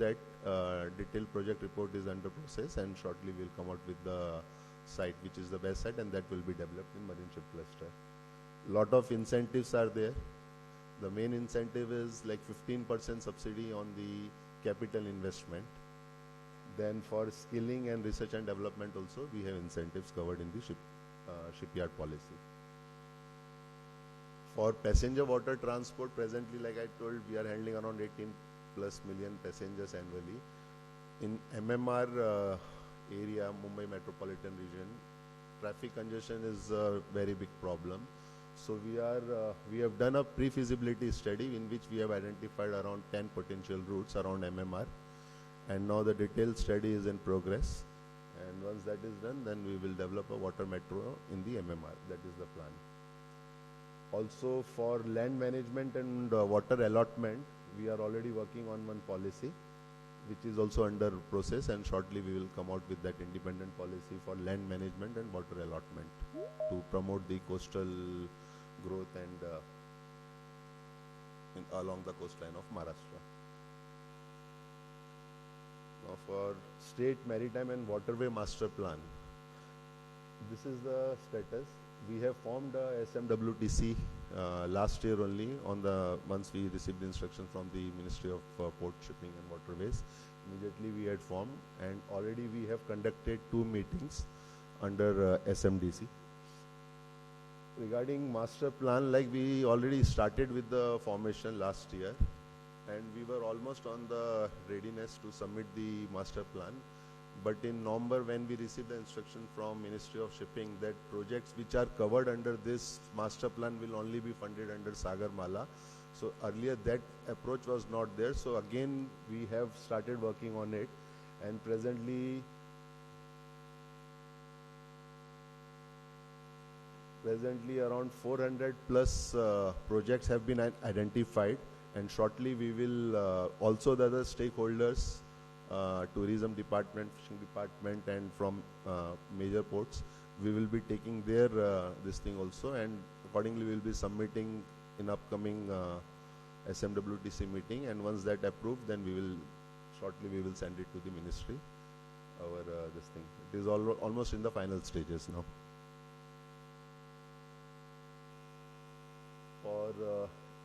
that detailed project report is under process, and shortly we'll come out with the site, which is the best site, and that will be developed in Marine Ship Cluster. Lot of incentives are there. The main incentive is like 15% subsidy on the capital investment. Then for skilling and research and development also, we have incentives covered in the shipyard policy. For passenger water transport, presently, like I told, we are handling around 18+ million passengers annually. In MMR area, Mumbai metropolitan region, traffic congestion is a very big problem. So we have done a pre-feasibility study in which we have identified around 10 potential routes around MMR, and now the detailed study is in progress. And once that is done, then we will develop a water metro in the MMR. That is the plan. Also, for land management and water allotment, we are already working on one policy, which is also under process, and shortly we will come out with that independent policy for land management and water allotment to promote the coastal growth and along the coastline of Maharashtra. Now for State Maritime and Waterway Master Plan, this is the status. We have formed a SMWTC last year only once we received the instruction from the Ministry of Port, Shipping and Waterways. Immediately we had formed, and already we have conducted 2 meetings under SMDC. Regarding master plan, like we already started with the formation last year, and we were almost on the readiness to submit the master plan. But in November, when we received the instruction from Ministry of Shipping that projects which are covered under this master plan will only be funded under Sagarmala. So earlier that approach was not there. So again, we have started working on it, and presently around 400+ projects have been identified, and shortly we will also the other stakeholders, tourism department, fishing department, and from major ports, we will be taking their this thing also, and accordingly we will be submitting in upcoming SMWTC meeting, and once that approved, then we will send it to the ministry, our this thing. It is almost in the final stages now. For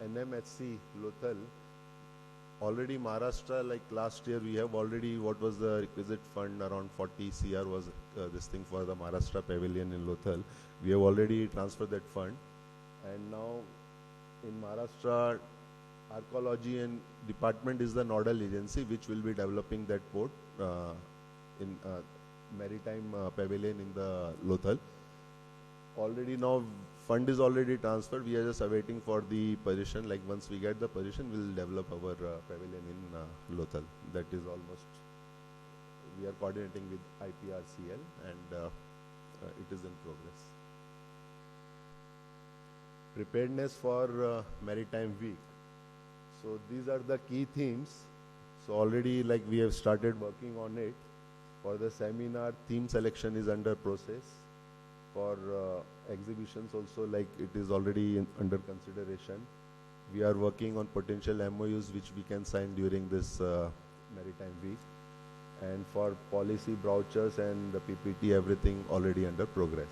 NMHC Lothal, already Maharashtra, like last year, we have already, what was the requisite fund, around 40 CR was this thing for the Maharashtra pavilion in Lothal. We have already transferred that fund, and now in Maharashtra, Archaeology and Department is the nodal agency which will be developing that port in Maritime pavilion in the Lothal. Already now fund is already transferred. We are just awaiting for the position. Like once we get the position, we will develop our pavilion in Lothal. That is almost, we are coordinating with IPRCL, and it is in progress. Preparedness for Maritime Week. So these are the key themes. So already like we have started working on it. For the seminar, theme selection is under process. For exhibitions also, like it is already under consideration. We are working on potential MOUs which we can sign during this Maritime Week. And for policy brochures and the PPT, everything already under progress.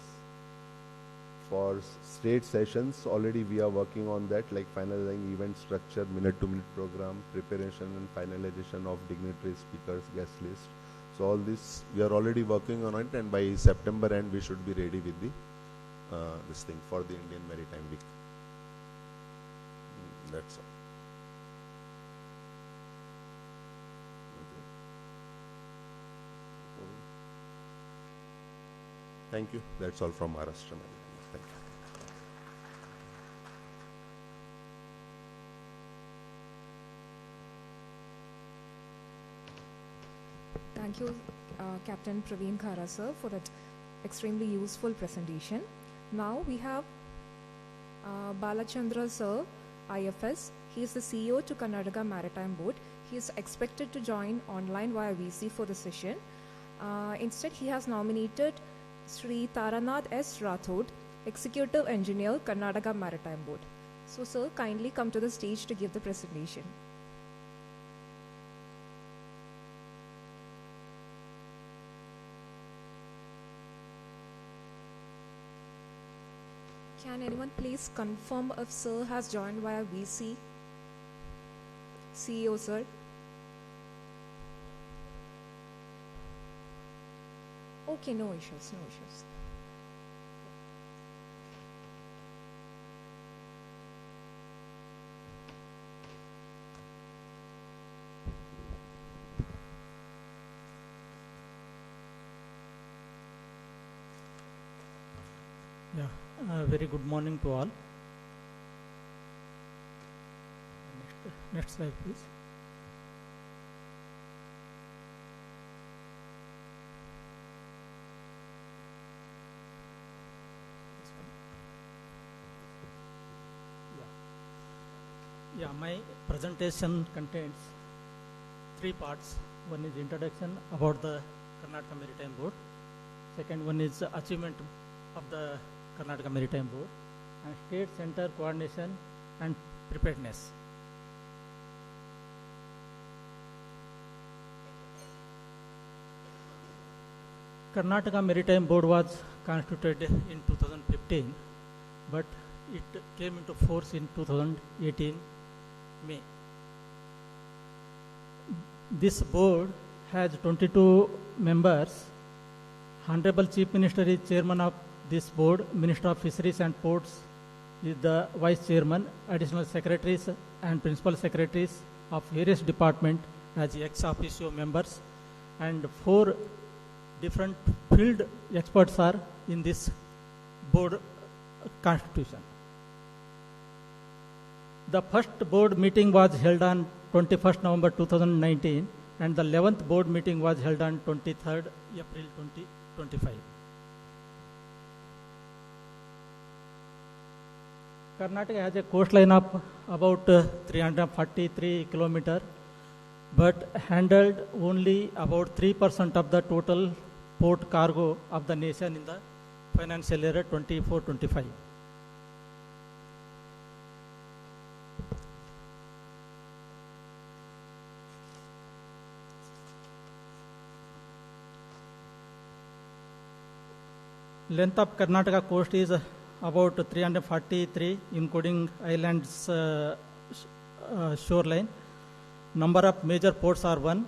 For state sessions, already we are working on that, like finalizing event structure, minute-to-minute program, preparation and finalization of dignitary speakers, guest list. So all this, we are already working on it, and by September end, we should be ready with the this thing for the Indian Maritime Week. That's all. Thank you. That's all from Maharashtra. Thank you. Thank you, Captain Praveen Khara, sir, for that extremely useful presentation. Now we have Balachandra, sir, IFS. He is the CEO to Karnataka Maritime Board. He is expected to join online via VC for the session. Instead, he has nominated Sri Taranath S. Rathod, Executive Engineer, Karnataka Maritime Board. So, sir, kindly come to the stage to give the presentation. Can anyone please confirm if Sir has joined via VC? CEO, sir. Okay, no issues, no issues. Yeah, very good morning to all. Next slide, please. Yeah, my presentation contains three parts. One is introduction about the Karnataka Maritime Board. Second one is achievement of the Karnataka Maritime Board, and state center coordination and preparedness. Karnataka Maritime Board was constituted in 2015, but it came into force in 2018 May. This board has 22 members. Honorable Chief Minister is chairman of this board. Minister of Fisheries and Ports is the vice chairman. Additional secretaries and principal secretaries of various departments as ex officio members, and 4 different field experts are in this board constitution. The first board meeting was held on 21st November 2019, and the 11th board meeting was held on 23rd April 2025. Karnataka has a coastline of about 343 kilometers, but handled only about 3% of the total port cargo of the nation in the financial year 24-25. Length of Karnataka coast is about 343, including islands shoreline. Number of major ports are 1.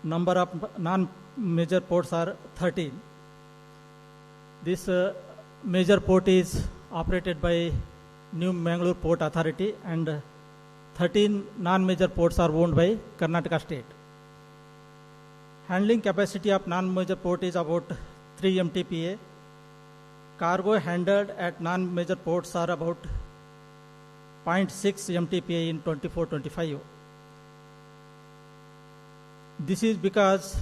Number of non-major ports are 13. This major port is operated by New Mangalore Port Authority, and 13 non-major ports are owned by Karnataka state. Handling capacity of non-major port is about 3 MTPA. Cargo handled at non-major ports are about 0.6 MTPA in 24-25. This is because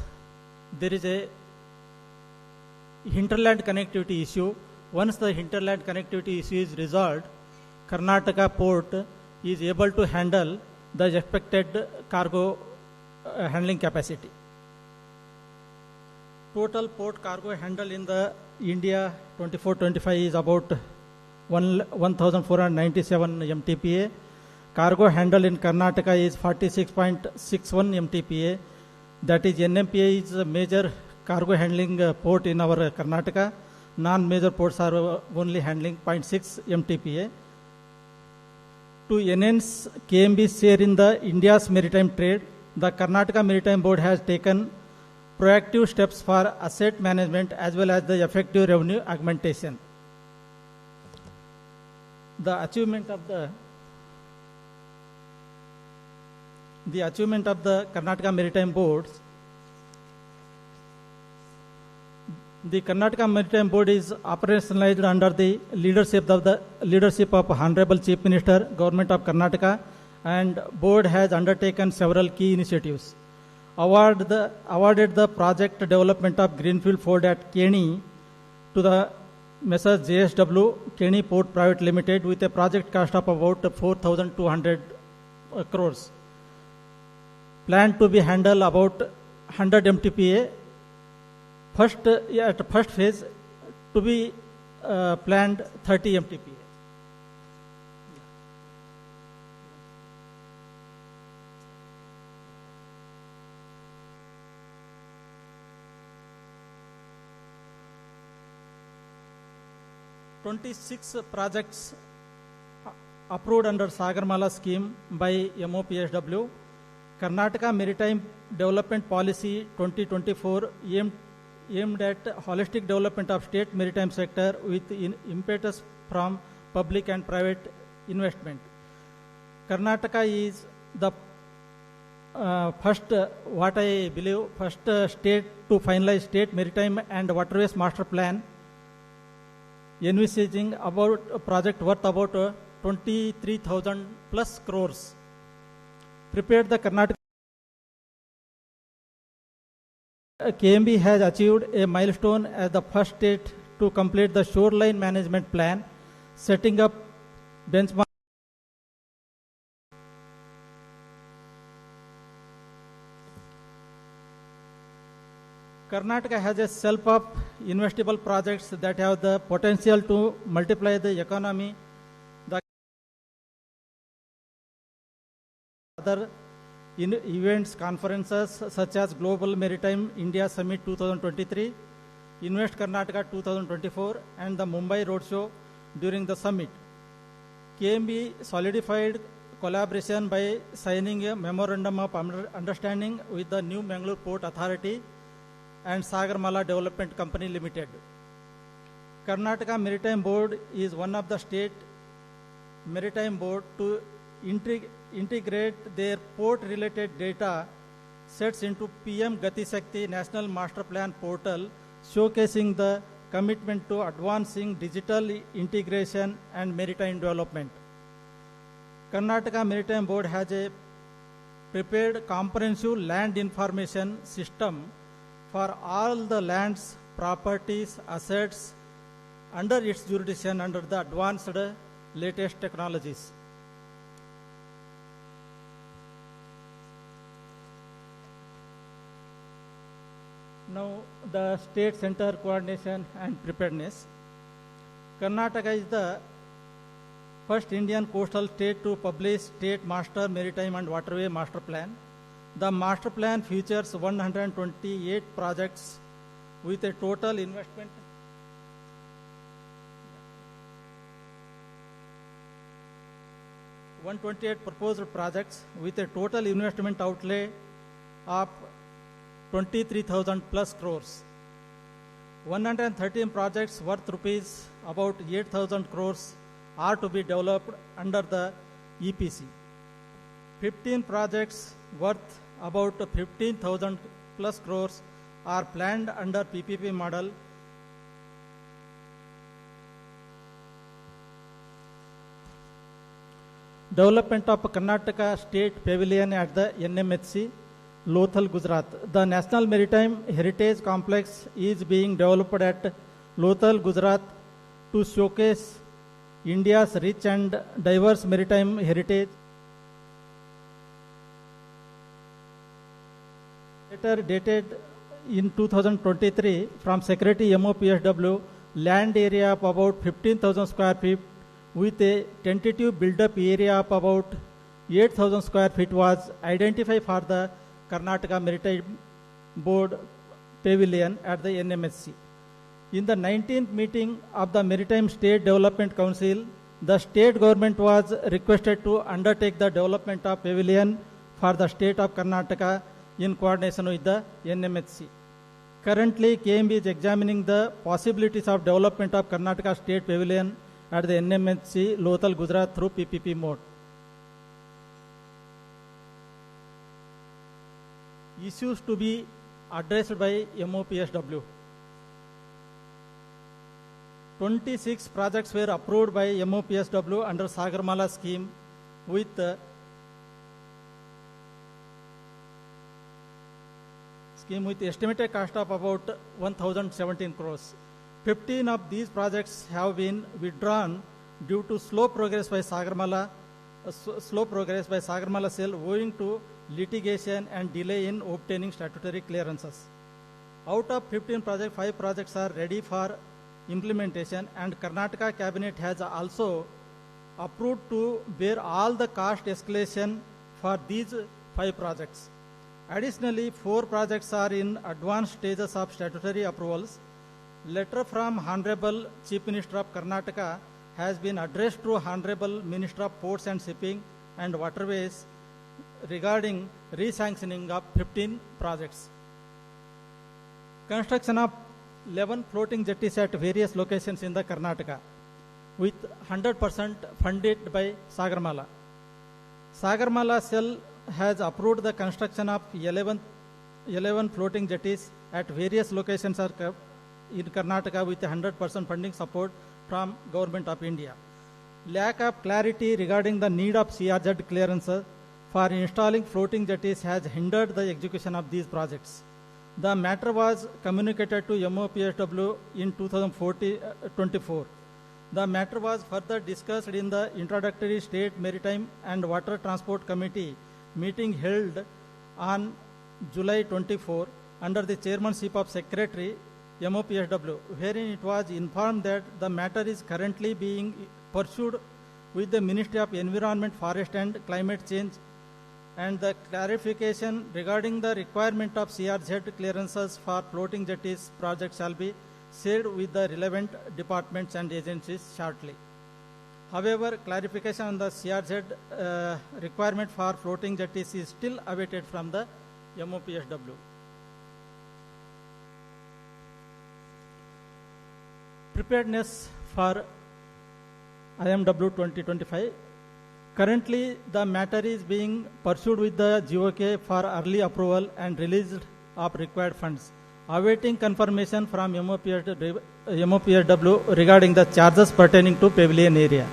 there is a hinterland connectivity issue. Once the hinterland connectivity issue is resolved, Karnataka port is able to handle the expected cargo handling capacity. Total port cargo handled in the India 24-25 is about 1,497 MTPA. Cargo handled in Karnataka is 46.61 MTPA. That is, NMPA is a major cargo handling port in our Karnataka. Non-major ports are only handling 0.6 MTPA. To enhance KMB's share in the India's maritime trade, the Karnataka Maritime Board has taken proactive steps for asset management as well as the effective revenue augmentation. The achievement of the Karnataka Maritime Board. The Karnataka Maritime Board is operationalized under the leadership of Honorable Chief Minister, Government of Karnataka, and board has undertaken several key initiatives. Awarded the project development of Greenfield Ford at Keni to the Messrs. JSW Keni Port Private Limited with a project cost of about 4,200 crores. Planned to be handled about 100 MTPA. At first phase to be planned 30 MTPA. 26 projects approved under Sagarmala scheme by MOPSW. Karnataka Maritime Development Policy 2024 aimed at holistic development of state maritime sector with impetus from public and private investment. Karnataka is the first state to finalize state maritime and waterways master plan, envisaging about a project worth about 23,000 plus crores. Prepared the Karnataka. KMB has achieved a milestone as the first state to complete the shoreline management plan, setting up benchmark. Karnataka has a shelf of investable projects that have the potential to multiply the economy. The other events, conferences such as Global Maritime India Summit 2023, Invest Karnataka 2024, and the Mumbai Roadshow during the summit. KMB solidified collaboration by signing a memorandum of understanding with the New Mangalore Port Authority and Sagarmala Development Company Limited. Karnataka Maritime Board is one of the state maritime board to integrate their port-related data sets into PM Gati Shakti National Master Plan portal, showcasing the commitment to advancing digital integration and maritime development. Karnataka Maritime Board has a prepared comprehensive land information system for all the lands, properties, assets under its jurisdiction under the advanced latest technologies. Now, the state center coordination and preparedness. Karnataka is the first Indian coastal state to publish State Master Maritime and Waterway Master Plan. The master plan features 128 projects with a total investment proposed projects with a total investment outlay of 23,000 plus crores. 113 projects worth rupees about 8,000 crores are to be developed under the EPC. 15 projects worth about 15,000 plus crores are planned under PPP model. Development of Karnataka State Pavilion at the NMHC, Lothal, Gujarat. The National Maritime Heritage Complex is being developed at Lothal, Gujarat to showcase India's rich and diverse maritime heritage. Letter dated in 2023 from Secretary MOPSW, land area of about 15,000 square feet with a tentative build-up area of about 8,000 square feet was identified for the Karnataka Maritime Board Pavilion at the NMHC. In the 19th meeting of the Maritime State Development Council, the state government was requested to undertake the development of pavilion for the state of Karnataka in coordination with the NMHC. Currently, KMB is examining the possibilities of development of Karnataka State Pavilion at the NMHC, Lothal, Gujarat through PPP mode. Issues to be addressed by MOPSW. 26 projects were approved by MOPSW under Sagarmala scheme with estimated cost of about 1,017 crores. 15 of these projects have been withdrawn due to slow progress by Sagarmala cell owing to litigation and delay in obtaining statutory clearances. Out of 15 projects, 5 projects are ready for implementation, and Karnataka Cabinet has also approved to bear all the cost escalation for these 5 projects. Additionally, 4 projects are in advanced stages of statutory approvals. Letter from Honorable Chief Minister of Karnataka has been addressed to Honorable Minister of Ports and Shipping and Waterways regarding resanctioning of 15 projects. Construction of 11 floating jetties at various locations in the Karnataka with 100% funded by Sagarmala. Sagarmala cell has approved the construction of 11 floating jetties at various locations in Karnataka with 100% funding support from Government of India. Lack of clarity regarding the need of CRZ clearances for installing floating jetties has hindered the execution of these projects. The matter was communicated to MOPSW in 2024. The matter was further discussed in the introductory State Maritime and Water Transport Committee meeting held on July 24 under the chairmanship of Secretary MOPSW, wherein it was informed that the matter is currently being pursued with the Ministry of Environment, Forest and Climate Change, and the clarification regarding the requirement of CRZ clearances for floating jetties project shall be shared with the relevant departments and agencies shortly. However, clarification on the CRZ requirement for floating jetties is still awaited from the MOPSW. Preparedness for IMW 2025. Currently, the matter is being pursued with the GOK for early approval and release of required funds. Awaiting confirmation from MOPSW regarding the charges pertaining to pavilion area.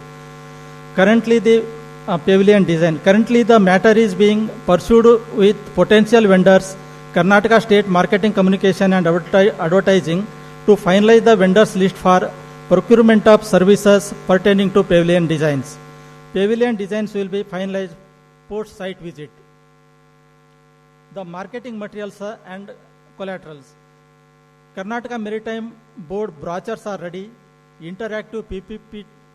Currently, the pavilion design. Currently, the matter is being pursued with potential vendors, Karnataka State Marketing, Communication and Advertising to finalize the vendors list for procurement of services pertaining to pavilion designs. Pavilion designs will be finalized post-site visit. The marketing materials and collaterals. Karnataka Maritime Board brochures are ready. Interactive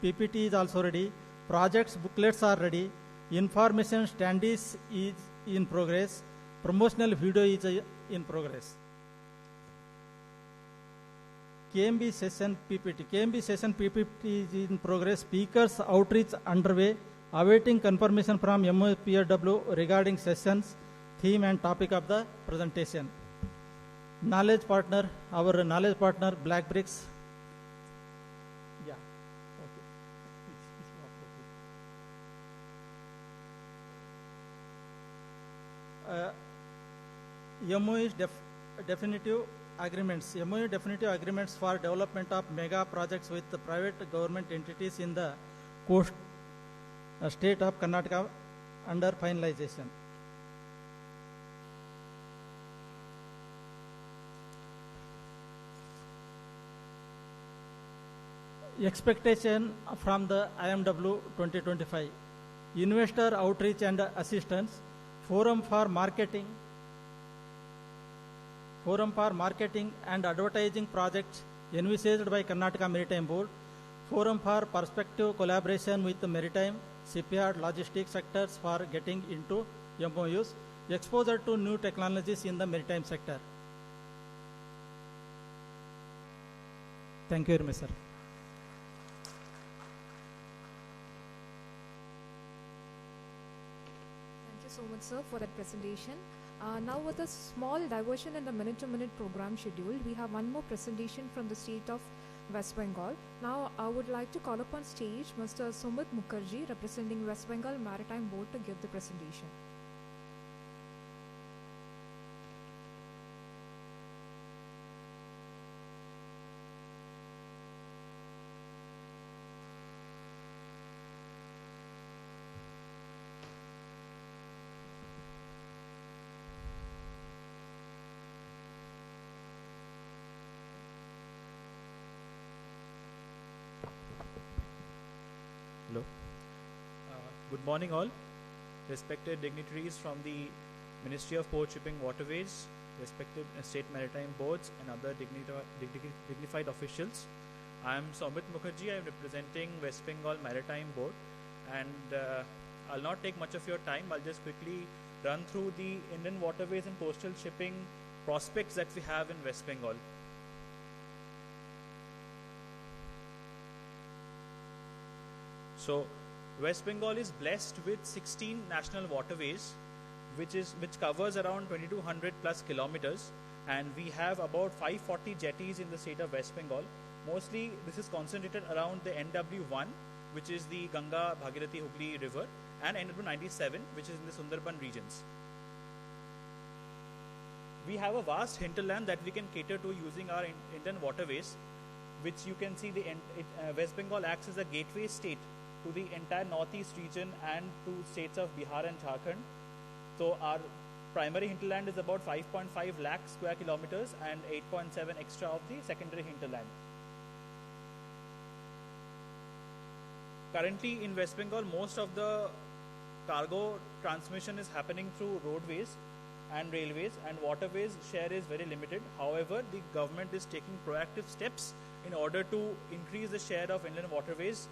PPT is also ready. Projects booklets are ready. Information standees is in progress. Promotional video is in progress. KMB session PPT. KMB session PPT is in progress. Speakers outreach underway. Awaiting confirmation from MOPSW regarding sessions, theme and topic of the presentation. Knowledge partner, our knowledge partner, Black Bricks. Yeah. Okay. MOE is definitive agreements. MOE definitive agreements for development of mega projects with the private government entities in the coast state of Karnataka under finalization. Expectation from the IMW 2025. Investor outreach and assistance. Forum for marketing and advertising projects envisaged by Karnataka Maritime Board. Forum for prospective collaboration with the maritime, shipyard, logistics sectors for getting into MOUs. Exposure to new technologies in the maritime sector. Thank you very much, sir. Thank you so much, sir, for that presentation. Now, with a small diversion in the minute-to-minute program schedule, we have one more presentation from the state of West Bengal. Now, I would like to call upon stage Mr. Sumit Mukherjee, representing West Bengal Maritime Board, to give the presentation. Hello. Good morning all. Respected dignitaries from the Ministry of Port, Shipping, Waterways, respected state maritime boards and other dignified officials. I am Sumit Mukherjee. I am representing West Bengal Maritime Board, and I'll not take much of your time. I'll just quickly run through the Indian waterways and coastal shipping prospects that we have in West Bengal. So West Bengal is blessed with 16 national waterways, which covers around 2200 plus kilometers, and we have about 540 jetties in the state of West Bengal. Mostly this is concentrated around the NW1, which is the Ganga Bhagirathi Hooghly river, and NW97, which is in the Sundarban regions. We have a vast hinterland that we can cater to using our Indian waterways, which you can see West Bengal acts as a gateway state to the entire northeast region and to states of Bihar and Jharkhand. So our primary hinterland is about 5.5 lakh square kilometers and 8.7 extra of the secondary hinterland. Currently in West Bengal, most of the cargo transmission is happening through roadways and railways, and waterways share is very limited. However, the government is taking proactive steps in order to increase the share of inland waterways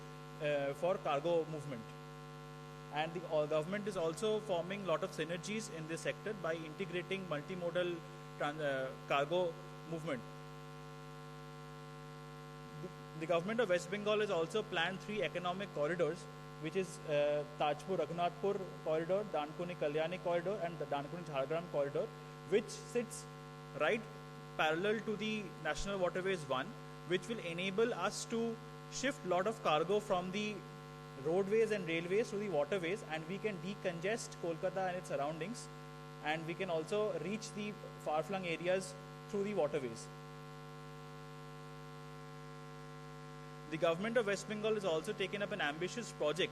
for cargo movement. And the government is also forming a lot of synergies in this sector by integrating multimodal cargo movement. The government of West Bengal has also planned 3 economic corridors, which is Tajpur Raghunathpur corridor, Dankuni Kalyani corridor, and the Dankuni Jhargram corridor, which sits right parallel to the National Waterways 1, which will enable us to shift a lot of cargo from the roadways and railways to the waterways, and we can decongest Kolkata and its surroundings, and we can also reach the far-flung areas through the waterways. The government of West Bengal has also taken up an ambitious project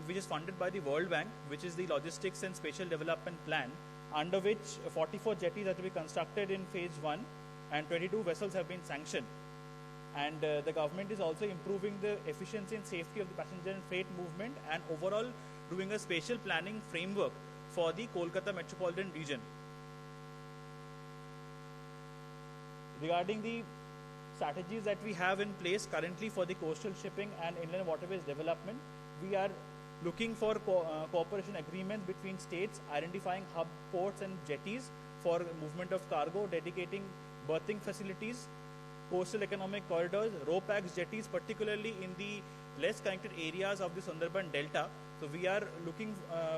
which is funded by the World Bank, which is the Logistics and Spatial Development Plan, under which 44 jetties are to be constructed in phase 1 and 22 vessels have been sanctioned. And the government is also improving the efficiency and safety of the passenger and freight movement, and overall doing a spatial planning framework for the Kolkata metropolitan region. Regarding the strategies that we have in place currently for the coastal shipping and inland waterways development, we are looking for cooperation agreements between states, identifying hub ports and jetties for movement of cargo, dedicating berthing facilities, coastal economic corridors, RoPax jetties, particularly in the less connected areas of the Sundarban Delta. So we are looking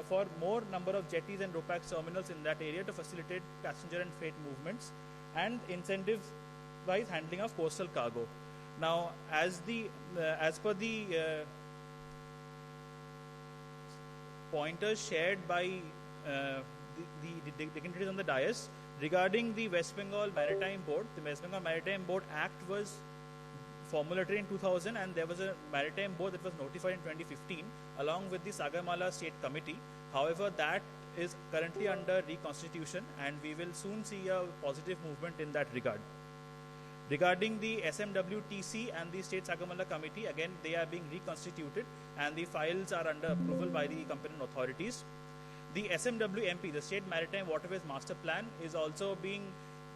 for more number of jetties and RoPax terminals in that area to facilitate passenger and freight movements, and incentives-wise handling of coastal cargo. Now, as per the pointers shared by the dignitaries on the dais, regarding the West Bengal Maritime Board, the West Bengal Maritime Board Act was formulated in 2000, and there was a Maritime Board that was notified in 2015 along with the Sagarmala State Committee. However, that is currently under reconstitution, and we will soon see a positive movement in that regard. Regarding the SMWTC and the State Sagarmala Committee, again, they are being reconstituted and the files are under approval by the competent authorities. The SMWMP, the State Maritime Waterways Master Plan, is also being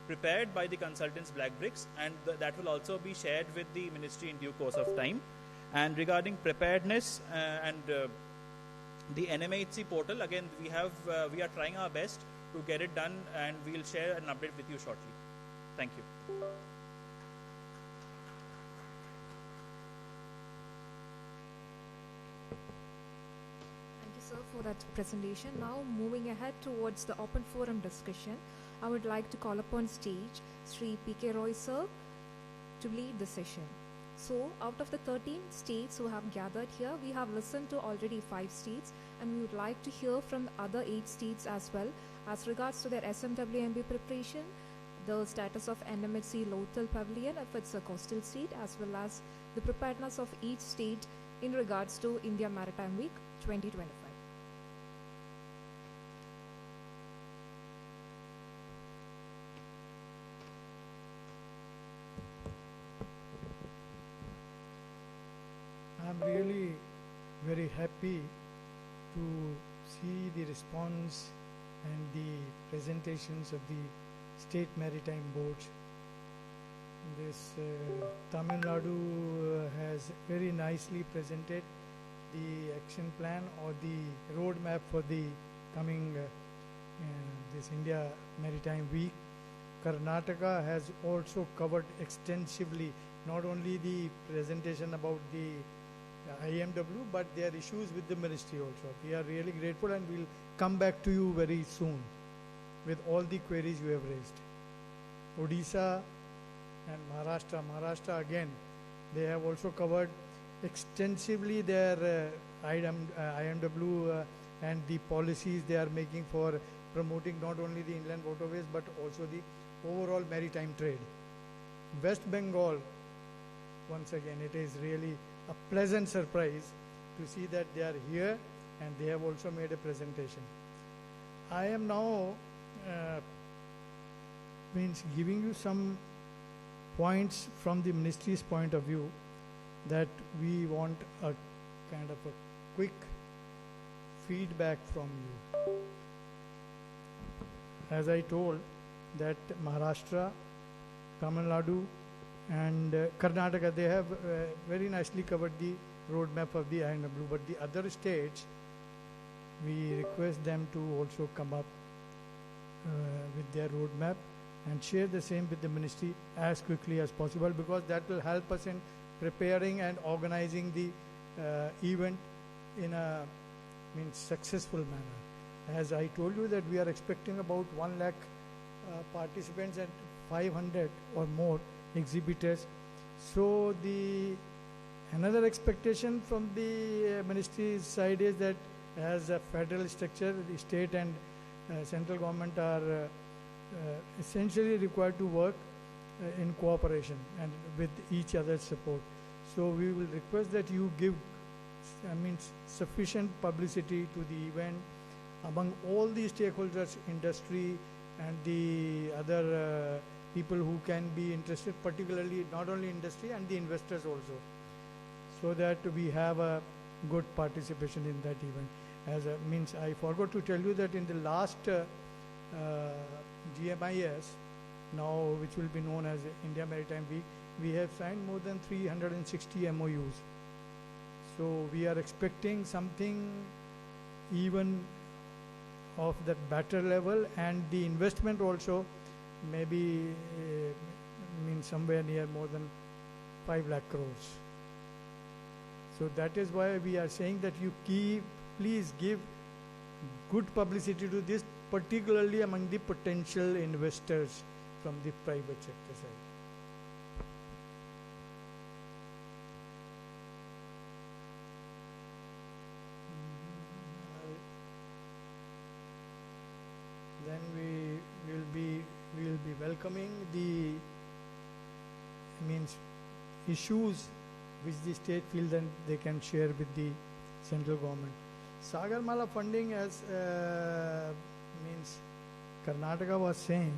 prepared by the consultants Blackbricks, and that will also be shared with the ministry in due course of time. And regarding preparedness and the NMHC portal, again, we are trying our best to get it done, and we will share an update with you shortly. Thank you. Sir, for that presentation. Now moving ahead towards the open forum discussion, I would like to call upon stage Sri P.K. Roy sir to lead the session. So out of the 13 states who have gathered here, we have listened to already 5 states, and we would like to hear from the other 8 states as well as regards to their SMWMB preparation, the status of NMHC Lothal Pavilion if it's a coastal state, as well as the preparedness of each state in regards to India Maritime Week 2025. I'm really very happy to see the response and the presentations of the state maritime boards. This Tamil Nadu has very nicely presented the action plan or the roadmap for the coming this India Maritime Week. Karnataka has also covered extensively not only the presentation about the IMW, but there are issues with the ministry also. We are really grateful, and we'll come back to you very soon with all the queries you have raised. Odisha and Maharashtra. Maharashtra again, they have also covered extensively their IMW and the policies they are making for promoting not only the inland waterways but also the overall maritime trade. West Bengal, once again, it is really a pleasant surprise to see that they are here and they have also made a presentation. I am now giving you some points from the ministry's point of view that we want a kind of a quick feedback from you. As I told that Maharashtra, Tamil Nadu and Karnataka, they have very nicely covered the roadmap of the IMW, but the other states, we request them to also come up with their roadmap and share the same with the ministry as quickly as possible, because that will help us in preparing and organizing the event in a successful manner. As I told you that we are expecting about 1 lakh participants and 500 or more exhibitors. So another expectation from the ministry's side is that as a federal structure, the state and central government are essentially required to work in cooperation and with each other's support. So we will request that you give sufficient publicity to the event among all the stakeholders, industry and the other people who can be interested, particularly not only industry and the investors also, so that we have a good participation in that event. I forgot to tell you that in the last GMIS, now which will be known as India Maritime Week, we have signed more than 360 MOUs. So we are expecting something even of that better level, and the investment also maybe somewhere near more than 5 lakh crores. So that is why we are saying that you please give good publicity to this, particularly among the potential investors from the private sector side. Then we will be welcoming the issues which the state feel then they can share with the central government. Sagarmala funding, as Karnataka was saying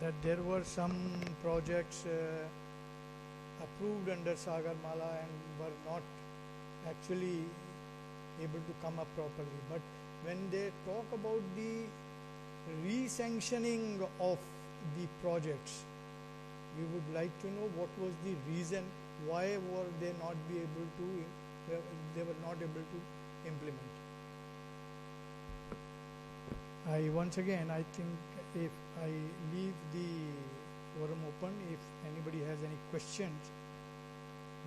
that there were some projects approved under Sagarmala and were not actually able to come up properly. But when they talk about the re-sanctioning of the projects, we would like to know what was the reason, why were they not able to implement. I think if I leave the forum open, if anybody has any questions,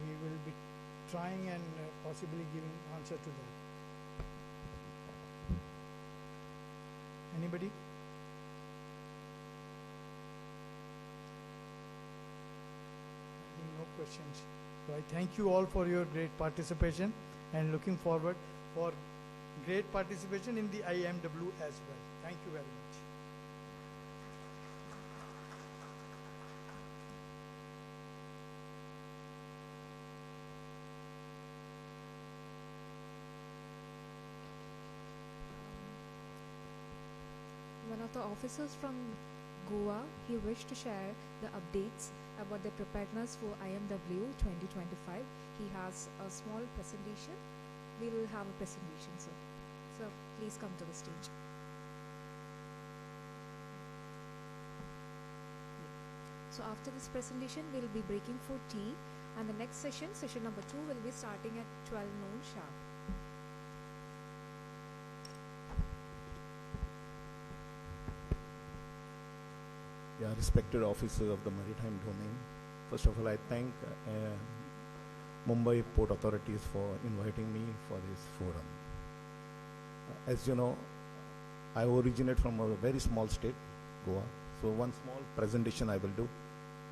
we will be trying and possibly giving answer to that. Anybody? No questions. So I thank you all for your great participation and looking forward for great participation in the IMW as well. Thank you very much. One of the officers from Goa, he wished to share the updates about the preparedness for IMW 2025. He has a small presentation. We will have a presentation, sir. So please come to the stage. So after this presentation, we will be breaking for tea, and the next session, session number 2, will be starting at 12 noon sharp. Yeah, respected officers of the maritime domain. First of all, I thank Mumbai Port authorities for inviting me for this forum. As you know, I originate from a very small state, Goa. So one small presentation I will do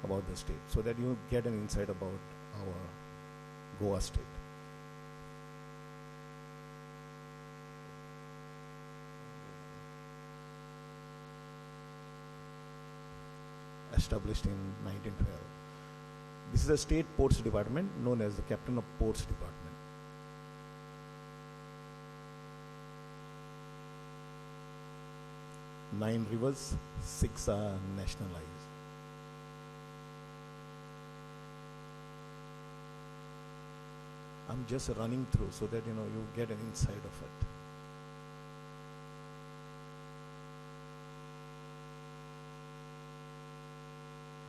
about the state so that you get an insight about our Goa state. Established in 1912. This is a state ports department known as the Captain of Ports Department. 9 rivers, 6 are nationalized. I'm just running through so that you get an insight of it.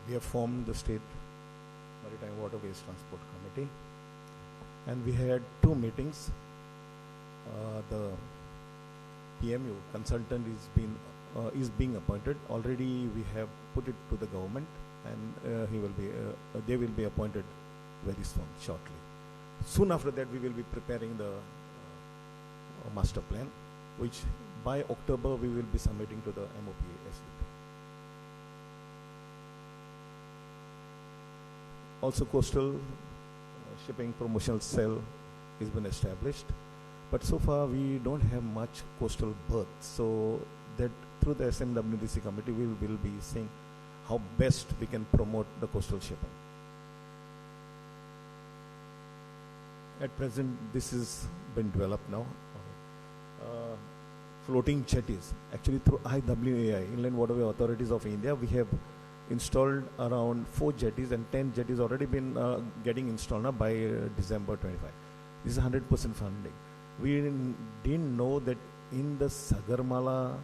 We have formed the State Maritime Waterways Transport Committee, and we had 2 meetings. The PMU consultant is being appointed. Already we have put it to the government, and they will be appointed very soon, shortly. Soon after that, we will be preparing the master plan, which by October we will be submitting to the MOPSD. Also, coastal shipping promotional cell has been established, but so far we don't have much coastal berths. So that through the SMWDC committee, we will be seeing how best we can promote the coastal shipping. At present, this has been developed now. Floating jetties. Actually, through IWAI, Inland Waterway Authorities of India, we have installed around 4 jetties, and 10 jetties already been getting installed now by December 25. This is 100% funding. We didn't know that in the Sagarmala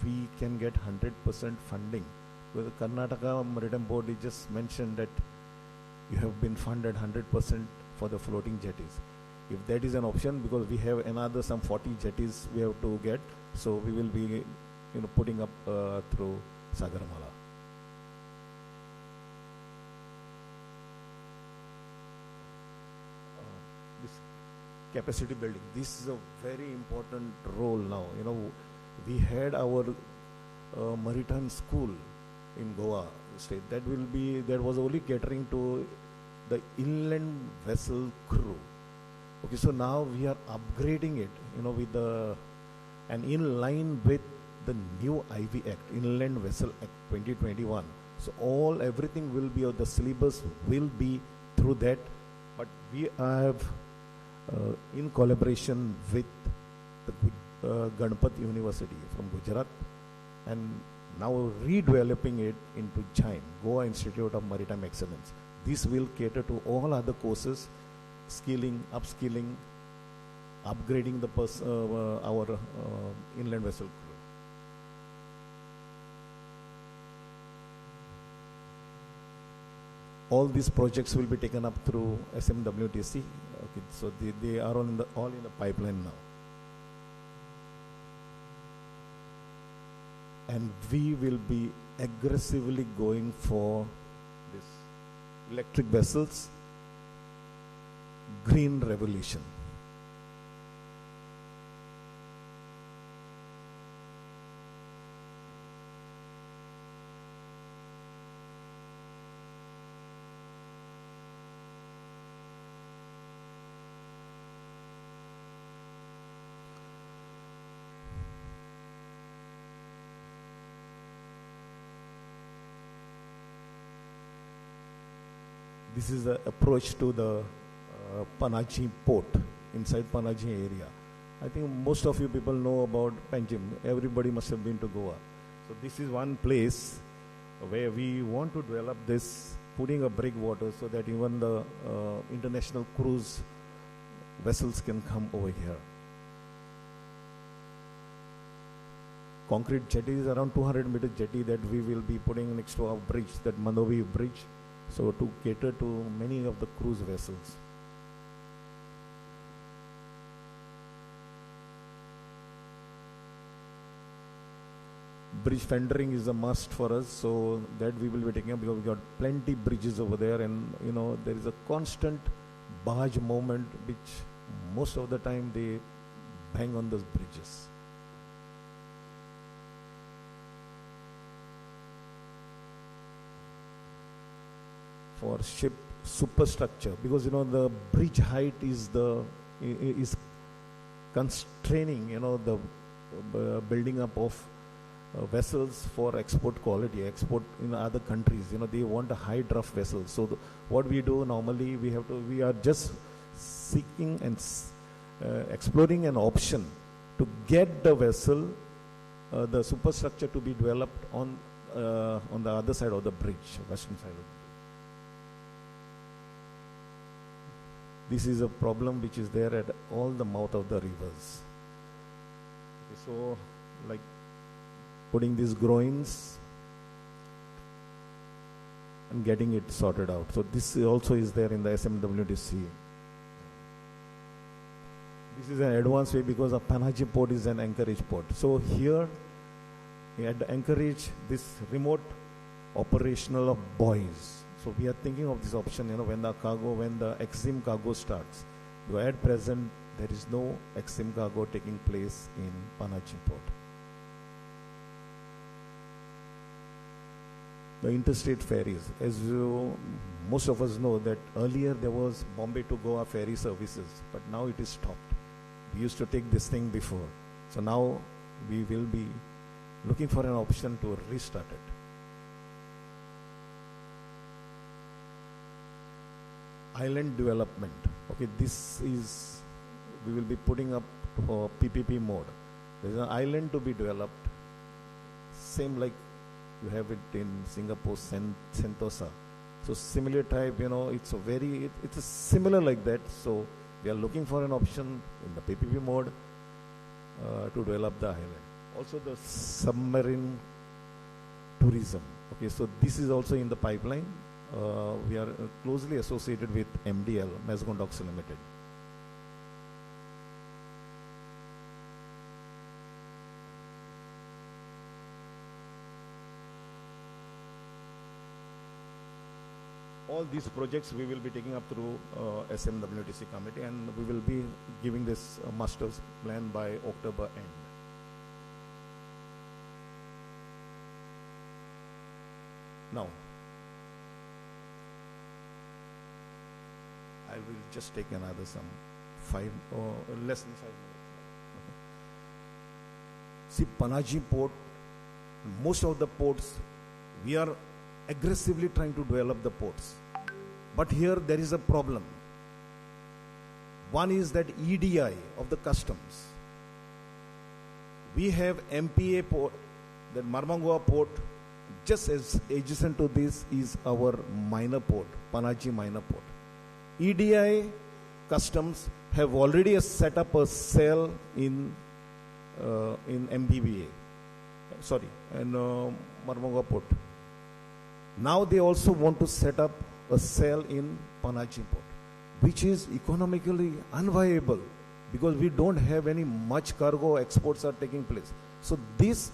we can get 100% funding. Because the Karnataka Maritime Board just mentioned that you have been funded 100% for the floating jetties. If that is an option, because we have another some 40 jetties we have to get, so we will be putting up through Sagarmala. This capacity building, this is a very important role now. We had our maritime school in Goa state that was only catering to the inland vessel crew. Okay, so now we are upgrading it, with and in line with the new IV Act, Inland Vessel Act 2021. So everything will be, the syllabus will be through that. But we have, in collaboration with the Ganpat University from Gujarat, and now redeveloping it into JIME, Goa Institute of Maritime Excellence. This will cater to all other courses, skilling, upskilling, upgrading our inland vessel crew. All these projects will be taken up through SMWTC. Okay, so they are all in the pipeline now. And we will be aggressively going for this electric vessels, green revolution. This is the approach to the Panaji port, inside Panaji area. I think most of you people know about Panjim. Everybody must have been to Goa. So this is one place where we want to develop this, putting a breakwater so that even the international cruise vessels can come over here. Concrete jetty is around 200-meter jetty that we will be putting next to our bridge, that Mandovi bridge, so to cater to many of the cruise vessels. Bridge fendering is a must for us, so that we will be taking up, because we got plenty bridges over there, and there is a constant barge movement, which most of the time they bang on those bridges. For ship superstructure, because the bridge height is constraining the building up of vessels for export quality, export in other countries. They want a high draft vessel. So what we do normally, we are just seeking and exploring an option to get the vessel, the superstructure to be developed on the other side of the bridge, western side of the bridge. This is a problem which is there at all the mouth of the rivers. Okay, so like putting these groins and getting it sorted out. So this also is there in the SMWDC. This is an advanced way because a Panaji port is an anchorage port. So here at the anchorage, this remote operational of buoys. So we are thinking of this option, when the EXIM cargo starts. Though at present, there is no EXIM cargo taking place in Panaji port. The interstate ferries, as most of us know, that earlier there was Bombay to Goa ferry services, but now it is stopped. We used to take this thing before. So now we will be looking for an option to restart it. Island development. Okay, we will be putting up PPP mode. There is an island to be developed, same like you have it in Singapore, Sentosa. So similar type, it's a similar like that. So we are looking for an option in the PPP mode to develop the island. Also the submarine tourism. Okay, so this is also in the pipeline. We are closely associated with MDL, Mazagon Docks Limited. All these projects we will be taking up through SMWTC committee, and we will be giving this master's plan by October end. Now, I will just take another less than 5 minutes. See, Panaji port, most of the ports, we are aggressively trying to develop the ports. But here there is a problem. One is that EDI of the customs. We have MPA port, the Marmangoa port, just as adjacent to this is our minor port, Panaji minor port. EDI customs have already set up a cell in MBBA, in Marmangoa port. Now they also want to set up a cell in Panaji port, which is economically unviable because we don't have any much cargo exports are taking place. So this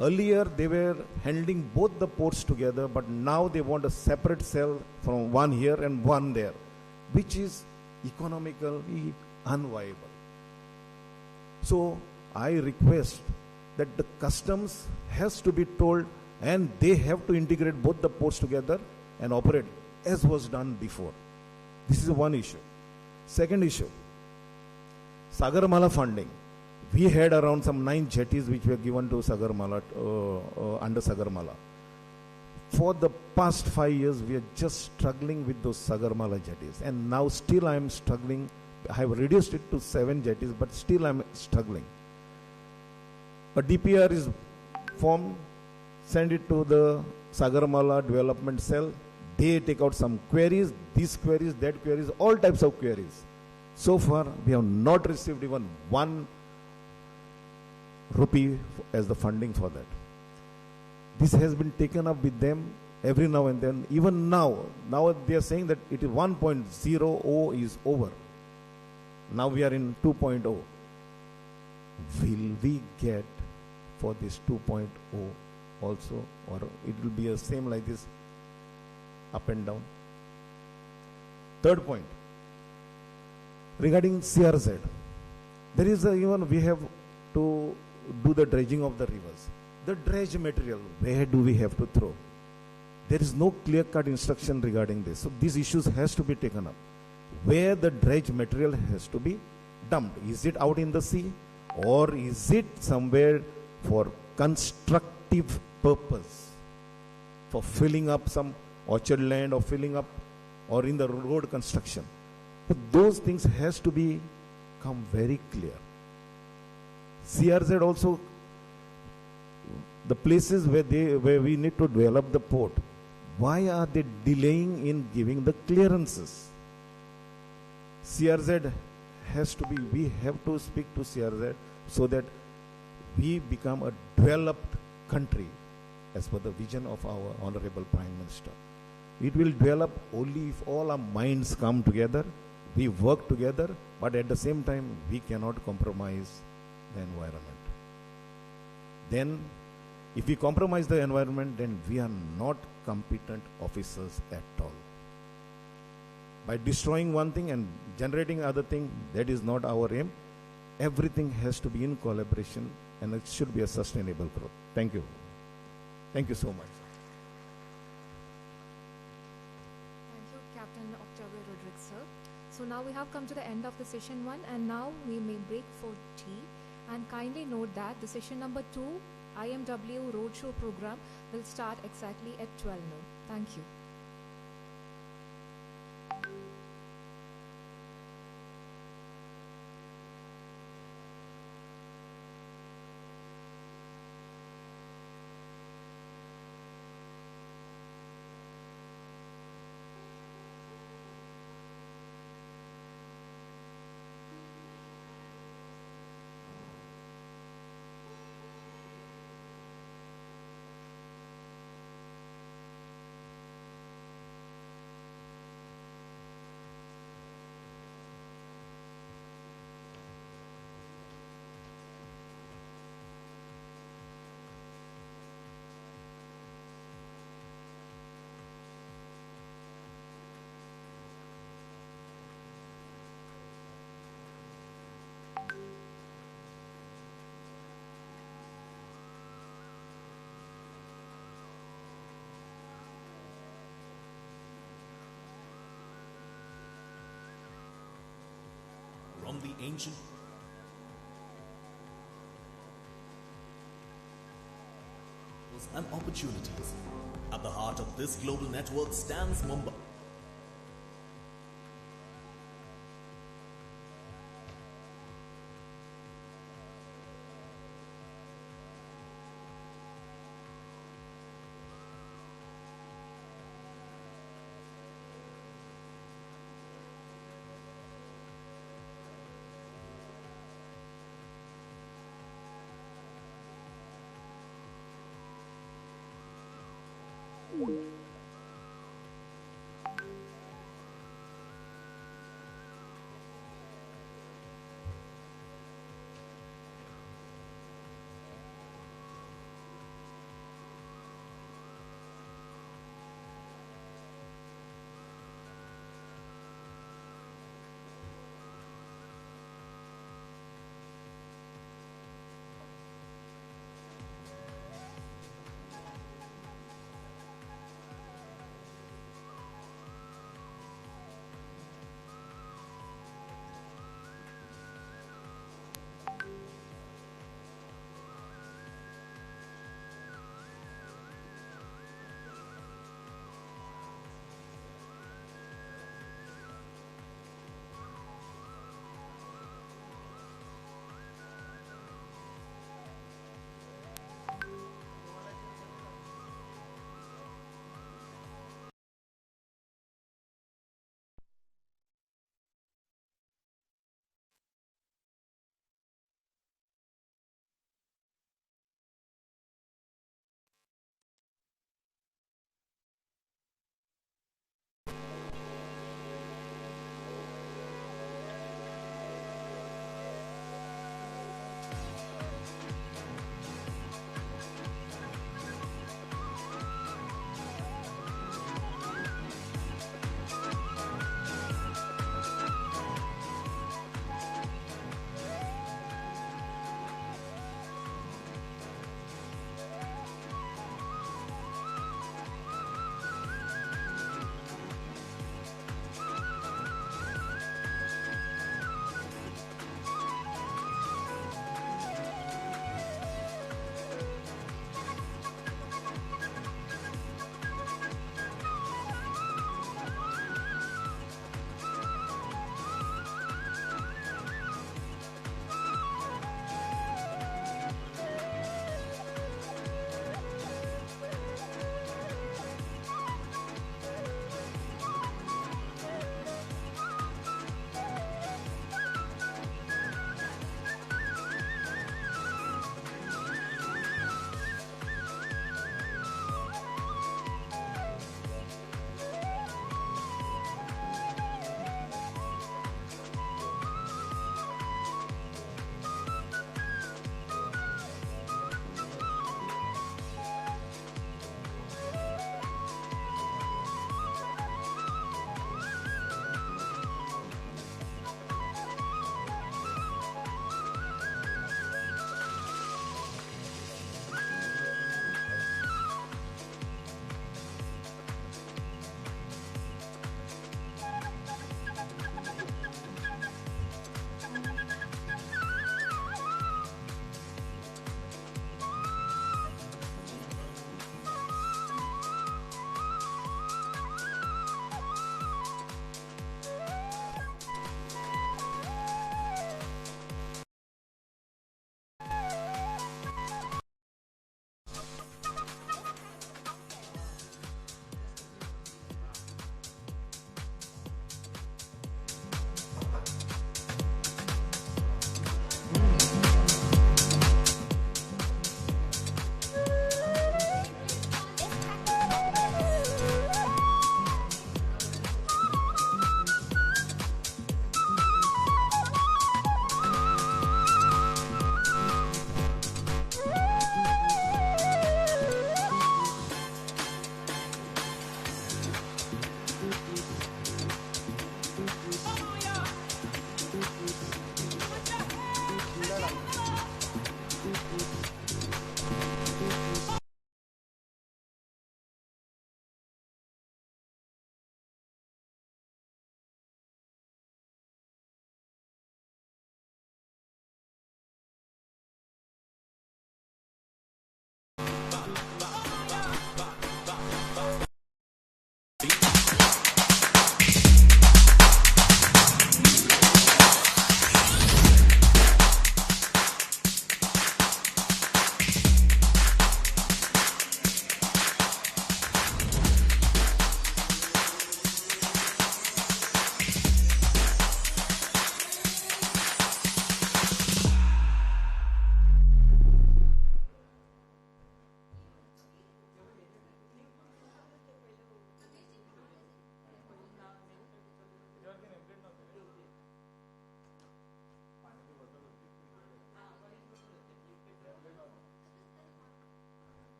earlier they were handling both the ports together, but now they want a separate cell from one here and one there, which is economically unviable. So I request that the customs has to be told, and they have to integrate both the ports together and operate as was done before. This is one issue. Second issue, Sagarmala funding. We had around some 9 jetties which were given to Sagarmala, under Sagarmala. For the past 5 years, we are just struggling with those Sagarmala jetties. And now still I am struggling. I have reduced it to 7 jetties, but still I am struggling. A DPR is formed, send it to the Sagarmala development cell. They take out some queries, these queries, that queries, all types of queries. So far, we have not received even 1 rupee as the funding for that. This has been taken up with them every now and then. Even now they are saying that it is 1.0 is over. Now we are in 2.0. Will we get for this 2.0 also, or it will be the same like this, up and down? Third point, Regarding CRZ, there is even we have to do the dredging of the rivers. The dredge material, where do we have to throw? There is no clear-cut instruction regarding this. So these issues has to be taken up. Where the dredge material has to be dumped. Is it out in the sea, or is it somewhere for constructive purpose, for filling up some orchard land or filling up or in the road construction? But those things has to become very clear. CRZ also, the places where we need to develop the port, why are they delaying in giving the clearances? CRZ has to be, we have to speak to CRZ so that we become a developed country as per the vision of our Honorable Prime Minister. It will develop only if all our minds come together, we work together, but at the same time we cannot compromise the environment. Then if we compromise the environment, then we are not competent officers at all. By destroying one thing and generating other thing, that is not our aim. Everything has to be in collaboration, and it should be a sustainable growth. Thank you. Thank you so much. Thank you, Captain Octavio Rodriguez, sir. So now we have come to the end of the session 1, and now we may break for tea. And kindly note that the session number 2 IMW Roadshow program will start exactly at 12 noon. Thank you. From the ancient and opportunities. At the heart of this global network stands Mumbai.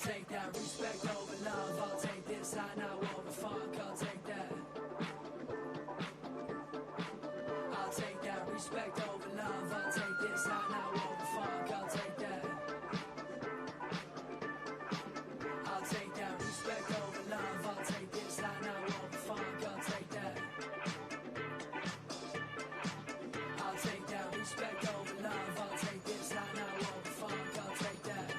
take that respect over love. I'll take this high now over funk. I'll take that. I'll take that respect over love. I'll take this high now over funk. I'll take that. I'll take that respect over love. I'll take this high now over funk. I'll take that. I'll take that respect over love. I'll take this high now over funk. I'll take that.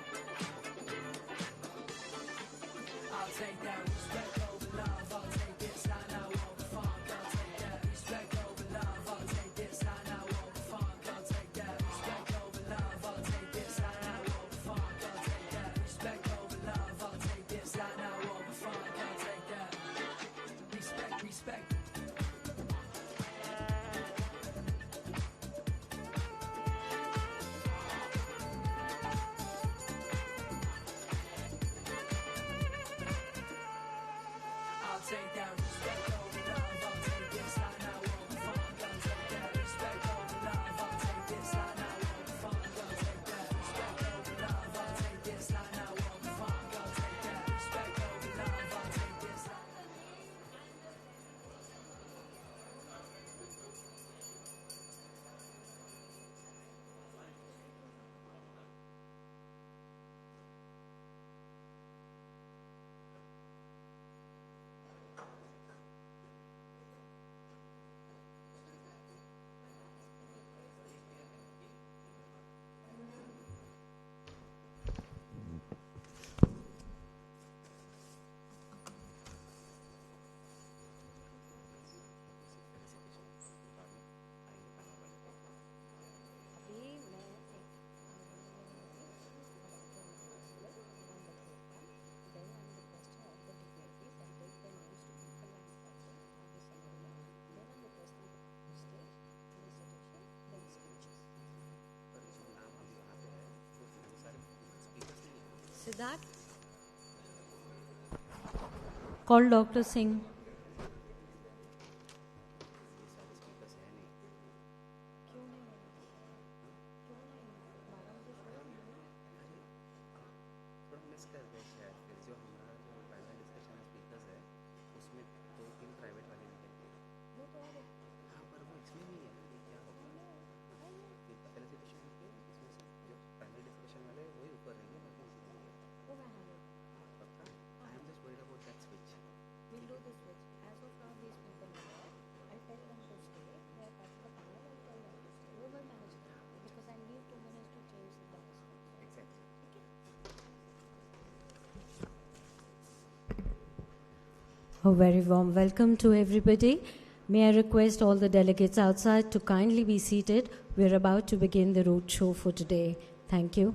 I'll take that respect over love. I'll take this high now over funk. I'll take that respect over love. I'll take this high now over funk. I'll take that respect over love. I'll take this high now over funk. I'll take that respect over love. I'll take this high now over funk. I'll take that respect. I'll take that respect over love. I'll take this high now over funk. I'll take that respect over love. I'll take this high now over funk. I'll take that respect over love. I'll take this high now over funk. I'll take that respect over love. I'll take this high. Siddharth? Call Dr. Singh. A very warm welcome to everybody. May I request all the delegates outside to kindly be seated. We're about to begin the road show for today. Thank you.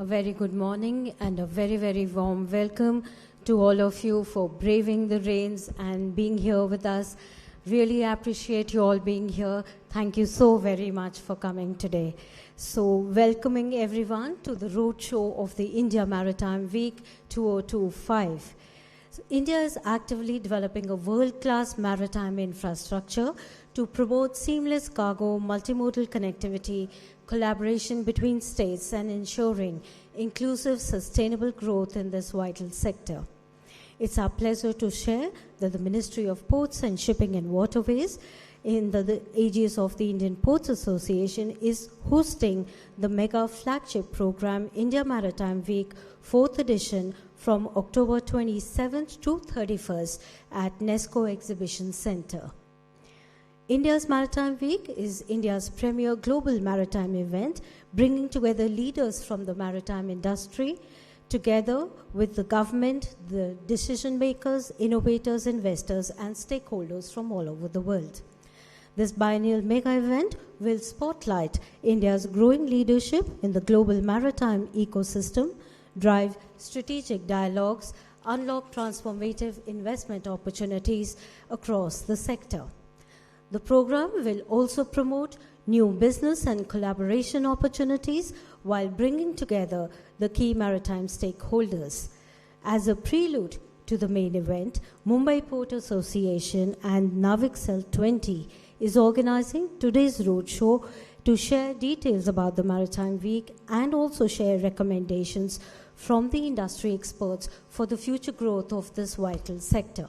A very good morning and a very, very warm welcome to all of you for braving the rains and being here with us. Really appreciate you all being here. Thank you so very much for coming today. So, welcoming everyone to the roadshow of the India Maritime Week 2025. India is actively developing a world-class maritime infrastructure to promote seamless cargo, multimodal connectivity, collaboration between states, and ensuring inclusive, sustainable growth in this vital sector. It's our pleasure to share that the Ministry of Ports and Shipping and Waterways, in the aegis of the Indian Ports Association, is hosting the mega flagship program India Maritime Week 4th edition from October 27th to 31st at NESCO Exhibition Center. India's Maritime Week is India's premier global maritime event, bringing together leaders from the maritime industry, together with the government, the decision makers, innovators, investors, and stakeholders from all over the world. This biennial mega event will spotlight India's growing leadership in the global maritime ecosystem, drive strategic dialogues, unlock transformative investment opportunities across the sector. The program will also promote new business and collaboration opportunities while bringing together the key maritime stakeholders. As a prelude to the main event, Mumbai Port Association and Navikcel 20 is organizing today's roadshow to share details about the Maritime Week and also share recommendations from the industry experts for the future growth of this vital sector.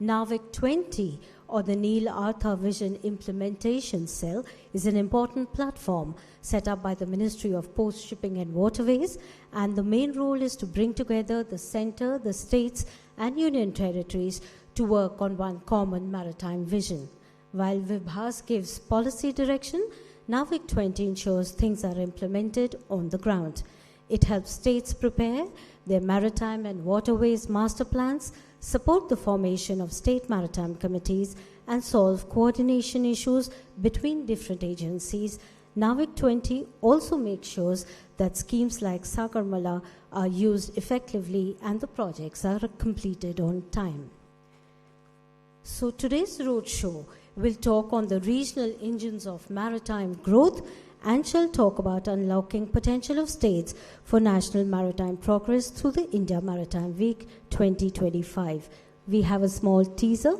Navik 20, or the Neil Arthur Vision Implementation Cell, is an important platform set up by the Ministry of Ports, Shipping and Waterways, and the main role is to bring together the center, the states and union territories to work on one common maritime vision. While Vibhas gives policy direction, NAVIC 20 ensures things are implemented on the ground. It helps states prepare their maritime and waterways master plans, support the formation of state maritime committees, and solve coordination issues between different agencies. NAVIC 20 also makes sure that schemes like Sagarmala are used effectively and the projects are completed on time. So today's roadshow will talk on the regional engines of maritime growth and shall talk about unlocking potential of states for national maritime progress through the India Maritime Week 2025. We have a small teaser.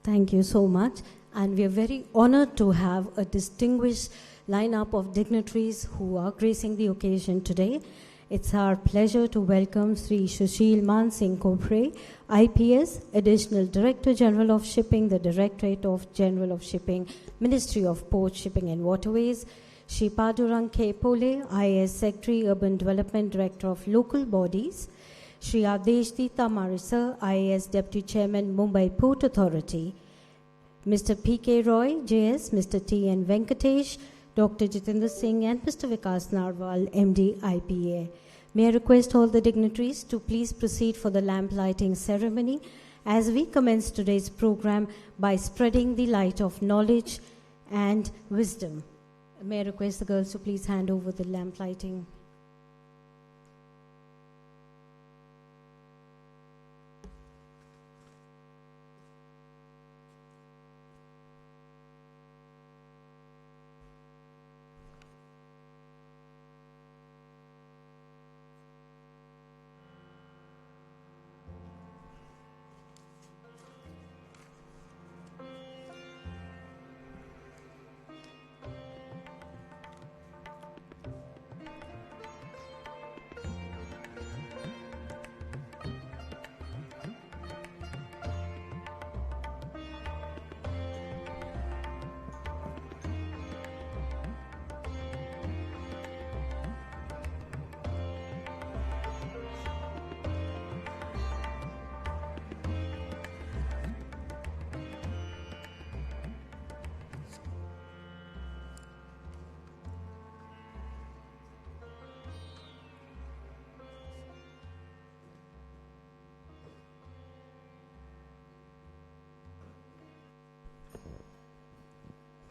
Thank you so much, and we are very honored to have a distinguished lineup of dignitaries who are gracing the occasion today. It's our pleasure to welcome Sri Sushil Man Singh Kopre, IPS, Additional Director General of Shipping, the Directorate of General of Shipping, Ministry of Port, Shipping and Waterways; Shri Padurang K. Pole, IAS Secretary, Urban Development Director of Local Bodies; Shri Adesh Tita Marisa, IAS Deputy Chairman, Mumbai Port Authority; Mr. P.K. Roy, JS, Mr. T.N. Venkatesh, Dr. Jitendra Singh, and Mr. Vikas Narwal, MD, IPA. May I request all the dignitaries to please proceed for the lamp lighting ceremony as we commence today's program by spreading the light of knowledge and wisdom. May I request the girls to please hand over the lamp lighting.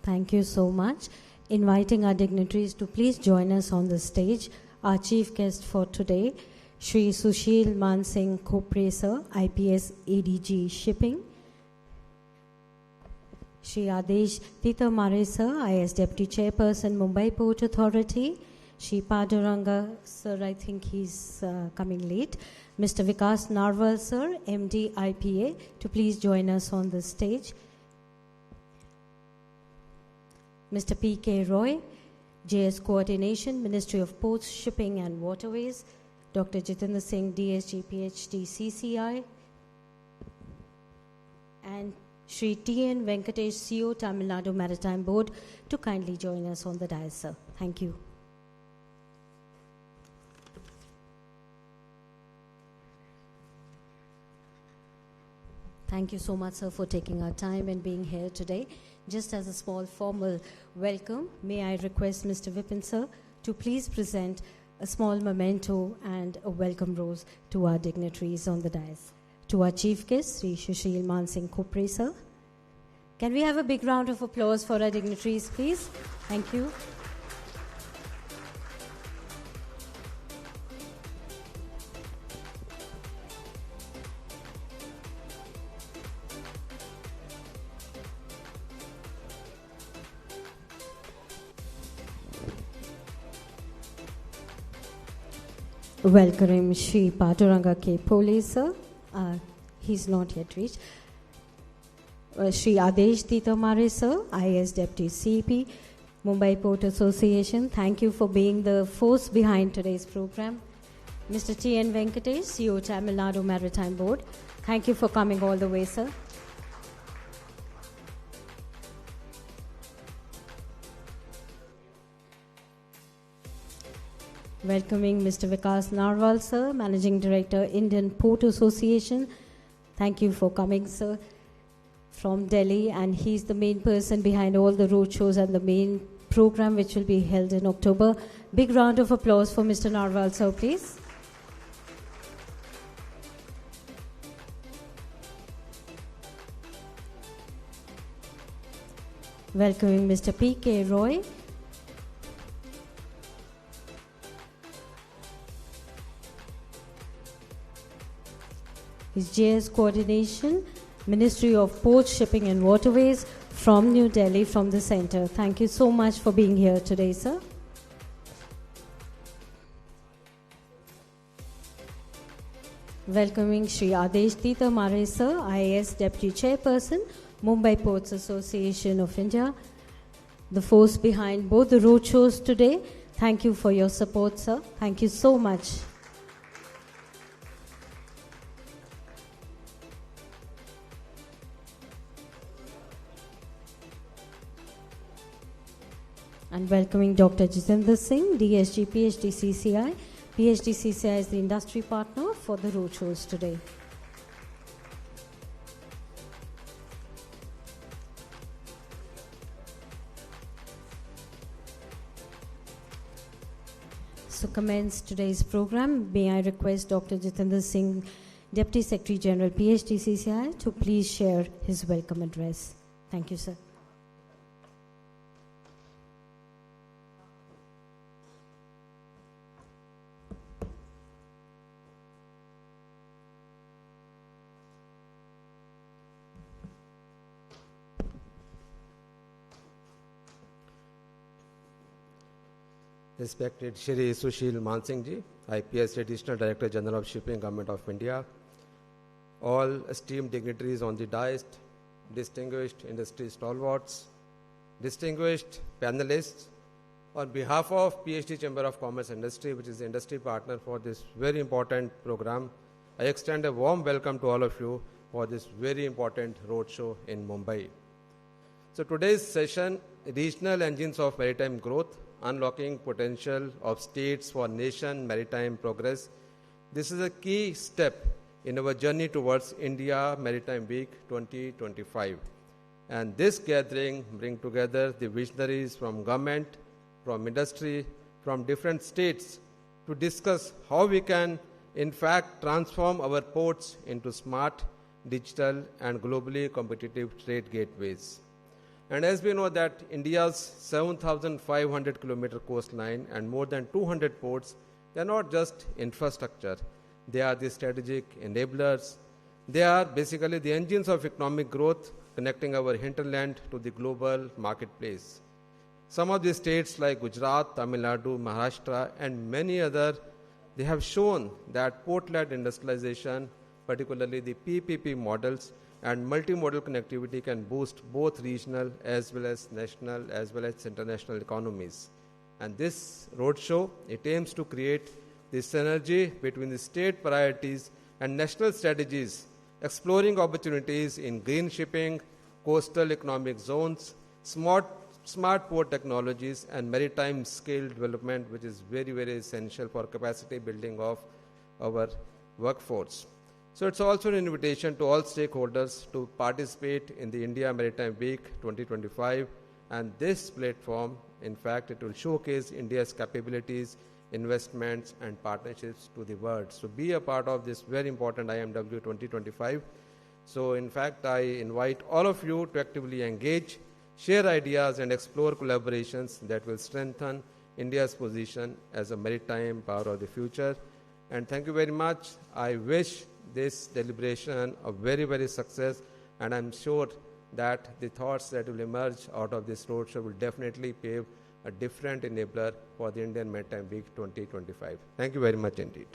Thank you so much. Inviting our dignitaries to please join us on the stage. Our chief guest for today, Shri Sushil Man Singh Kopre Sir, IPS ADG Shipping; Shri Adesh Tita Mare Sir, IS Deputy Chairperson, Mumbai Port Authority; Shri Paduranga Sir, I think he's coming late; Mr. Vikas Narwal Sir, MD, IPA, to please join us on the stage; Mr. P.K. Roy, JS Coordination, Ministry of Ports, Shipping and Waterways; Dr. Jitendra Singh, DSG, PhD, CCI; and Shri T.N. Venkatesh, CEO, Tamil Nadu Maritime Board, to kindly join us on the dais, sir. Thank you. Thank you so much, sir, for taking our time and being here today. Just as a small formal welcome, may I request Mr. Vipin, sir, to please present a small memento and a welcome rose to our dignitaries on the dais. To our chief guest, Sri Sushil Man Singh Kopre, sir. Can we have a big round of applause for our dignitaries, please? Thank you. welcoming Shri Paturanga K. Pole, sir. He's not yet reached. Shri Adesh Titamare, sir, IAS Deputy CP, Mumbai Port Association. Thank you for being the force behind today's program. Mr. T.N. Venkatesh, CEO, Tamil Nadu Maritime Board. Thank you for coming all the way, sir. Welcoming Mr. Vikas Narwal, sir, Managing Director, Indian Port Association. Thank you for coming, sir, from Delhi, and he's the main person behind all the roadshows and the main program which will be held in October. Big round of applause for Mr. Narwal, sir, please. Welcoming Mr. P.K. Roy. His JS Coordination, Ministry of Ports, Shipping and Waterways from New Delhi, from the center. Thank you so much for being here today, sir. Welcoming Shri Adesh Tita Mare, sir, IAS Deputy Chairperson, Mumbai Ports Association of India, the force behind both the roadshows today. Thank you for your support, sir. Thank you so much. And welcoming Dr. Jitendra Singh, DSG, PhD CCI. PhD CCI is the industry partner for the roadshows today. So commence today's program. May I request Dr. Jitendra Singh, Deputy Secretary General, PhD CCI, to please share his welcome address. Thank you, sir. Respected Shri Sushil Mansingh Ji, IPS Additional Director General of Shipping, Government of India, all esteemed dignitaries on the dais, distinguished industry stalwarts, distinguished panelists, on behalf of PhD Chamber of Commerce Industry, which is the industry partner for this very important program, I extend a warm welcome to all of you for this very important roadshow in Mumbai. So today's session, Regional Engines of Maritime Growth, Unlocking Potential of States for Nation Maritime Progress. This is a key step in our journey towards India Maritime Week 2025. And this gathering brings together the visionaries from government, from industry, from different states to discuss how we can, in fact, transform our ports into smart, digital, and globally competitive trade gateways. And as we know that India's 7,500 kilometer coastline and more than 200 ports, they are not just infrastructure. They are the strategic enablers. They are basically the engines of economic growth, connecting our hinterland to the global marketplace. Some of the states like Gujarat, Tamil Nadu, Maharashtra, and many other, they have shown that port-led industrialization, particularly the PPP models, and multimodal connectivity can boost both regional as well as national as well as international economies. And this roadshow, it aims to create this synergy between the state priorities and national strategies, exploring opportunities in green shipping, coastal economic zones, smart port technologies, and maritime scale development, which is very, very essential for capacity building of our workforce. So it's also an invitation to all stakeholders to participate in the India Maritime Week 2025. And this platform, in fact, it will showcase India's capabilities, investments, and partnerships to the world. So be a part of this very important IMW 2025. So in fact, I invite all of you to actively engage, share ideas, and explore collaborations that will strengthen India's position as a maritime power of the future. And thank you very much. I wish this deliberation a very, very success, and I'm sure that the thoughts that will emerge out of this roadshow will definitely pave a different enabler for the Indian Maritime Week 2025. Thank you very much indeed.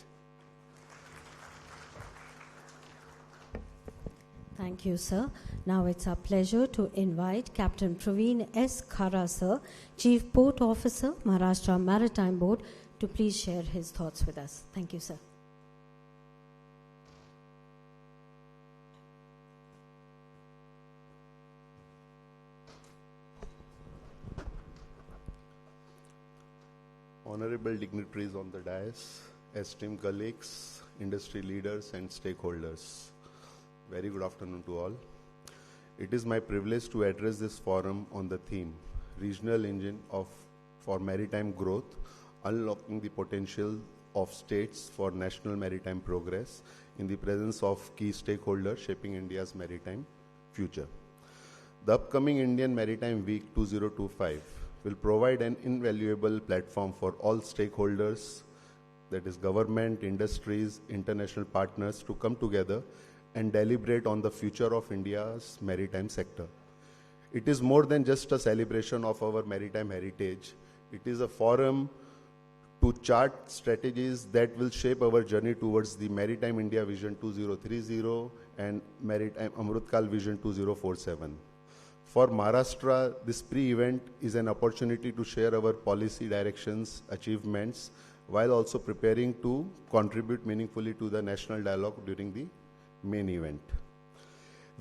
Thank you, sir. Now it's our pleasure to invite Captain Praveen S. Khara, sir, Chief Port Officer, Maharashtra Maritime Board, to please share his thoughts with us. Thank you, sir. Honorable dignitaries on the dais, esteemed colleagues, industry leaders and stakeholders. Very good afternoon to all. It is my privilege to address this forum on the theme, Regional Engine for Maritime Growth, Unlocking the Potential of States for National Maritime Progress in the presence of key stakeholders shaping India's maritime future. The upcoming Indian Maritime Week 2025 will provide an invaluable platform for all stakeholders, that is government, industries, international partners, to come together and deliberate on the future of India's maritime sector. It is more than just a celebration of our maritime heritage. It is a forum to chart strategies that will shape our journey towards the Maritime India Vision 2030 and Maritime Amrutkal Vision 2047. For Maharashtra, this pre-event is an opportunity to share our policy directions, achievements, while also preparing to contribute meaningfully to the national dialogue during the main event.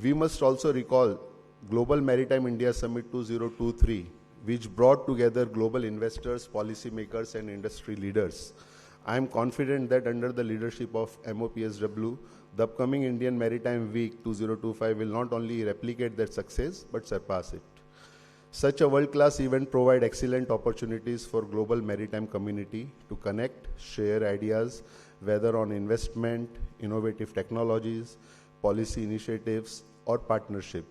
We must also recall Global Maritime India Summit 2023, which brought together global investors, policymakers and industry leaders. I am confident that under the leadership of MOPSW, the upcoming Indian Maritime Week 2025 will not only replicate that success, but surpass it. Such a world-class event provides excellent opportunities for global maritime community to connect, share ideas, whether on investment, innovative technologies, policy initiatives, or partnership,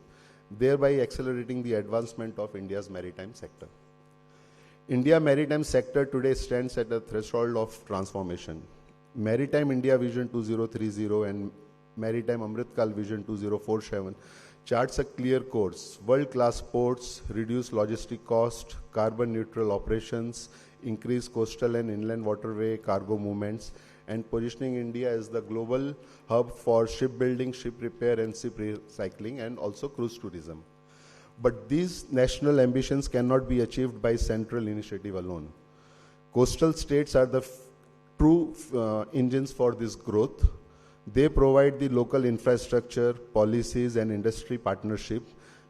thereby accelerating the advancement of India's maritime sector. India's maritime sector today stands at the threshold of transformation. Maritime India Vision 2030 and Maritime Amritkal Vision 2047 charts a clear course: world-class ports, reduced logistic cost, carbon-neutral operations, increased coastal and inland waterway cargo movements, and positioning India as the global hub for shipbuilding, ship repair and ship recycling, and also cruise tourism. But these national ambitions cannot be achieved by central initiative alone. Coastal states are the true engines for this growth. They provide the local infrastructure, policies and industry partnership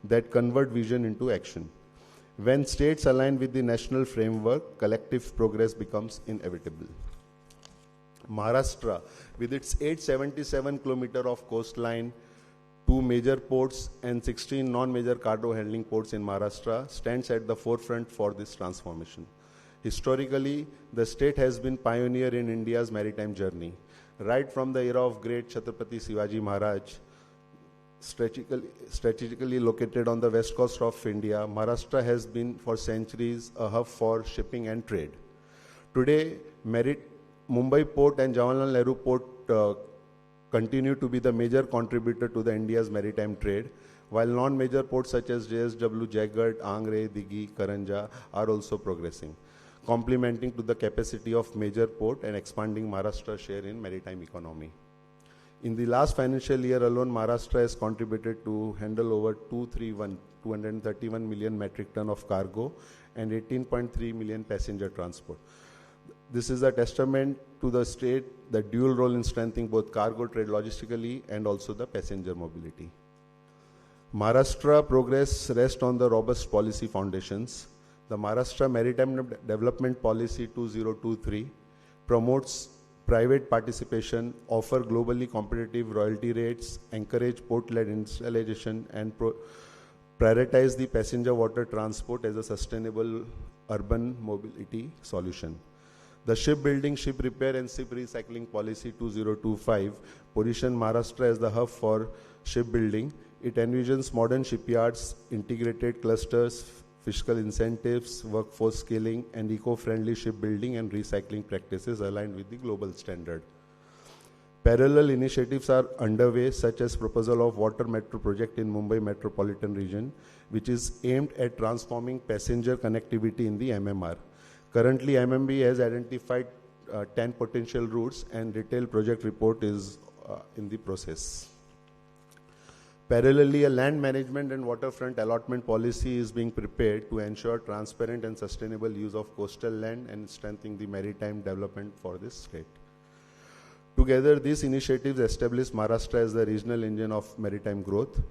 that convert vision into action. When states align with the national framework, collective progress becomes inevitable. Maharashtra, with its 877 km of coastline, 2 major ports and 16 non-major cargo handling ports in Maharashtra, stands at the forefront for this transformation. Historically, the state has been pioneer in India's maritime journey. Right from the era of great Chhatrapati Shivaji Maharaj, strategically located on the west coast of India, Maharashtra has been for centuries a hub for shipping and trade. Today, Mumbai port and Jawaharlal Nehru port continue to be the major contributor to the India's maritime trade, while non-major ports such as JSW, Jaigarh, Angre, Dighi, Karanja are also progressing, complementing to the capacity of major port and expanding Maharashtra's share in maritime economy. In the last financial year alone, Maharashtra has contributed to handle over 231 million metric ton of cargo and 18.3 million passenger transport. This is a testament to the state, the dual role in strengthening both cargo trade logistically and also the passenger mobility. Maharashtra progress rests on the robust policy foundations. The Maharashtra Maritime Development Policy 2023 promotes private participation, offer globally competitive royalty rates, encourage port-led industrialization, and prioritize the passenger water transport as a sustainable urban mobility solution. The Shipbuilding, Ship Repair and Ship Recycling Policy 2025 positions Maharashtra as the hub for shipbuilding. It envisions modern shipyards, integrated clusters, fiscal incentives, workforce scaling, and eco-friendly shipbuilding and recycling practices aligned with the global standard. Parallel initiatives are underway, such as proposal of water metro project in Mumbai metropolitan region, which is aimed at transforming passenger connectivity in the MMR. Currently, MMB has identified 10 potential routes, and detailed project report is in the process. Parallelly, a land management and waterfront allotment policy is being prepared to ensure transparent and sustainable use of coastal land and strengthening the maritime development for this state. Together, these initiatives establish Maharashtra as the regional engine of maritime growth,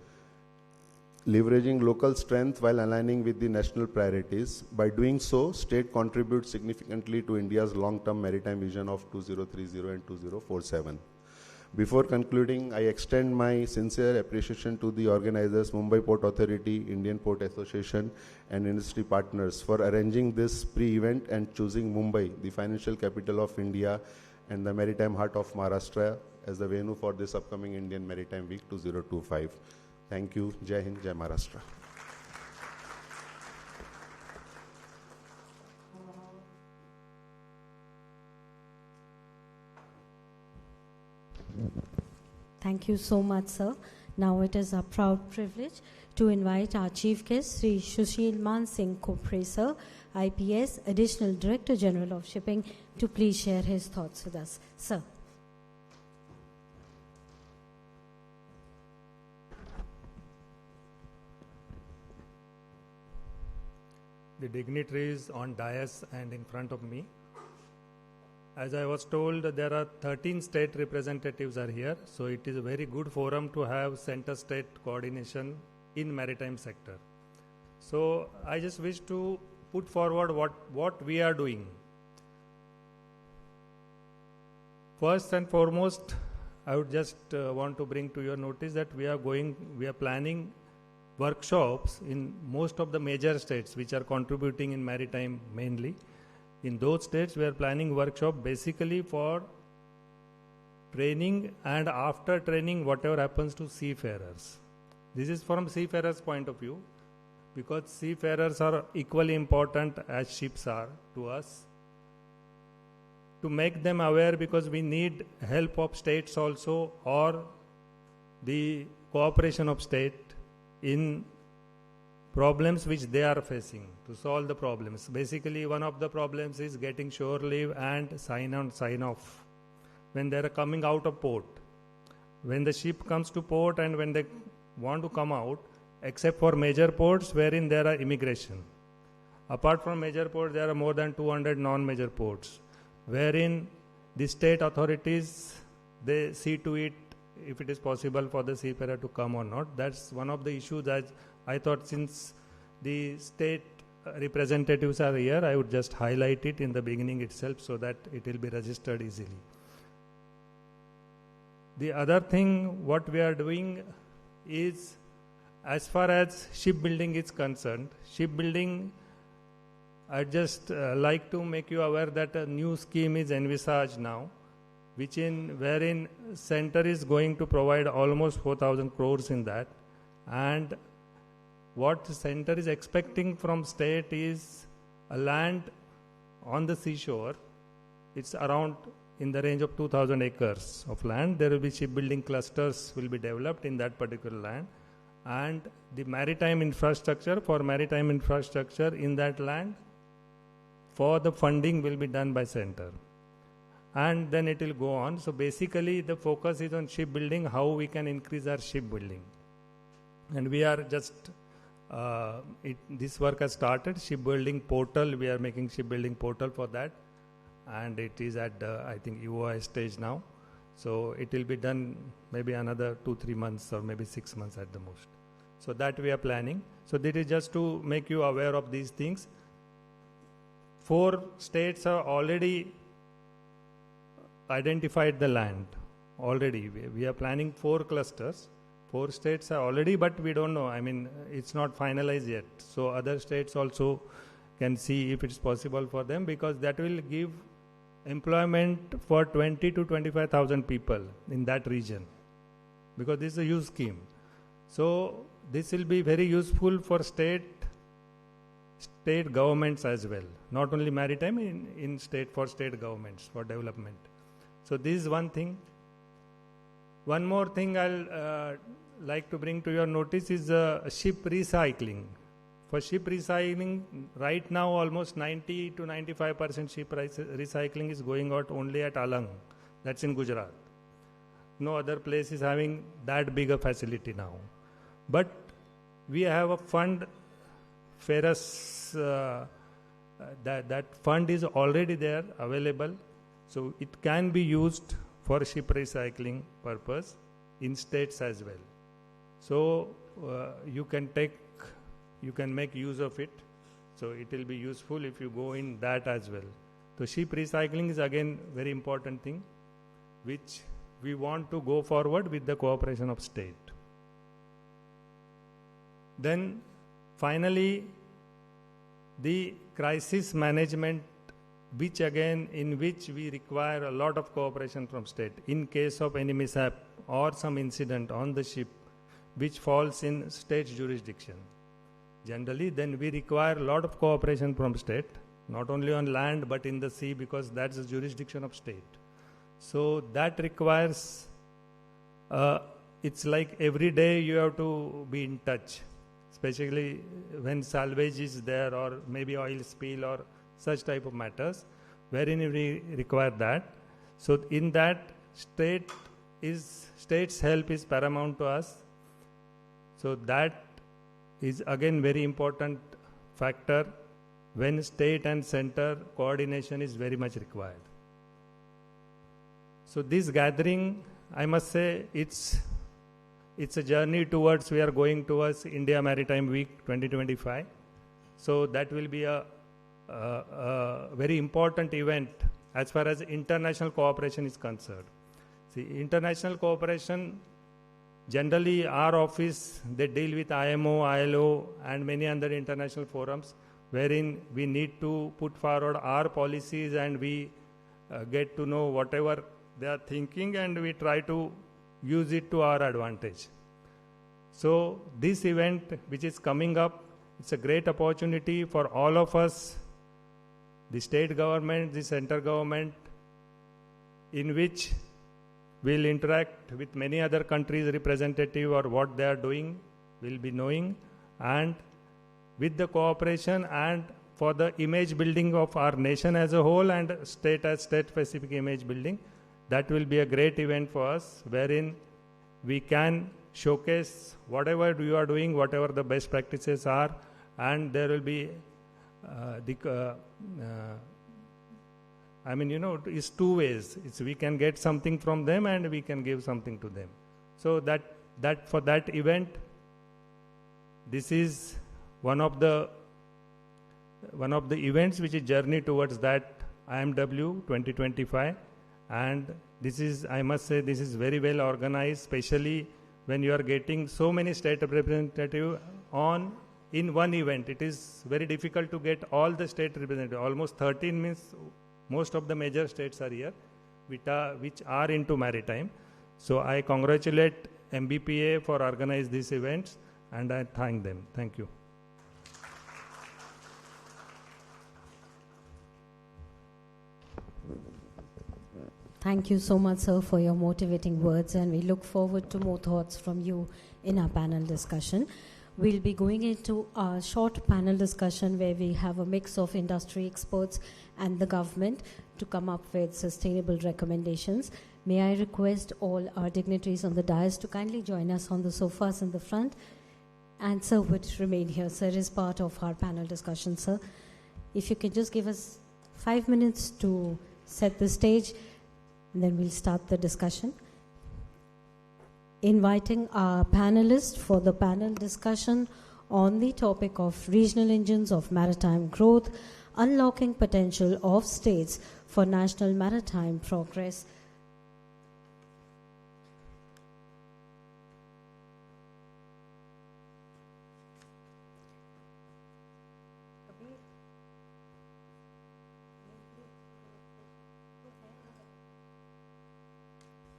leveraging local strength while aligning with the national priorities. By doing so, state contributes significantly to India's long-term maritime vision of 2030 and 2047. Before concluding, I extend my sincere appreciation to the organizers, Mumbai Port Authority, Indian Port Association, and industry partners for arranging this pre-event and choosing Mumbai, the financial capital of India and the maritime heart of Maharashtra, as the venue for this upcoming Indian Maritime Week 2025. Thank you. Jai Hind, Jai Maharashtra. Thank you so much, sir. Now it is a proud privilege to invite our chief guest, Sri Sushil Man Singh Khopre, sir, IPS, Additional Director General of Shipping, to please share his thoughts with us. Sir. The dignitaries on dais and in front of me. As I was told, there are 13 state representatives are here, so it is a very good forum to have center-state coordination in maritime sector. So I just wish to put forward what we are doing. First and foremost, I would just want to bring to your notice that we are planning workshops in most of the major states which are contributing in maritime mainly. In those states, we are planning workshop basically for training and after training, whatever happens to seafarers. This is from seafarers' point of view, because seafarers are equally important as ships are to us. To make them aware, because we need help of states also, or the cooperation of state in problems which they are facing, to solve the problems. Basically, one of the problems is getting shore leave and sign on, sign off when they are coming out of port. When the ship comes to port and when they want to come out, except for major ports wherein there are immigration. Apart from major ports, there are more than 200 non-major ports, wherein the state authorities, they see to it if it is possible for the seafarer to come or not. That's one of the issues that I thought, since the state representatives are here, I would just highlight it in the beginning itself so that it will be registered easily. The other thing what we are doing is, as far as shipbuilding is concerned, shipbuilding, I'd just like to make you aware that a new scheme is envisaged now, wherein center is going to provide almost 4,000 crores in that, and what the center is expecting from state is a land on the seashore. It's around in the range of 2,000 acres of land. There will be shipbuilding clusters will be developed in that particular land, and the maritime infrastructure in that land for the funding will be done by center, and then it will go on. So basically the focus is on shipbuilding, how we can increase our shipbuilding, and we are just this work has started. Shipbuilding portal, we are making shipbuilding portal for that, and it is at I think UOI stage now. So it will be done maybe another 2-3 months or maybe 6 months at the most. So that we are planning. So this is just to make you aware of these things. 4 states are already identified the land already. We are planning 4 clusters. 4 states are already, but we don't know. I mean, it's not finalized yet. So other states also can see if it's possible for them, because that will give employment for 20 to 25,000 people in that region, because this is a huge scheme. So this will be very useful for state governments as well, not only maritime, for state governments for development. So this is one thing. One more thing I'll like to bring to your notice is ship recycling. For ship recycling, right now almost 90 to 95% ship recycling is going out only at Alang. That's in Gujarat. No other place is having that big a facility now. But we have a fund, Ferrous, that fund is already there, available. So it can be used for ship recycling purpose in states as well. So you can make use of it. So it will be useful if you go in that as well. So ship recycling is again very important thing, which we want to go forward with the cooperation of state. Then finally, the crisis management, which we require a lot of cooperation from state. In case of any mishap or some incident on the ship, which falls in state's jurisdiction. Generally, then we require a lot of cooperation from state, not only on land but in the sea, because that's the jurisdiction of state. So that requires, it's like every day you have to be in touch, especially when salvage is there or maybe oil spill or such type of matters, wherein we require that. So in that, state's help is paramount to us. So that is again very important factor when state and center coordination is very much required. So this gathering, I must say, it's a journey towards, we are going towards India Maritime Week 2025. So that will be a very important event as far as international cooperation is concerned. See, international cooperation, generally our office, they deal with IMO, ILO and many other international forums wherein we need to put forward our policies and we get to know whatever they are thinking and we try to use it to our advantage. So this event which is coming up, it's a great opportunity for all of us, the state government, the center government, in which we'll interact with many other countries' representative or what they are doing, we'll be knowing, and with the cooperation and for the image building of our nation as a whole and state as state-specific image building, that will be a great event for us, wherein we can showcase whatever you are doing, whatever the best practices are, and there will be it's two ways. We can get something from them and we can give something to them. So that for that event, this is one of the events which is journey towards that IMW 2025. And this is, I must say, this is very well organized, especially when you are getting so many state representatives in one event. It is very difficult to get all the state representatives. Almost 13 means most of the major states are here, which are into maritime. So I congratulate MBPA for organizing these events and I thank them. Thank you. Thank you so much, sir, for your motivating words, and we look forward to more thoughts from you in our panel discussion. We'll be going into a short panel discussion where we have a mix of industry experts and the government to come up with sustainable recommendations. May I request all our dignitaries on the dais to kindly join us on the sofas in the front, and sir would remain here. Sir is part of our panel discussion, sir. If you can just give us 5 minutes to set the stage, and then we'll start the discussion. Inviting our panelists for the panel discussion on the topic of regional engines of maritime growth, unlocking potential of states for national maritime progress.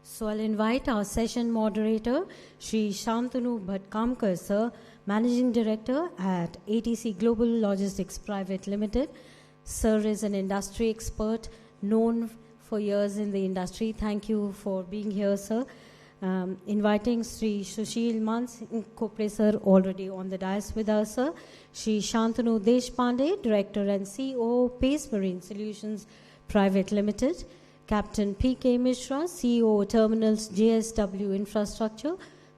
So I'll invite our session moderator, Shri Shantanu Bhatkamkar, sir, Managing Director at ATC Global Logistics Private Limited. Sir is an industry expert known for years in the industry. Thank you for being here, sir. Inviting Sri Sushil Mans, co-sir, already on the dais with us, sir. Shri Shantanu Deshpande, Director and CEO, Pace Marine Solutions Private Limited. Captain P.K. Mishra, CEO, Terminals JSW Infrastructure.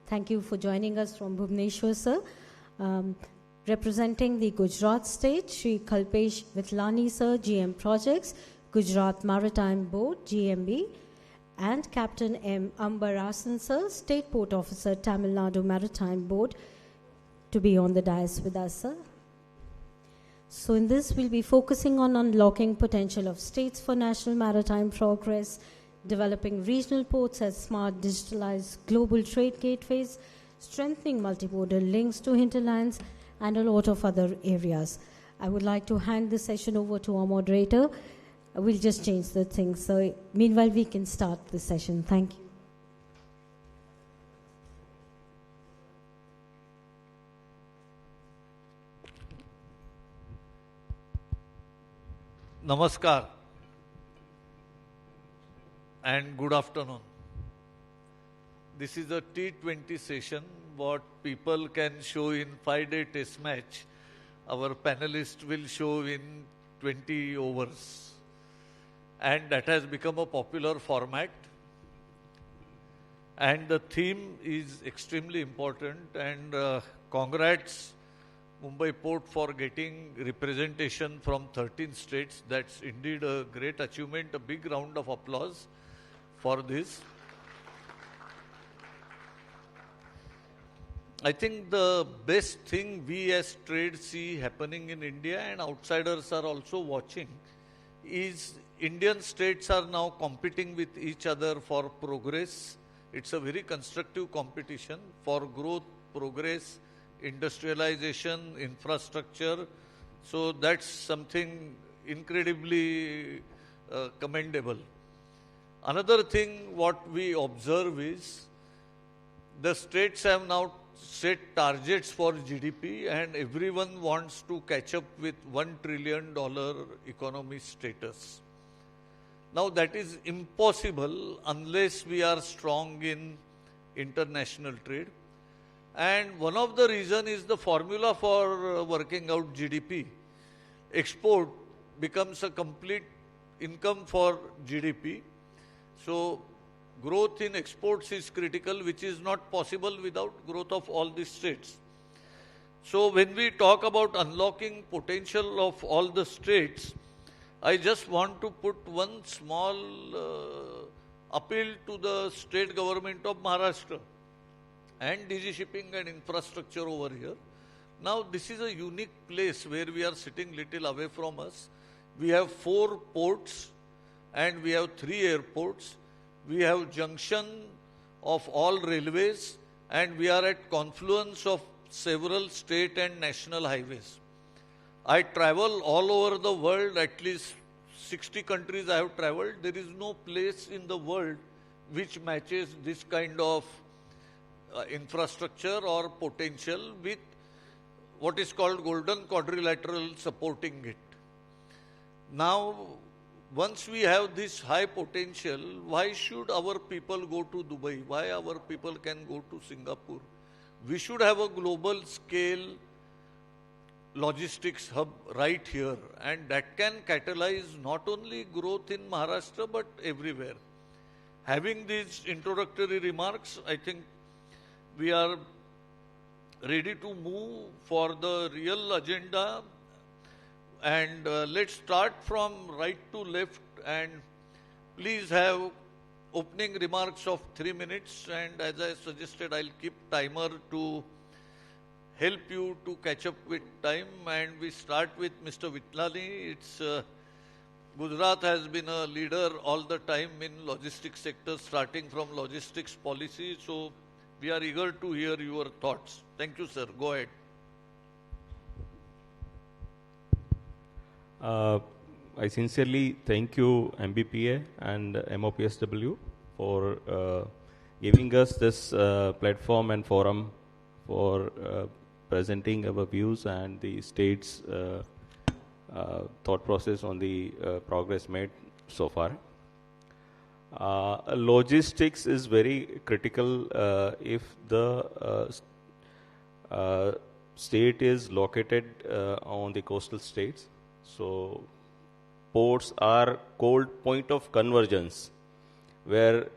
Thank you for joining us from Bhubaneswar, sir. Representing the Gujarat state, Shri Kalpesh Vitlani, sir, GM Projects, Gujarat Maritime Board, GMB. And Captain M. Ambarasan, sir, State Port Officer, Tamil Nadu Maritime Board, to be on the dais with us, sir. So in this, we'll be focusing on unlocking potential of states for national maritime progress, developing regional ports as smart, digitalized global trade gateways, strengthening multimodal links to hinterlands, and a lot of other areas. I would like to hand the session over to our moderator. We'll just change the things. So meanwhile, we can start the session. Thank you. Namaskar and good afternoon. This is a T20 session. What people can show in 5-day test match, our panelists will show in 20 overs. And that has become a popular format. And the theme is extremely important. And congrats Mumbai Port for getting representation from 13 states. That's indeed a great achievement. A big round of applause for this. I think the best thing we as trade see happening in India, and outsiders are also watching, is Indian states are now competing with each other for progress. It's a very constructive competition for growth, progress, industrialization, infrastructure. So that's something incredibly commendable. Another thing what we observe is the states have now set targets for GDP and everyone wants to catch up with $1 trillion economy status. Now that is impossible unless we are strong in international trade. And one of the reasons is the formula for working out GDP. Export becomes a complete income for GDP. So growth in exports is critical, which is not possible without growth of all these states. So when we talk about unlocking potential of all the states, I just want to put one small appeal to the state government of Maharashtra and DG Shipping and Infrastructure over here. Now this is a unique place where we are sitting little away from us. We have 4 ports and we have 3 airports. We have junction of all railways and we are at confluence of several state and national highways. I travel all over the world, at least 60 countries I have traveled. There is no place in the world which matches this kind of infrastructure or potential with what is called golden quadrilateral supporting it. Now, once we have this high potential, why should our people go to Dubai? Why our people can go to Singapore? We should have a global scale logistics hub right here, and that can catalyze not only growth in Maharashtra but everywhere. Having these introductory remarks, I think we are ready to move for the real agenda. And let's start from right to left, and please have opening remarks of 3 minutes. And as I suggested, I'll keep timer to help you to catch up with time. And we start with Mr. Vitlani. It's Gujarat has been a leader all the time in logistics sector, starting from logistics policy. So we are eager to hear your thoughts. Thank you, sir. Go ahead. I sincerely thank you, MBPA and MOPSW, for giving us this platform and forum for presenting our views and the state's thought process on the progress made so far. Logistics is very critical if the state is located on the coastal states. So ports are called point of convergence, where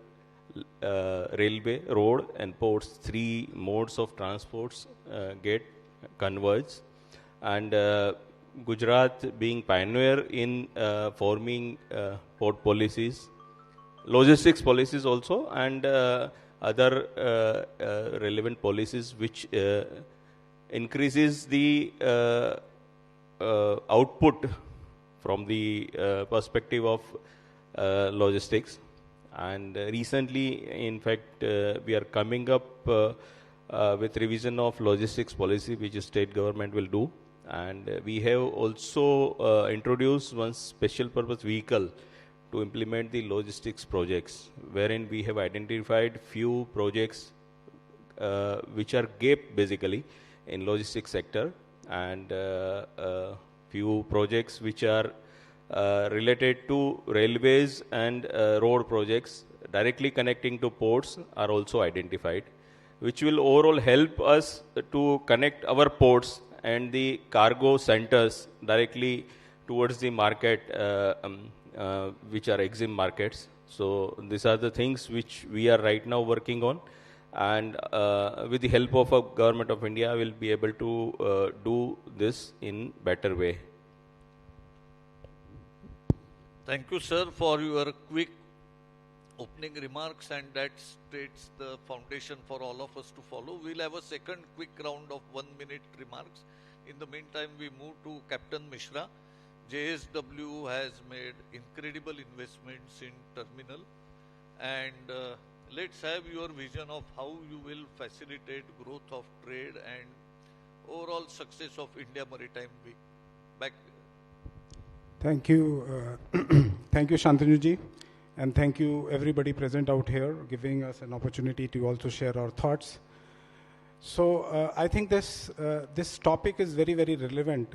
railway, road and ports, three modes of transports get converged. And Gujarat being pioneer in forming port policies, logistics policies also, and other relevant policies which increases the output from the perspective of logistics. And recently, in fact, we are coming up with revision of logistics policy, which the state government will do. And we have also introduced one special purpose vehicle to implement the logistics projects, wherein we have identified few projects which are gap basically in logistics sector, and few projects which are related to railways and road projects directly connecting to ports are also identified, which will overall help us to connect our ports and the cargo centers directly towards the market, which are EXIM markets. So these are the things which we are right now working on, and with the help of a Government of India, we'll be able to do this in better way. Thank you, sir, for your quick opening remarks, and that states the foundation for all of us to follow. We'll have a second quick round of 1 minute remarks. In the meantime, we move to Captain Mishra. JSW has made incredible investments in terminal, and let's have your vision of how you will facilitate growth of trade and overall success of India Maritime Week. Back. Thank you. Thank you, Shantanu ji. And thank you everybody present out here, giving us an opportunity to also share our thoughts. So I think this topic is very, very relevant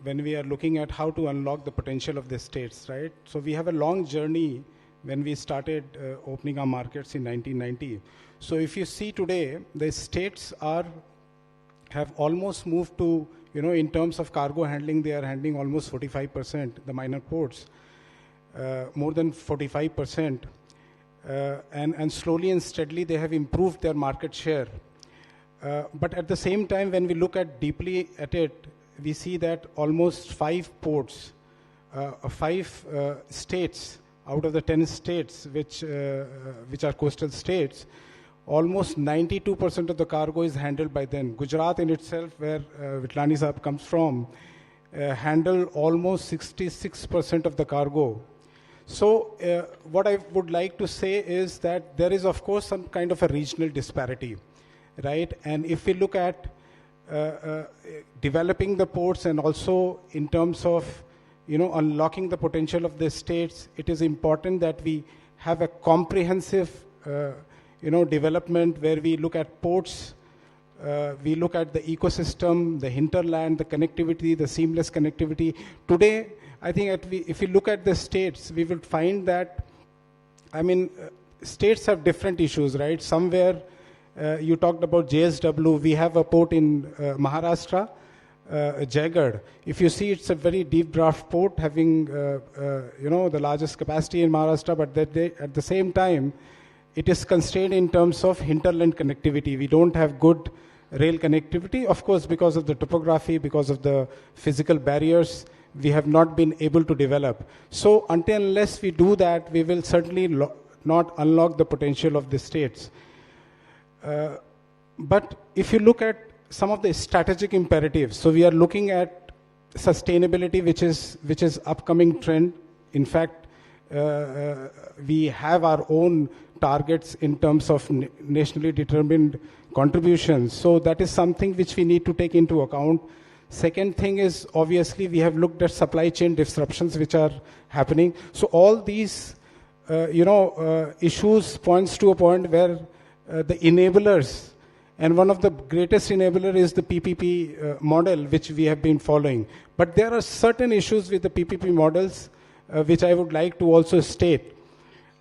when we are looking at how to unlock the potential of the states, right? So we have a long journey when we started opening our markets in 1990. So if you see today, the states have almost moved to, in terms of cargo handling, they are handling almost 45%, the minor ports, more than 45%. And slowly and steadily, they have improved their market share. But at the same time, when we look deeply at it, we see that almost 5 ports, 5 states out of the 10 states which are coastal states, almost 92% of the cargo is handled by them. Gujarat in itself, where Vitlani Sahab comes from, handle almost 66% of the cargo. So what I would like to say is that there is, of course, some kind of a regional disparity, right? And if we look at developing the ports and also in terms of, unlocking the potential of the states, it is important that we have a comprehensive, development where we look at ports, we look at the ecosystem, the hinterland, the connectivity, the seamless connectivity. Today, I think if we look at the states, we will find that, states have different issues, right? Somewhere, you talked about JSW, we have a port in Maharashtra, Jaigarh. If you see, it's a very deep draft port having, the largest capacity in Maharashtra, but at the same time, it is constrained in terms of hinterland connectivity. We don't have good rail connectivity, of course, because of the topography, because of the physical barriers, we have not been able to develop. So unless we do that, we will certainly not unlock the potential of the states. But if you look at some of the strategic imperatives, so we are looking at sustainability, which is upcoming trend. In fact, we have our own targets in terms of nationally determined contributions. So that is something which we need to take into account. Second thing is, obviously, we have looked at supply chain disruptions which are happening. So all these, issues points to a point where the enablers, and one of the greatest enabler is the PPP model, which we have been following. But there are certain issues with the PPP models, which I would like to also state.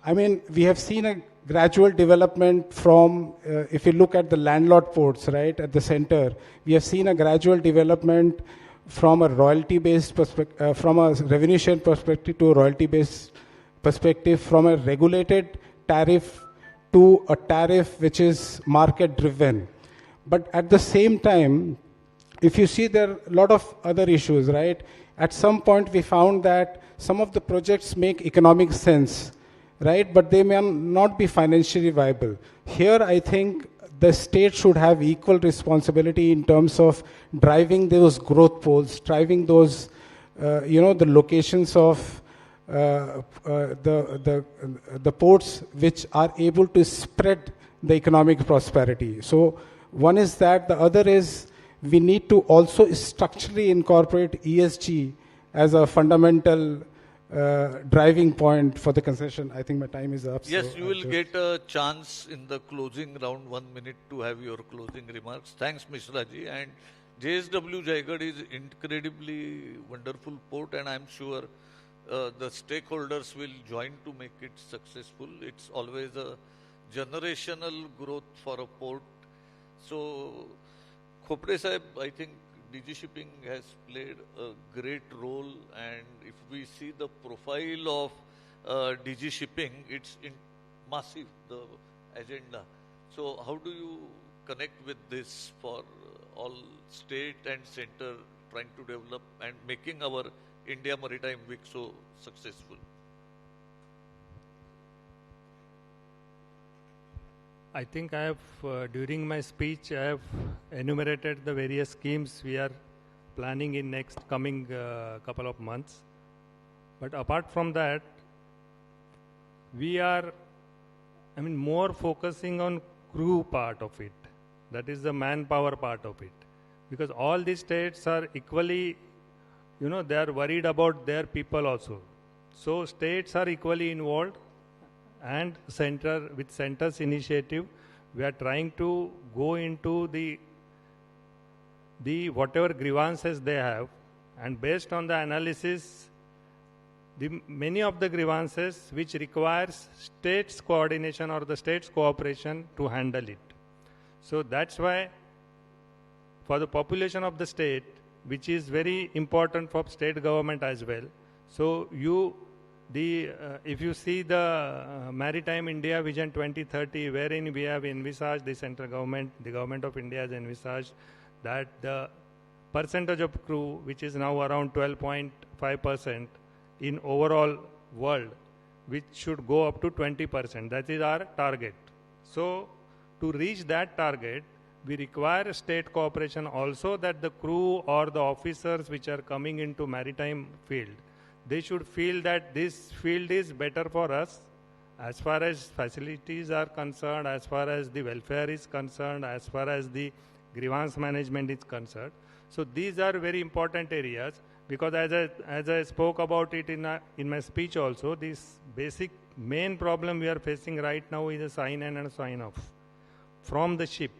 I mean, we have seen a gradual development from, if you look at the landlord ports, right, at the center, we have seen a gradual development from a royalty-based perspective, from a revenue share perspective to a royalty-based perspective, from a regulated tariff to a tariff which is market-driven. But at the same time, if you see, there are a lot of other issues, right? At some point, we found that some of the projects make economic sense, right? But they may not be financially viable. Here, I think the state should have equal responsibility in terms of driving those growth poles, driving those, the locations of the ports which are able to spread the economic prosperity. So one is that, the other is we need to also structurally incorporate ESG as a fundamental driving point for the concession. I think my time is up. Yes, so you will get a chance in the closing round, 1 minute, to have your closing remarks. Thanks, Mishra ji. And JSW Jaigarh is incredibly wonderful port, and I'm sure the stakeholders will join to make it successful. It's always a generational growth for a port. So, Khopre Sahib, I think DG Shipping has played a great role, and if we see the profile of DG Shipping, it's massive, the agenda. So how do you connect with this for all state and center trying to develop and making our India Maritime Week so successful? I think I have, during my speech, I have enumerated the various schemes we are planning in next coming couple of months. But apart from that, we are, more focusing on crew part of it. That is the manpower part of it. Because all these states are equally, they are worried about their people also. So states are equally involved. And with center's initiative, we are trying to go into the whatever grievances they have, and based on the analysis, many of the grievances which requires states coordination or the states cooperation to handle it. So that's why for the population of the state, which is very important for state government as well. So if you see the Maritime India Vision 2030, wherein we have envisaged the central government, the government of India has envisaged that the percentage of crew, which is now around 12.5% in overall world, which should go up to 20%. That is our target. So to reach that target, we require state cooperation also, that the crew or the officers which are coming into maritime field, they should feel that this field is better for us as far as facilities are concerned, as far as the welfare is concerned, as far as the grievance management is concerned. So these are very important areas, because as I spoke about it in my speech also, this basic main problem we are facing right now is a sign in and sign off from the ship.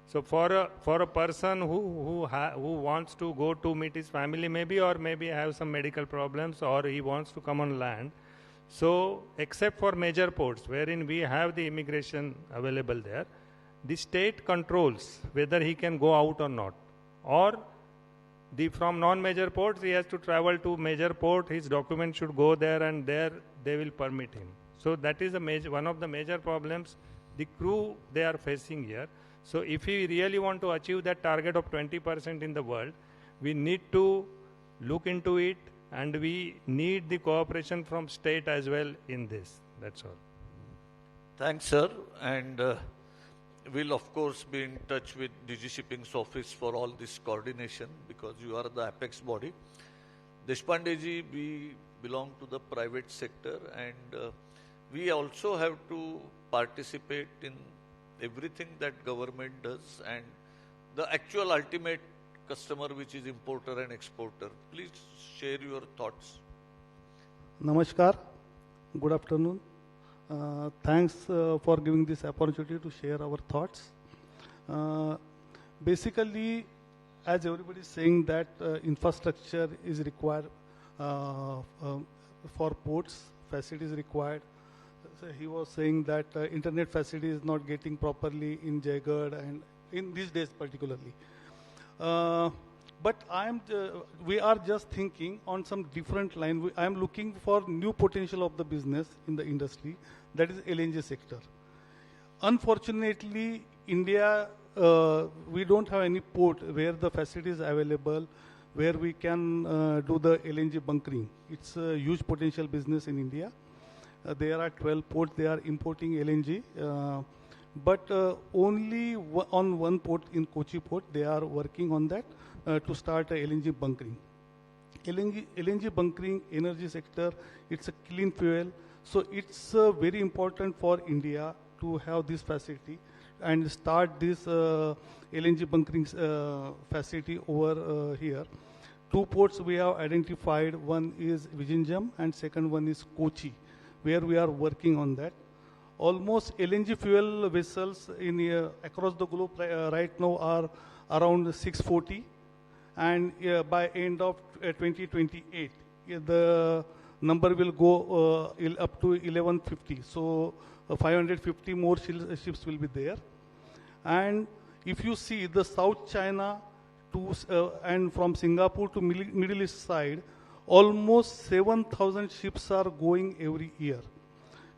So for a person who wants to go to meet his family maybe, or maybe have some medical problems, or he wants to come on land, so except for major ports wherein we have the immigration available there, the state controls whether he can go out or not. Or from non-major ports he has to travel to major port, his documents should go there, and there they will permit him. So that is one of the major problems the crew they are facing here. So if we really want to achieve that target of 20% in the world, we need to look into it, and we need the cooperation from state as well in this. That's all. Thanks, sir. And we'll of course be in touch with DG Shipping's office for all this coordination, because you are the apex body. Deshpande ji, we belong to the private sector, and we also have to participate in everything that government does, and the actual ultimate customer, which is importer and exporter. Please share your thoughts. Namaskar. Good afternoon. Thanks for giving this opportunity to share our thoughts. Basically, as everybody is saying, that infrastructure is required for ports, facilities required, he was saying that internet facility is not getting properly in Jaigarh and in these days particularly. But we are just thinking on some different line. I am looking for new potential of the business in the industry, that is LNG sector. Unfortunately, India, we don't have any port where the facilities available, where we can do the LNG bunkering. It's a huge potential business in India. There are 12 ports, they are importing LNG. But only on one port in Kochi port, they are working on that to start a LNG bunkering. LNG bunkering, energy sector, it's a clean fuel. So it's very important for India to have this facility and start this LNG bunkering facility over here. 2 ports we have identified. One is Vizhinjam and second one is Kochi, where we are working on that. Almost LNG fuel vessels in across the globe right now are around 640, and by end of 2028, the number will go up to 1150. So 550 more ships will be there. And if you see the South China to and from Singapore to Middle East side, almost 7,000 ships are going every year.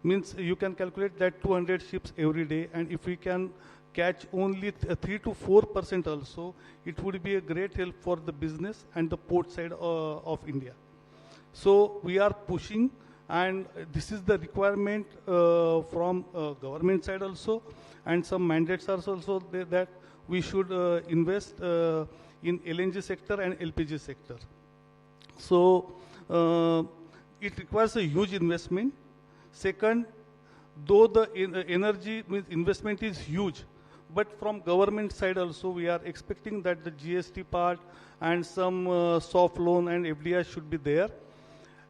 Means you can calculate that 200 ships every day, and if we can catch only 3 to 4% also, it would be a great help for the business and the port side of India. So we are pushing, and this is the requirement from government side also, and some mandates are also there that we should invest in LNG sector and LPG sector. So it requires a huge investment. Second, though the energy investment is huge, but from government side also we are expecting that the GST part and some soft loan and FDI should be there.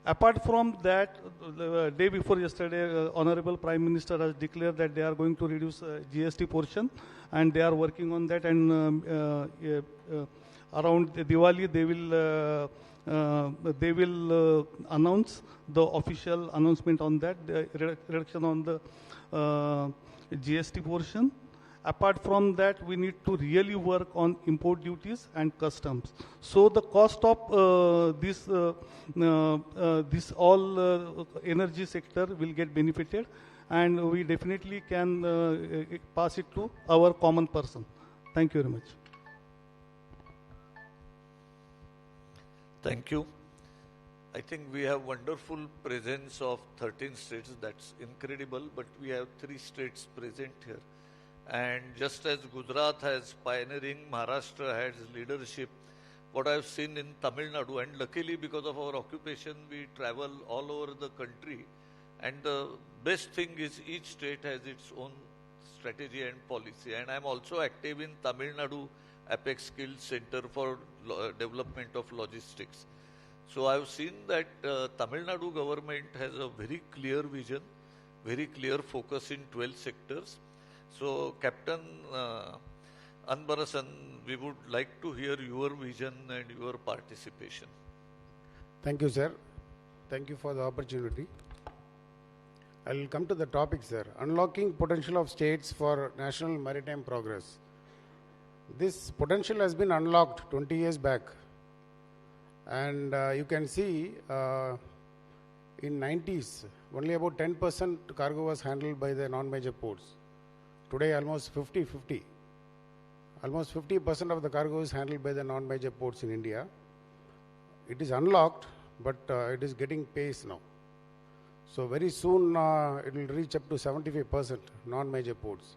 Apart from that, the day before yesterday, Honorable Prime Minister has declared that they are going to reduce GST portion, and they are working on that, and around Diwali they will announce the official announcement on that, the reduction on the GST portion. Apart from that, we need to really work on import duties and customs. So the cost of this all energy sector will get benefited, and we definitely can pass it to our common person. Thank you very much. Thank you. I think we have wonderful presence of 13 states. That's incredible, but we have 3 states present here. And just as Gujarat has pioneering, Maharashtra has leadership. What I've seen in Tamil Nadu, and luckily because of our occupation, we travel all over the country. And the best thing is each state has its own strategy and policy. And I'm also active in Tamil Nadu Apex Skills Center for Development of Logistics. So I've seen that Tamil Nadu government has a very clear vision, very clear focus in 12 sectors. So Captain Anbarasan, we would like to hear your vision and your participation. Thank you, sir. Thank you for the opportunity. I will come to the topic, sir. Unlocking potential of states for national maritime progress. This potential has been unlocked 20 years back. And you can see in 90s, only about 10% cargo was handled by the non-major ports. Today, almost 50-50. Almost 50% of the cargo is handled by the non-major ports in India. It is unlocked, but it is getting pace now. So very soon, it will reach up to 75% non-major ports.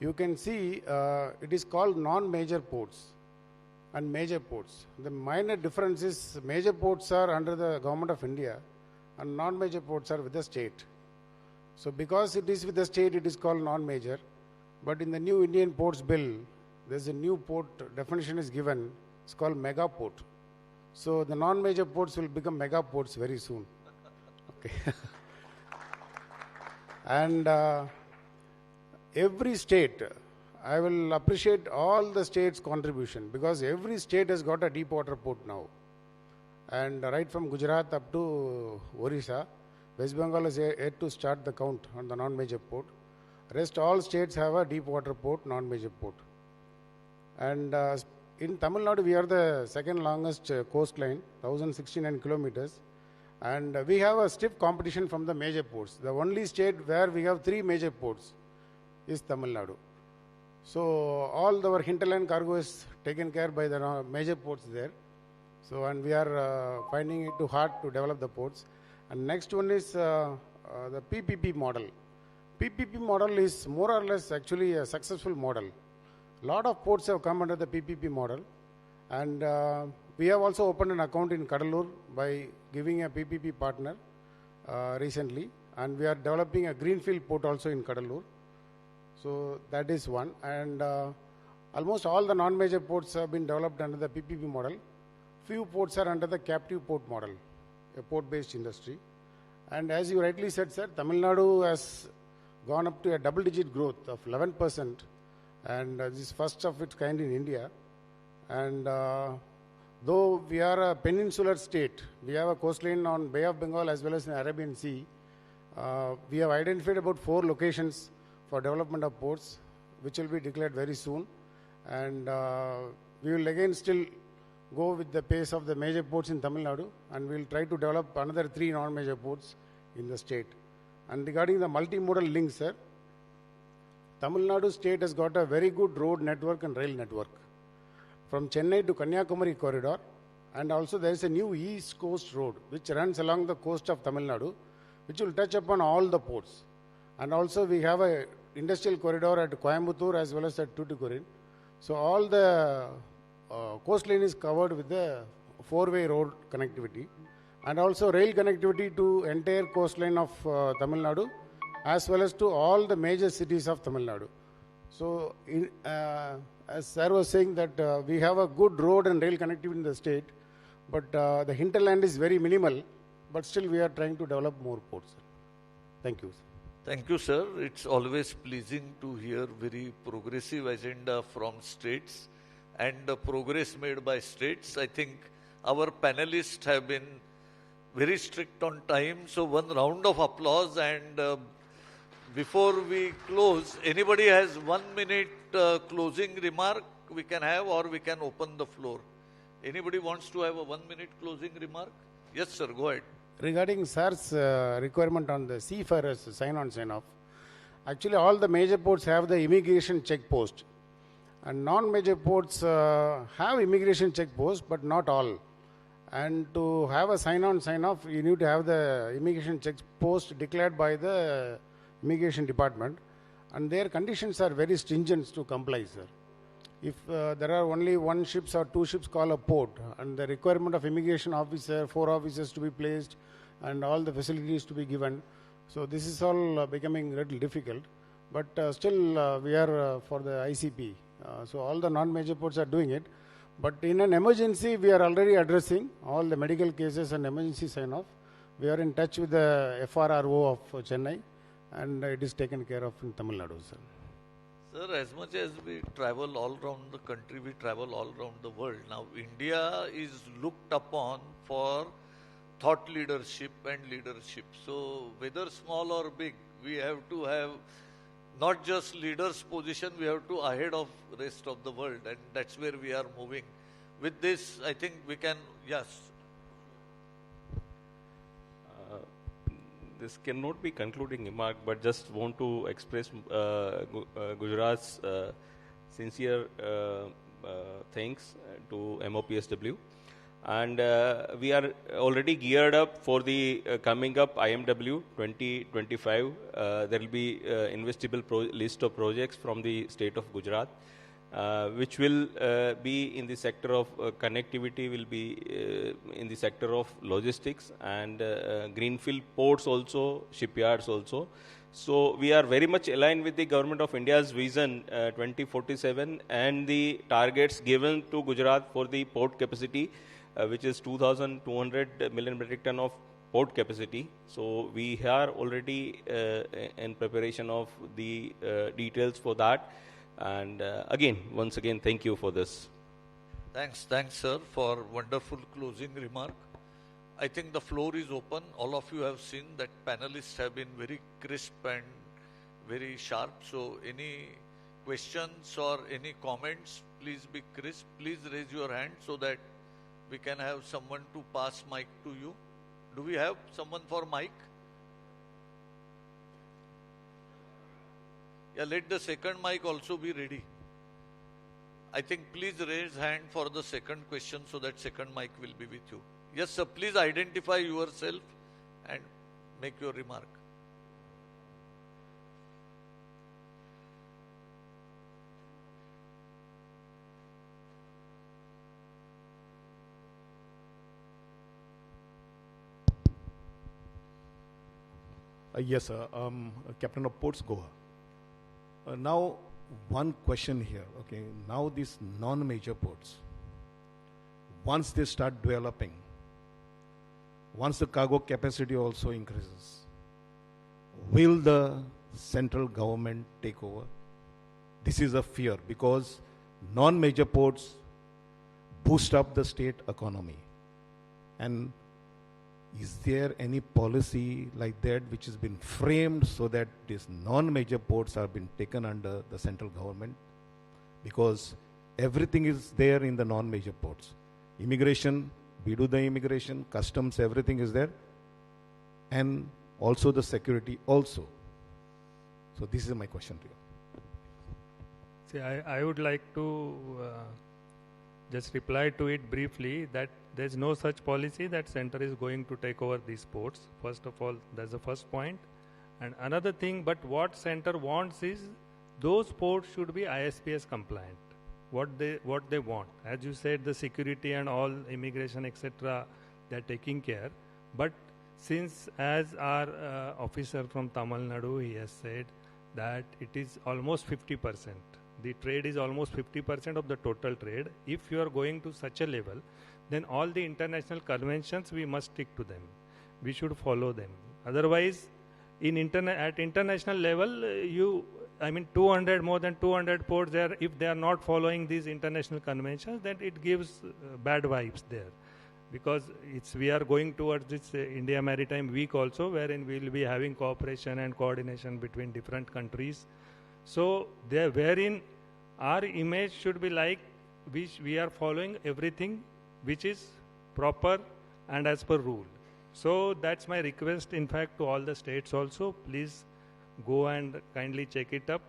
You can see it is called non-major ports and major ports. The minor difference is major ports are under the government of India and non-major ports are with the state. So because it is with the state, it is called non-major. But in the new Indian Ports Bill, there's a new port definition is given. It's called mega port. So the non-major ports will become mega ports very soon. Okay. And every state, I will appreciate all the states' contribution because every state has got a deep water port now. And right from Gujarat up to Orissa, West Bengal is yet to start the count on the non-major port. Rest all states have a deep water port, non-major port. And in Tamil Nadu, we are the second longest coastline, 1,069 kilometers. And we have a stiff competition from the major ports. The only state where we have 3 major ports is Tamil Nadu. So all our hinterland cargo is taken care by the major ports there. So, and we are finding it too hard to develop the ports. And next one is the PPP model. PPP model is more or less actually a successful model. A lot of ports have come under the PPP model. And we have also opened an account in Kadalur by giving a PPP partner recently. And we are developing a greenfield port also in Kadalur. So that is one. And almost all the non-major ports have been developed under the PPP model. Few ports are under the captive port model, a port-based industry. And as you rightly said, sir, Tamil Nadu has gone up to a double-digit growth of 11%. And this is first of its kind in India. And though we are a peninsular state, we have a coastline on Bay of Bengal as well as in Arabian Sea. We have identified about 4 locations for development of ports, which will be declared very soon. And we will again still go with the pace of the major ports in Tamil Nadu, and we will try to develop another 3 non-major ports in the state. And regarding the multimodal link, sir, Tamil Nadu state has got a very good road network and rail network. From Chennai to Kanyakumari corridor, and also there is a new East Coast Road which runs along the coast of Tamil Nadu, which will touch upon all the ports. And also we have a industrial corridor at Coimbatore as well as at Tuticorin. So all the coastline is covered with the 4-way road connectivity, and also rail connectivity to entire coastline of Tamil Nadu as well as to all the major cities of Tamil Nadu. So as Sir was saying that we have a good road and rail connectivity in the state, but the hinterland is very minimal, but still we are trying to develop more ports. Thank you. Thank you, sir. It's always pleasing to hear very progressive agenda from states and the progress made by states. I think our panelists have been very strict on time. So one round of applause. And before we close, anybody has 1 minute closing remark we can have, or we can open the floor. Anybody wants to have a 1 minute closing remark? Yes, sir, go ahead. Regarding SAR's requirement on the seafarers sign-on, sign-off, actually all the major ports have the immigration check post. And non-major ports have immigration check post, but not all. And to have a sign-on, sign-off, you need to have the immigration check post declared by the immigration department. And their conditions are very stringent to comply, sir. If there are only 1 ship or 2 ships called a port, and the requirement of immigration officer, 4 officers to be placed, and all the facilities to be given. So this is all becoming a little difficult. But still we are for the ICP. So all the non-major ports are doing it. But in an emergency, we are already addressing all the medical cases and emergency sign-off. We are in touch with the FRRO of Chennai, and it is taken care of in Tamil Nadu, sir. Sir, as much as we travel all around the country, we travel all around the world. Now, India is looked upon for thought leadership and leadership. So, whether small or big, we have to have not just leaders' position, we have to ahead of rest of the world, and that's where we are moving. With this, I think we can, yes. This cannot be concluding remark, but just want to express Gujarat's sincere thanks to MOPSW. And we are already geared up for the coming up IMW 2025. There will be investable list of projects from the state of Gujarat, which will be in the sector of connectivity, will be in the sector of logistics, and greenfield ports also, shipyards also. So we are very much aligned with the Government of India's vision 2047 and the targets given to Gujarat for the port capacity, which is 2,200 million metric ton of port capacity. So we are already in preparation of the details for that. And once again, thank you for this. Thanks, sir, for wonderful closing remark. I think the floor is open. All of you have seen that panelists have been very crisp and very sharp. So any questions or any comments, please be crisp. Please raise your hand so that we can have someone to pass mic to you. Do we have someone for mic? Yeah, let the second mic also be ready. I think please raise hand for the second question so that second mic will be with you. Yes, sir, please identify yourself and make your remark. Yes, sir. Captain of Ports, Goa. Now, one question here. Okay, now these non-major ports, once they start developing, once the cargo capacity also increases, will the central government take over? This is a fear because non-major ports boost up the state economy. And is there any policy like that which has been framed so that these non-major ports are being taken under the central government? Because everything is there in the non-major ports. Immigration, we do the immigration, customs, everything is there. And also the security also. So this is my question to you. See, I would like to just reply to it briefly that there is no such policy that center is going to take over these ports. First of all, that's the first point. And another thing, but what center wants is those ports should be ISPS compliant. What they want. As you said, the security and all immigration, etc., they're taking care. But since as our officer from Tamil Nadu, he has said that it is almost 50%. The trade is almost 50% of the total trade. If you are going to such a level, then all the international conventions, we must stick to them. We should follow them. Otherwise, at international level, 200, more than 200 ports there, if they are not following these international conventions, then it gives bad vibes there. Because we are going towards this India Maritime Week also, wherein we will be having cooperation and coordination between different countries. So wherein our image should be like we are following everything which is proper and as per rule. So that's my request, in fact, to all the states also. Please go and kindly check it up.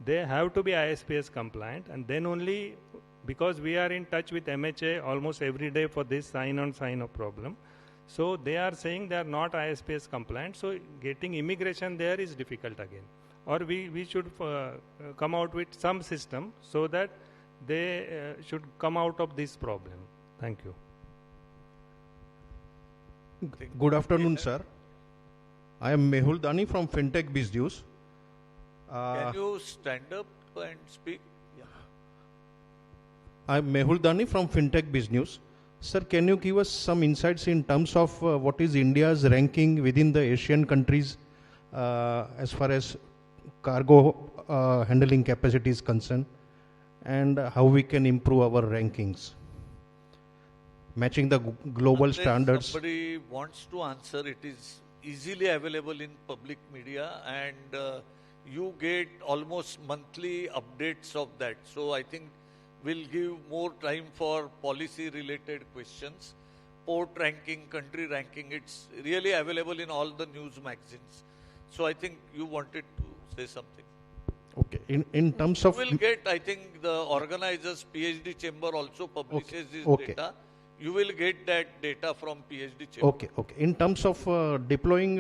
They have to be ISPS compliant, and then only, because we are in touch with MHA almost every day for this sign-on, sign-off problem. So they are saying they are not ISPS compliant, so getting immigration there is difficult again. Or we should come out with some system so that they should come out of this problem. Thank you. Good afternoon, sir. I am Mehul Dani from FinTech BizNews. Can you stand up and speak? Yeah. I am Mehul Dani from FinTech BizNews. Sir, can you give us some insights in terms of what is India's ranking within the Asian countries as far as cargo handling capacity is concerned, and how we can improve our rankings, matching the global Unless standards? Somebody wants to answer, it is easily available in public media, and you get almost monthly updates of that. So I think we'll give more time for policy related questions. Port ranking, country ranking, it's really available in all the news magazines. So I think you wanted to say something. Okay. In terms of... You will get, I think the organizers, PhD Chamber also publishes this data. You will get that data from PhD Chamber. Okay. In terms of deploying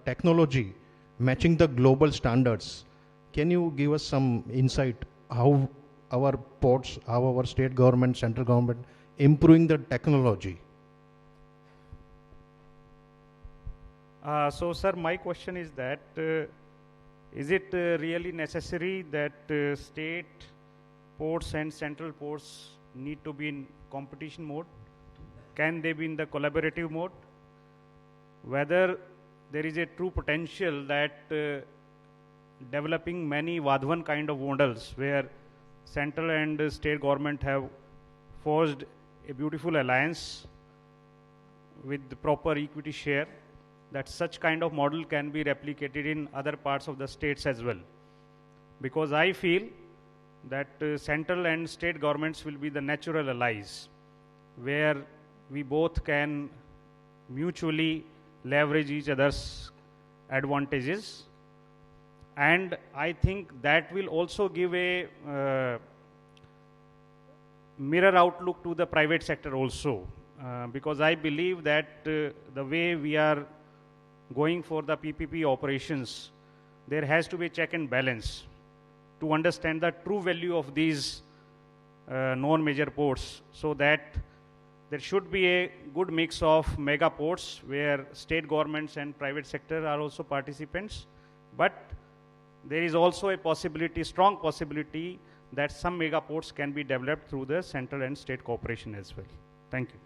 technology, matching the global standards, can you give us some insight how our ports, how our state government, central government improving the technology? So, sir, my question is that is it really necessary that state ports and central ports need to be in competition mode? Can they be in the collaborative mode? Whether there is a true potential that developing many Vadhavan kind of models where central and state government have forged a beautiful alliance with the proper equity share, that such kind of model can be replicated in other parts of the states as well. Because I feel that central and state governments will be the natural allies, where we both can mutually leverage each other's advantages. And I think that will also give a mirror outlook to the private sector also, because I believe that the way we are going for the PPP operations, there has to be a check and balance to understand the true value of these non-major ports, so that there should be a good mix of mega ports where state governments and private sector are also participants. But there is also a possibility, strong possibility, that some mega ports can be developed through the central and state cooperation as well. Thank you.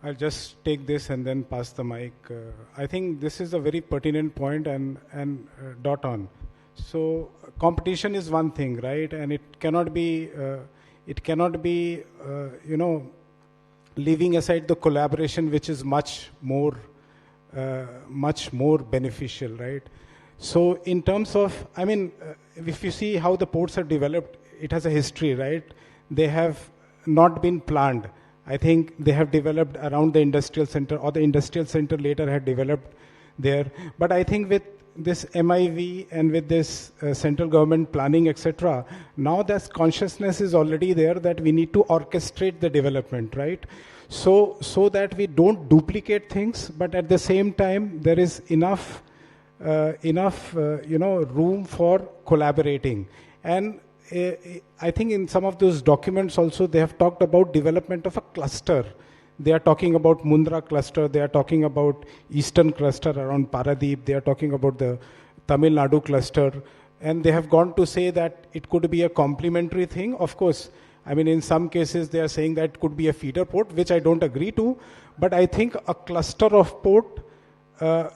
I'll just take this and then pass the mic. I think this is a very pertinent point and dot on. So competition is one thing, right? And it cannot be, leaving aside the collaboration, which is much more beneficial, right? So in terms of, if you see how the ports are developed, it has a history, right? They have not been planned. I think they have developed around the industrial center, or the industrial center later had developed there. But I think with this MIV and with this central government planning, etc., now that consciousness is already there that we need to orchestrate the development, right? So that we don't duplicate things, but at the same time there is enough room for collaborating. And I think in some of those documents also they have talked about development of a cluster. They are talking about Mundra cluster, they are talking about Eastern cluster around Paradeep, they are talking about the Tamil Nadu cluster, and they have gone to say that it could be a complementary thing. Of course, in some cases they are saying that it could be a feeder port, which I don't agree to, but I think a cluster of port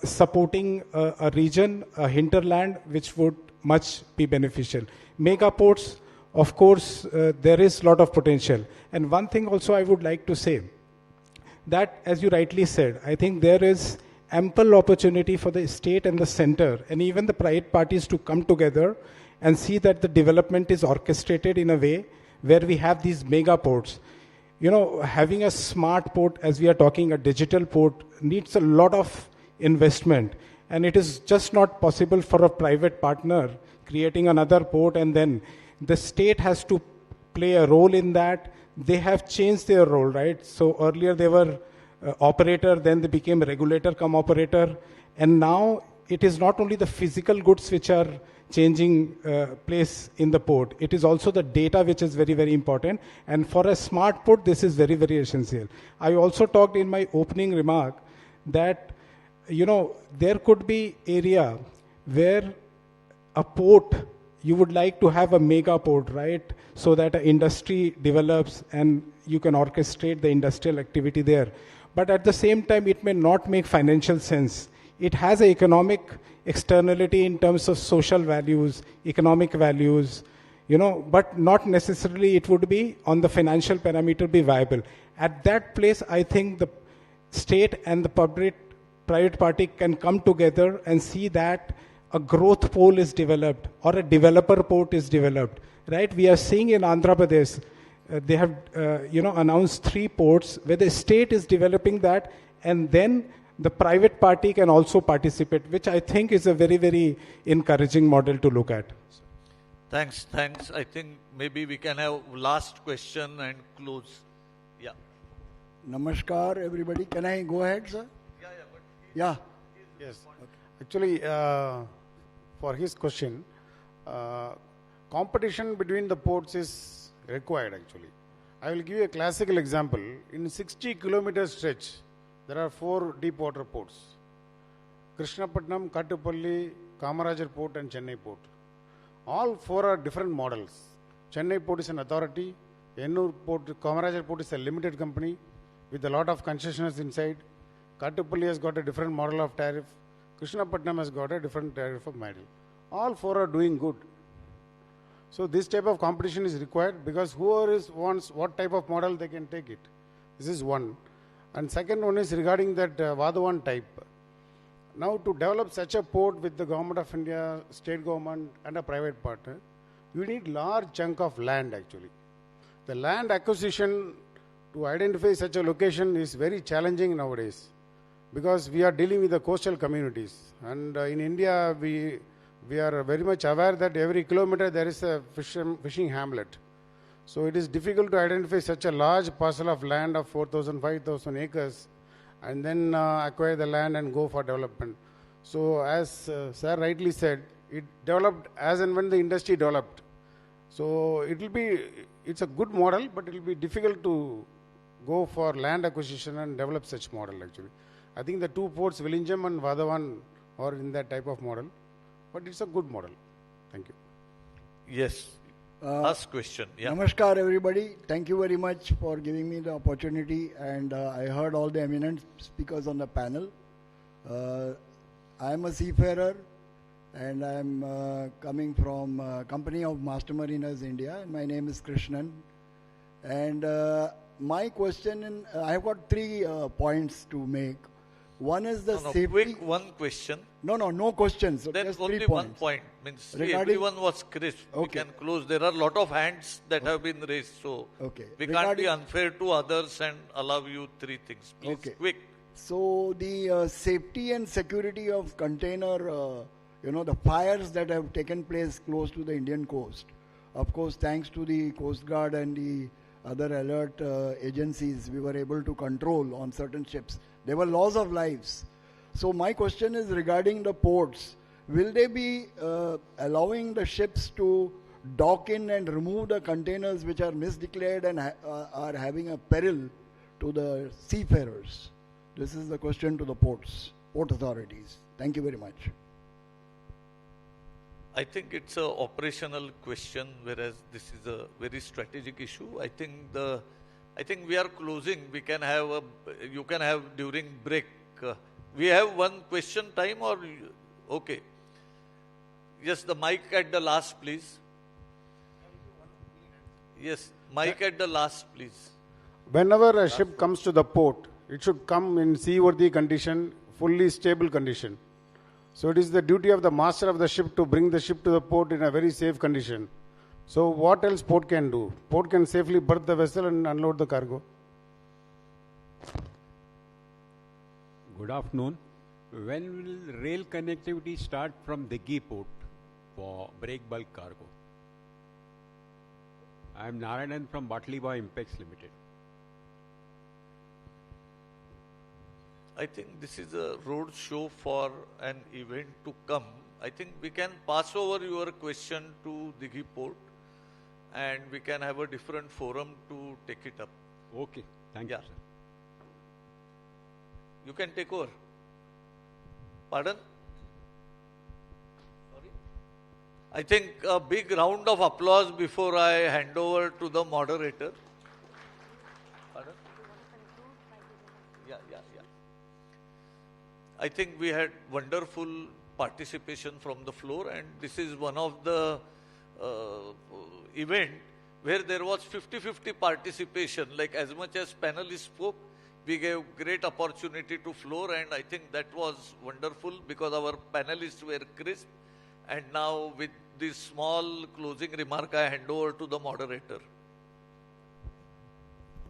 supporting a region, a hinterland, which would much be beneficial. Mega ports, of course, there is a lot of potential. And one thing also I would like to say, that as you rightly said, I think there is ample opportunity for the state and the center and even the private parties to come together and see that the development is orchestrated in a way where we have these mega ports. Having a smart port, as we are talking, a digital port, needs a lot of investment. And it is just not possible for a private partner creating another port and then the state has to play a role in that. They have changed their role, right? So earlier they were operator, then they became regulator come operator. And now it is not only the physical goods which are changing place in the port. It is also the data which is very, very important. And for a smart port, this is very, very essential. I also talked in my opening remark that, there could be area where a port, you would like to have a mega port, right? So that an industry develops and you can orchestrate the industrial activity there. But at the same time, it may not make financial sense. It has an economic externality in terms of social values, economic values, but not necessarily it would be on the financial parameter be viable. At that place, I think the state and the private party can come together and see that a growth pole is developed or a developer port is developed, right? We are seeing in Andhra Pradesh, they have, announced 3 ports where the state is developing that, and then the private party can also participate, which I think is a very, very encouraging model to look at. Thanks. I think maybe we can have last question and close. Yeah. Namaskar, everybody. Can I go ahead, sir? Yeah. Yes. Actually, for his question, competition between the ports is required actually. I will give you a classical example. In 60-kilometer stretch, there are 4 deep water ports: Krishnapatnam, Kattupalli, Kamarajar Port and Chennai Port. All 4 are different models. Chennai Port is an authority, Ennur Port, Kamarajar Port is a limited company with a lot of concessions inside. Kattupalli has got a different model of tariff. Krishnapatnam has got a different tariff of model. All 4 are doing good. So this type of competition is required because wants what type of model they can take it. This is one. And second one is regarding that Vadhavan type. Now to develop such a port with the government of India, state government and a private partner, you need large chunk of land actually. The land acquisition to identify such a location is very challenging nowadays because we are dealing with the coastal communities. And in India, we are very much aware that every kilometer there is a fishing hamlet. So it is difficult to identify such a large parcel of land of 4,000, 5,000 acres and then acquire the land and go for development. So as sir rightly said, it developed as and when the industry developed. So it's a good model, but it will be difficult to go for land acquisition and develop such model actually. I think the two ports, Vizhinjam and Vadhavan, are in that type of model, but it's a good model. Thank you. Yes. Last question. Yeah. Namaskar, everybody. Thank you very much for giving me the opportunity. And I heard all the eminent speakers on the panel. I am a seafarer, and I am coming from Company of Master Mariners India. And my name is Krishnan. And my question, I have got 3 points to make. One is the safety. Quick one question. No questions. So then just only 3 one points. point. Means Regarding, everyone was crisp. Okay. We can close. There are a lot of hands that have been raised. So we can't be unfair to others and allow you 3 things. Please, quick. So the safety and security of container, the fires that have taken place close to the Indian coast. Of course, thanks to the Coast Guard and the other alert agencies, we were able to control on certain ships. There were loss of lives. So my question is regarding the ports. Will they be allowing the ships to dock in and remove the containers which are misdeclared and are having a peril to the seafarers? This is the question to the port authorities. Thank you very much. I think it's an operational question, whereas this is a very strategic issue. I think we are closing. We can have you can have during break. We have one question time or okay. Yes, the mic at the last, please. Yes, mic at the last, please. Whenever a ship comes to the port, it should come in seaworthy condition, fully stable condition. So it is the duty of the master of the ship to bring the ship to the port in a very safe condition. So what else port can do? Port can safely berth the vessel and unload the cargo. Good afternoon. When will rail connectivity start from Dighi port for break bulk cargo? I am Narayanan from Batliba Impex Limited. I think this is a road show for an event to come. I think we can pass over your question to Dighi Port and we can have a different forum to take it up. Okay, thank you, sir. You can take over. Pardon? Sorry? I think a big round of applause before I hand over to the moderator. Pardon? Yeah. I think we had wonderful participation from the floor, and this is one of the event where there was 50-50 participation. Like as much as panelists spoke, we gave great opportunity to floor, and I think that was wonderful because our panelists were crisp. And now with this small closing remark, I hand over to the moderator.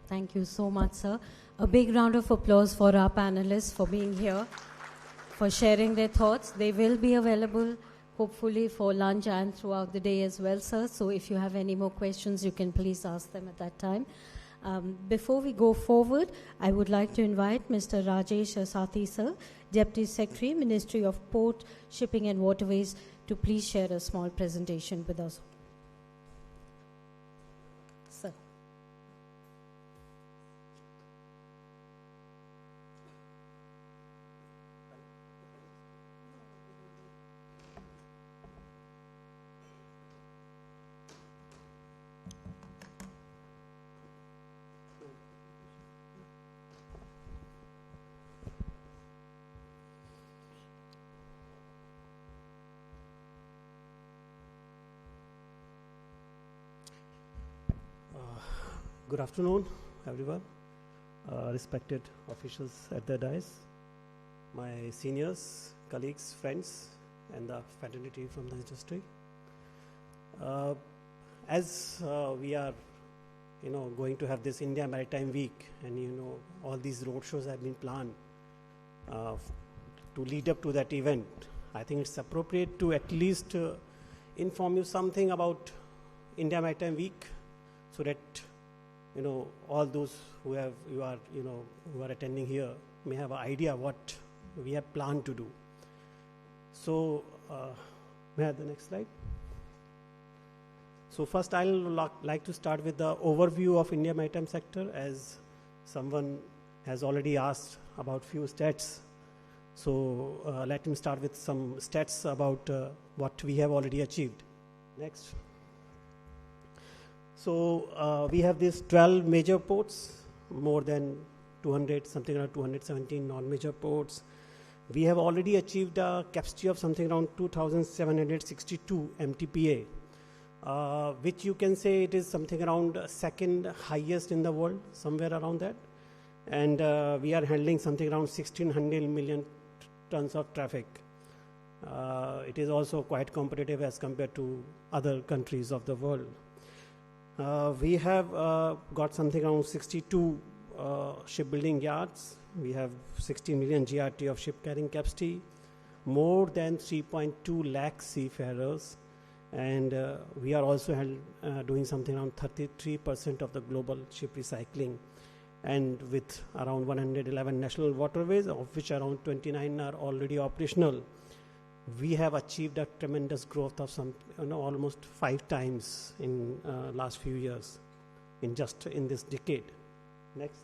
Thank you so much, sir. A big round of applause for our panelists for being here, for sharing their thoughts. They will be available, hopefully, for lunch and throughout the day as well, sir. So if you have any more questions, you can please ask them at that time. Before we go forward, I would like to invite Mr. Rajesh Sathi, sir, Deputy Secretary, Ministry of Port, Shipping and Waterways, to please share a small presentation with us. Sir. Good afternoon, everyone. Respected officials at the dais, my seniors, colleagues, friends, and the fraternity from the industry. As we are, going to have this India Maritime Week, and all these road shows have been planned to lead up to that event. I think it's appropriate to at least inform you something about India Maritime Week, so that all those who are attending here may have an idea what we have planned to do. So, may I have the next slide? So first, I'll like to start with the overview of India maritime sector, as someone has already asked about few stats. So let me start with some stats about what we have already achieved. Next. So we have these 12 major ports, more than 200, something around 217 non-major ports. We have already achieved a capacity of something around 2,762 MTPA, which you can say it is something around second highest in the world, somewhere around that. And we are handling something around 1,600 million tons of traffic. It is also quite competitive as compared to other countries of the world. We have got something around 62 shipbuilding yards. We have 60 million GRT of ship carrying capacity, more than 3.2 lakh seafarers, and we are also doing something around 33% of the global ship recycling, and with around 111 national waterways, of which around 29 are already operational. We have achieved a tremendous growth of almost 5 times in last few years, in this decade. Next.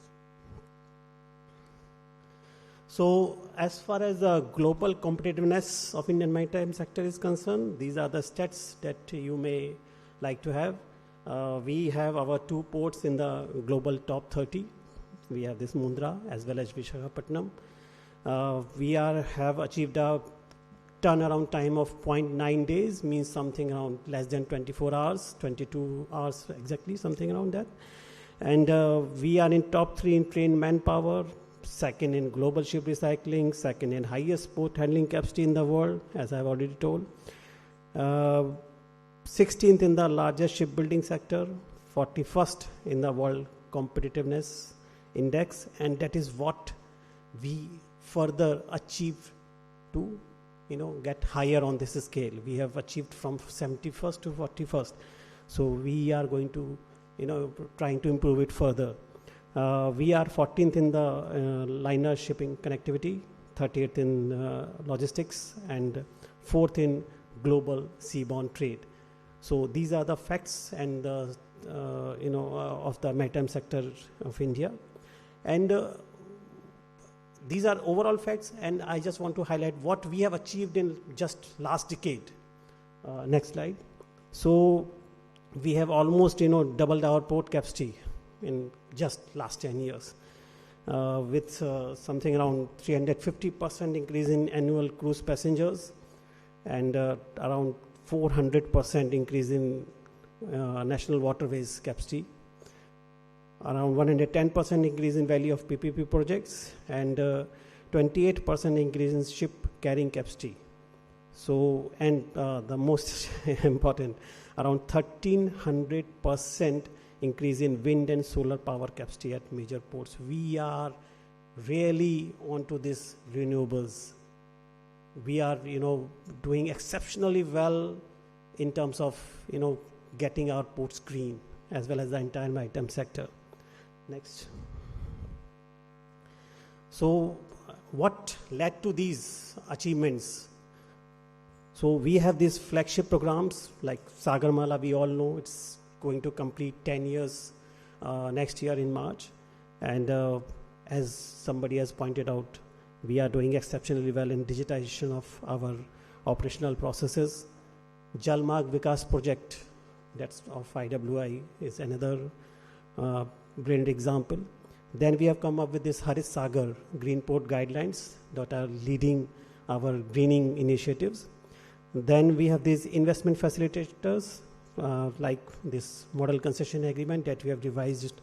So, as far as the global competitiveness of Indian maritime sector is concerned, these are the stats that you may like to have. We have our 2 ports in the global top 30. We have this Mundra as well as Visakhapatnam. We have achieved a turnaround time of 0.9 days, means something around less than 24 hours, 22 hours exactly, something around that. And we are in top 3 in trained manpower, second in global ship recycling, second in highest port handling capacity in the world, as I've already told. 16th in the largest shipbuilding sector, 41st in the world competitiveness index, and that is what we further achieve to get higher on this scale. We have achieved from 71st to 41st. So we are going to, trying to improve it further. We are 14th in the liner shipping connectivity, 30th in logistics, and 4th in global seaborne trade. So these are the facts and of the maritime sector of India. And these are overall facts, and I just want to highlight what we have achieved in just last decade. Next slide. So we have almost doubled our port capacity in just last 10 years, with something around 350% increase in annual cruise passengers, and around 400% increase in national waterways capacity, around 110% increase in value of PPP projects, and 28% increase in ship carrying capacity. So, and the most important, around 1,300% increase in wind and solar power capacity at major ports. We are really onto this renewables. We are, doing exceptionally well in terms of, getting our ports green, as well as the entire maritime sector. Next. So, what led to these achievements? So, we have these flagship programs like Sagarmala. We all know it's going to complete 10 years next year in March. And as somebody has pointed out, we are doing exceptionally well in digitization of our operational processes. Jalmarg Vikas project, that's of IWI, is another brilliant example. Then we have come up with this Harit Sagar Green Port Guidelines that are leading our greening initiatives. Then we have these investment facilitators, like this model concession agreement that we have revised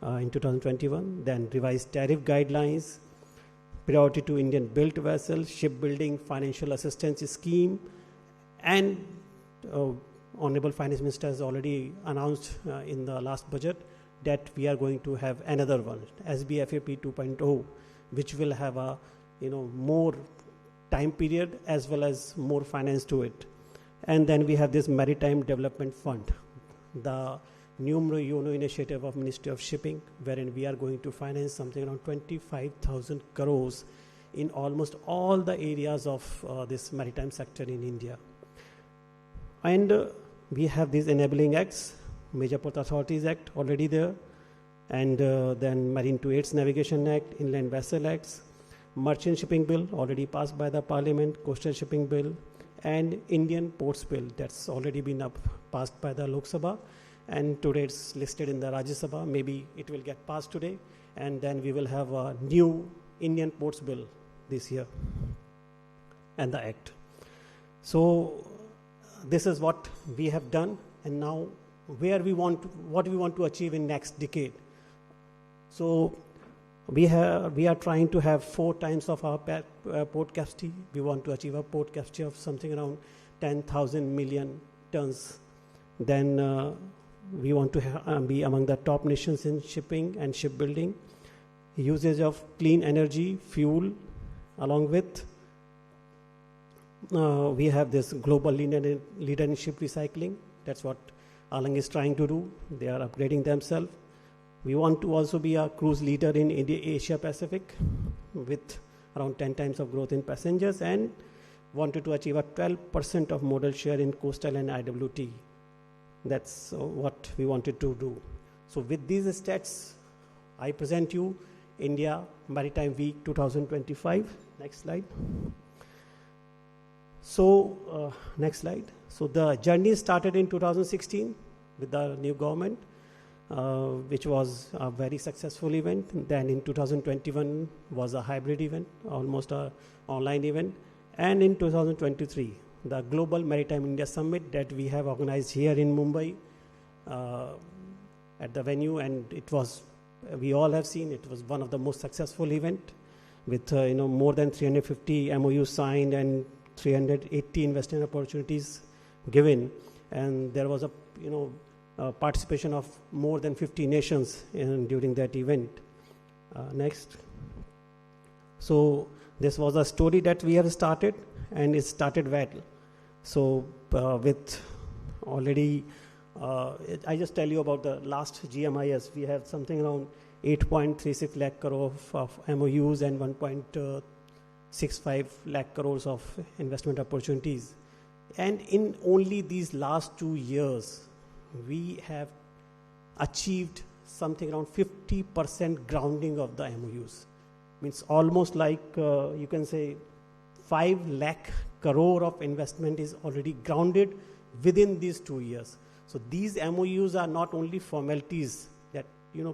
in 2021. Then revised tariff guidelines, priority to Indian built vessels, shipbuilding financial assistance scheme, and Honorable Finance Minister has already announced in the last budget that we are going to have another one, SBFAP 2.0, which will have a more time period as well as more finance to it. And then we have this Maritime Development Fund, the numero uno initiative of Ministry of Shipping, wherein we are going to finance something around 25,000 crores in almost all the areas of this maritime sector in India. And we have these enabling acts, Major Port Authorities Act already there, and then Marine to Aids Navigation Act, Inland Vessel Acts, Merchant Shipping Bill already passed by the Parliament, Coastal Shipping Bill, and Indian Ports Bill that's already been passed by the Lok Sabha, and today it's listed in the Rajya Sabha. Maybe it will get passed today, and then we will have a new Indian Ports Bill this year and the Act. So this is what we have done, and now what we want to achieve in next decade. So we are trying to have 4 times of our port capacity. We want to achieve a port capacity of something around 10,000 million tons. Then we want to be among the top nations in shipping and shipbuilding. Usage of clean energy, fuel, along with we have this global leader in ship recycling. That's what Alang is trying to do. They are upgrading themselves. We want to also be a cruise leader in Asia Pacific with around 10 times of growth in passengers, and wanted to achieve a 12% of modal share in coastal and IWT. That's what we wanted to do. So with these stats, I present you India Maritime Week 2025. Next slide. So next slide. So the journey started in 2016 with the new government, which was a very successful event. Then in 2021 was a hybrid event, almost an online event. And in 2023, the Global Maritime India Summit that we have organized here in Mumbai at the venue, and it was, we all have seen, it was one of the most successful event with more than 350 MOUs signed and 380 investment opportunities given, and there was a participation of more than 50 nations during that event. Next. So this was a story that we have started, and it started well. So with already, I just tell you about the last GMIS. We have something around 8.36 lakh crore of MOUs and 1.65 lakh crores of investment opportunities. And in only these last 2 years, we have achieved something around 50% grounding of the MOUs. Means almost like you can say 5 lakh crore of investment is already grounded within these 2 years. So these MOUs are not only formalities that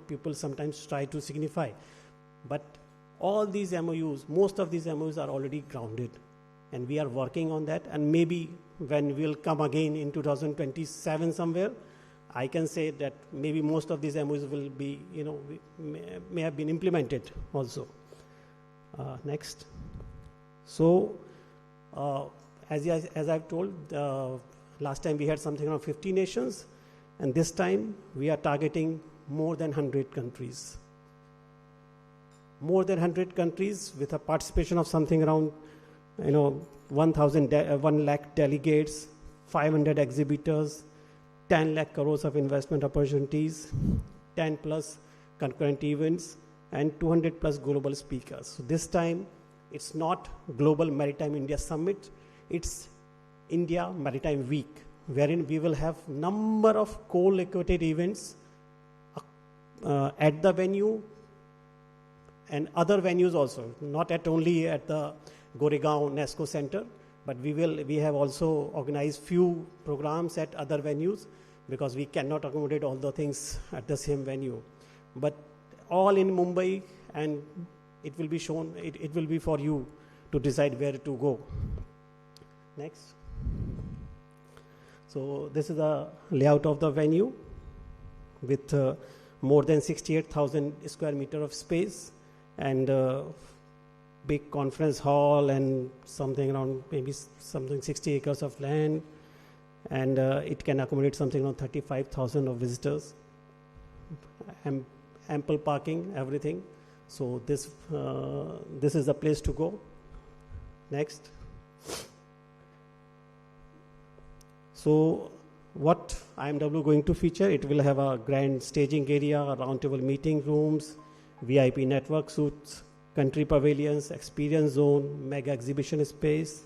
people sometimes try to signify, but all these MOUs, most of these MOUs are already grounded, and we are working on that. And maybe when we'll come again in 2027 somewhere, I can say that maybe most of these MOUs will be, may have been implemented also. Next. So, as I've told, last time we had something around 50 nations, and this time we are targeting more than 100 countries. More than 100 countries with a participation of something around, 1 lakh delegates, 500 exhibitors, 10 lakh crores of investment opportunities, 10 plus concurrent events, and 200 plus global speakers. So this time, it's not Global Maritime India Summit, it's India Maritime Week, wherein we will have number of co-located events at the venue and other venues also, not only at the Goregaon NESCO Center, but we have also organized few programs at other venues because we cannot accommodate all the things at the same venue. But all in Mumbai, and it will be shown, it will be for you to decide where to go. Next. So this is the layout of the venue with more than 68,000 square meter of space, and big conference hall, and something around maybe something 60 acres of land, and it can accommodate something around 35,000 of visitors, ample parking, everything. So this is the place to go. Next. So what IMW going to feature? It will have a grand staging area, roundtable meeting rooms, VIP network suites, country pavilions, experience zone, mega exhibition space,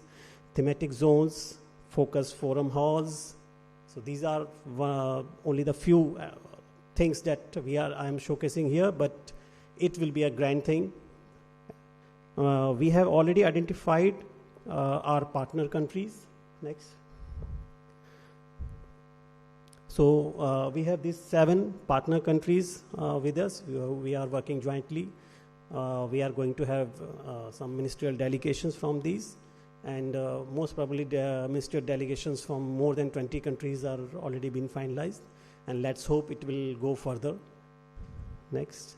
thematic zones, focus forum halls. So these are only the few things that I am showcasing here, but it will be a grand thing. We have already identified our partner countries. Next. So we have these 7 partner countries with us. We are working jointly. We are going to have some ministerial delegations from these, and most probably the ministerial delegations from more than 20 countries are already been finalized, and let's hope it will go further. Next.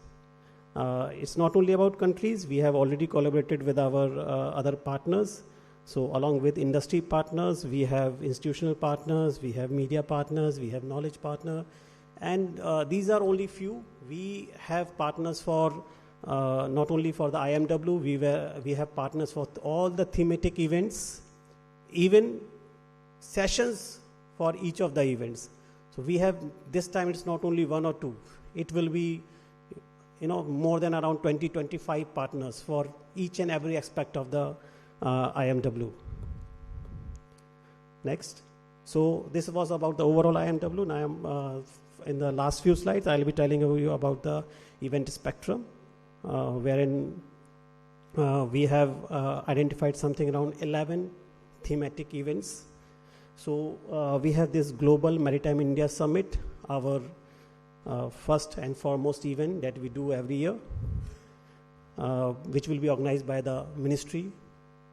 It's not only about countries. We have already collaborated with our other partners. So along with industry partners, we have institutional partners, we have media partners, we have knowledge partner, and these are only few. We have partners for not only for the IMW, we have partners for all the thematic events, even sessions for each of the events. So we have, this time it's not only 1 or 2, it will be more than around 20-25 partners for each and every aspect of the IMW. Next. So this was about the overall IMW. Now in the last few slides, I'll be telling you about the event spectrum, wherein we have identified something around 11 thematic events. So we have this Global Maritime India Summit, our first and foremost event that we do every year, which will be organized by the ministry.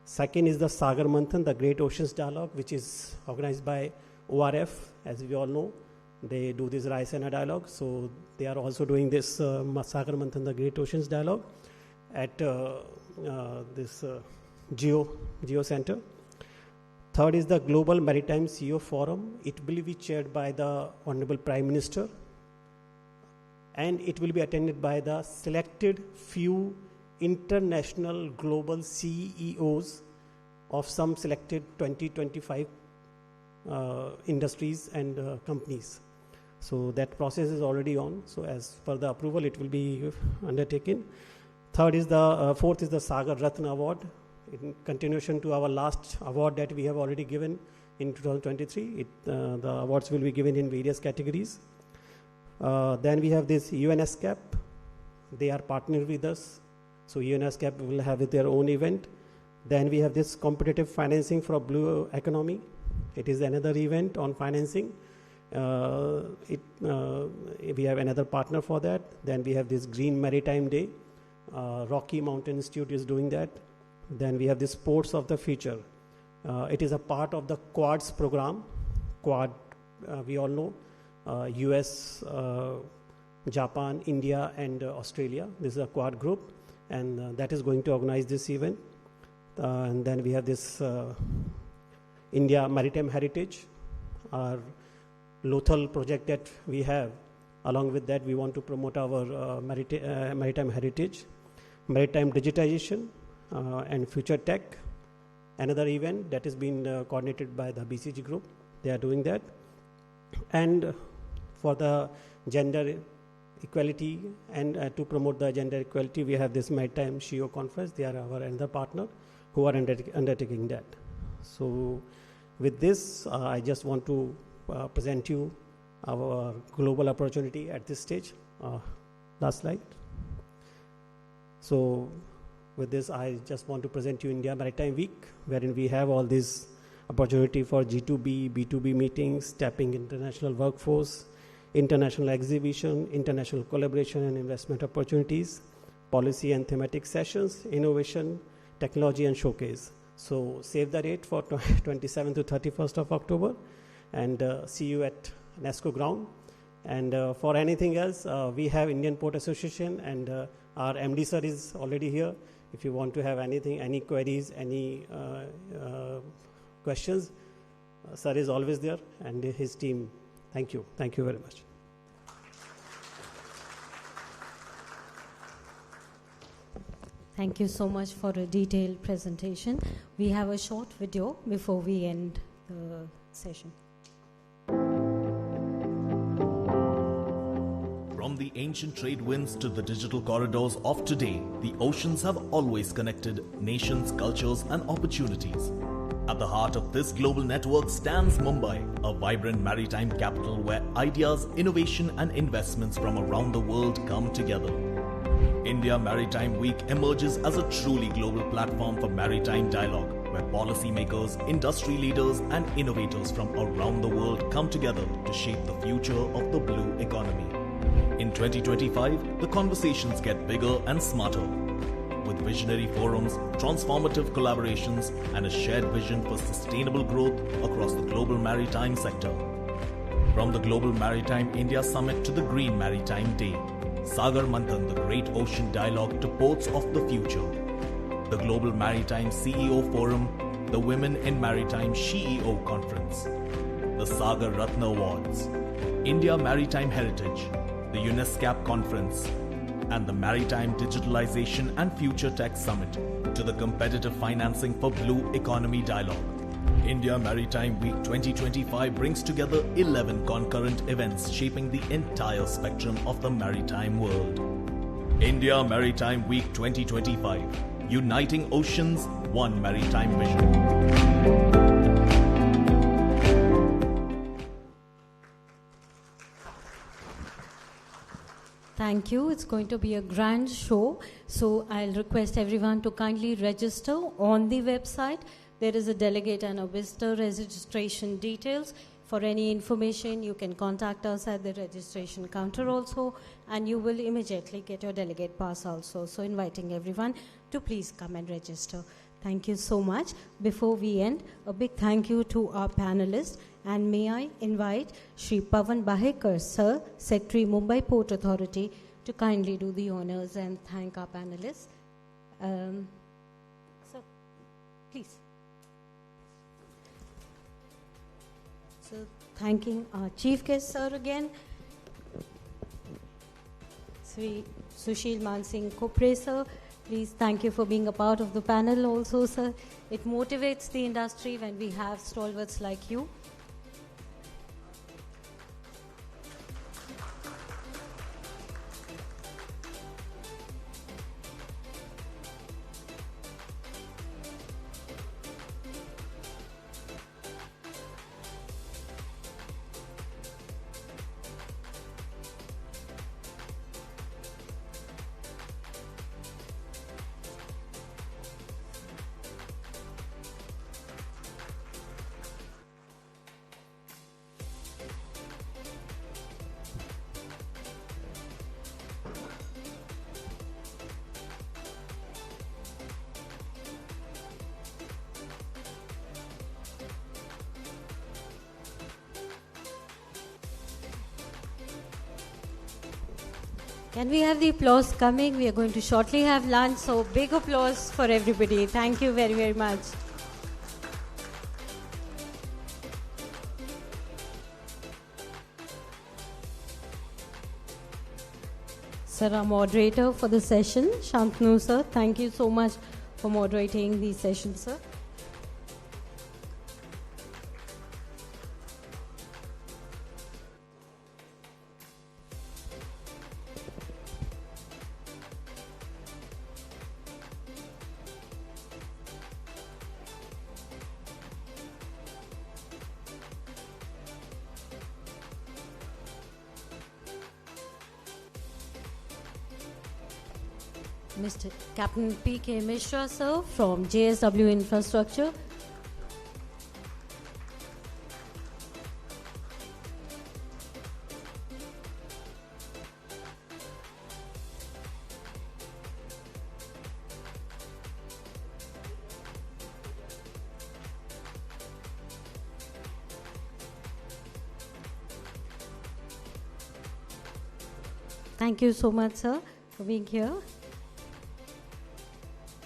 Second is the Sagar Manthan, the Great Oceans Dialogue, which is organized by ORF. As we all know, they do this Raisena Dialogue. So they are also doing this Sagar Manthan, the Great Oceans Dialogue, at this Geo Center. Third is the Global Maritime CEO Forum. It will be chaired by the Honorable Prime Minister, and it will be attended by the selected few international global CEOs of some selected 20-25 industries and companies. So that process is already on. So as per the approval, it will be undertaken. Fourth is the Sagar Ratna Award, in continuation to our last award that we have already given in 2023. The awards will be given in various categories. Then we have this UNESCAP. They are partnered with us. So UNESCAP will have their own event. Then we have this competitive financing for blue economy. It is another event on financing. We have another partner for that. Then we have this Green Maritime Day. Rocky Mountain Institute is doing that. Then we have the Sports of the Future. It is a part of the Quads program. Quad, we all know, US, Japan, India, and Australia. This is a Quad group, and that is going to organize this event. And then we have this India Maritime Heritage, our Lothal project that we have. Along with that, we want to promote our maritime heritage, maritime digitization, and future tech. Another event that is being coordinated by the BCG group. They are doing that. And for the gender equality and to promote the gender equality, we have this Maritime CEO conference. They are our another partner who are undertaking that. So with this, I just want to present you our global opportunity at this stage. Last slide. So with this, I just want to present you India Maritime Week, wherein we have all this opportunity for G2B, B2B meetings, tapping international workforce, international exhibition, international collaboration and investment opportunities, policy and thematic sessions, innovation, technology and showcase. So save the date for 27th to 31st of October, and see you at NESCO ground. And for anything else, we have Indian Port Association, and our MD sir is already here. If you want to have anything, any queries, any questions, sir is always there, and his team. Thank you. Thank you very much. Thank you so much for a detailed presentation. We have a short video before we end the session. From the ancient trade winds to the digital corridors of today, the oceans have always connected nations, cultures, and opportunities. At the heart of this global network stands Mumbai, a vibrant maritime capital where ideas, innovation, and investments from around the world come together. India Maritime Week emerges as a truly global platform for maritime dialogue, where policymakers, industry leaders, and innovators from around the world come together to shape the future of the blue economy. In 2025, the conversations get bigger and smarter, with visionary forums, transformative collaborations, and a shared vision for sustainable growth across the global maritime sector. From the Global Maritime India Summit to the Green Maritime Day, Sagar Manthan, the Great Ocean Dialogue to Ports of the Future, the Global Maritime CEO Forum, the Women in Maritime CEO Conference, the Sagar Ratna Awards, India Maritime Heritage, the UNESCAP Conference, and the Maritime Digitalization and Future Tech Summit, to the Competitive Financing for Blue Economy Dialogue. India Maritime Week 2025 brings together 11 concurrent events shaping the entire spectrum of the maritime world. India Maritime Week 2025, uniting oceans, one maritime vision. Thank you. It's going to be a grand show. So I'll request everyone to kindly register on the website. There is a delegate and a visitor registration details. For any information, you can contact us at the registration counter also, and you will immediately get your delegate pass also. So inviting everyone to please come and register. Thank you so much. Before we end, a big thank you to our panelists. And may I invite Shri Pavan Bahekar, Sir, Secretary, Mumbai Port Authority, to kindly do the honors and thank our panelists. Sir, please. So, thanking our chief guest, sir, again. Sri Sushil Mansingh Kopre, sir. Please, thank you for being a part of the panel also, sir. It motivates the industry when we have stalwarts like you. Can we have the applause coming? We are going to shortly have lunch, so big applause for everybody. Thank you very, very much. Sir, our moderator for the session, Shantanu sir, thank you so much for moderating the session, sir. Mr. Captain P.K. Mishra, sir, from JSW Infrastructure. Thank you so much, sir, for being here.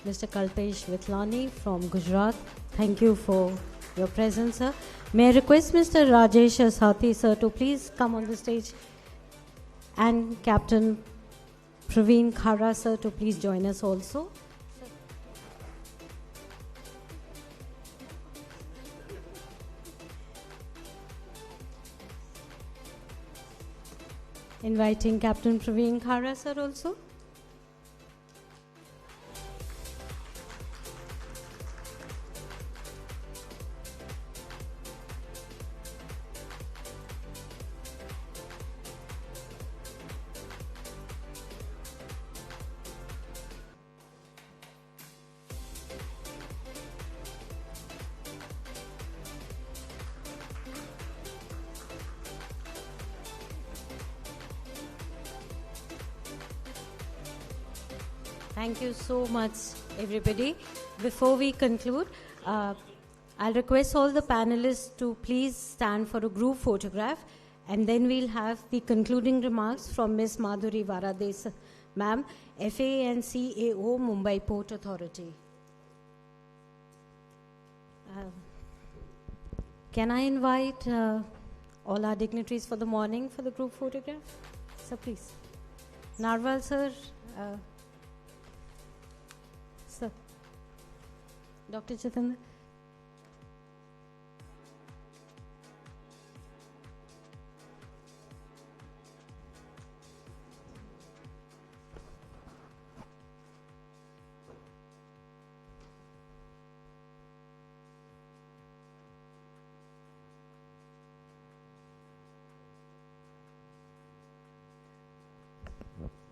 Mr. Kalpesh Vitlani from Gujarat, thank you for your presence, sir. May I request Mr. Rajesh Asati, sir, to please come on the stage, and Captain Praveen Khara, sir, to please join us also. Inviting Captain Praveen Khara, sir, also. Thank you so much, everybody. Before we conclude, I'll request all the panelists to please stand for a group photograph, and then we'll have the concluding remarks from Ms. Madhuri Varades, ma'am, FA and CAO, Mumbai Port Authority. Can I invite all our dignitaries for the morning for the group photograph? Sir, please. Narwal, sir. Sir. Dr. Chatanda.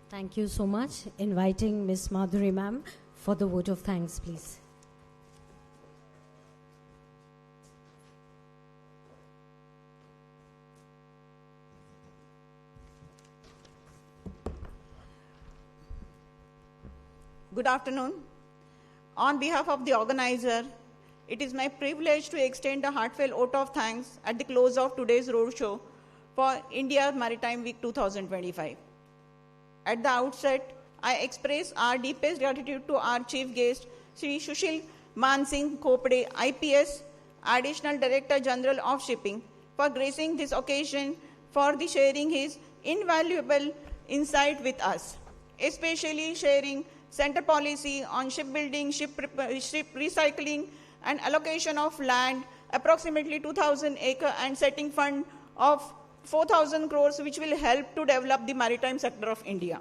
Thank you so much. Inviting Ms. Madhuri ma'am for the vote of thanks, please. Good afternoon. On behalf of the organizer, it is my privilege to extend a heartfelt vote of thanks at the close of today's roadshow for India's Maritime Week 2025. At the outset, I express our deepest gratitude to our chief guest, Sri Sushil Mansingh Khopde, IPS, Additional Director General of Shipping, for gracing this occasion for the sharing his invaluable insight with us, especially sharing center policy on shipbuilding, ship recycling, and allocation of land, approximately 2,000 acres, and setting fund of 4,000 crores, which will help to develop the maritime sector of India.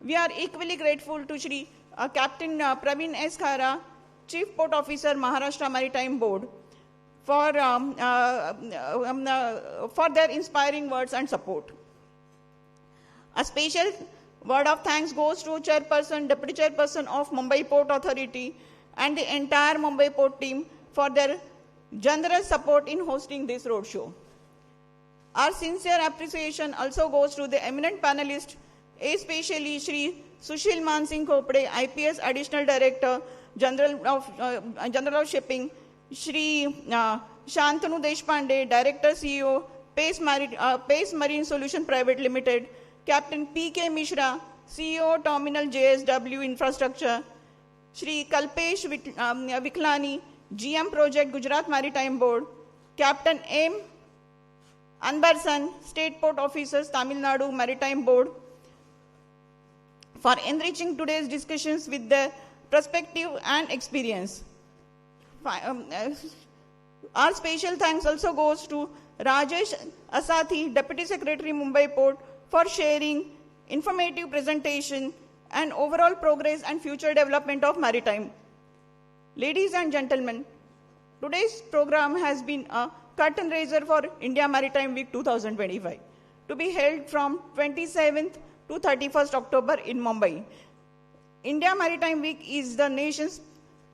We are equally grateful to Shri Captain Praveen S. Khara, Chief Port Officer, Maharashtra Maritime Board, for their inspiring words and support. A special word of thanks goes to Chairperson, Deputy Chairperson of Mumbai Port Authority, and the entire Mumbai Port team for their generous support in hosting this roadshow. Our sincere appreciation also goes to the eminent panelists, especially Shri Sushil Mansingh Khopde, IPS Additional Director General of Shipping, Shri Shantanu Deshpande, Director CEO, Pace Marine Solution Private Limited, Captain P.K. Mishra, CEO Terminal JSW Infrastructure, Shri Kalpesh Viklani, GM Project Gujarat Maritime Board, Captain M. Anbarsan, State Port Officers, Tamil Nadu Maritime Board, for enriching today's discussions with their perspective and experience. Our special thanks also goes to Rajesh Asathi, Deputy Secretary Mumbai Port, for sharing informative presentation and overall progress and future development of maritime. Ladies and gentlemen, today's program has been a curtain raiser for India Maritime Week 2025, to be held from 27th to 31st October in Mumbai. India Maritime Week is the nation's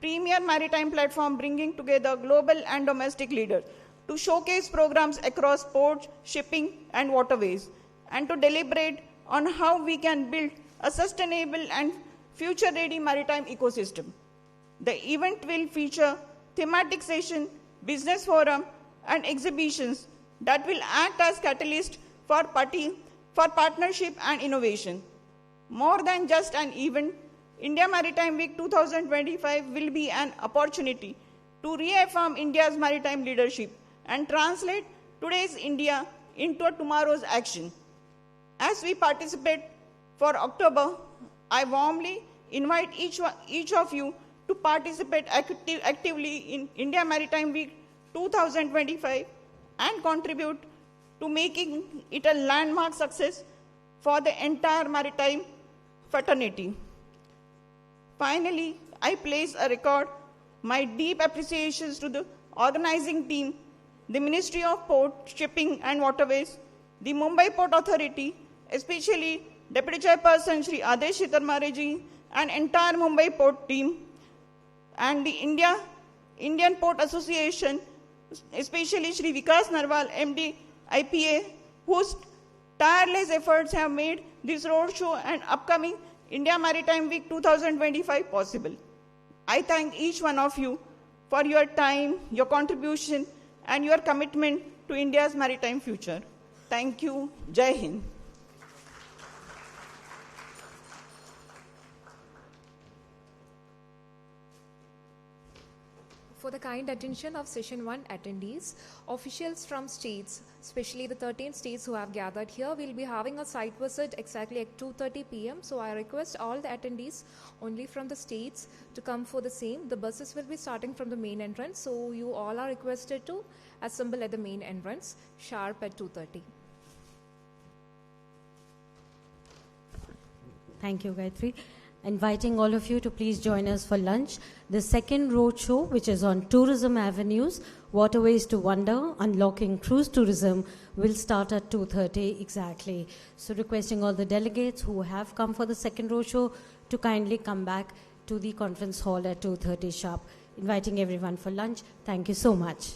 premier maritime platform, bringing together global and domestic leaders to showcase programs across ports, shipping, and waterways, and to deliberate on how we can build a sustainable and future-ready maritime ecosystem. The event will feature thematic sessions, business forum, and exhibitions that will act as catalyst for for partnership and innovation. More than just an event, India Maritime Week 2025 will be an opportunity to reaffirm India's maritime leadership and translate today's India into tomorrow's action. As we participate for October, I warmly invite each of you to participate actively in India Maritime Week 2025 and contribute to making it a landmark success for the entire maritime fraternity. Finally, I place a record my deep appreciations to the organizing team, the Ministry of Port, Shipping and Waterways, the Mumbai Port Authority, especially Deputy Chairperson Shri Adesh Chitarmareji and entire Mumbai Port team, and the Indian Port Association, especially Shri Vikas Narwal, MD, IPA, whose tireless efforts have made this roadshow and upcoming India Maritime Week 2025 possible. I thank each one of you for your time, your contribution, and your commitment to India's maritime future. Thank you. Jai Hind. For the kind attention of Session 1 attendees, officials from states, especially the 13 states who have gathered here, will be having a site visit exactly at 2:30 p.m. So I request all the attendees only from the states to come for the same. The buses will be starting from the main entrance, so you all are requested to assemble at the main entrance sharp at 2:30. Thank you, Gayatri. Inviting all of you to please join us for lunch. The second roadshow, which is on Tourism Avenues, Waterways to Wonder, Unlocking Cruise Tourism, will start at 2:30 exactly. So requesting all the delegates who have come for the second roadshow to kindly come back to the conference hall at 2:30 sharp. Inviting everyone for lunch. Thank you so much.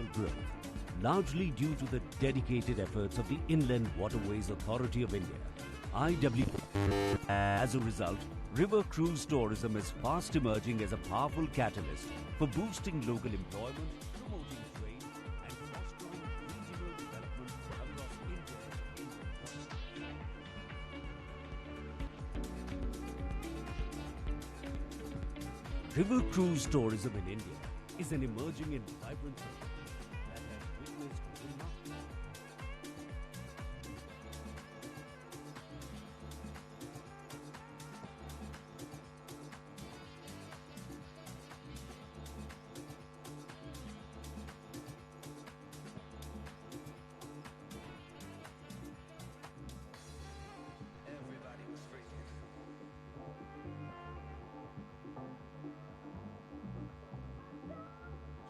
exponential growth, largely due to the dedicated efforts of the Inland Waterways Authority of India, IW. As a result, river cruise tourism is fast emerging as a powerful catalyst for boosting local employment, promoting trade, and fostering regional development across India. River cruise tourism in India is an emerging and vibrant trend that has witnessed remarkable.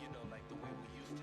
You know, like the way we used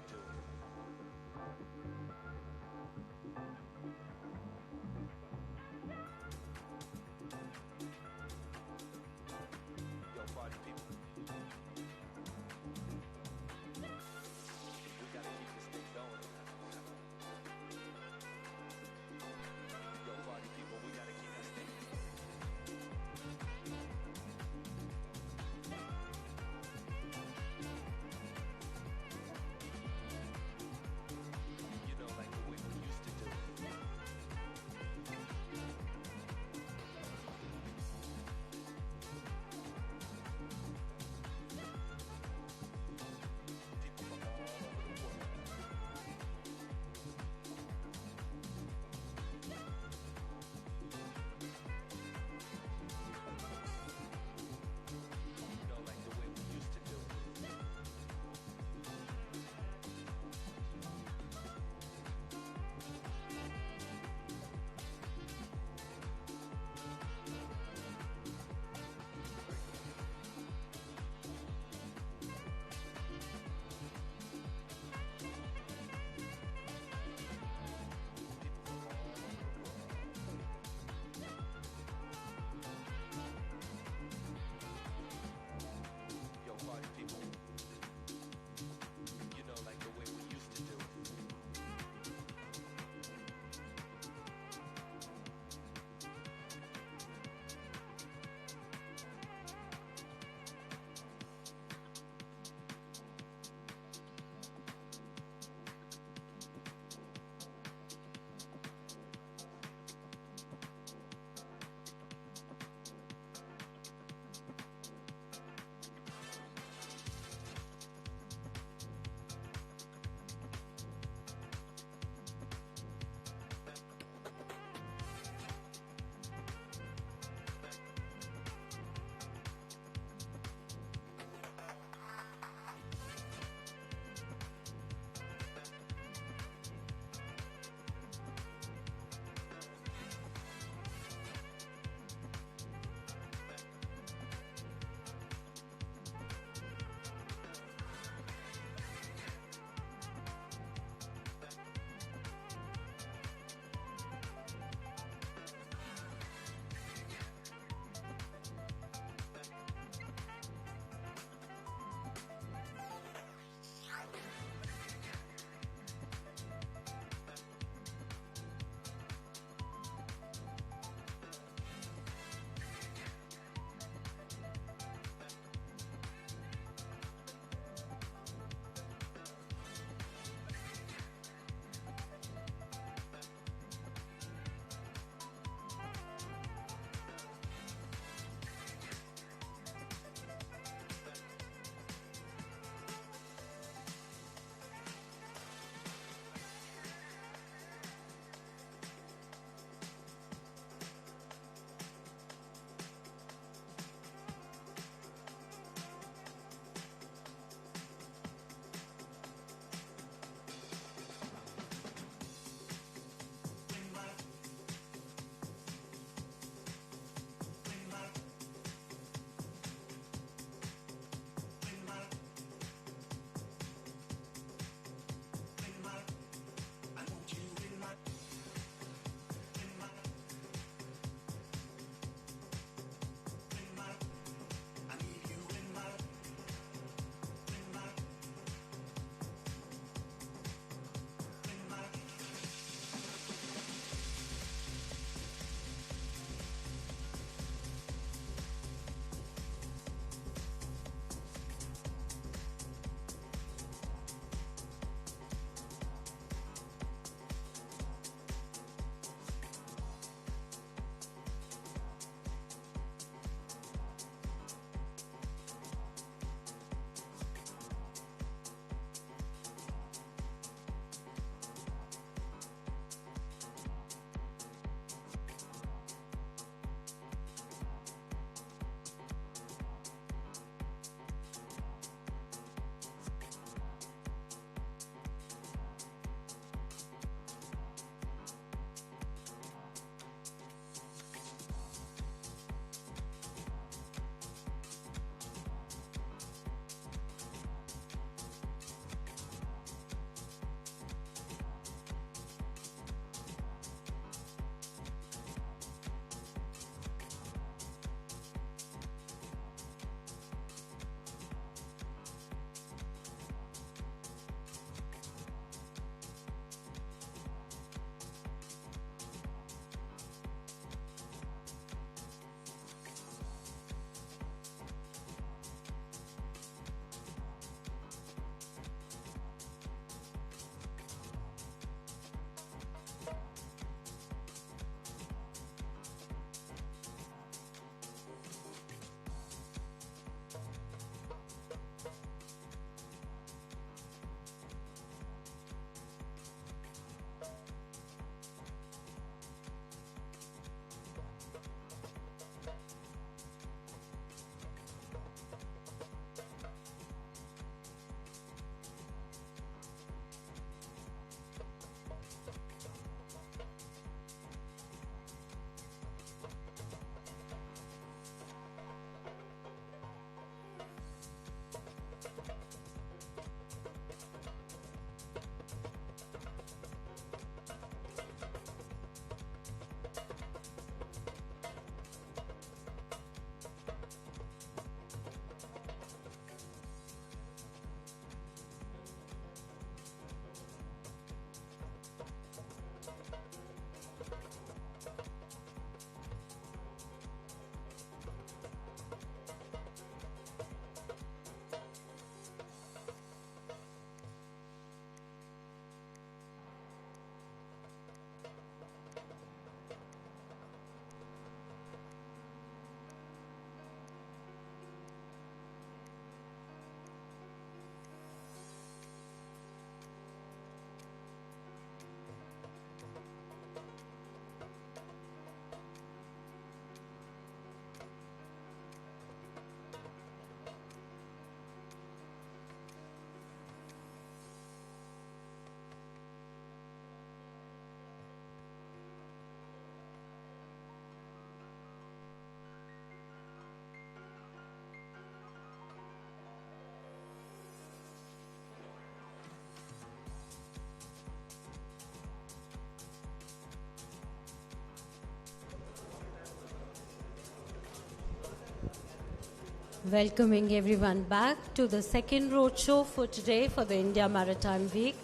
Welcoming everyone back to the second roadshow for today for the India Maritime Week.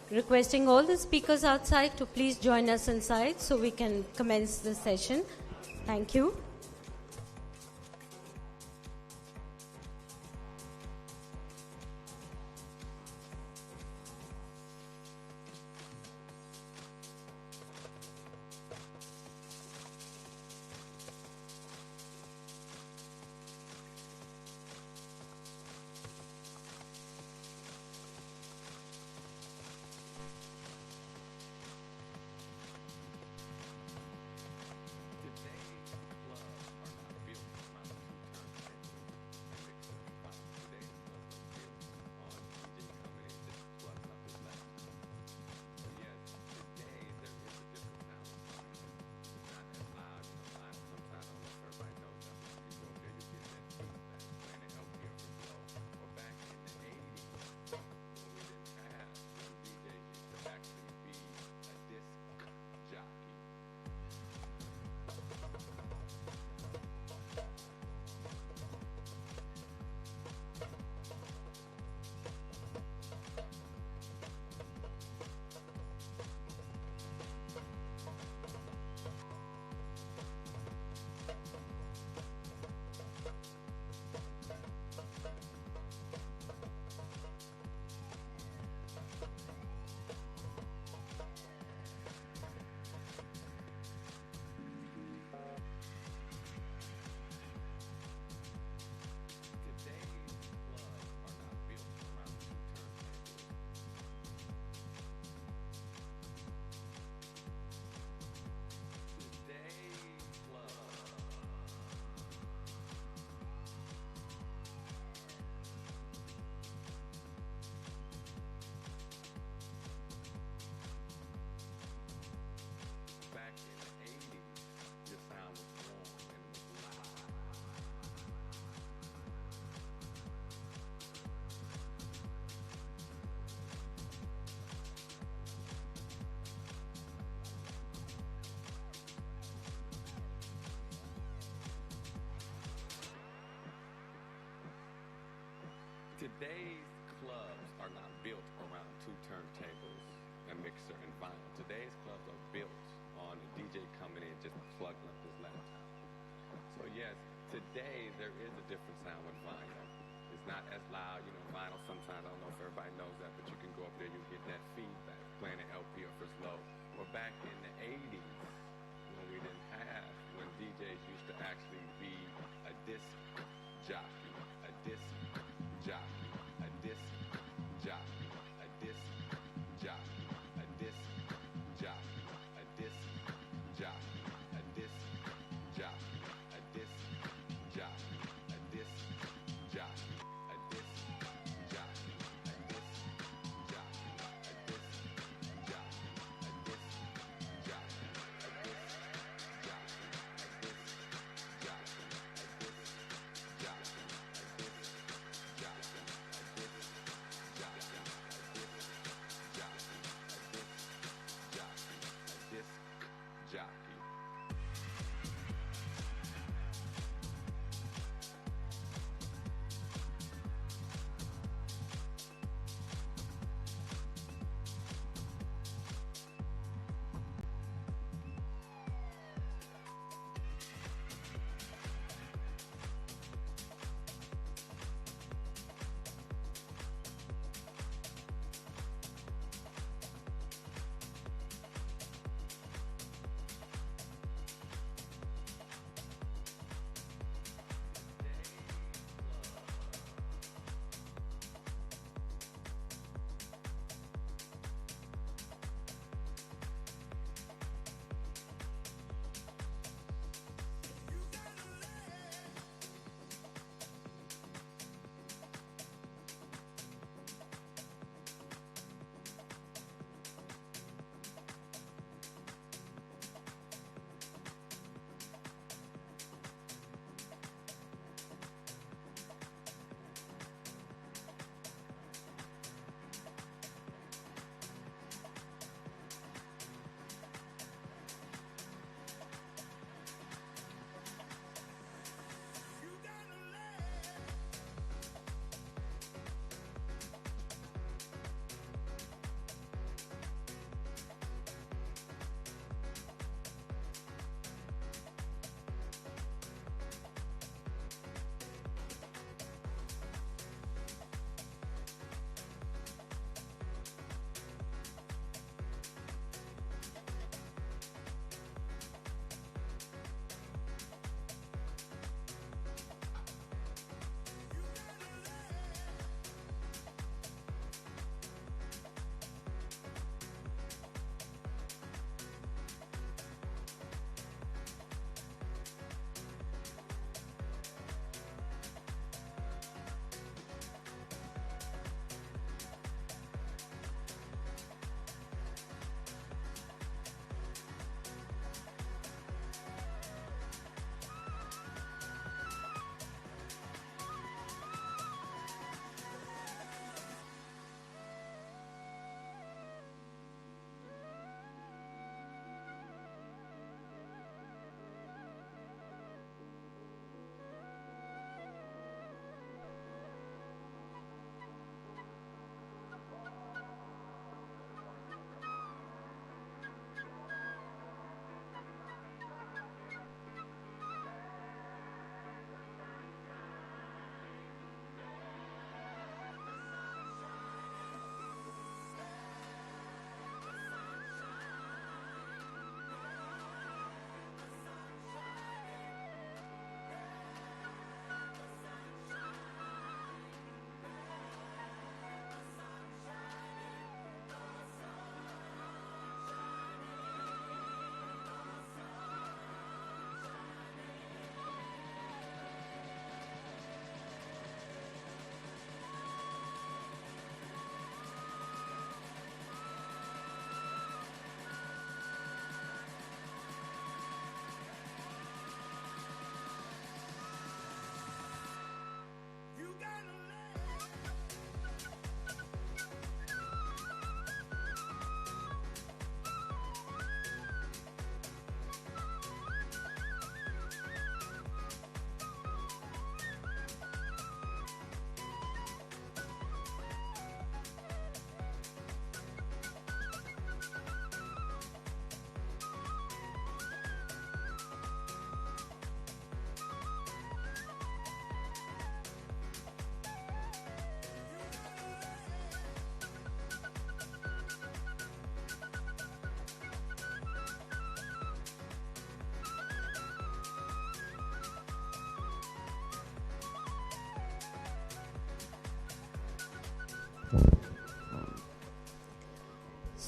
Requesting all the speakers outside to please join us inside so we can commence the session. Thank you. Today's clubs are not built around two turntables, a mixer, and vinyl. Today's clubs are built on a DJ coming in just plugging up his laptop. So yes, today there is a different sound with vinyl. It's not as loud, vinyl sometimes, I don't know if everybody knows that, but you can go up there, you get that feedback, playing an LP or if it's low. Or back in the 80s, when we didn't have, when DJs used to actually be a disc jockey, a disc jockey, a disc jockey, a disc jockey, a disc jockey, a disc jockey, a disc jockey, a disc jockey, a disc jockey, a disc jockey, a disc jockey, a disc jockey, a disc jockey, a disc jockey, a disc jockey, a disc jockey, a disc jockey,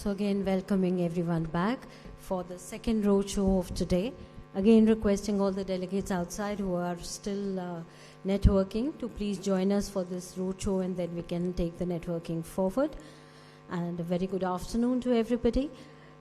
So again, welcoming everyone back for the second roadshow of today. Again, requesting all the delegates outside who are still networking to please join us for this roadshow, and then we can take the networking forward. And a very good afternoon to everybody.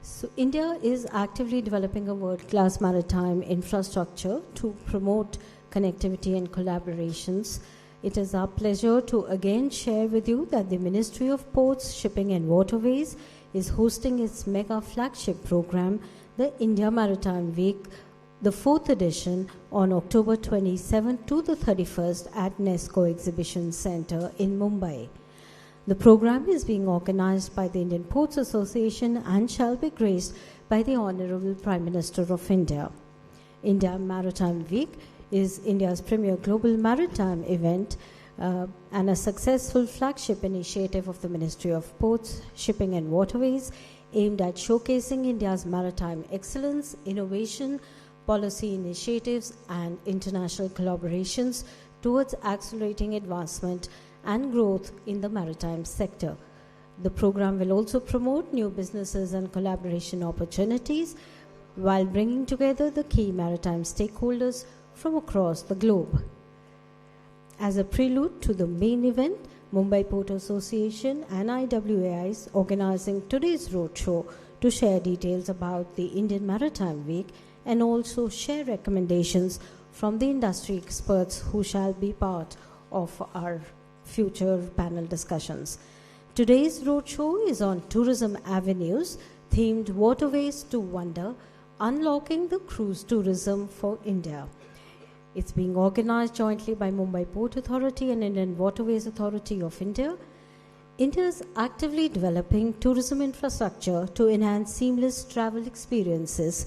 So India is actively developing a world-class maritime infrastructure to promote connectivity and collaborations. It is our pleasure to again share with you that the Ministry of Ports, Shipping and Waterways is hosting its mega flagship program, the India Maritime Week, the 4th edition, on October 27th to the 31st at Nesco Exhibition Centre in Mumbai. The program is being organized by the Indian Ports Association and shall be graced by the Honorable Prime Minister of India. India Maritime Week is India's premier global maritime event and a successful flagship initiative of the Ministry of Ports, Shipping and Waterways, aimed at showcasing India's maritime excellence, innovation, policy initiatives and international collaborations towards accelerating advancement and growth in the maritime sector. The program will also promote new businesses and collaboration opportunities while bringing together the key maritime stakeholders from across the globe. As a prelude to the main event, Mumbai Port Association and IWAI is organizing today's roadshow to share details about the Indian Maritime Week and also share recommendations from the industry experts who shall be part of our future panel discussions. Today's roadshow is on Tourism Avenues, themed Waterways to Wonder, Unlocking the Cruise Tourism for India. It's being organized jointly by Mumbai Port Authority and Indian Waterways Authority of India. India is actively developing tourism infrastructure to enhance seamless travel experiences,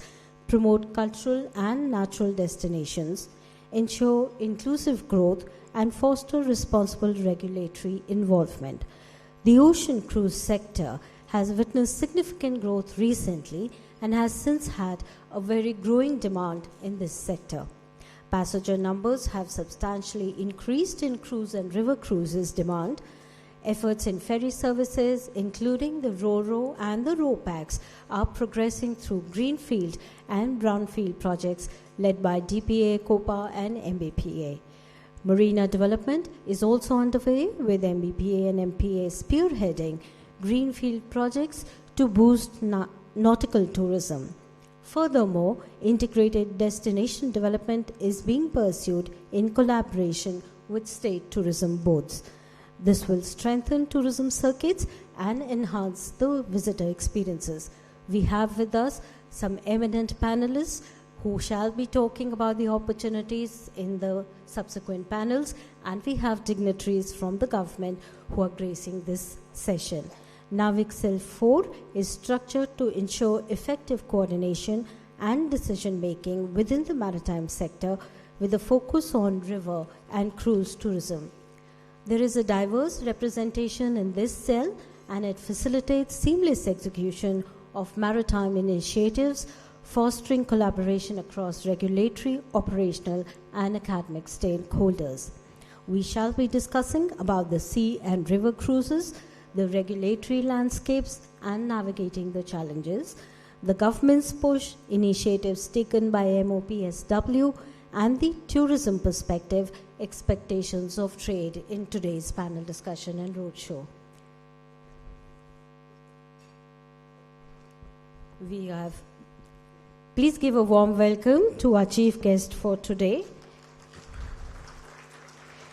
promote cultural and natural destinations, ensure inclusive growth, and foster responsible regulatory involvement. The ocean cruise sector has witnessed significant growth recently and has since had a very growing demand in this sector. Passenger numbers have substantially increased in cruise and river cruises demand. Efforts in ferry services, including the Ro-Ro and the Ro-Pax, are progressing through greenfield and brownfield projects led by DPA, COPA and MBPA. Marina development is also underway with MBPA and MPA spearheading greenfield projects to boost nautical tourism. Furthermore, integrated destination development is being pursued in collaboration with state tourism boards. This will strengthen tourism circuits and enhance the visitor experiences. We have with us some eminent panelists who shall be talking about the opportunities in the subsequent panels, and we have dignitaries from the government who are gracing this session. NAVIC Cell 4 is structured to ensure effective coordination and decision-making within the maritime sector with a focus on river and cruise tourism. There is a diverse representation in this cell, and it facilitates seamless execution of maritime initiatives, fostering collaboration across regulatory, operational, and academic stakeholders. We shall be discussing about the sea and river cruises, the regulatory landscapes, and navigating the challenges, the government's push, initiatives taken by MOPSW, and the tourism perspective, expectations of trade in today's panel discussion and roadshow. Please give a warm welcome to our chief guest for today,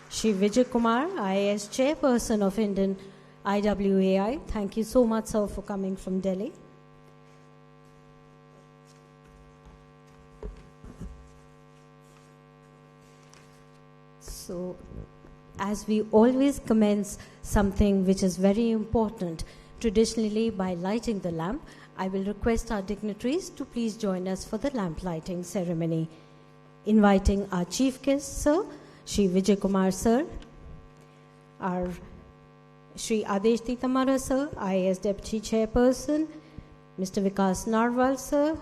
Shri Vijay Kumar, IAS Chairperson of Indian IWAI. Thank you so much, sir, for coming from Delhi. So, as we always commence something which is very important, traditionally by lighting the lamp, I will request our dignitaries to please join us for the lamp lighting ceremony. Inviting our chief guest, sir, Shri Vijay Kumar, sir, our Shri Adesh Titamara, sir, IAS Deputy Chairperson, Mr. Vikas Narwal, sir,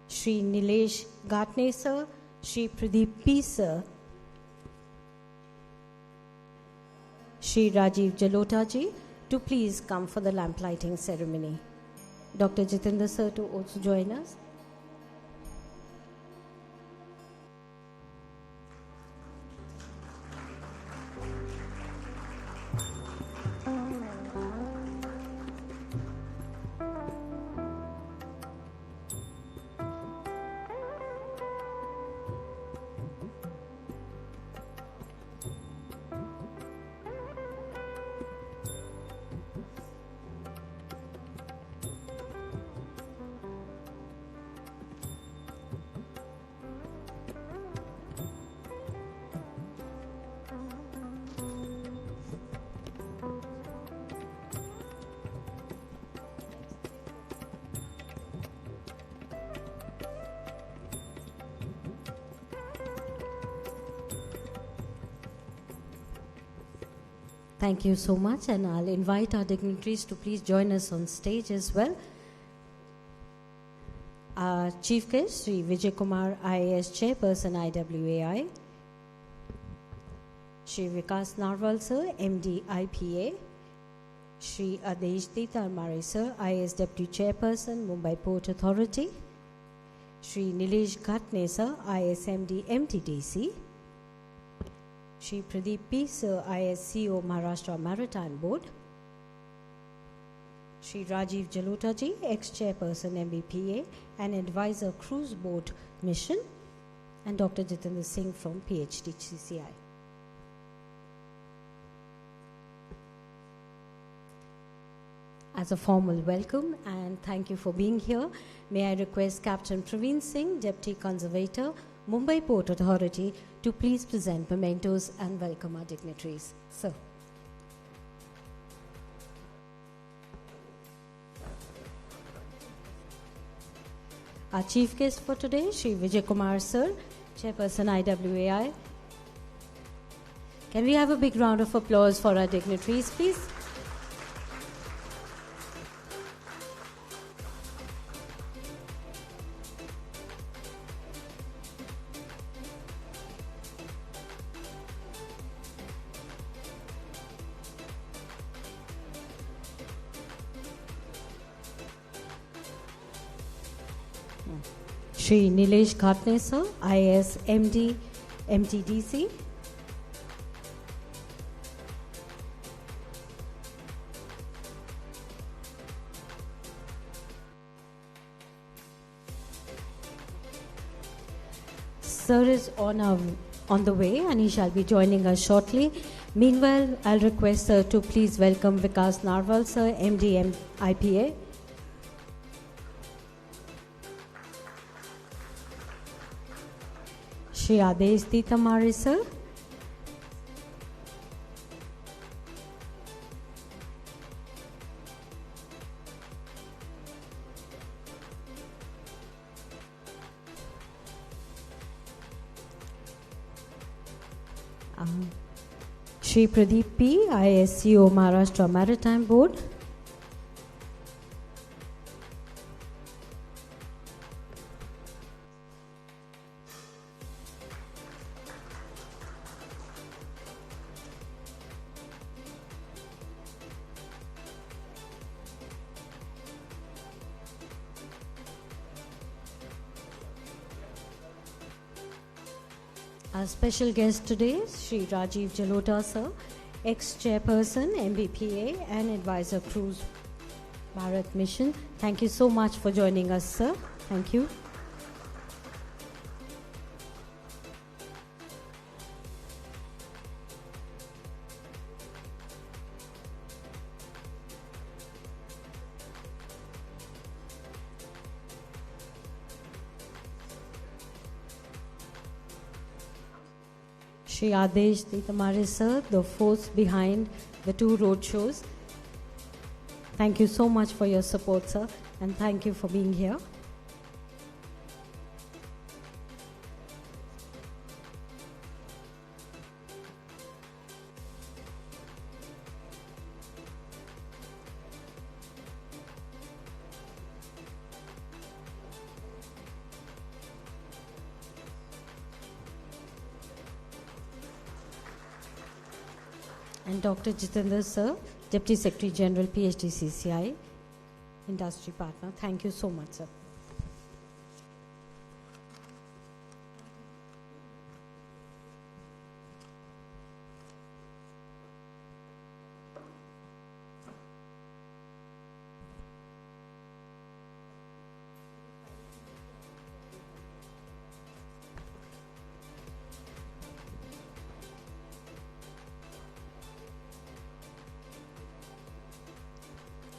Shri Nilesh Gatne, sir, Shri Pradeep P, sir, Shri Rajiv Jalota ji, to please come for the lamp lighting ceremony. Dr. Jitendra sir to also join us. Thank you so much, and I'll invite our dignitaries to please join us on stage as well. Our Chief Guest, Sri Vijay Kumar, IAS Chairperson, IWAI. Sri Vikas Narwal Sir, MD, IPA. Sri Adesh Titarmare Sir, IAS Deputy Chairperson, Mumbai Port Authority. Sri Nilesh Ghatne Sir, IAS MD, MTDC. Shri Pradeep P. Sir, ISCO Maharashtra Maritime Board. Shri Rajiv Jalota ji, ex-chairperson MBPA and advisor Cruise Boat Mission, and Dr. Jitendra Singh from PhD CCI. As a formal welcome and thank you for being here, may I request Captain Praveen Singh, Deputy Conservator, Mumbai Port Authority, to please present mementos and welcome our dignitaries. Sir. Our chief guest for today, Sri Vijay Kumar Sir, Chairperson IWAI. Can we have a big round of applause for our dignitaries, please? Shri Nilesh Ghatne Sir, IAS MD, MTDC. Sir is on the way and he shall be joining us shortly. Meanwhile, I'll request Sir to please welcome Vikas Narwal Sir, MD, IPA. Shri Adesh Titamari Sir. Shri Pradeep P, ISCO Maharashtra Maritime Board. Our special guest today, Sri Rajiv Jalota Sir, ex-chairperson, MBPA and advisor Cruise Bharat Mission. Thank you so much for joining us, sir. Thank you. Shri Adesh Titamare Sir, the force behind the two road shows. Thank you so much for your support, sir, and thank you for being here. And Dr. Jitendra Sir, Deputy Secretary General, PhD CCI. industry partner. Thank you so much, sir.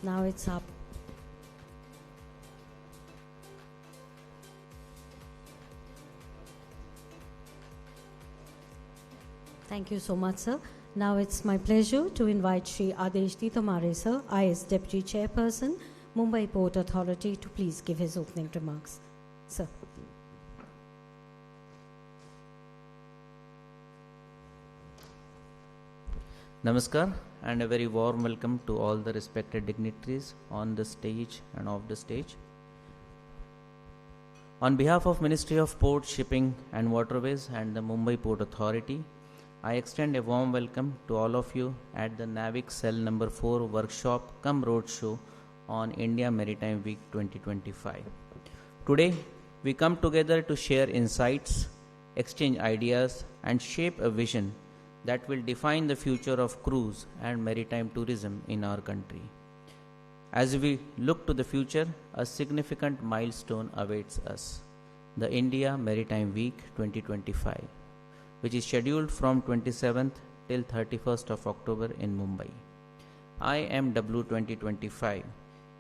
Now it's up. Thank you so much, sir. Now it's my pleasure to invite Shri Adesh Titamare, sir, IS Deputy Chairperson, Mumbai Port Authority, to please give his opening remarks. Sir. Namaskar and a very warm welcome to all the respected dignitaries on the stage and off the stage. On behalf of Ministry of Port, Shipping and Waterways and the Mumbai Port Authority, I extend a warm welcome to all of you at the NAVIC Cell number 4 workshop cum roadshow on India Maritime Week 2025. Today, we come together to share insights, exchange ideas and shape a vision that will define the future of cruise and maritime tourism in our country. As we look to the future, a significant milestone awaits us, the India Maritime Week 2025, which is scheduled from 27th till 31st of October in Mumbai. IMW 2025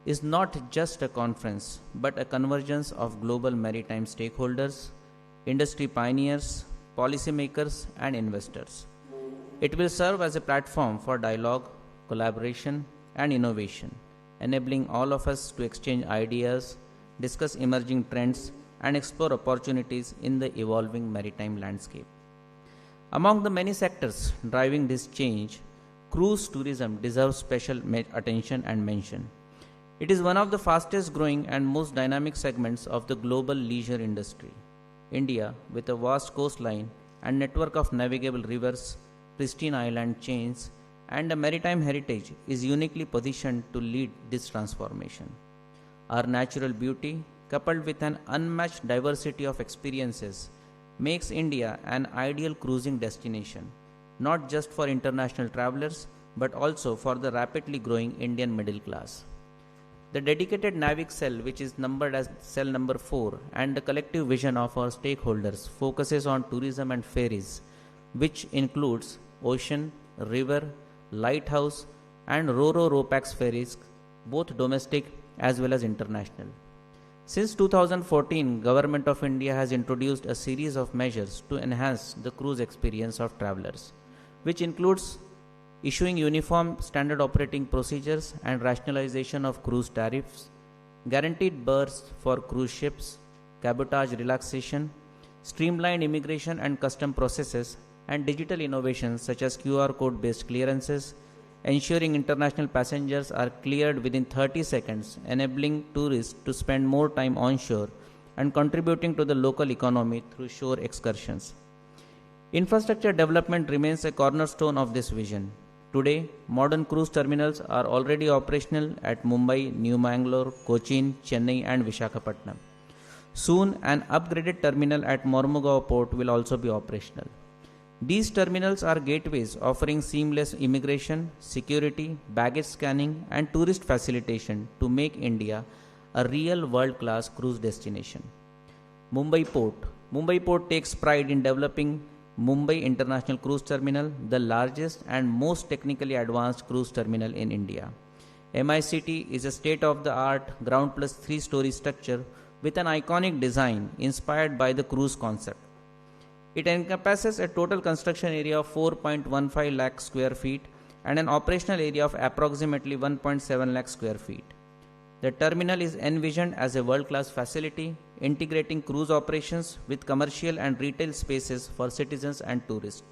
is not just a conference, but a convergence of global maritime stakeholders, industry pioneers, policymakers and investors. It will serve as a platform for dialogue, collaboration, and innovation, enabling all of us to exchange ideas, discuss emerging trends, and explore opportunities in the evolving maritime landscape. Among the many sectors driving this change, cruise tourism deserves special attention and mention. It is one of the fastest growing and most dynamic segments of the global leisure industry. India, with a vast coastline and network of navigable rivers, pristine island chains, and a maritime heritage, is uniquely positioned to lead this transformation. Our natural beauty, coupled with an unmatched diversity of experiences, makes India an ideal cruising destination, not just for international travelers, but also for the rapidly growing Indian middle class. The dedicated NAVIC cell, which is numbered as cell number 4, and the collective vision of our stakeholders focuses on tourism and ferries, which includes ocean, river, lighthouse and ro-ro-ro-pax ferries, both domestic as well as international. Since 2014, Government of India has introduced a series of measures to enhance the cruise experience of travelers, which includes issuing uniform standard operating procedures and rationalization of cruise tariffs, guaranteed berths for cruise ships, cabotage relaxation, streamlined immigration and custom processes, and digital innovations such as QR code-based clearances, ensuring international passengers are cleared within 30 seconds, enabling tourists to spend more time onshore and contributing to the local economy through shore excursions. Infrastructure development remains a cornerstone of this vision. Today, modern cruise terminals are already operational at Mumbai, New Mangalore, Cochin, Chennai and Visakhapatnam. Soon, an upgraded terminal at Mormugao Port will also be operational. These terminals are gateways offering seamless immigration, security, baggage scanning and tourist facilitation to make India a real world-class cruise destination. Mumbai Port takes pride in developing Mumbai International Cruise Terminal, the largest and most technically advanced cruise terminal in India. MICT is a state-of-the-art ground plus 3-story structure with an iconic design inspired by the cruise concept. It encompasses a total construction area of 4.15 lakh square feet and an operational area of approximately 1.7 lakh square feet. The terminal is envisioned as a world-class facility, integrating cruise operations with commercial and retail spaces for citizens and tourists.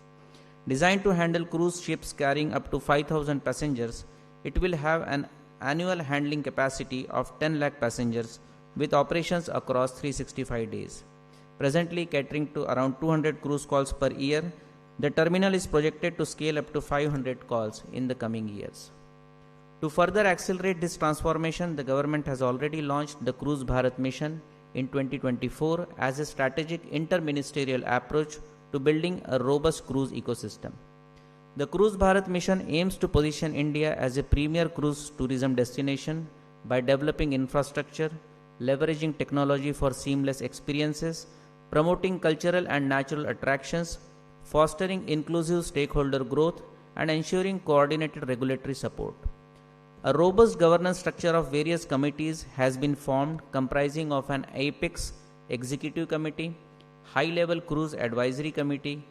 Designed to handle cruise ships carrying up to 5,000 passengers, it will have an annual handling capacity of 10 lakh passengers with operations across 365 days. Presently catering to around 200 cruise calls per year, the terminal is projected to scale up to 500 calls in the coming years. To further accelerate this transformation, the government has already launched the Cruise Bharat mission in 2024 as a strategic inter-ministerial approach to building a robust cruise ecosystem. The Cruise Bharat mission aims to position India as a premier cruise tourism destination by developing infrastructure, leveraging technology for seamless experiences, promoting cultural and natural attractions, fostering inclusive stakeholder growth, and ensuring coordinated regulatory support. A robust governance structure of various committees has been formed comprising of an Apex Executive Committee, High-Level Cruise Advisory Committee,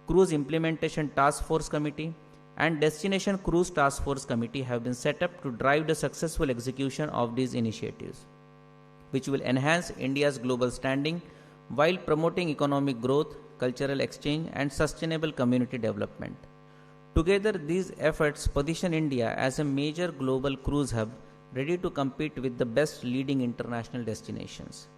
Cruise Implementation Task Force Committee, and Destination Cruise Task Force Committee have been set up to drive the successful execution of these initiatives, which will enhance India's global standing while promoting economic growth, cultural exchange, and sustainable community development. Together, these efforts position India as a major global cruise hub ready to compete with the best leading international destinations.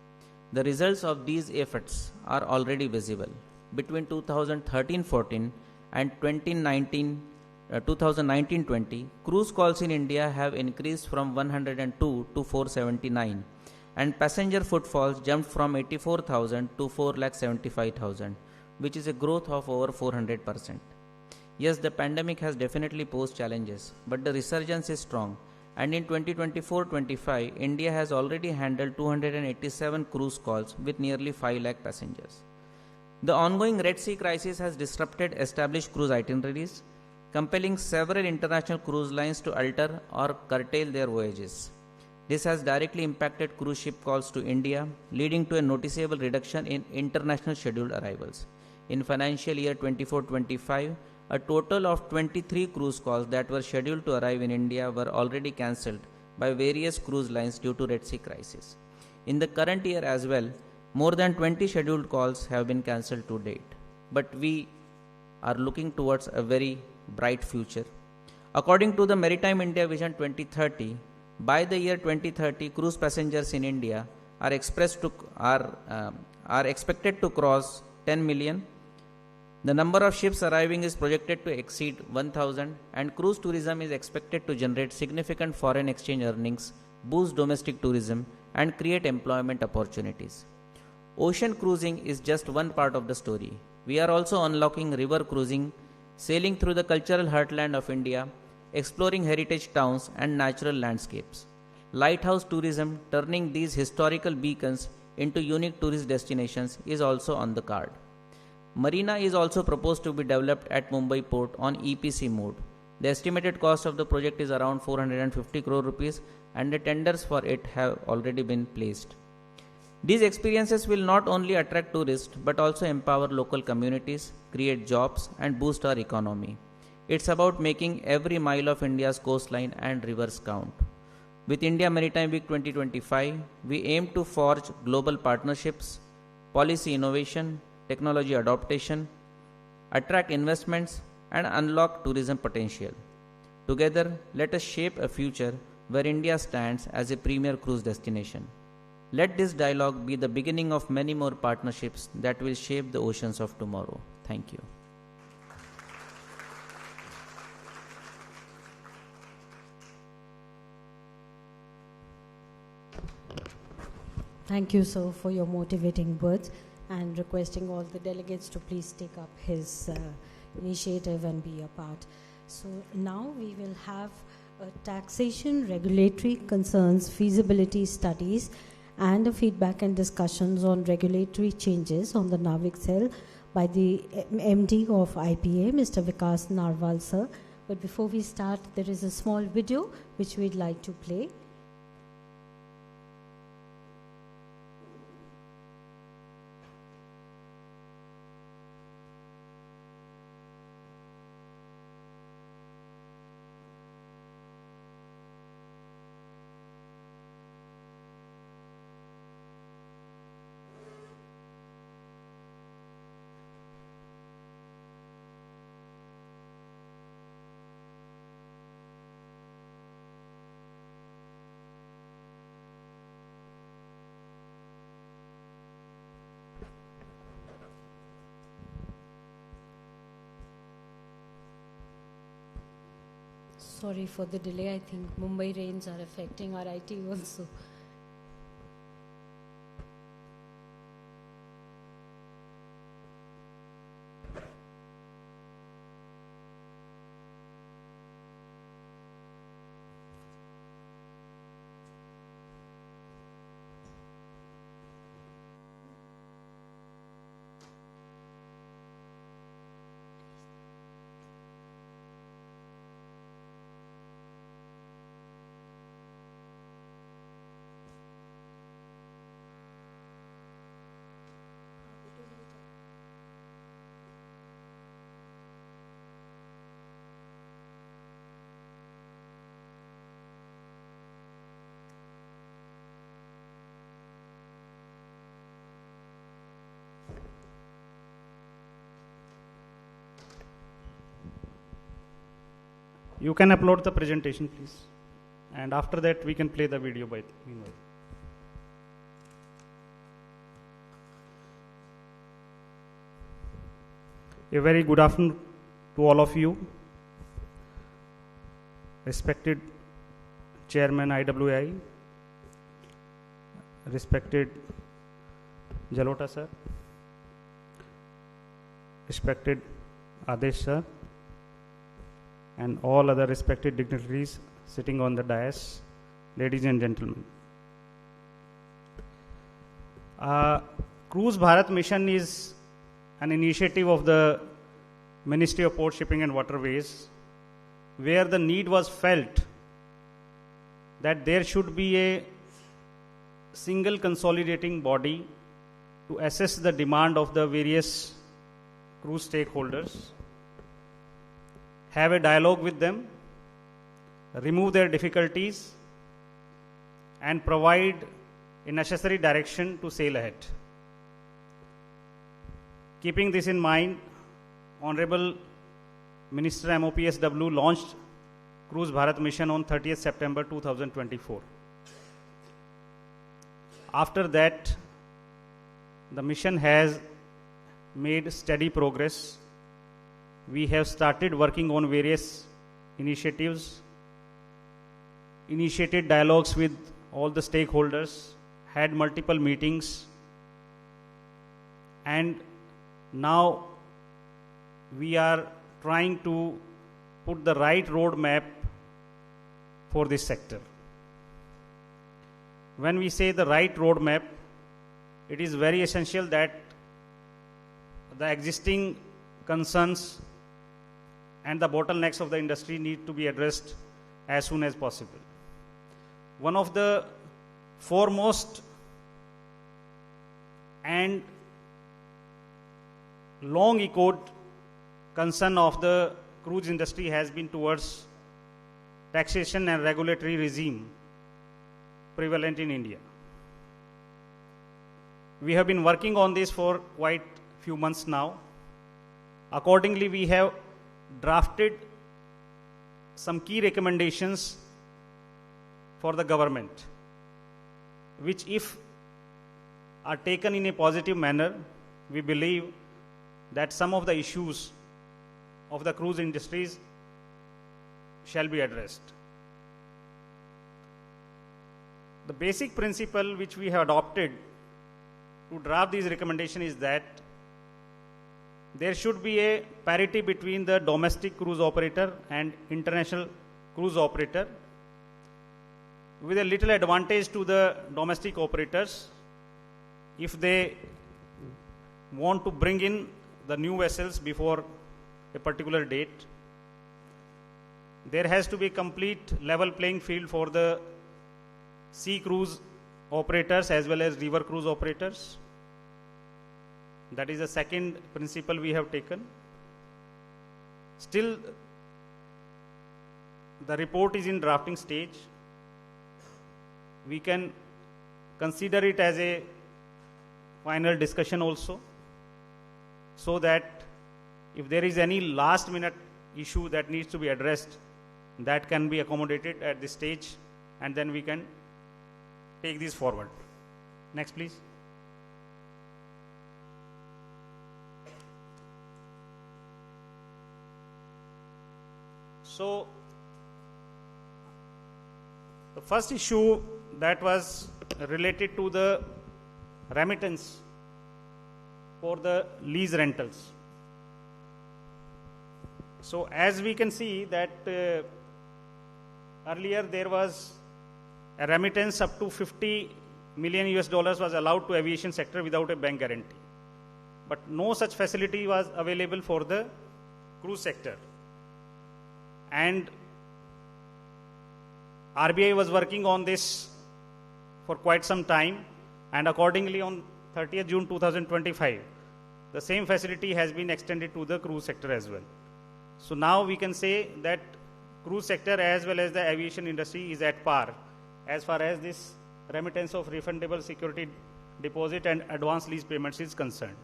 The results of these efforts are already visible. Between 2013-14 and 2019-20, cruise calls in India have increased from 102 to 479, and passenger footfalls jumped from 84,000 to 475,000, which is a growth of over 400%. Yes, the pandemic has definitely posed challenges, but the resurgence is strong, and in 2024-25, India has already handled 287 cruise calls with nearly 5 lakh passengers. The ongoing Red Sea crisis has disrupted established cruise itineraries, compelling several international cruise lines to alter or curtail their voyages. This has directly impacted cruise ship calls to India, leading to a noticeable reduction in international scheduled arrivals. In financial year 24-25, a total of 23 cruise calls that were scheduled to arrive in India were already cancelled by various cruise lines due to Red Sea crisis. In the current year as well, more than 20 scheduled calls have been cancelled to date. But we are looking towards a very bright future. According to the Maritime India Vision 2030, by the year 2030, cruise passengers in India are expected to cross 10 million. The number of ships arriving is projected to exceed 1,000, and cruise tourism is expected to generate significant foreign exchange earnings, boost domestic tourism, and create employment opportunities. Ocean cruising is just one part of the story. We are also unlocking river cruising, sailing through the cultural heartland of India, exploring heritage towns and natural landscapes. Lighthouse tourism, turning these historical beacons into unique tourist destinations, is also on the card. Marina is also proposed to be developed at Mumbai port on EPC mode. The estimated cost of the project is around 450 crore rupees, and the tenders for it have already been placed. These experiences will not only attract tourists but also empower local communities, create jobs, and boost our economy. It's about making every mile of India's coastline and rivers count. With India Maritime Week 2025, we aim to forge global partnerships, policy innovation, technology adaptation, attract investments, and unlock tourism potential. Together, let us shape a future where India stands as a premier cruise destination. Let this dialogue be the beginning of many more partnerships that will shape the oceans of tomorrow. Thank you. Thank you, sir, for your motivating words, and requesting all the delegates to please take up his initiative and be a part. So now we will have a taxation, regulatory concerns, feasibility studies, and a feedback and discussions on regulatory changes on the NAVIC cell by the MD of IPA, Mr. Vikas Narwal, sir. But before we start, there is a small video which we'd like to play. Sorry for the delay. I think Mumbai rains are affecting our IT also. You can upload the presentation, please. And after that, we can play the video by meanwhile. A very good afternoon to all of you. Respected Chairman IWI, respected Jalota sir, respected Adesh sir, and all other respected dignitaries sitting on the dais, ladies and gentlemen. Cruise Bharat Mission is an initiative of the Ministry of Port Shipping and Waterways, where the need was felt that there should be a single consolidating body to assess the demand of the various cruise stakeholders, have a dialogue with them, remove their difficulties, and provide a necessary direction to sail ahead. Keeping this in mind, Honorable Minister MOPSW launched Cruise Bharat Mission on 30th September 2024. After that, the mission has made steady progress. We have started working on various initiatives, initiated dialogues with all the stakeholders, had multiple meetings, and now we are trying to put the right roadmap for this sector. When we say the right roadmap, it is very essential that the existing concerns and the bottlenecks of the industry need to be addressed as soon as possible. One of the foremost and long echoed concern of the cruise industry has been towards taxation and regulatory regime prevalent in India. We have been working on this for quite a few months now. Accordingly, we have drafted some key recommendations for the government, which if are taken in a positive manner, we believe that some of the issues of the cruise industries shall be addressed. The basic principle which we have adopted to draft these recommendations is that there should be a parity between the domestic cruise operator and international cruise operator, with a little advantage to the domestic operators if they want to bring in the new vessels before a particular date. There has to be complete level playing field for the sea cruise operators as well as river cruise operators. That is the second principle we have taken. Still, the report is in drafting stage. We can consider it as a final discussion also, so that if there is any last minute issue that needs to be addressed, that can be accommodated at this stage, and then we can take this forward. Next, please. So, The first issue that was related to the remittance for the lease rentals. So as we can see that earlier there was a remittance up to 50 million US dollars was allowed to aviation sector without a bank guarantee. But no such facility was available for the cruise sector. And RBI was working on this for quite some time, and accordingly on 30th June 2025, the same facility has been extended to the cruise sector as well. So now we can say that cruise sector as well as the aviation industry is at par as far as this remittance of refundable security deposit and advance lease payments is concerned.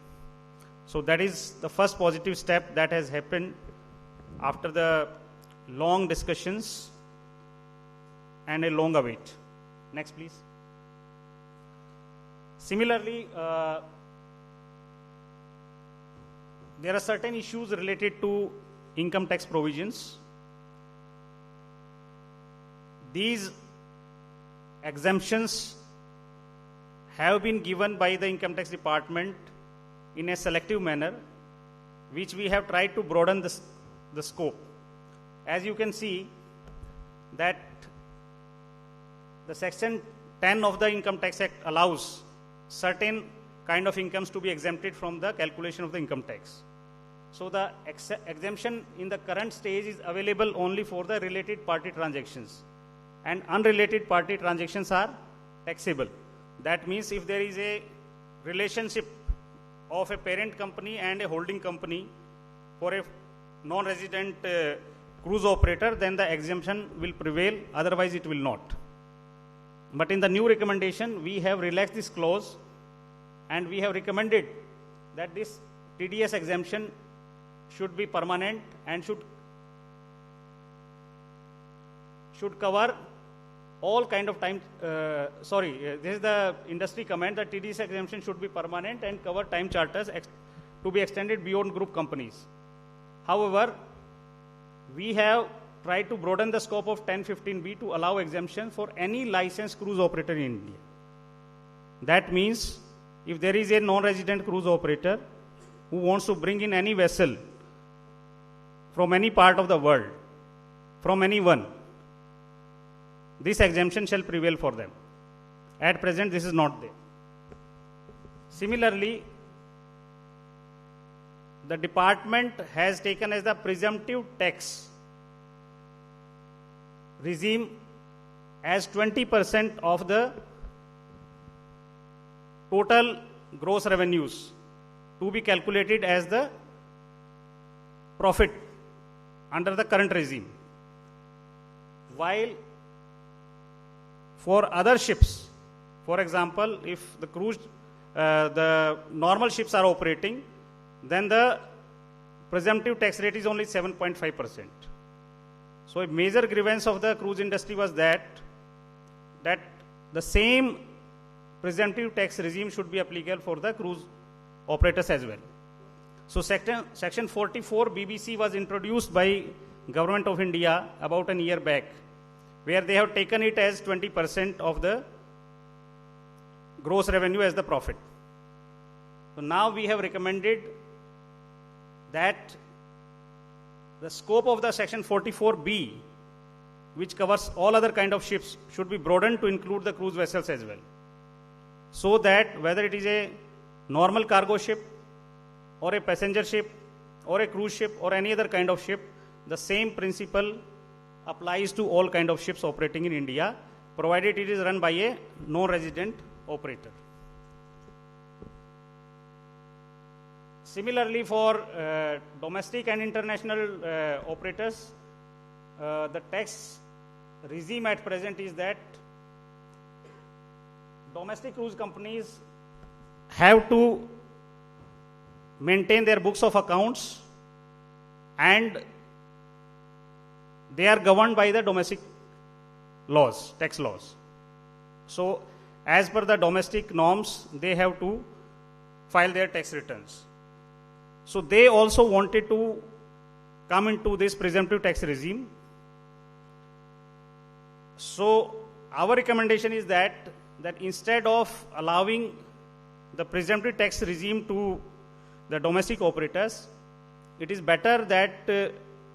So that is the first positive step that has happened after the long discussions and a long await. Next, please. Similarly, there are certain issues related to income tax provisions. These exemptions have been given by the income tax department in a selective manner, which we have tried to broaden the scope. As you can see that the section 10 of the Income Tax Act allows certain kind of incomes to be exempted from the calculation of the income tax. So the exemption in the current stage is available only for the related party transactions, and unrelated party transactions are taxable. That means if there is a relationship of a parent company and a holding company for a non-resident cruise operator, then the exemption will prevail, otherwise it will not. But in the new recommendation, we have relaxed this clause, and we have recommended that this TDS exemption should be permanent and should cover all kind of time, this is the industry comment, that TDS exemption should be permanent and cover time charters to be extended beyond group companies. However, we have tried to broaden the scope of 1015B to allow exemption for any licensed cruise operator in India. That means if there is a non-resident cruise operator who wants to bring in any vessel from any part of the world, from anyone, this exemption shall prevail for them. At present, this is not there. Similarly, the department has taken as the presumptive tax regime as 20% of the total gross revenues to be calculated as the profit under the current regime. While for other ships, for example, if the cruise, the normal ships are operating, then the presumptive tax rate is only 7.5%. So a major grievance of the cruise industry was that the same presumptive tax regime should be applicable for the cruise operators as well. So section 44 BBC was introduced by Government of India about a year back, where they have taken it as 20% of the gross revenue as the profit. So now we have recommended that the scope of the section 44B, which covers all other kind of ships, should be broadened to include the cruise vessels as well. So that whether it is a normal cargo ship or a passenger ship or a cruise ship or any other kind of ship, the same principle applies to all kind of ships operating in India, provided it is run by a non-resident operator. Similarly, for domestic and international operators, the tax regime at present is that domestic cruise companies have to maintain their books of accounts, and they are governed by the domestic laws, tax laws. So, as per the domestic norms, they have to file their tax returns. So, they also wanted to come into this presumptive tax regime. So, our recommendation is that instead of allowing the presumptive tax regime to the domestic operators, it is better that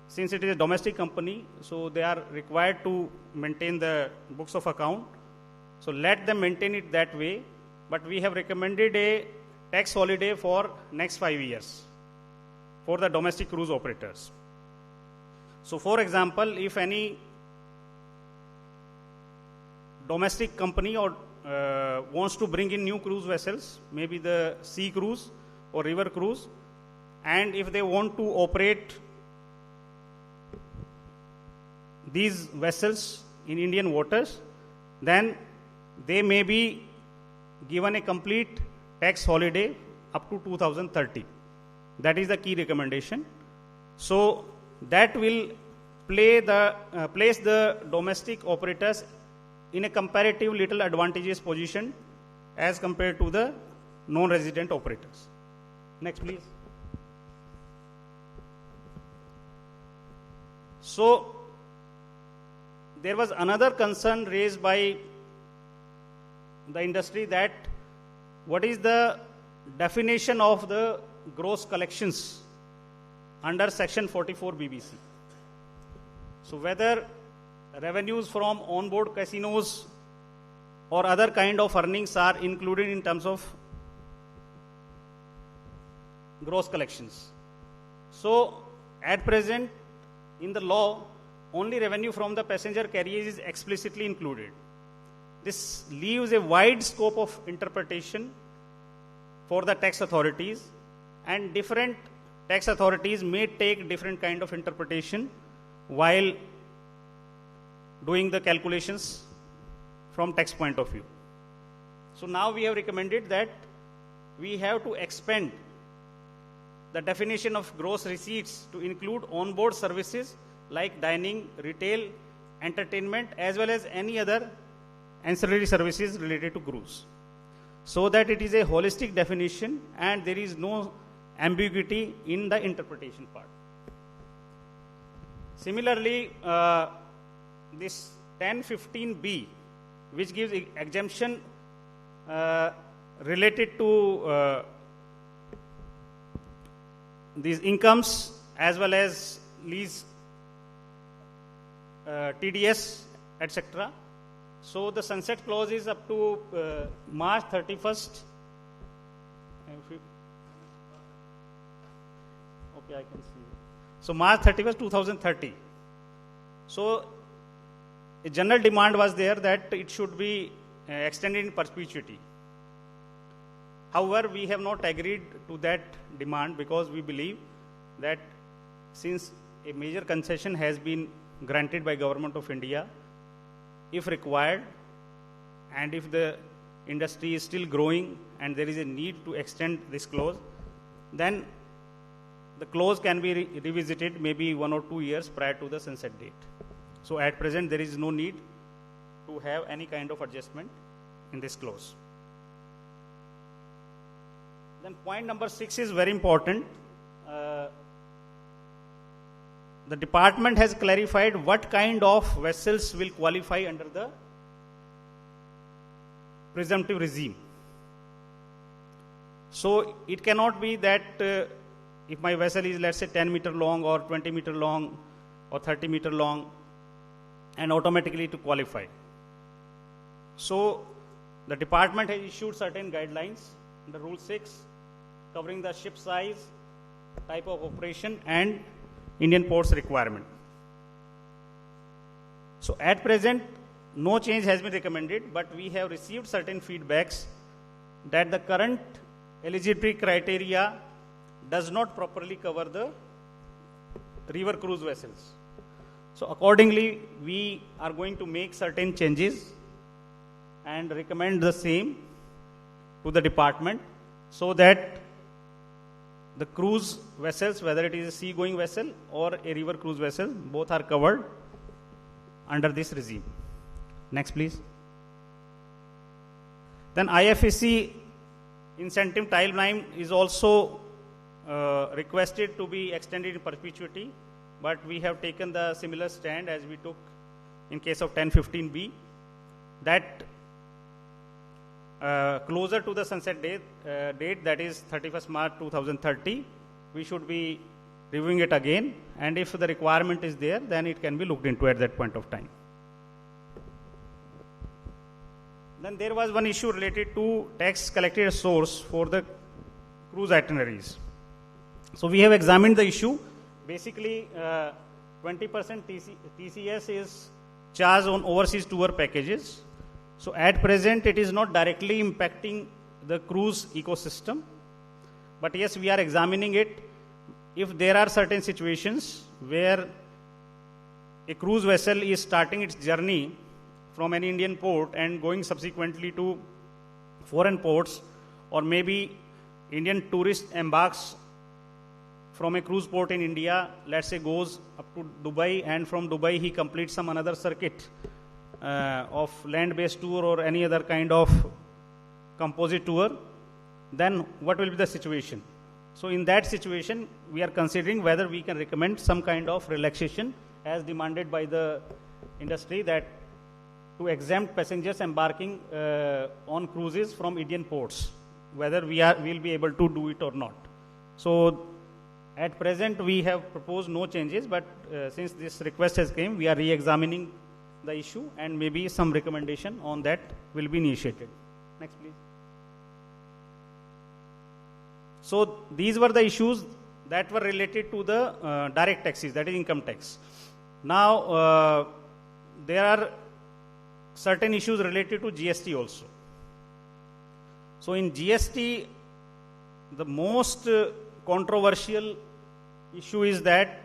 since it is a domestic company, so they are required to maintain the books of account. So let them maintain it that way. But we have recommended a tax holiday for next 5 years for the domestic cruise operators. So for example, if any domestic company or wants to bring in new cruise vessels, maybe the sea cruise or river cruise, and if they want to operate these vessels in Indian waters, then they may be given a complete tax holiday up to 2030. That is the key recommendation. So that will place the domestic operators in a comparative little advantageous position as compared to the non-resident operators. Next, please. So there was another concern raised by the industry, that what is the definition of the gross collections under section 44 BBC. So whether revenues from onboard casinos or other kind of earnings are included in terms of gross collections. So at present in the law, only revenue from the passenger carriage is explicitly included. This leaves a wide scope of interpretation for the tax authorities, and different tax authorities may take different kind of interpretation while doing the calculations from tax point of view. So now we have recommended that we have to expand the definition of gross receipts to include onboard services like dining, retail, entertainment, as well as any other ancillary services related to cruise, so that it is a holistic definition and there is no ambiguity in the interpretation part. Similarly, this 1015B, which gives exemption related to these incomes as well as lease, TDS, etc. So the sunset clause is up to March 31st. Okay, I can see. So March 31st, 2030. So a general demand was there that it should be extended in perpetuity. However, we have not agreed to that demand because we believe that since a major concession has been granted by Government of India, if required, and if the industry is still growing and there is a need to extend this clause, then the clause can be revisited maybe 1 or 2 years prior to the sunset date. So at present there is no need to have any kind of adjustment in this clause. Then point number 6 is very important. The department has clarified what kind of vessels will qualify under the presumptive regime. So it cannot be that if my vessel is, let's say, 10 meter long or 20 meter long or 30 meter long, and automatically to qualify. So the department has issued certain guidelines under Rule 6 covering the ship size, type of operation, and Indian ports requirement. So at present, no change has been recommended, but we have received certain feedbacks that the current eligibility criteria does not properly cover the river cruise vessels. So accordingly, we are going to make certain changes and recommend the same to the department so that the cruise vessels, whether it is a sea-going vessel or a river cruise vessel, both are covered under this regime. Next, please. Then IFSC incentive timeline is also requested to be extended in perpetuity, but we have taken the similar stand as we took in case of 1015B. that closer to the sunset date, that is 31st March 2030, we should be reviewing it again, and if the requirement is there, then it can be looked into at that point of time. Then there was one issue related to tax collected at source for the cruise itineraries. So we have examined the issue. Basically, 20% TCS is charged on overseas tour packages. So at present, it is not directly impacting the cruise ecosystem. But yes, we are examining it. If there are certain situations where a cruise vessel is starting its journey from an Indian port and going subsequently to foreign ports, or maybe Indian tourist embarks from a cruise port in India, let's say goes up to Dubai, and from Dubai he completes some another circuit of land-based tour or any other kind of composite tour, then what will be the situation? So in that situation, we are considering whether we can recommend some kind of relaxation as demanded by the industry, that to exempt passengers embarking on cruises from Indian ports, whether we'll be able to do it or not. So at present, we have proposed no changes, but since this request has come, we are re-examining the issue, and maybe some recommendation on that will be initiated. Next, please. So these were the issues that were related to the direct taxes, that is income tax. Now, there are certain issues related to GST also. So in GST, the most controversial issue is that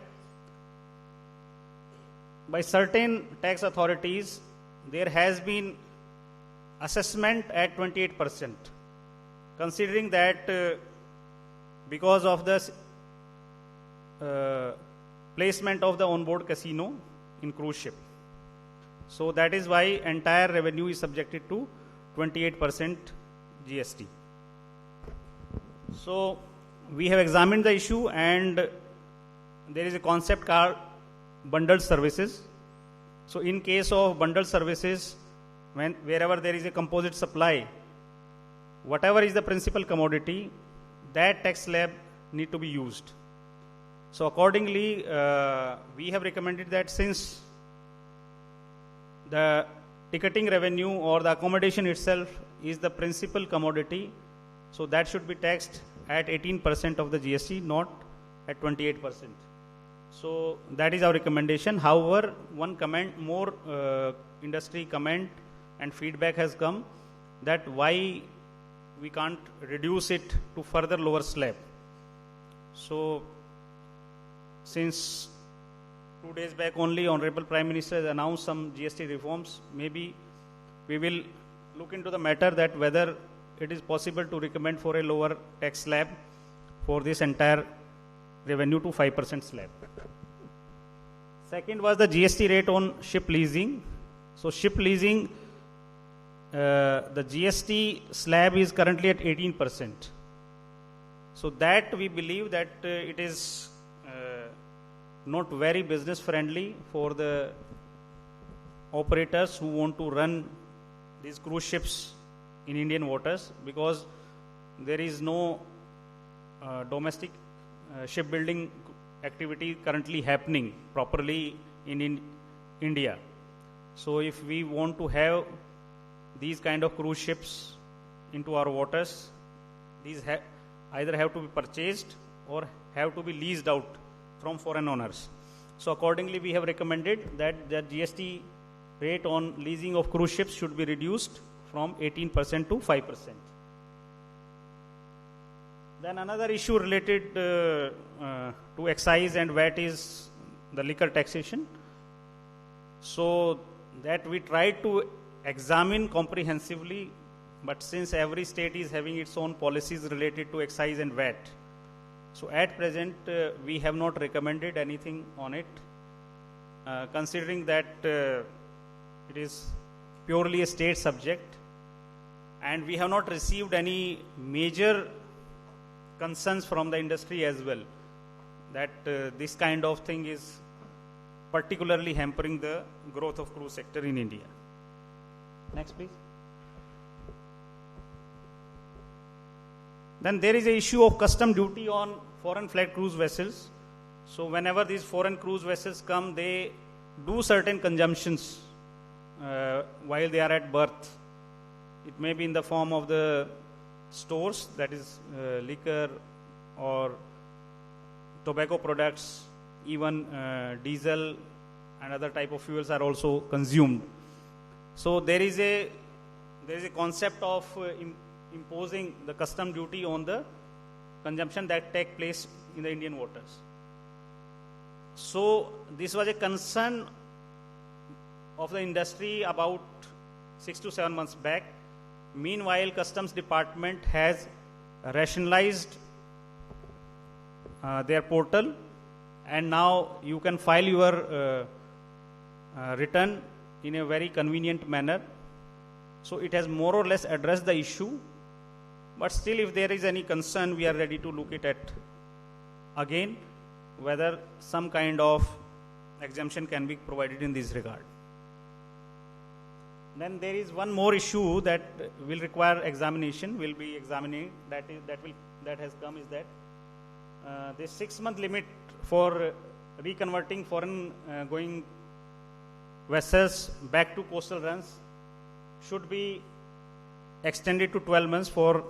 by certain tax authorities, there has been assessment at 28%, considering that because of the placement of the onboard casino in cruise ship. So that is why entire revenue is subjected to 28% GST. So we have examined the issue, and there is a concept called bundled services. So in case of bundled services, wherever there is a composite supply, whatever is the principal commodity, that tax slab need to be used. So accordingly, we have recommended that since the ticketing revenue or the accommodation itself is the principal commodity, so that should be taxed at 18% of the GST, not at 28%. So that is our recommendation. However, one comment, more industry comment and feedback has come that why we can't reduce it to further lower slab. So since 2 days back only, Honorable Prime Minister has announced some GST reforms, maybe we will look into the matter that whether it is possible to recommend for a lower tax slab for this entire revenue to 5% slab. Second was the GST rate on ship leasing. So ship leasing, the GST slab is currently at 18%. So that we believe that it is not very business friendly for the operators who want to run these cruise ships in Indian waters, because there is no domestic shipbuilding activity currently happening properly in India. So if we want to have these kind of cruise ships into our waters, these either have to be purchased or have to be leased out from foreign owners. So accordingly, we have recommended that the GST rate on leasing of cruise ships should be reduced from 18% to 5%. Then another issue related to excise and VAT is the liquor taxation. So that we tried to examine comprehensively, but since every state is having its own policies related to excise and VAT, so at present we have not recommended anything on it, considering that it is purely a state subject, and we have not received any major concerns from the industry as well, that this kind of thing is particularly hampering the growth of cruise sector in India. Next, please. Then there is a issue of custom duty on foreign flag cruise vessels. So whenever these foreign cruise vessels come, they do certain consumptions while they are at berth. It may be in the form of the stores, that is liquor or tobacco products, even diesel and other type of fuels are also consumed. So there is a concept of imposing the custom duty on the consumption that take place in the Indian waters. So this was a concern of the industry about 6 to 7 months back. Meanwhile, Customs Department has rationalized their portal, and now you can file your return in a very convenient manner. So it has more or less addressed the issue, but still if there is any concern, we are ready to look at again whether some kind of exemption can be provided in this regard. Then there is one more issue that will require examination, will be examining, that has come, is that the 6-month limit for reconverting foreign going vessels back to coastal runs should be extended to 12 months for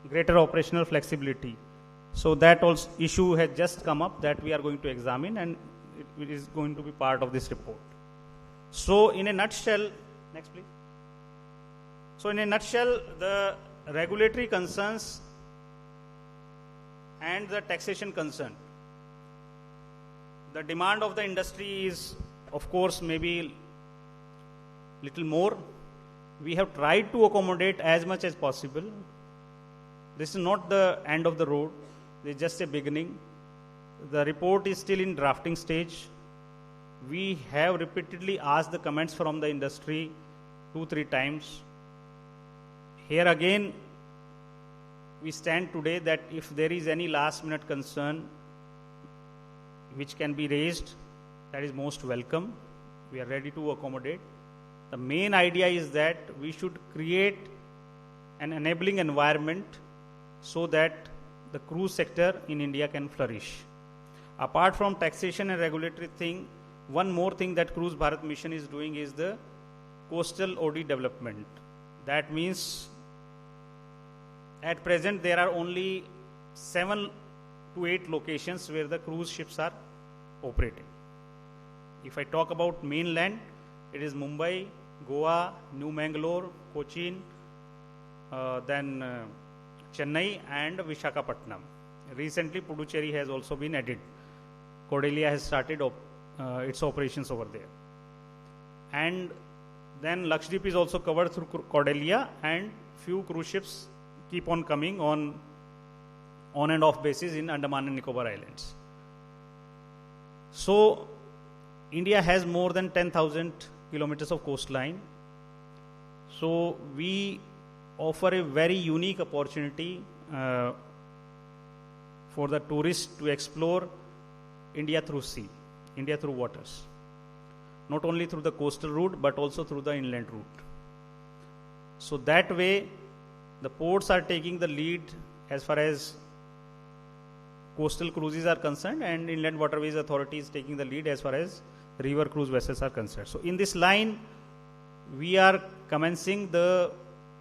greater operational flexibility. So that also issue has just come up that we are going to examine, and it is going to be part of this report. So in a nutshell, next please. So in a nutshell, the regulatory concerns and the taxation concern. The demand of the industry is, of course, maybe little more. We have tried to accommodate as much as possible. This is not the end of the road. This is just a beginning. The report is still in drafting stage. We have repeatedly asked the comments from the industry 2-3 times. Here again, we stand today that if there is any last minute concern which can be raised, that is most welcome. We are ready to accommodate. The main idea is that we should create an enabling environment so that the cruise sector in India can flourish. Apart from taxation and regulatory thing, one more thing that Cruise Bharat Mission is doing is the coastal OD development. That means at present there are only 7 to 8 locations where the cruise ships are operating. If I talk about mainland, it is Mumbai, Goa, New Mangalore, Cochin, then Chennai and Visakhapatnam. Recently, Puducherry has also been added. Cordelia has started its operations over there. And then Lakshadweep is also covered through Cordelia, and few cruise ships keep on coming on and off basis in Andaman and Nicobar Islands. So, India has more than 10,000 kilometers of coastline. So, we offer a very unique opportunity for the tourists to explore India through sea, India through waters. Not only through the coastal route, but also through the inland route. So that way, the ports are taking the lead as far as coastal cruises are concerned, and Inland Waterways Authority is taking the lead as far as river cruise vessels are concerned. So in this line, we are commencing the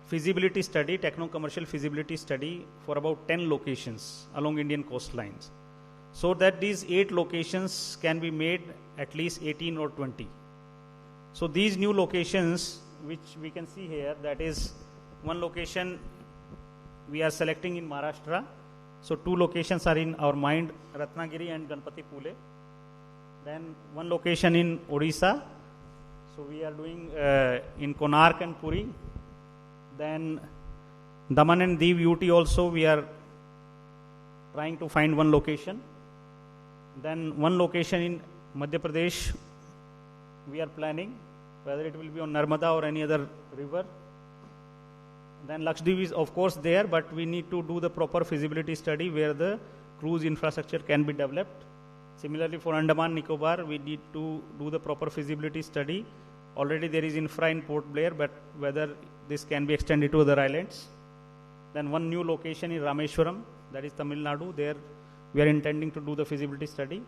feasibility study, techno-commercial feasibility study for about 10 locations along Indian coastlines, so that these 8 locations can be made at least 18 or 20. So these new locations, which we can see here, that is one location we are selecting in Maharashtra. So 2 locations are in our mind, Ratnagiri and Ganpati Pule. Then one location in Odisha. So we are doing in Konark and Puri. Then Daman and Div UT also we are trying to find one location. Then one location in Madhya Pradesh we are planning, whether it will be on Narmada or any other river. Then Lakshadweep is of course there, but we need to do the proper feasibility study where the cruise infrastructure can be developed. Similarly for Andaman Nicobar, we need to do the proper feasibility study Already there is infra in Port Blair, but whether this can be extended to other islands. Then one new location in Rameshwaram, that is Tamil Nadu. There we are intending to do the feasibility study.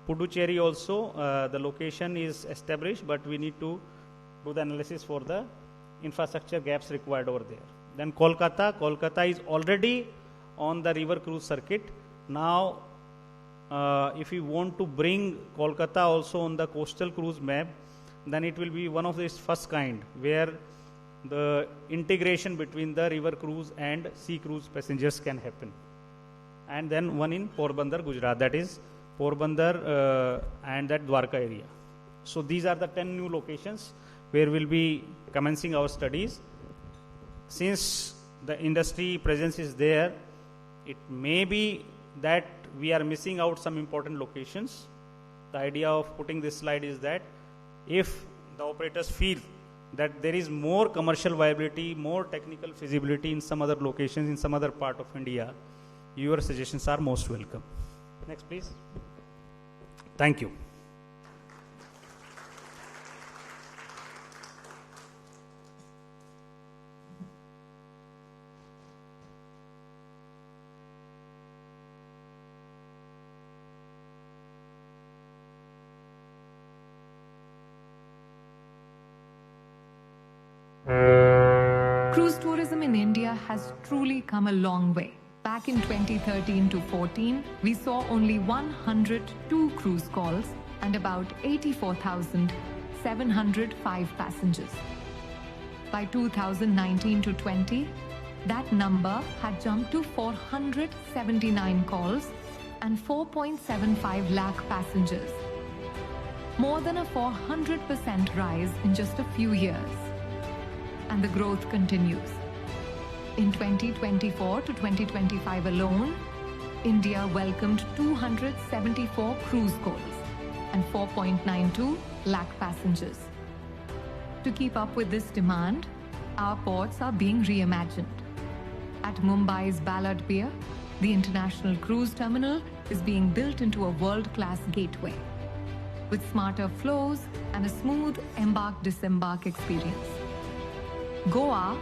Puducherry also, the location is established, but we need to do the analysis for the infrastructure gaps required over there. Then Kolkata is already on the river cruise circuit. Now, if we want to bring Kolkata also on the coastal cruise map, then it will be one of its first kind, where the integration between the river cruise and sea cruise passengers can happen. And then one in Porbandar, Gujarat, that is Porbandar and that Dwarka area. So these are the 10 new locations where we'll be commencing our studies. Since the industry presence is there, it may be that we are missing out some important locations. The idea of putting this slide is that if the operators feel that there is more commercial viability, more technical feasibility in some other locations, in some other part of India, your suggestions are most welcome. Next, please. Thank you. Cruise tourism in India has truly come a long way. Back in 2013 to 14, we saw only 102 cruise calls and about 84,705 passengers. By 2019 to 20, that number had jumped to 479 calls and 4.75 lakh passengers. More than a 400% rise in just a few years. And the growth continues. In 2024 to 2025 alone, India welcomed 274 cruise calls and 4.92 lakh passengers. To keep up with this demand, our ports are being reimagined. At Mumbai's Ballard Pier, the international cruise terminal is being built into a world-class gateway with smarter flows and a smooth embark-disembark experience. Goa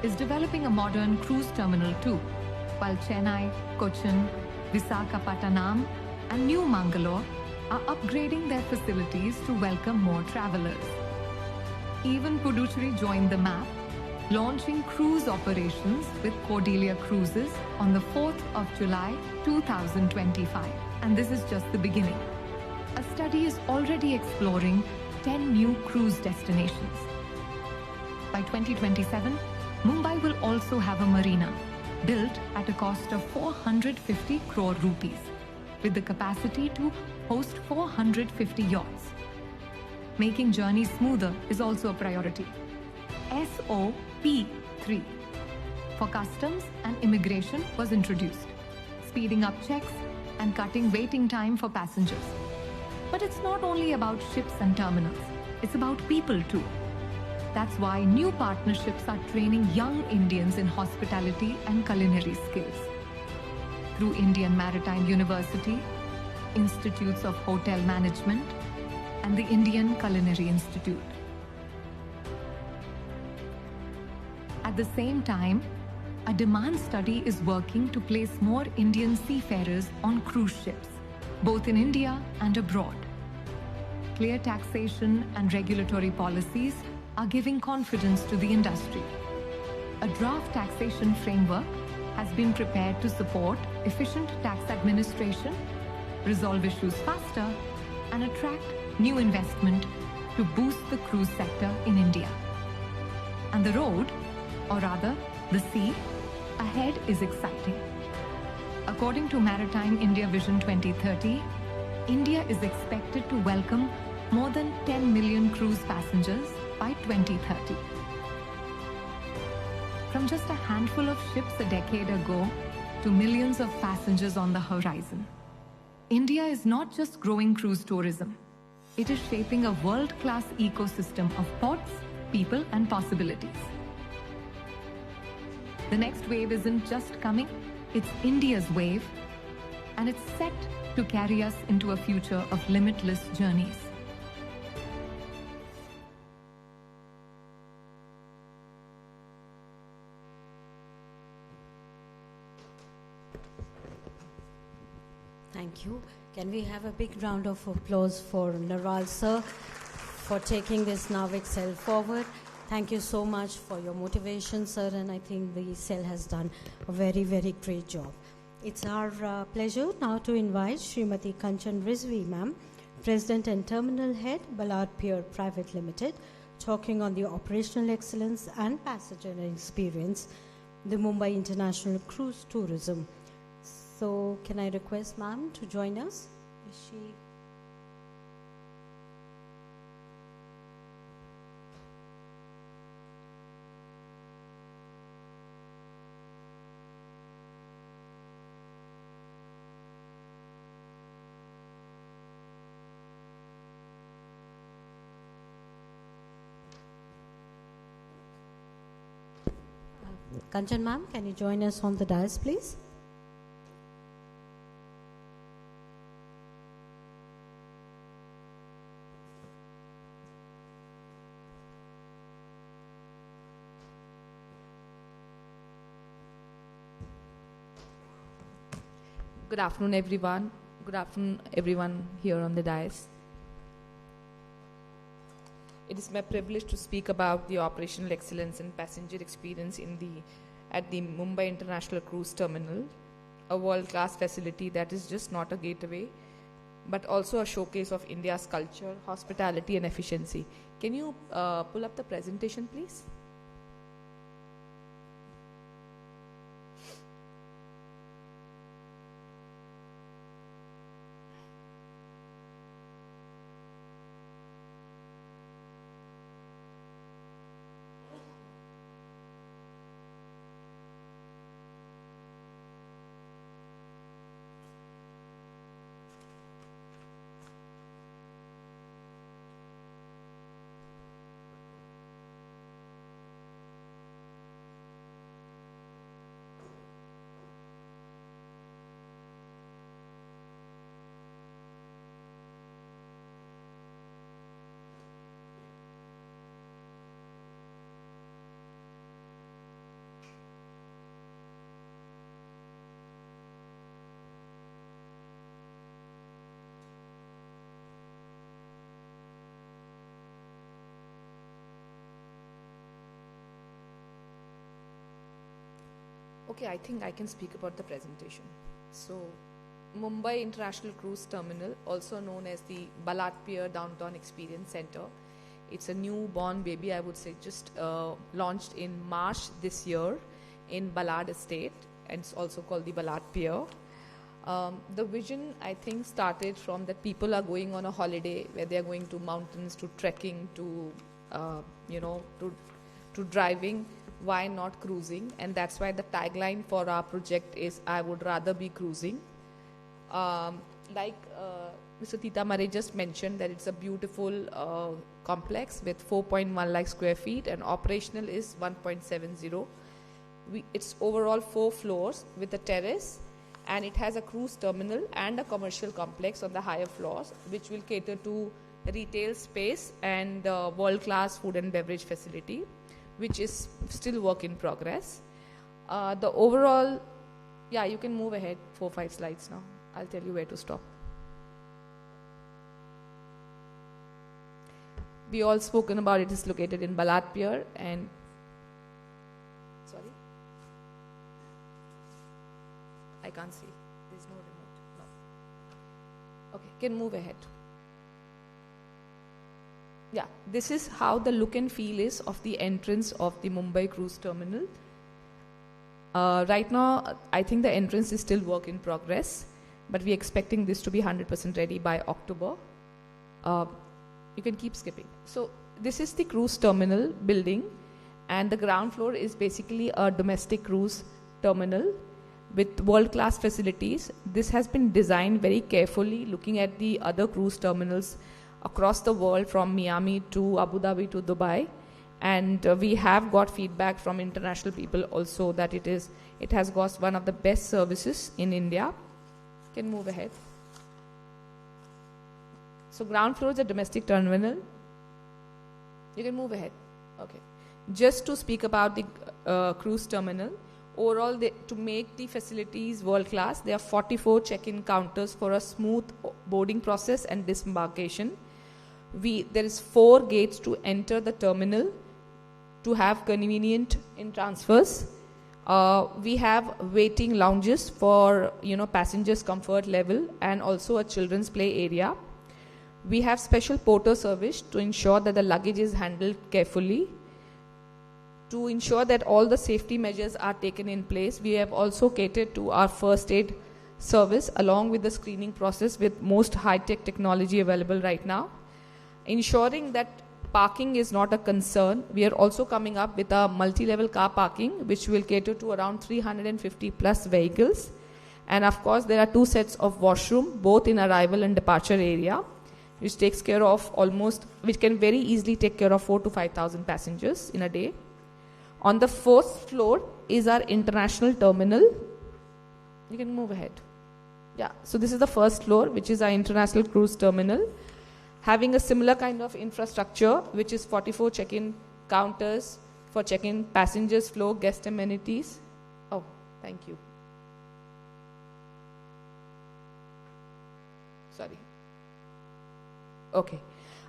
is developing a modern cruise terminal too, while Chennai, Cochin, Visakhapatnam and New Mangalore are upgrading their facilities to welcome more travelers. Even Puducherry joined the map, launching cruise operations with Cordelia Cruises on the 4th of July 2025. And this is just the beginning. A study is already exploring 10 new cruise destinations. By 2027, Mumbai will also have a marina built at a cost of 450 crore rupees with the capacity to host 450 yachts. Making journeys smoother is also a priority. SOP3 for customs and immigration was introduced, speeding up checks and cutting waiting time for passengers. But it's not only about ships and terminals, it's about people too. That's why new partnerships are training young Indians in hospitality and culinary skills. Through Indian Maritime University, Institutes of Hotel Management, and the Indian Culinary Institute. At the same time, a demand study is working to place more Indian seafarers on cruise ships, both in India and abroad. Clear taxation and regulatory policies are giving confidence to the industry. A draft taxation framework has been prepared to support efficient tax administration, resolve issues faster, and attract new investment to boost the cruise sector in India. And the road, or rather the sea, ahead is exciting. According to Maritime India Vision 2030, India is expected to welcome more than 10 million cruise passengers by 2030. From just a handful of ships a decade ago to millions of passengers on the horizon, India is not just growing cruise tourism. It is shaping a world-class ecosystem of ports, people, and possibilities. The next wave isn't just coming, it's India's wave, and it's set to carry us into a future of limitless journeys. Thank you. Can we have a big round of applause for Naral sir for taking this Navik cell forward? Thank you so much for your motivation, sir, and I think the cell has done a very, very great job. It's our pleasure now to invite Srimati Kanchan Rizvi, ma'am, President and Terminal Head, Ballard Pier Private Limited, talking on the operational excellence and passenger experience, the Mumbai International Cruise Tourism. So, can I request ma'am to join us? Is she... Kanchan ma'am, can you join us on the dais, please? Good afternoon, everyone. Good afternoon, everyone here on the dais. It is my privilege to speak about the operational excellence and passenger experience at the Mumbai International Cruise Terminal, a world-class facility that is just not a gateway, but also a showcase of India's culture, hospitality, and efficiency. Can you pull up the presentation, please? Okay, I think I can speak about the presentation. So, Mumbai International Cruise Terminal, also known as the Ballard Pier Downtown Experience Center. It's a newborn baby, I would say, just launched in March this year in Ballard Estate, and it's also called the Ballard Pier. The vision, I think, started from that people are going on a holiday where they are going to mountains, to trekking, to driving. Why not cruising? And that's why the tagline for our project is, I would rather be cruising. Like Mr. Tita Mare just mentioned, that it's a beautiful complex with 4.1 lakh square feet, and operational is 1.70. It's overall 4 floors with a terrace, and it has a cruise terminal and a commercial complex on the higher floors, which will cater to retail space and world-class food and beverage facility, which is still work in progress. The overall, yeah, you can move ahead 4-5 slides now. I'll tell you where to stop. We all spoken about it is located in Ballard Pier, and sorry, I can't see. There's no remote. No. Okay, can move ahead. Yeah, this is how the look and feel is of the entrance of the Mumbai Cruise Terminal. Right now, I think the entrance is still work in progress, but we're expecting this to be 100% ready by October. You can keep skipping. So this is the cruise terminal building, and the ground floor is basically a domestic cruise terminal with world-class facilities. This has been designed very carefully, looking at the other cruise terminals across the world, from Miami to Abu Dhabi to Dubai, and we have got feedback from international people also that it has got one of the best services in India. Can move ahead. So ground floor is a domestic terminal. You can move ahead. Okay. Just to speak about the cruise terminal, Overall, to make the facilities world class, there are 44 check-in counters for a smooth boarding process and disembarkation. There is 4 gates to enter the terminal to have convenient in transfers. We have waiting lounges for passengers' comfort level and also a children's play area. We have special porter service to ensure that the luggage is handled carefully. To ensure that all the safety measures are taken in place, we have also catered to our first aid service along with the screening process with most high-tech technology available right now. Ensuring that parking is not a concern, we are also coming up with a multi-level car parking which will cater to around 350 plus vehicles. And of course, there are 2 sets of washroom, both in arrival and departure area, which takes care of which can very easily take care of 4,000 to 5,000 passengers in a day. On the 4th floor is our international terminal. You can move ahead. Yeah, so this is the 1st floor, which is our international cruise terminal, having a similar kind of infrastructure, which is 44 check-in counters for check-in passengers, flow, guest amenities. Oh, thank you. Sorry. Okay.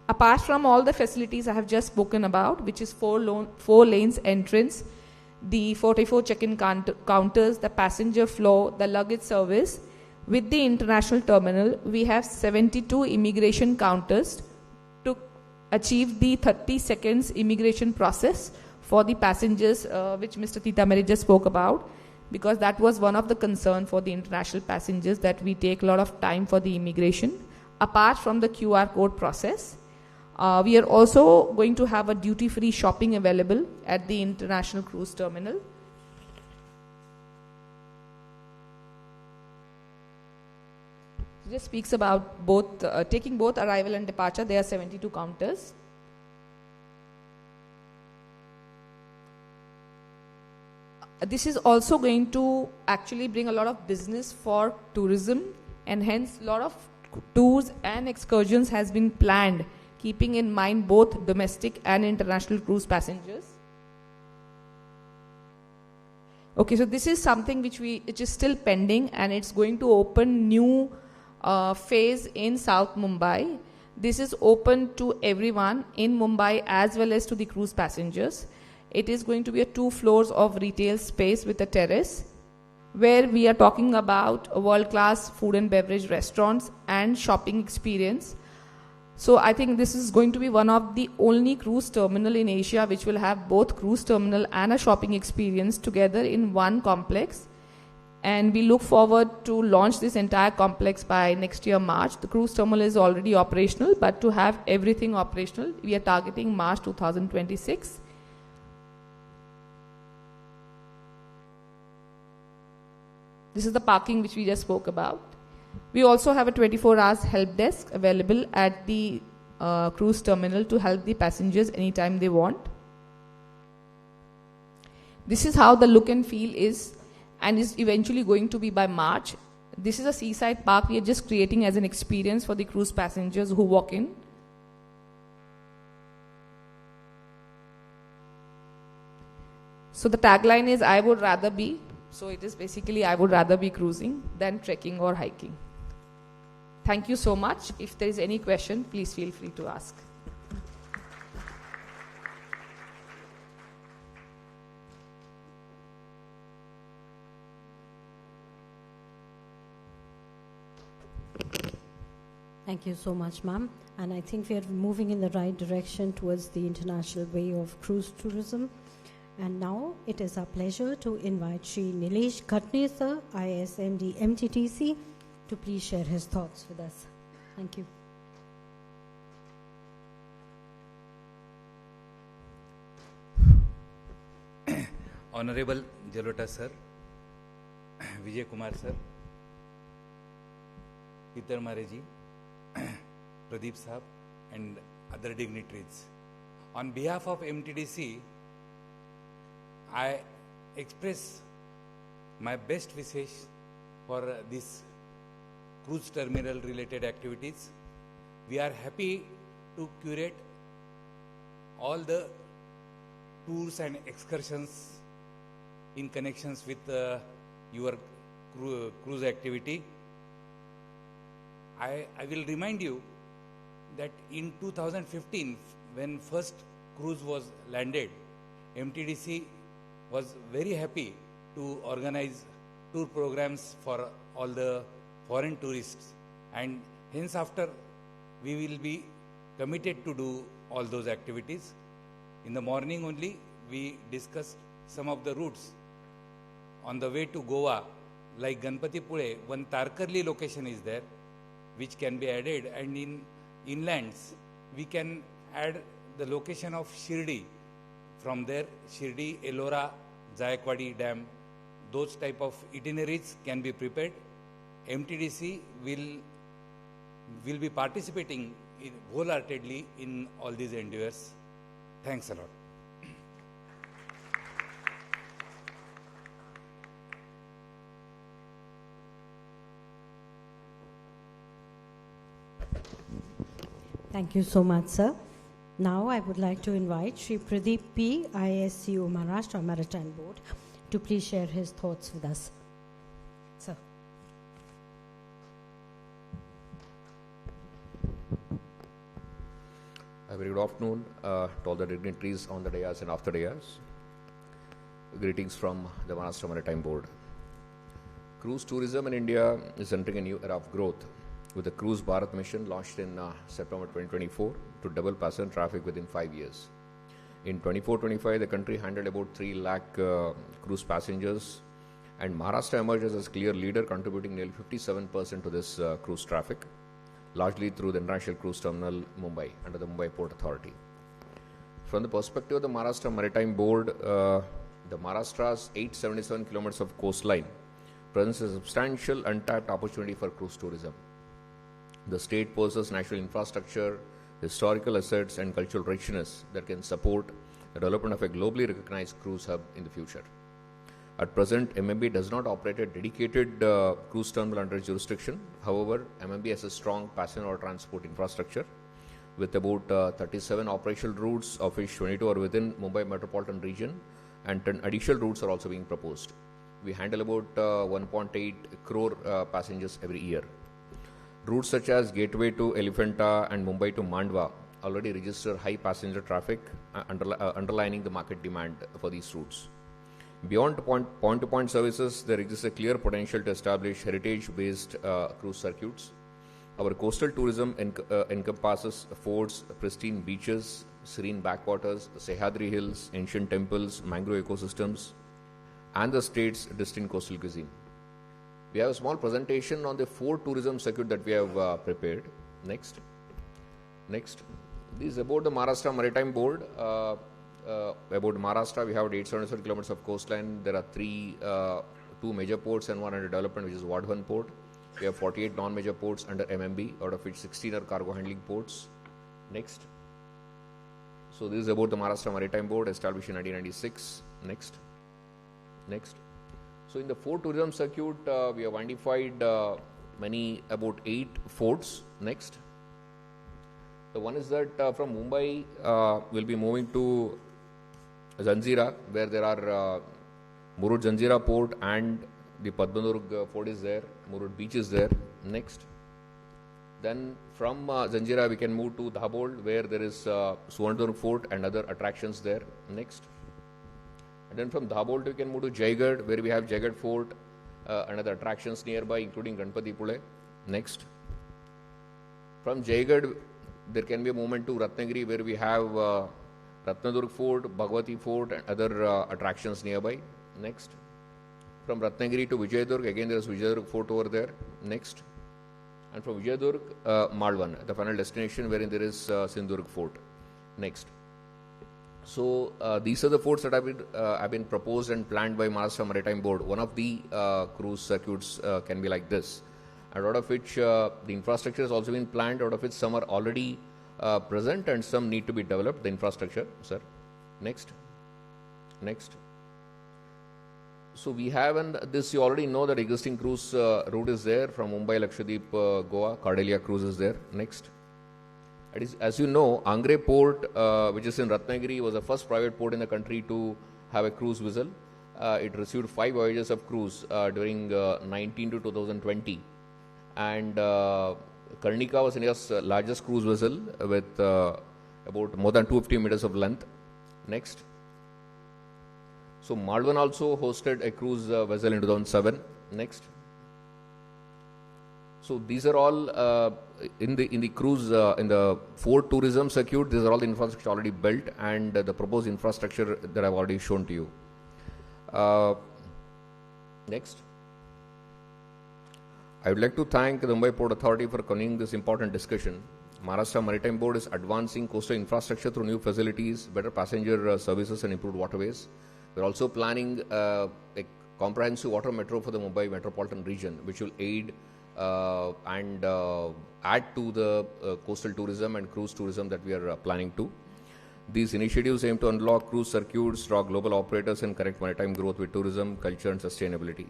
Apart from all the facilities I have just spoken about, which is 4 lanes entrance, the 44 check-in counters, the passenger flow, the luggage service, with the international terminal, we have 72 immigration counters to achieve the 30 seconds immigration process for the passengers, which Mr. Titamari just spoke about, because that was one of the concern for the international passengers, that we take a lot of time for the immigration. Apart from the QR code process, we are also going to have a duty-free shopping available at the international cruise terminal. This speaks about taking both arrival and departure. There are 72 counters. This is also going to actually bring a lot of business for tourism, and hence a lot of tours and excursions has been planned, keeping in mind both domestic and international cruise passengers. Okay, so this is something which is still pending, and it's going to open new phase in South Mumbai. This is open to everyone in Mumbai as well as to the cruise passengers. It is going to be 2 floors of retail space with a terrace, where we are talking about world-class food and beverage restaurants and shopping experience. So I think this is going to be one of the only cruise terminal in Asia which will have both cruise terminal and a shopping experience together in one complex. And we look forward to launch this entire complex by next year, March. The cruise terminal is already operational, but to have everything operational, we are targeting March 2026. This is the parking which we just spoke about. We also have a 24 hours help desk available at the cruise terminal to help the passengers anytime they want. This is how the look and feel is, and is eventually going to be by March. This is a seaside park we are just creating as an experience for the cruise passengers who walk in. So the tagline is, I would rather be. So it is basically, I would rather be cruising than trekking or hiking. Thank you so much. If there is any question, please feel free to ask. Thank you so much, ma'am. And I think we are moving in the right direction towards the international way of cruise tourism. And now it is our pleasure to invite Shri Nilesh Khatne sir, ISMD MTTC, to please share his thoughts with us. Thank you. Honorable Jalota sir, Vijay Kumar sir, Peter Mareji, Pradeep Saab, and other dignitaries. On behalf of MTDC, I express my best wishes for this cruise terminal related activities. We are happy to curate all the tours and excursions in connections with your cruise activity. I will remind you that in 2015, when first cruise was landed, MTDC was very happy to organize tour programs for all the foreign tourists, and hence after we will be committed to do all those activities. In the morning only we discussed some of the routes on the way to Goa, like Ganpatipule. One Tarkarli location is there which can be added, and in inlands we can add the location of Shirdi. From there, Shirdi, Ellora, Jayakwadi Dam, those type of itineraries can be prepared. MTDC will be participating wholeheartedly in all these endeavors. Thanks a lot. Thank you so much, sir. Now I would like to invite Shri Pradeep P, ISCO Maharashtra Maritime Board, to please share his thoughts with us. Sir. A very good afternoon to all the dignitaries on the dais and after dais. Greetings from the Maharashtra Maritime Board. Cruise tourism in India is entering a new era of growth, with the Cruise Bharat mission launched in September 2024 to double passenger traffic within 5 years. In 24-25, the country handled about 3 lakh cruise passengers, and Maharashtra emerges as clear leader, contributing nearly 57% to this cruise traffic, largely through the International Cruise Terminal, Mumbai, under the Mumbai Port Authority. From the perspective of the Maharashtra Maritime Board, the Maharashtra's 877 kilometers of coastline presents a substantial untapped opportunity for cruise tourism. The state possesses natural infrastructure, historical assets, and cultural richness that can support the development of a globally recognized cruise hub in the future. At present, MMB does not operate a dedicated cruise terminal under its jurisdiction. However, MMB has a strong passenger transport infrastructure with about 37 operational routes, of which 22 are within Mumbai metropolitan region, and 10 additional routes are also being proposed. We handle about 1.8 crore passengers every year. Routes such as Gateway to Elephanta and Mumbai to Mandwa already register high passenger traffic, underlining the market demand for these routes. Beyond point-to-point services, there exists a clear potential to establish heritage-based cruise circuits. Our coastal tourism encompasses forts, pristine beaches, serene backwaters, Sahyadri Hills, ancient temples, mangrove ecosystems, and the state's distinct coastal cuisine. We have a small presentation on the 4 tourism circuit that we have prepared. Next. This is about the Maharashtra Maritime Board. About Maharashtra, we have 877 kilometers of coastline. There are 2 major ports and 1 under development, which is Wadhavan Port. We have 48 non-major ports under MMB, out of which 16 are cargo handling ports. Next. So this is about the Maharashtra Maritime Board, established in 1996. Next. So in the 4 tourism circuit, we have identified about 8 forts. Next. The one is that from Mumbai, we'll be moving to Zanjira, where there are Murud Zanjira port and the Padmanurg fort is there, Murud beach is there. Next. Then from Zanjira, we can move to Dabhol, where there is Suvarnadurg fort and other attractions there. Next. And then from Dabhol, we can move to Jaigarh, where we have Jaigarh Fort and other attractions nearby, including Ganpatipule. Next. From Jaigarh, there can be a movement to Ratnagiri, where we have Ratnadurg Fort, Bhagwati Fort, and other attractions nearby. Next. From Ratnagiri to Vijayadurg, again there is Vijayadurg Fort over there. Next. And from Vijayadurg, Malvan, the final destination, wherein there is Sindhurg Fort. Next. So these are the forts that have been proposed and planned by Maharashtra Maritime Board. One of the cruise circuits can be like this, and out of which the infrastructure has also been planned, out of which some are already present and some need to be developed, the infrastructure, sir. Next. So we have, and this you already know, that existing cruise route is there from Mumbai, Lakshadweep, Goa, Cardelia cruise is there. Next. It is, as you know, Angre Port, which is in Ratnagiri, was the first private port in the country to have a cruise vessel. it received 5 voyages of cruise during 19 to 2020. And Karnika was India's largest cruise vessel with about more than 250 meters of length. Next. So Malvan also hosted a cruise vessel in 2007. Next. So these are all in the cruise in the 4 tourism circuit. These are all the infrastructure already built and the proposed infrastructure that I've already shown to you. Next. I would like to thank the Mumbai Port Authority for convening this important discussion. Maharashtra Maritime Board is advancing coastal infrastructure through new facilities, better passenger services and improved waterways. We're also planning a comprehensive water metro for the Mumbai metropolitan region, which will aid and add to the coastal tourism and cruise tourism that we are planning to. These initiatives aim to unlock cruise circuits, draw global operators and connect maritime growth with tourism, culture and sustainability.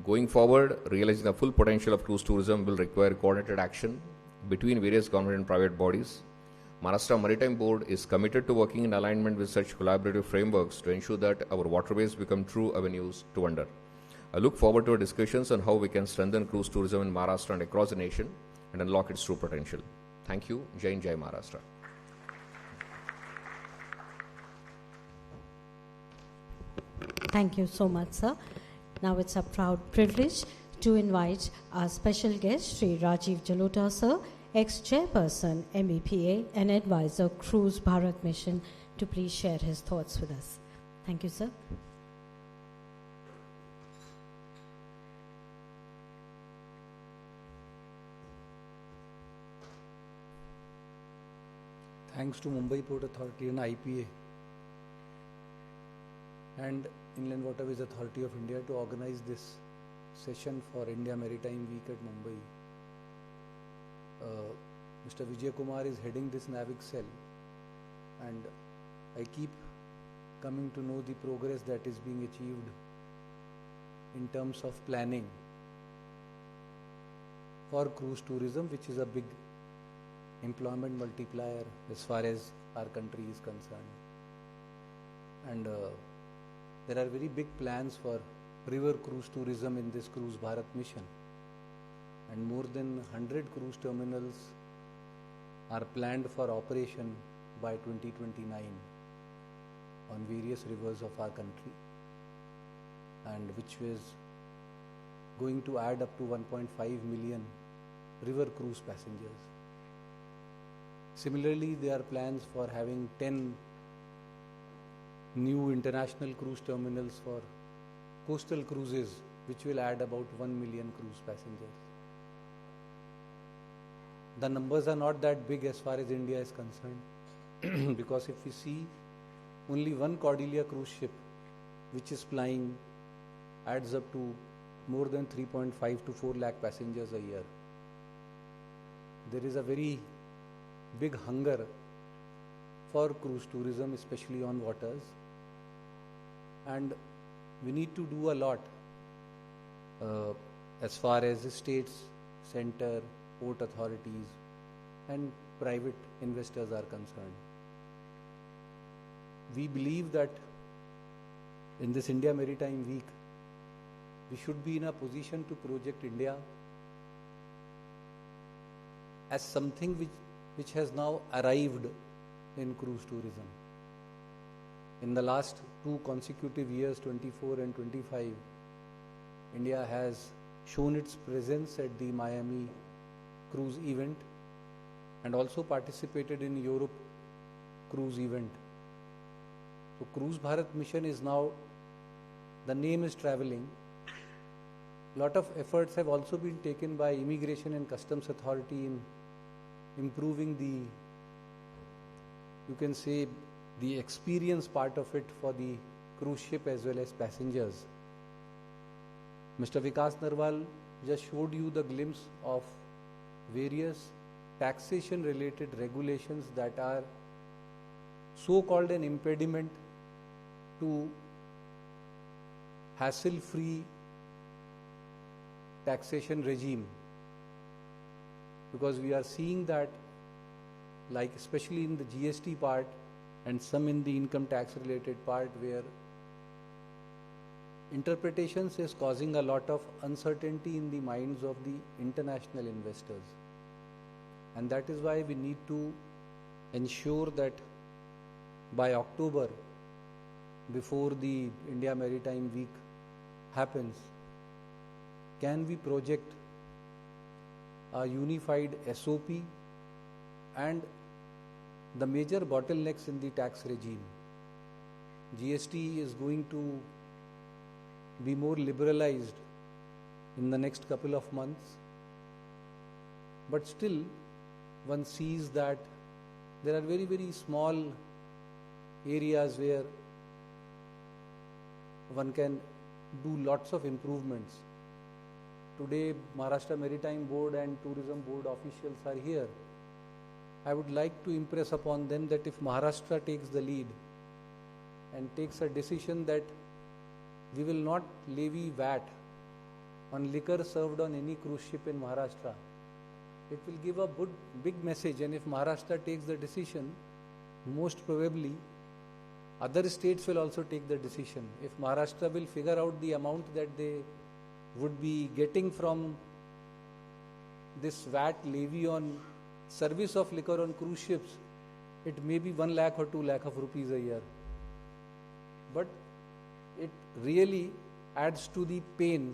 Going forward, realizing the full potential of cruise tourism will require coordinated action between various government and private bodies. Maharashtra Maritime Board is committed to working in alignment with such collaborative frameworks to ensure that our waterways become true avenues to wonder. I look forward to our discussions on how we can strengthen cruise tourism in Maharashtra and across the nation and unlock its true potential. Thank you. Jai Hind, Jai Maharashtra. Thank you so much, sir. Now it's a proud privilege to invite our special guest, Sri Rajiv Jalota, sir, ex-chairperson, MEPA, and advisor, Cruise Bharat Mission, to please share his thoughts with us. Thank you, sir. Thanks to Mumbai Port Authority and IPA and Inland Waterways Authority of India to organize this session for India Maritime Week at Mumbai. Mr. Vijay Kumar is heading this NAVIC cell, and I keep coming to know the progress that is being achieved in terms of planning for cruise tourism, which is a big employment multiplier as far as our country is concerned. And there are very big plans for river cruise tourism in this Cruise Bharat mission, and more than 100 cruise terminals are planned for operation by 2029 on various rivers of our country, and which is going to add up to 1.5 million river cruise passengers. Similarly, there are plans for having 10 new international cruise terminals for coastal cruises, which will add about 1 million cruise passengers. The numbers are not that big as far as India is concerned, because if we see, only one Cordelia cruise ship which is plying adds up to more than 3.5 to 4 lakh passengers a year. There is a very big hunger for cruise tourism, especially on waters, and we need to do a lot as far as the states, center, port authorities and private investors are concerned. We believe that in this India Maritime Week, we should be in a position to project India as something which has now arrived in cruise tourism. In the last 2 consecutive years, 24 and 25, India has shown its presence at the Miami cruise event and also participated in Europe cruise event. So Cruise Bharat mission is now, the name is traveling. Lot of efforts have also been taken by Immigration and Customs Authority in improving the, you can say, the experience part of it for the cruise ship as well as passengers. Mr. Vikas Narwal just showed you the glimpse of various taxation related regulations that are so-called an impediment to hassle-free taxation regime, because we are seeing that, like especially in the GST part and some in the income tax related part, where interpretations is causing a lot of uncertainty in the minds of the international investors. And that is why we need to ensure that by October, before the India Maritime Week happens, can we project a unified SOP and the major bottlenecks in the tax regime. GST is going to be more liberalized in the next couple of months, but still one sees that there are very, very small areas where one can do lots of improvements. Today, Maharashtra Maritime Board and Tourism Board officials are here. I would like to impress upon them that if Maharashtra takes the lead and takes a decision that we will not levy VAT on liquor served on any cruise ship in Maharashtra, it will give a big message. And if Maharashtra takes the decision, most probably other states will also take the decision. If Maharashtra will figure out the amount that they would be getting from this VAT levy on service of liquor on cruise ships, it may be 1 lakh or 2 lakh of rupees a year. But it really adds to the pain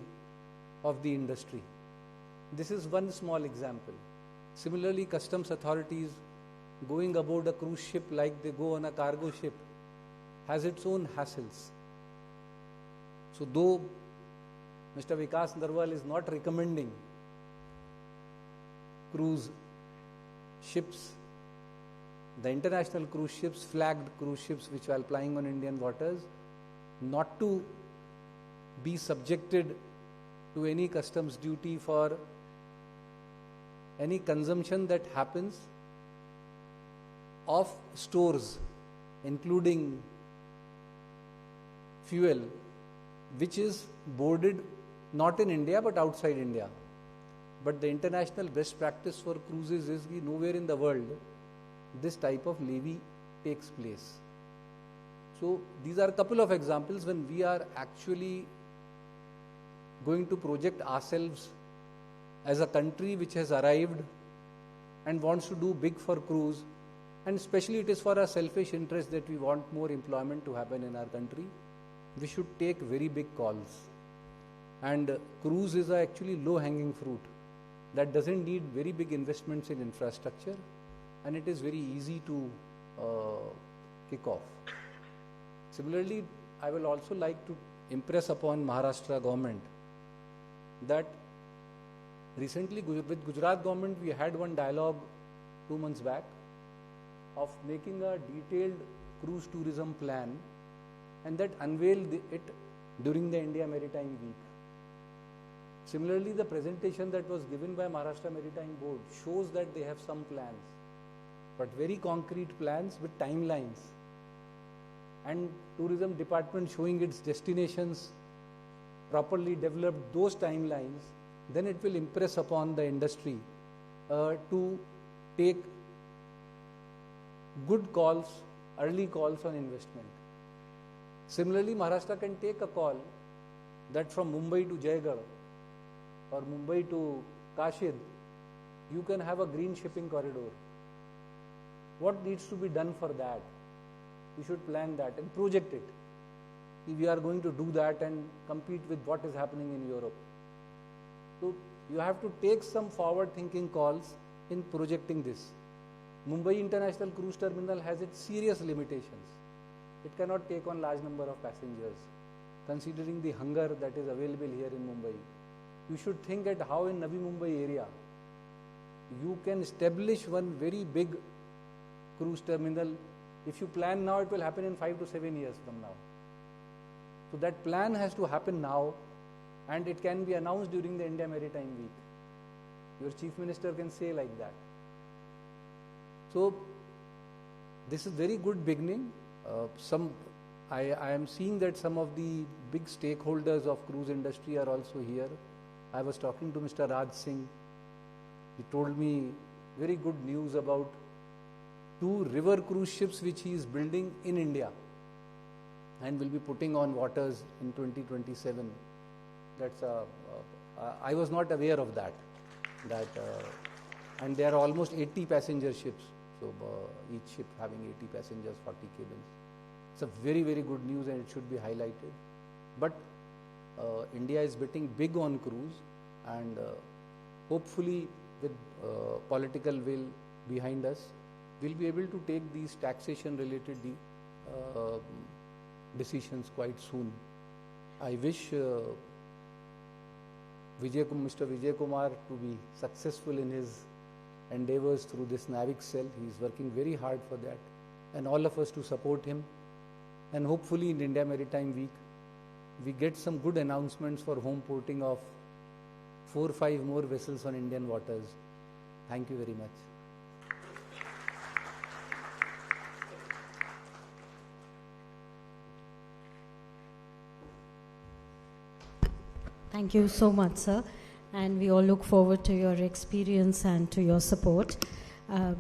of the industry. This is one small example. Similarly, customs authorities going aboard a cruise ship like they go on a cargo ship has its own hassles. So though Mr. Vikas Narwal is not recommending cruise ships, the international cruise ships, flagged cruise ships which are plying on Indian waters, not to be subjected to any customs duty for any consumption that happens of stores, including fuel, which is boarded not in India but outside India. But the international best practice for cruises is that nowhere in the world this type of levy takes place. So these are a couple of examples when we are actually going to project ourselves as a country which has arrived and wants to do big for cruise, and especially it is for our selfish interest that we want more employment to happen in our country. We should take very big calls, and cruise is actually low-hanging fruit that doesn't need very big investments in infrastructure, and it is very easy to kick off. Similarly, I will also like to impress upon Maharashtra government that recently with Gujarat government we had one dialogue 2 months back of making a detailed cruise tourism plan, and that unveiled it during the India Maritime Week. Similarly, the presentation that was given by Maharashtra Maritime Board shows that they have some plans, but very concrete plans with timelines, and tourism department showing its destinations properly developed those timelines, then it will impress upon the industry to take good calls, early calls on investment. Similarly, Maharashtra can take a call that from Mumbai to Jaigarh or Mumbai to Kashid, you can have a green shipping corridor. What needs to be done for that? We should plan that and project it. If we are going to do that and compete with what is happening in Europe. So you have to take some forward-thinking calls in projecting this. Mumbai International Cruise Terminal has its serious limitations. It cannot take on large number of passengers. Considering the hunger that is available here in Mumbai, you should think at how in Navi Mumbai area you can establish one very big cruise terminal. If you plan now, it will happen in 5 to 7 years from now. So that plan has to happen now, and it can be announced during the India Maritime Week. Your Chief Minister can say like that. So this is very good beginning. I am seeing that some of the big stakeholders of cruise industry are also here. I was talking to Mr. Raj Singh. He told me very good news about 2 river cruise ships which he is building in India. and will be putting on waters in 2027. That's I was not aware of that. And there are almost 80 passenger ships. So each ship having 80 passengers, 40 cabins. It's a very, very good news, and it should be highlighted. But India is betting big on cruise, and hopefully with political will behind us, we'll be able to take these taxation related decisions quite soon. I wish Mr. Vijay Kumar to be successful in his endeavors through this NAVIC cell. He is working very hard for that, and all of us to support him. And hopefully in India Maritime Week, we get some good announcements for home porting of 4 or 5 more vessels on Indian waters. Thank you very much. Thank you so much, sir. And we all look forward to your experience and to your support.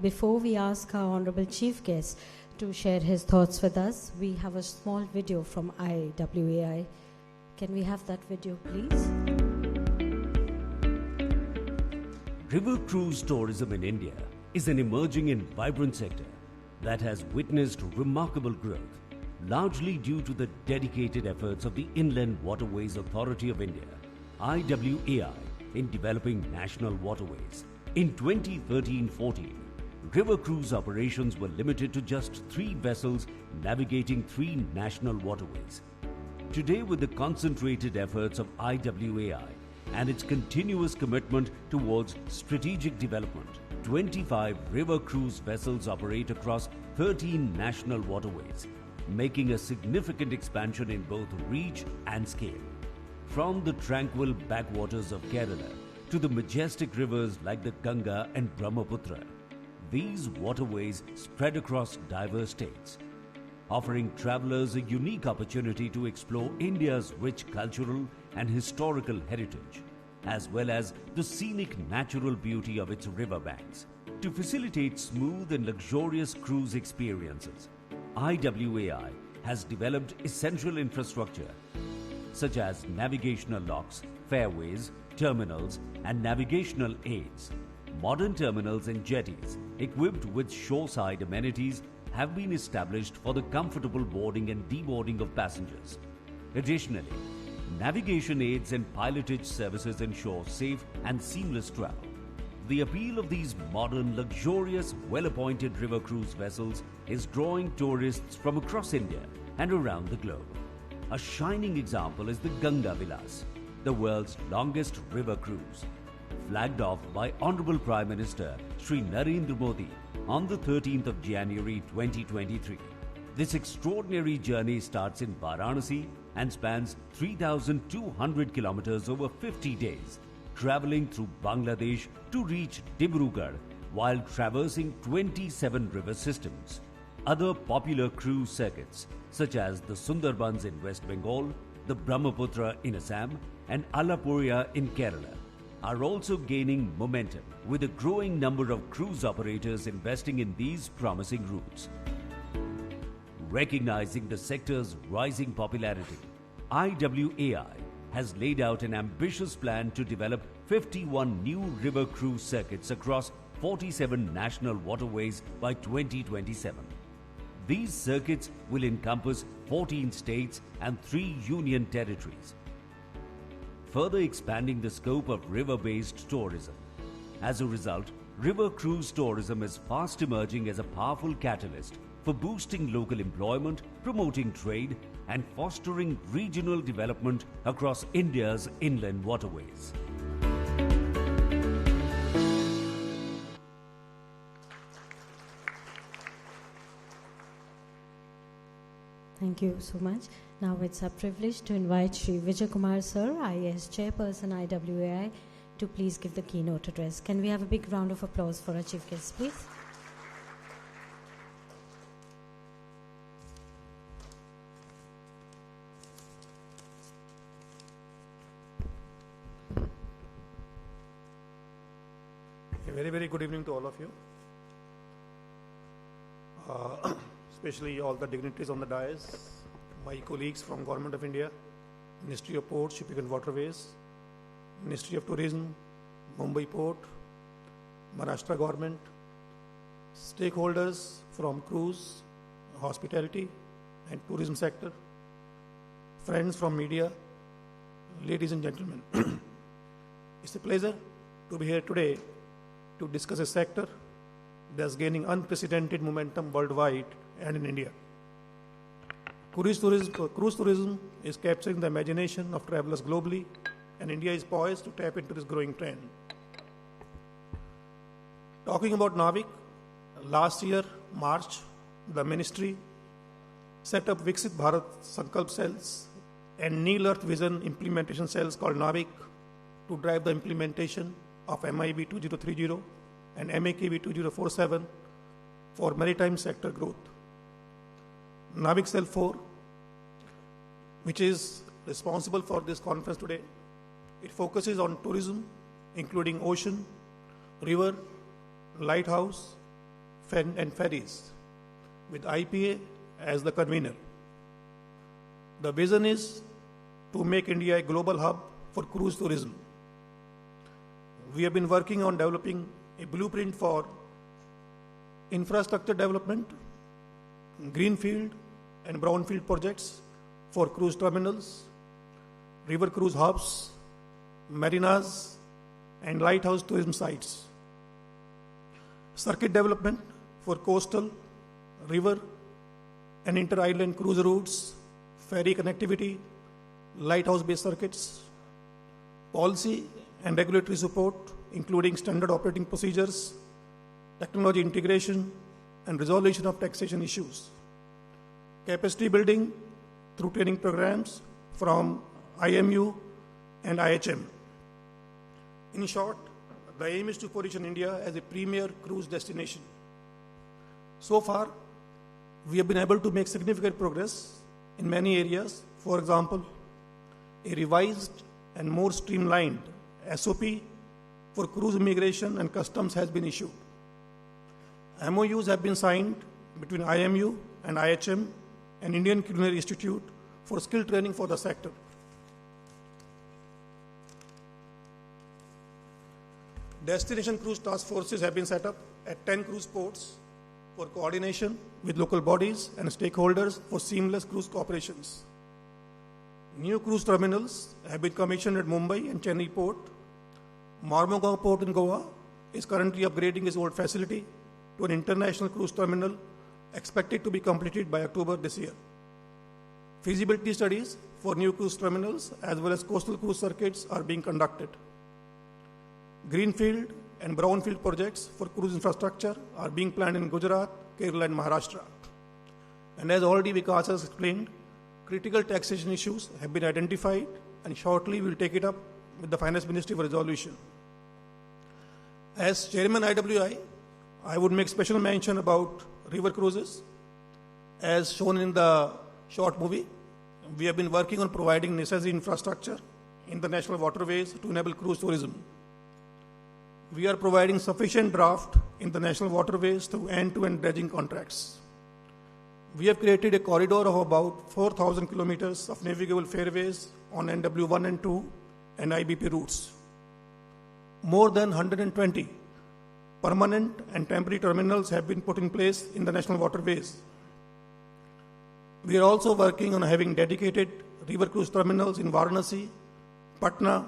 Before we ask our Honorable Chief Guest to share his thoughts with us, we have a small video from IWAI. Can we have that video, please? River cruise tourism in India is an emerging and vibrant sector that has witnessed remarkable growth, largely due to the dedicated efforts of the Inland Waterways Authority of India, IWAI, in developing national waterways. In 2013-14, river cruise operations were limited to just 3 vessels navigating 3 national waterways. Today, with the concentrated efforts of IWAI and its continuous commitment towards strategic development, 25 river cruise vessels operate across 13 national waterways, making a significant expansion in both reach and scale. From the tranquil backwaters of Kerala to the majestic rivers like the Ganga and Brahmaputra, these waterways spread across diverse states, offering travelers a unique opportunity to explore India's rich cultural and historical heritage, as well as the scenic natural beauty of its riverbanks. To facilitate smooth and luxurious cruise experiences, IWAI has developed essential infrastructure such as navigational locks, fairways, terminals, and navigational aids. Modern terminals and jetties equipped with shoreside amenities have been established for the comfortable boarding and deboarding of passengers. Additionally, navigation aids and pilotage services ensure safe and seamless travel. The appeal of these modern, luxurious, well-appointed river cruise vessels is drawing tourists from across India and around the globe. A shining example is the Ganga Vilas, the world's longest river cruise, flagged off by Honorable Prime Minister Shri Narendra Modi on the 13th of January 2023. This extraordinary journey starts in Varanasi and spans 3,200 kilometers over 50 days, traveling through Bangladesh to reach Dibrugarh while traversing 27 river systems. Other popular cruise circuits such as the Sundarbans in West Bengal, the Brahmaputra in Assam, and Alappuzha in Kerala are also gaining momentum, with a growing number of cruise operators investing in these promising routes. Recognizing the sector's rising popularity, IWAI has laid out an ambitious plan to develop 51 new river cruise circuits across 47 national waterways by 2027. These circuits will encompass 14 states and 3 union territories, further expanding the scope of river-based tourism. As a result, river cruise tourism is fast emerging as a powerful catalyst for boosting local employment, promoting trade, and fostering regional development across India's inland waterways. Thank you so much. Now it's our privilege to invite Shri Vijay Kumar Sir, IAS Chairperson IWAI, to please give the keynote address. Can we have a big round of applause for our Chief Guest, please? A very, very good evening to all of you. Especially all the dignitaries on the dais, my colleagues from Government of India, Ministry of Ports, Shipping and Waterways, Ministry of Tourism, Mumbai Port, Maharashtra Government, stakeholders from cruise, hospitality and tourism sector, friends from media, ladies and gentlemen. It's a pleasure to be here today to discuss a sector that's gaining unprecedented momentum worldwide and in India. Cruise tourism is capturing the imagination of travelers globally, and India is poised to tap into this growing trend. Talking about Navik, last year, March, the ministry set up Viksit Bharat Sankalp cells and Neel Earth Vision implementation cells called Navik to drive the implementation of MIB 2030 and MAKB 2047 for maritime sector growth. Navik Cell 4, which is responsible for this conference today, it focuses on tourism, including ocean, river, lighthouse, and ferries, with IPA as the convener. The vision is to make India a global hub for cruise tourism. We have been working on developing a blueprint for infrastructure development, greenfield and brownfield projects for cruise terminals, river cruise hubs, marinas, and lighthouse tourism sites. Circuit development for coastal, river, and inter-island cruise routes, ferry connectivity, lighthouse-based circuits, policy and regulatory support, including standard operating procedures, technology integration, and resolution of taxation issues. Capacity building through training programs from IMU and IHM. In short, the aim is to position India as a premier cruise destination. So far, we have been able to make significant progress in many areas. For example, a revised and more streamlined SOP for cruise immigration and customs has been issued. MOUs have been signed between IMU and IHM and Indian Culinary Institute for skill training for the sector. Destination cruise task forces have been set up at 10 cruise ports for coordination with local bodies and stakeholders for seamless cruise operations. New cruise terminals have been commissioned at Mumbai and Chennai port. Mormugao port in Goa is currently upgrading its old facility to an international cruise terminal expected to be completed by October this year. Feasibility studies for new cruise terminals as well as coastal cruise circuits are being conducted. Greenfield and brownfield projects for cruise infrastructure are being planned in Gujarat, Kerala and Maharashtra. And as already Vikas has explained, critical taxation issues have been identified and shortly we will take it up with the Finance Ministry for resolution. As Chairman IWI, I would make special mention about river cruises. As shown in the short movie, we have been working on providing necessary infrastructure in the national waterways to enable cruise tourism. We are providing sufficient draft in the national waterways through end-to-end dredging contracts. We have created a corridor of about 4,000 kilometers of navigable fairways on NW1 and 2 and IBP routes. More than 120 permanent and temporary terminals have been put in place in the national waterways. We are also working on having dedicated river cruise terminals in Varanasi, Patna,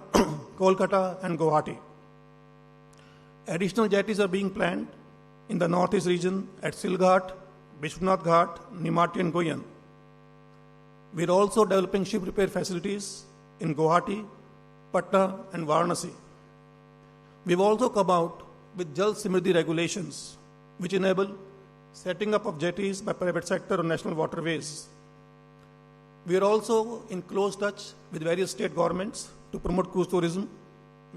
Kolkata and Guwahati. Additional jetties are being planned in the northeast region at Silghat, Vishwanath Ghat, Nimati and Goyan. We are also developing ship repair facilities in Guwahati, Patna and Varanasi. We have also come out with Jal Samriddhi regulations, which enable setting up of jetties by private sector on national waterways. We are also in close touch with various state governments to promote cruise tourism.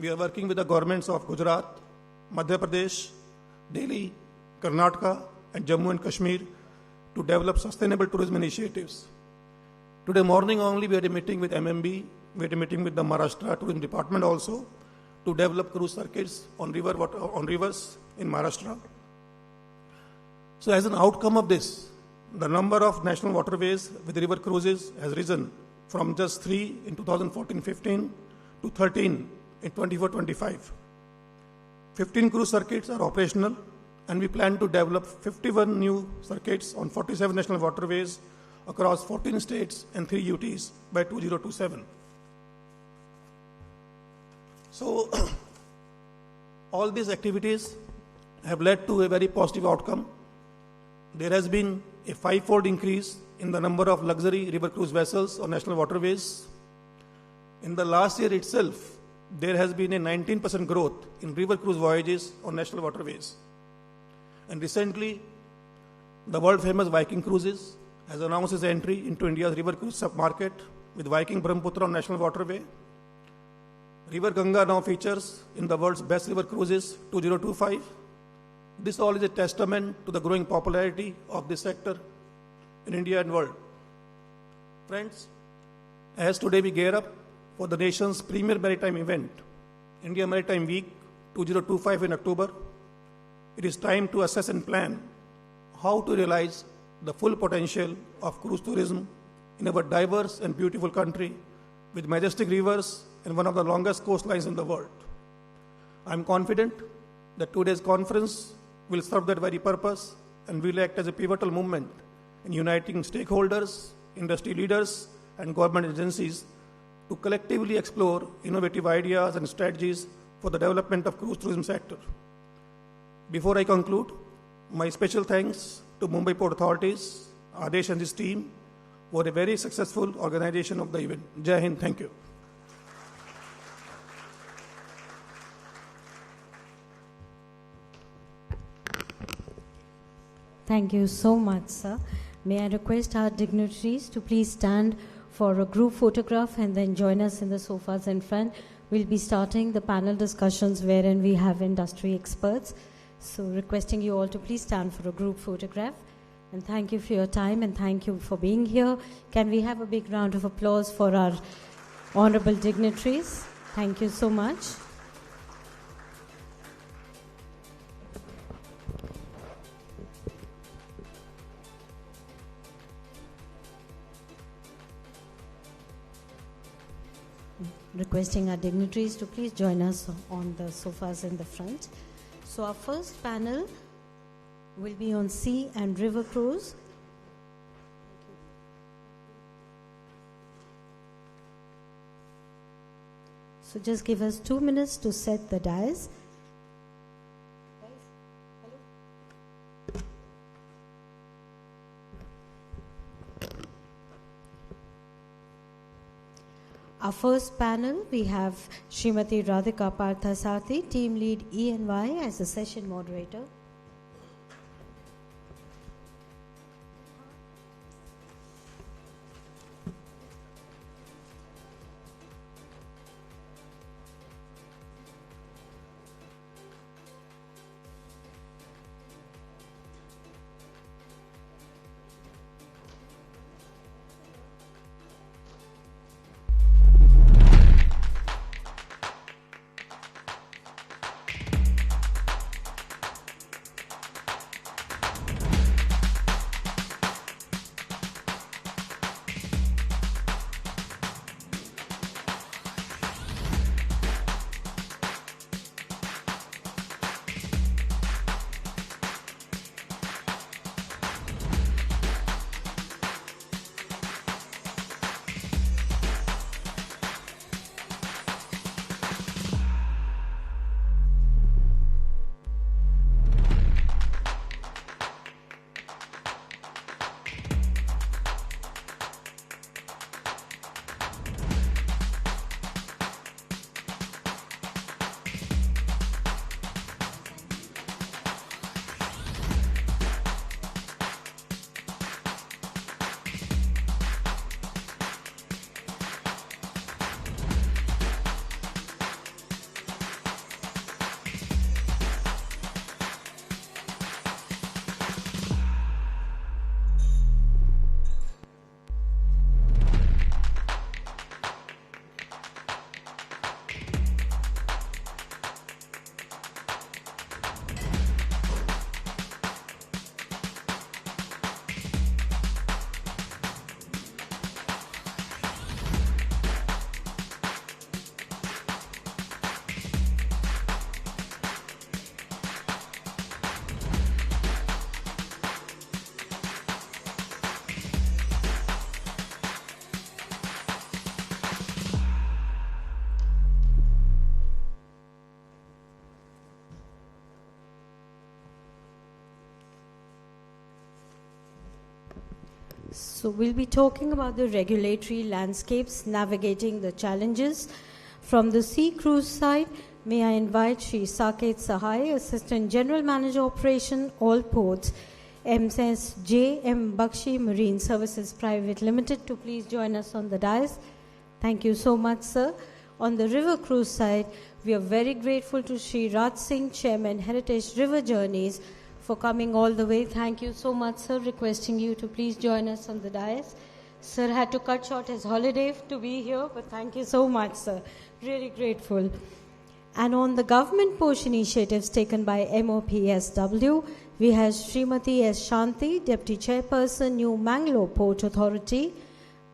We are working with the governments of Gujarat, Madhya Pradesh, Delhi, Karnataka and Jammu and Kashmir to develop sustainable tourism initiatives. Today morning only we had a meeting with MMB, we had a meeting with the Maharashtra Tourism Department also to develop cruise circuits on rivers in Maharashtra. So as an outcome of this, the number of national waterways with river cruises has risen from just 3 in 2014-15 to 13 in 24-25. 15 cruise circuits are operational, and we plan to develop 51 new circuits on 47 national waterways across 14 states and 3 UTs by 2027. So, all these activities have led to a very positive outcome. There has been a 5-fold increase in the number of luxury river cruise vessels on national waterways. In the last year itself, there has been a 19% growth in river cruise voyages on national waterways. And recently, the world-famous Viking Cruises has announced its entry into India's river cruise submarket with Viking Brahmaputra on national waterway. River Ganga now features in the world's best river cruises 2025. This all is a testament to the growing popularity of this sector in India and world. Friends, as today we gear up for the nation's premier maritime event, India Maritime Week 2025 in October, it is time to assess and plan how to realize the full potential of cruise tourism in our diverse and beautiful country with majestic rivers and one of the longest coastlines in the world. I am confident that today's conference will serve that very purpose and will act as a pivotal movement in uniting stakeholders, industry leaders, and government agencies to collectively explore innovative ideas and strategies for the development of cruise tourism sector. Before I conclude, my special thanks to Mumbai Port Authorities, Adesh and his team for a very successful organization of the event. Jai Hind, thank you. Thank you so much, sir. May I request our dignitaries to please stand for a group photograph and then join us in the sofas in front. We'll be starting the panel discussions wherein we have industry experts. So requesting you all to please stand for a group photograph. And thank you for your time and thank you for being here. Can we have a big round of applause for our honorable dignitaries? Thank you so much. Requesting our dignitaries to please join us on the sofas in the front. So our first panel will be on sea and river cruise. So just give us 2 minutes to set the dais. Our first panel, we have Srimati Radhika Parthasarthi, Team Lead E&Y as the session moderator. So we'll be talking about the regulatory landscapes, navigating the challenges. From the sea cruise side, may I invite Shri Saket Sahai, Assistant General Manager Operation, All Ports, MS J.M. Bakshi Marine Services Private Limited, to please join us on the dais. Thank you so much, sir. On the river cruise side, we are very grateful to Shri Raj Singh, Chairman, Heritage River Journeys, for coming all the way. Thank you so much, sir. Requesting you to please join us on the dais. Sir had to cut short his holiday to be here, but thank you so much, sir. Really grateful. And on the government push initiatives taken by MOPSW, we have Srimati S. Shanti, Deputy Chairperson, New Mangalore Port Authority.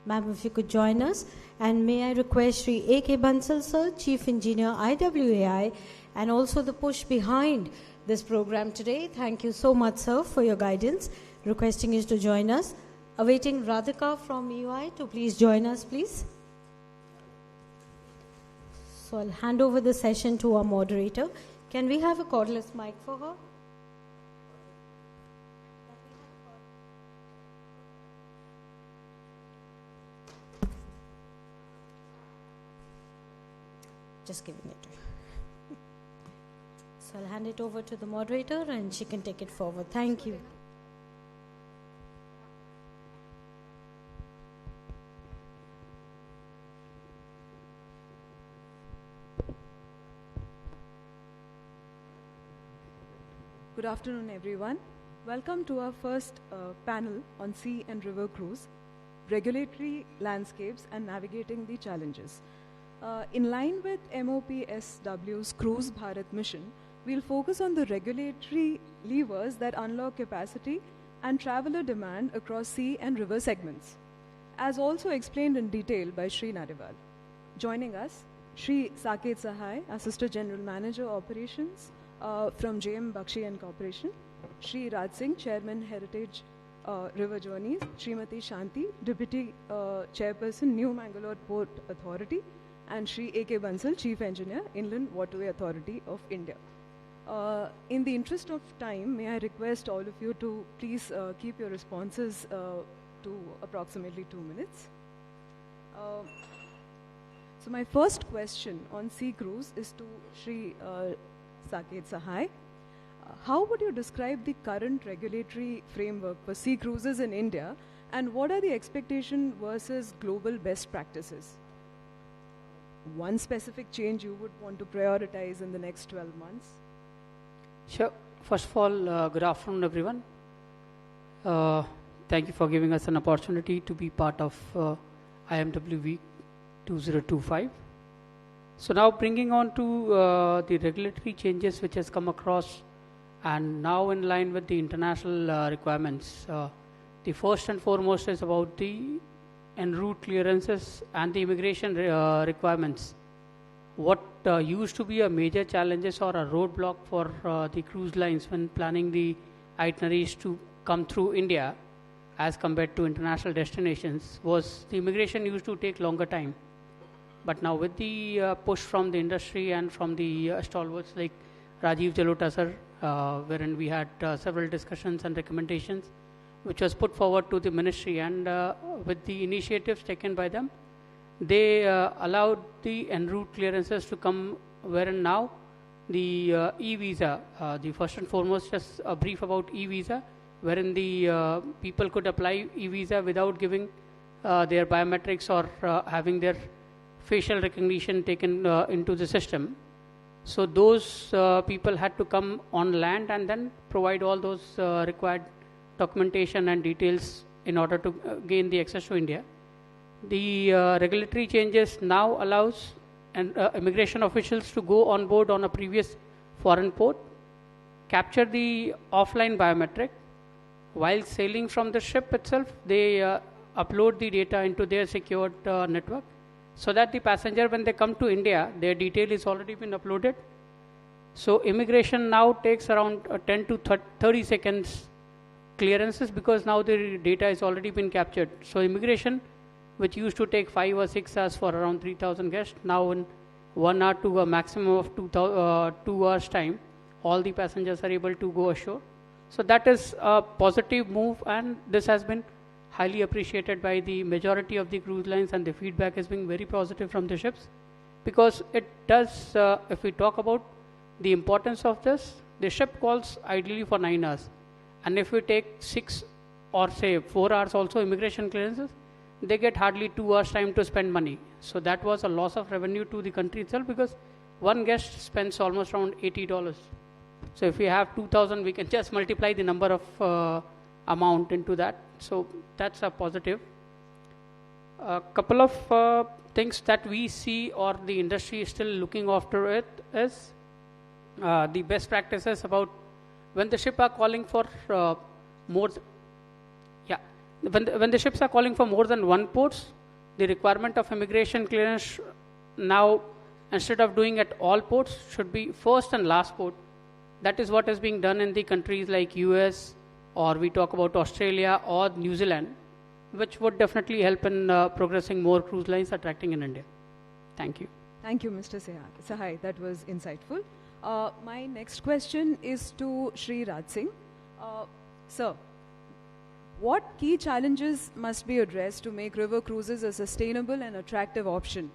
Ma'am, if you could join us. And may I request Sri A.K. Bansal, sir, Chief Engineer, IWAI, and also the push behind this program today. Thank you so much, sir, for your guidance. Requesting you to join us. Awaiting Radhika from EY to please join us, please. So I'll hand over the session to our moderator. Can we have a cordless mic for her? Just giving it to you. So I'll hand it over to the moderator and she can take it forward. Thank you. Good afternoon, everyone. Welcome to our first panel on sea and river cruise, regulatory landscapes and navigating the challenges. In line with MOPSW's Cruise Bharat mission, we'll focus on the regulatory levers that unlock capacity and traveler demand across sea and river segments, as also explained in detail by Sri Nariwal. Joining us, Sri Saket Sahai, Assistant General Manager Operations from JM Bakshi and Corporation, Sri Raj Singh, Chairman Heritage River Journeys, Srimati Shanti, Deputy Chairperson, New Mangalore Port Authority, and Sri A.K. Bansal, Chief Engineer, Inland Waterway Authority of India. In the interest of time, may I request all of you to please keep your responses to approximately 2 minutes. So my first question on sea cruise is to Sri Saket Sahai. How would you describe the current regulatory framework for sea cruises in India, and what are the expectations versus global best practices? One specific change you would want to prioritize in the next 12 months? Sure. First of all, good afternoon, everyone. Thank you for giving us an opportunity to be part of IMW Week 2025. So now bringing on to the regulatory changes which has come across and now in line with the international requirements. The first and foremost is about the en route clearances and the immigration requirements. What used to be a major challenges or a roadblock for the cruise lines when planning the itineraries to come through India as compared to international destinations was the immigration used to take longer time. But now with the push from the industry and from the stalwarts like Rajiv Jalota sir, wherein we had several discussions and recommendations which was put forward to the ministry, and with the initiatives taken by them, they allowed the en route clearances to come, wherein now the e-visa, the first and foremost just a brief about e-visa, wherein the people could apply e-visa without giving their biometrics or having their facial recognition taken into the system. So those people had to come on land and then provide all those required documentation and details in order to gain the access to India. The regulatory changes now allows immigration officials to go on board on a previous foreign port, capture the offline biometric. While sailing from the ship itself, they upload the data into their secured network, so that the passenger, when they come to India, their detail is already been uploaded. So immigration now takes around 10 to 30 seconds clearances, because now the data has already been captured. So immigration, which used to take 5 or 6 hours for around 3,000 guests, now in 1 hour to a maximum of 2 hours time, all the passengers are able to go ashore. So that is a positive move, and this has been highly appreciated by the majority of the cruise lines, and the feedback has been very positive from the ships, because it does, if we talk about the importance of this, the ship calls ideally for 9 hours, and if we take 6 or say 4 hours also immigration clearances, they get hardly 2 hours time to spend money. So that was a loss of revenue to the country itself, because one guest spends almost around $80. So if we have 2,000, we can just multiply the number of amount into that. So that's a positive. A couple of things that we see or the industry is still looking after it is the best practices about when the ship are calling for more. When the ships are calling for more than one ports, the requirement of immigration clearance now, instead of doing at all ports, should be first and last port. That is what is being done in the countries like US, or we talk about Australia or New Zealand, which would definitely help in progressing more cruise lines attracting in India. Thank you. Thank you, Mr. Sahai. That was insightful. My next question is to Shri Raj Singh. Sir, what key challenges must be addressed to make river cruises a sustainable and attractive option?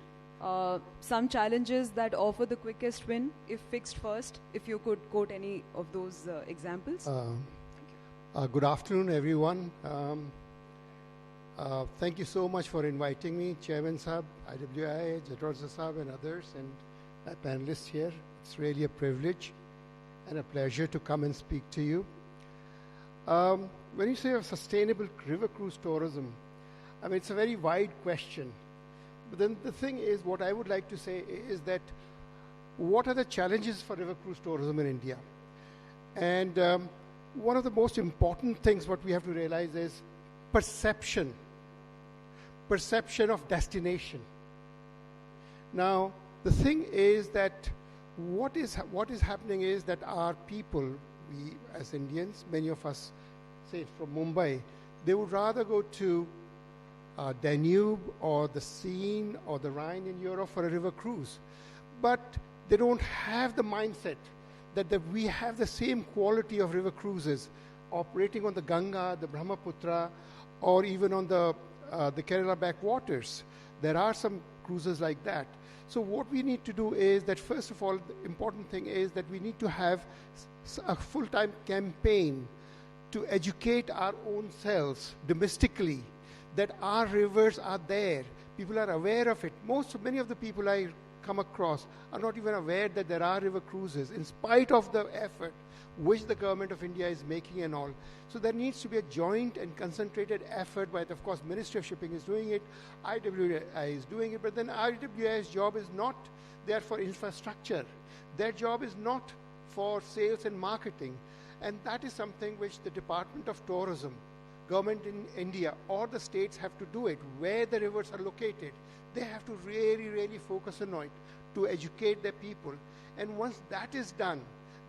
Some challenges that offer the quickest win if fixed first, if you could quote any of those examples. Good afternoon, everyone. Thank you so much for inviting me, Chairman Sahab, IWI, Jadrolza Sahab, and others, and my panelists here. It's really a privilege and a pleasure to come and speak to you. When you say of sustainable river cruise tourism, I mean, it's a very wide question. But then the thing is, what I would like to say is that what are the challenges for river cruise tourism in India? And one of the most important things what we have to realize is perception of destination. Now, the thing is that what is happening is that our people, we as Indians, many of us, say from Mumbai, they would rather go to Danube or the Seine or the Rhine in Europe for a river cruise. But they don't have the mindset that we have the same quality of river cruises operating on the Ganga, the Brahmaputra, or even on the Kerala backwaters. There are some cruises like that. So what we need to do is that, first of all, the important thing is that we need to have a full-time campaign to educate our own selves domestically that our rivers are there. People are aware of it. Many of the people I come across are not even aware that there are river cruises, in spite of the effort which the government of India is making and all. So there needs to be a joint and concentrated effort by, of course, Ministry of Shipping is doing it, IWI is doing it, but then IWI's job is not there for infrastructure. Their job is not for sales and marketing. And that is something which the Department of Tourism, government in India, or the states have to do it, where the rivers are located. They have to really, really focus on it to educate their people. And once that is done,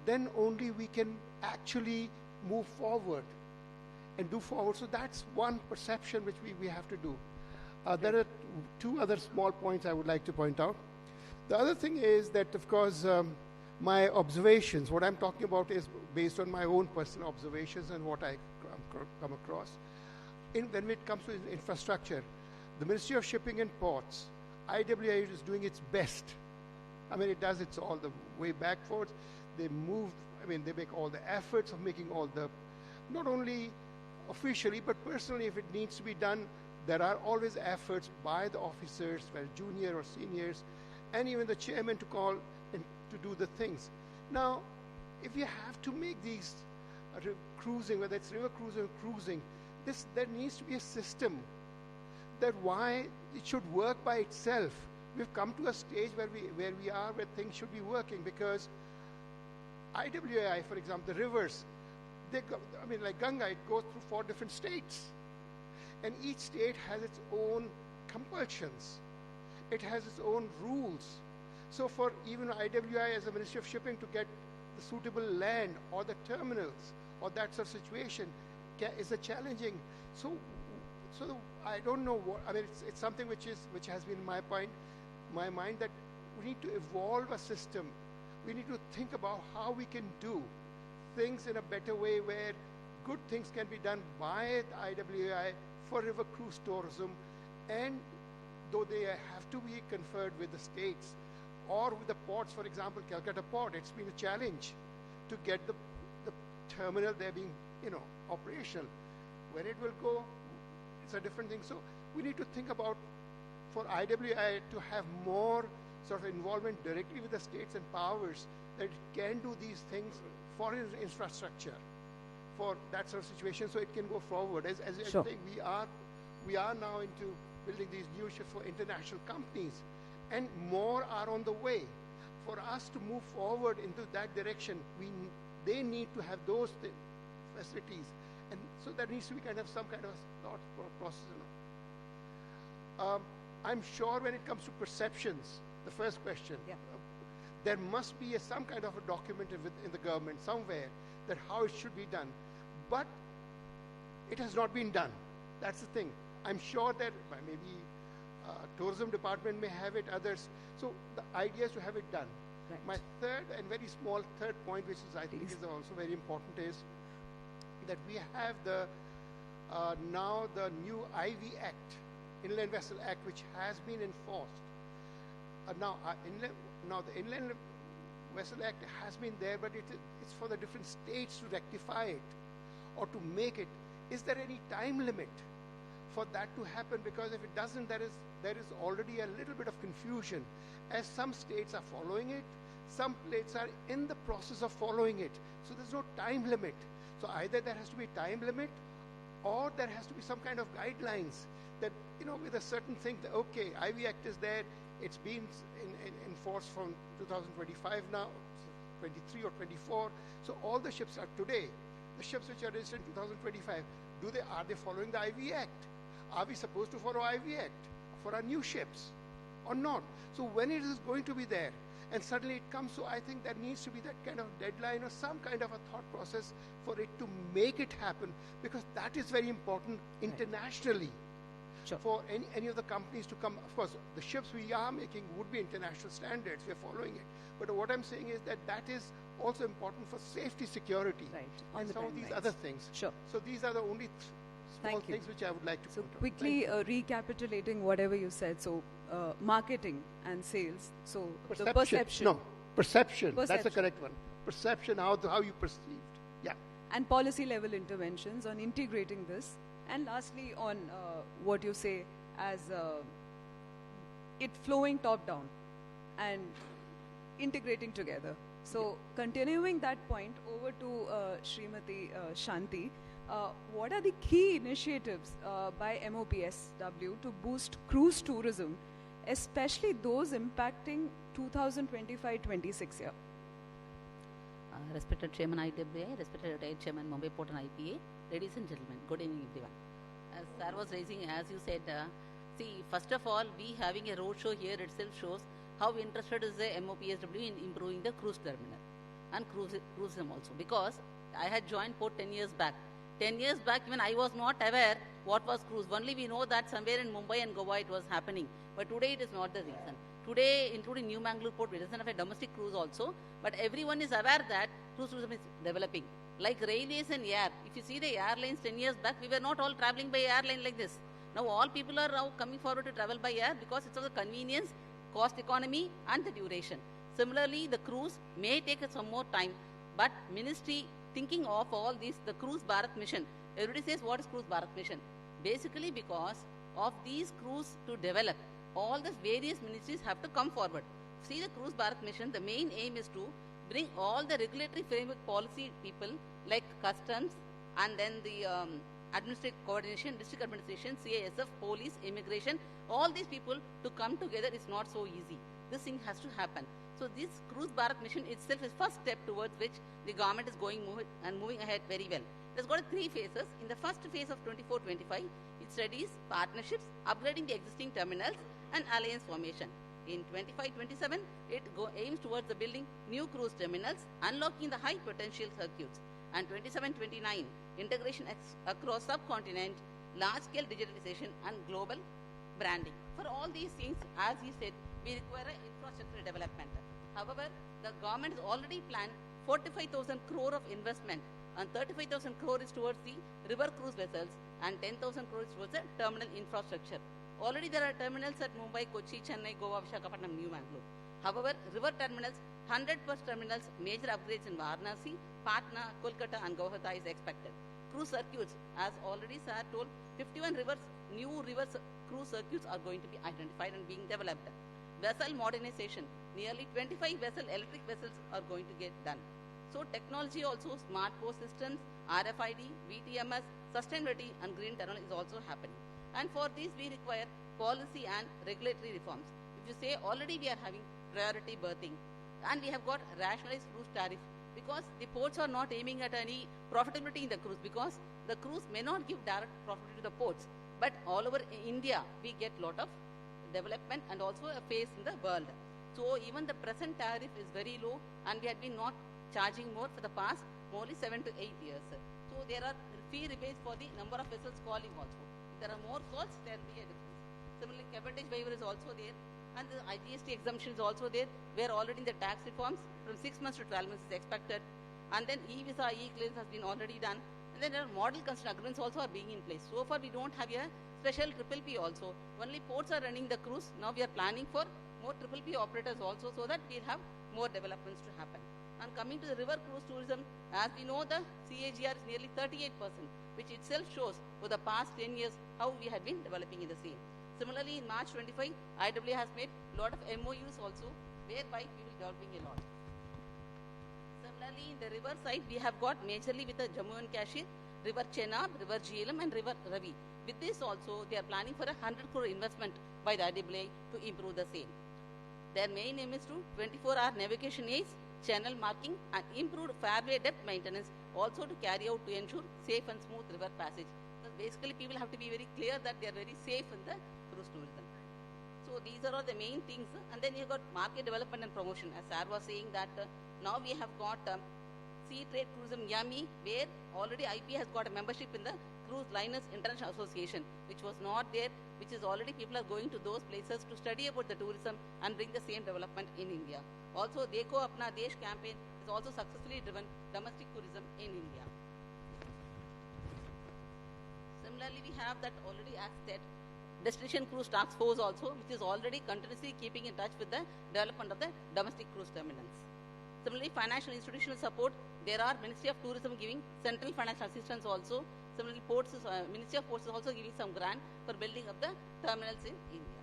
then only we can actually move forward and do forward. So that's one perception which we have to do. There are two other small points I would like to point out. The other thing is that, of course, my observations, what I'm talking about is based on my own personal observations and what I come across. When it comes to infrastructure, the Ministry of Shipping and Ports, IWI is doing its best. I mean, it does its all the way backwards. They make all the efforts of making all the, not only officially, but personally, if it needs to be done, there are always efforts by the officers, whether junior or seniors, and even the chairman to call and to do the things. Now, if you have to make these cruising, whether it's river cruising or cruising, there needs to be a system that why it should work by itself. We've come to a stage where things should be working, because IWI, for example, the rivers, like Ganga, it goes through 4 different states. And each state has its own compulsions. It has its own rules. So for even IWI as a Ministry of Shipping to get the suitable land or the terminals or that sort of situation is a challenging. So I don't know what, it's something which has been in my mind that we need to evolve a system. We need to think about how we can do things in a better way, where good things can be done by the IWI for river cruise tourism, and though they have to be conferred with the states or with the ports, for example, Calcutta Port, it's been a challenge to get the terminal there being, operational. When it will go, it's a different thing. So we need to think about, for IWI to have more sort of involvement directly with the states and powers that it can do these things for infrastructure, for that sort of situation, so it can go forward. As Sure. I think we are now into building these new ships for international companies, and more are on the way. For us to move forward into that direction, they need to have those facilities, and so there needs to be some kind of thought process. I'm sure when it comes to perceptions, the first question, there must be some kind of a document in the government somewhere that how it should be done, but it has not been done. That's the thing. I'm sure that maybe tourism department may have it, others. So the idea is to have it done. Right. My third and very small third point, which is I think is also very important, is that we have now the new IV Act, Inland Vessel Act, which has been enforced. Now the Inland Vessel Act has been there, but it's for the different states to rectify it or to make it. Is there any time limit for that to happen? Because if it doesn't, there is already a little bit of confusion, as some states are following it, some states are in the process of following it. So there's no time limit. So either there has to be a time limit, or there has to be some kind of guidelines that, with a certain thing, that, okay, IV Act is there, it's been enforced from 2025 now, 23 or 24. So all the ships are today, the ships which are registered in 2025, are they following the IV Act? Are we supposed to follow IV Act for our new ships or not? So when it is going to be there, and suddenly it comes, so I think there needs to be that kind of deadline or some kind of a thought process for it to make it happen, because that is very important internationally. Sure. For any of the companies to come. Of course, the ships we are making would be international standards, we are following it. But what I'm saying is that is also important for safety, security, and some of these other things. Sure. So these are the only small things which I would like to So point out. quickly recapitulating whatever you said, so marketing and sales, so the perception. No, perception. That's the correct one. Perception, how you perceived. Yeah. And policy level interventions on integrating this. And lastly, on what you say as it flowing top down and integrating together. So continuing that point, over to Srimati Shanti, what are the key initiatives by MOPSW to boost cruise tourism, especially those impacting 2025-26 year? Respected Chairman IWA, respected retired Chairman Mumbai Port and IPA, ladies and gentlemen, good evening everyone. As Sir was raising, as you said, see, first of all, we having a road show here itself shows how interested is the MOPSW in improving the cruise terminal and cruisism also. Because I had joined port 10 years back. 10 years back, when I was not aware what was cruise. Only we know that somewhere in Mumbai and Goa it was happening. But today it is not the reason. Today, including New Mangalore port, we doesn't have a domestic cruise also. But everyone is aware that cruise tourism is developing. Like railways and air. If you see the airlines 10 years back, we were not all traveling by airline like this. Now all people are now coming forward to travel by air because it's of the convenience, cost economy and the duration. Similarly, the cruise may take some more time, but ministry thinking of all these, the Cruise Bharat Mission. Everybody says, what is Cruise Bharat Mission? Basically because of these cruise to develop, all the various ministries have to come forward. See the Cruise Bharat Mission, the main aim is to bring all the regulatory framework policy people like customs and then the administrative coordination, district administration, CISF, police, immigration, all these people to come together is not so easy. This thing has to happen. So this Cruise Bharat Mission itself is first step towards which the government is moving ahead very well. It has got 3 phases. In the first phase of 24-25, it studies partnerships, upgrading the existing terminals and alliance formation. In 25-27, it aims towards the building new cruise terminals, unlocking the high potential circuits. And 27-29, integration across subcontinent, large-scale digitalization and global branding. For all these things, as he said, we require an infrastructure development. However, the government has already planned 45,000 crore of investment, and 35,000 crore is towards the river cruise vessels and 10,000 crores was the terminal infrastructure. Already there are terminals at Mumbai, Kochi, Chennai, Goa, Visakhapatnam, New Mangalore. However, river terminals, 100+ terminals, major upgrades in Varanasi, Patna, Kolkata and Guwahati is expected. Cruise circuits, as already sir told, 51 new rivers cruise circuits are going to be identified and being developed. Vessel modernization, nearly 25 electric vessels are going to get done. So technology also, smart port systems, RFID, VTMS, sustainability and green tunnel is also happening. And for this we require policy and regulatory reforms. If you say already we are having priority berthing and we have got rationalized cruise tariff, because the ports are not aiming at any profitability in the cruise, because the cruise may not give direct profitability to the ports, but all over India we get lot of development and also a face in the world. So even the present tariff is very low and we had been not charging more for the past only 7 to 8 years. So there are fee rebates for the number of vessels calling also. If there are more calls, there will be a difference. Similarly, cabotage waiver is also there, and the IGST exemption is also there, where already in the tax reforms from 6 months to 12 months is expected. And then e-visa, e-clearance has been already done. And then there are model concession agreements also are being in place. So far we don't have a special PPP also. Only ports are running the cruise. Now we are planning for more PPP operators also, so that we'll have more developments to happen. And coming to the river cruise tourism, as we know, the CAGR is nearly 38%, which itself shows for the past 10 years how we had been developing in the same. Similarly, in March 25, IWA has made a lot of MOUs also, whereby we will developing a lot. Similarly, in the river side, we have got majorly with the Jammu and Kashmir, River Chenab, River Jhelum and River Ravi. With this also, they are planning for a 100 crore investment by the IWA to improve the same. Their main aim is to 24-hour navigation aids, channel marking and improved fairway depth maintenance also to carry out to ensure safe and smooth river passage. So basically people have to be very clear that they are very safe in the cruise tourism. So these are all the main things. And then you got market development and promotion. As Sir was saying that now we have got Sea Trade Tourism YAMI, where already IP has got a membership in the Cruise Liners International Association, which was not there, which is already people are going to those places to study about the tourism and bring the same development in India. Also, Dekho Apna Desh campaign is also successfully driven domestic tourism in India. Similarly, we have that already as said, Destination Cruise Task Force also, which is already continuously keeping in touch with the development of the domestic cruise terminals. Similarly, financial institutional support, there are Ministry of Tourism giving central financial assistance also. Similarly, Ministry of Ports is also giving some grant for building up the terminals in India.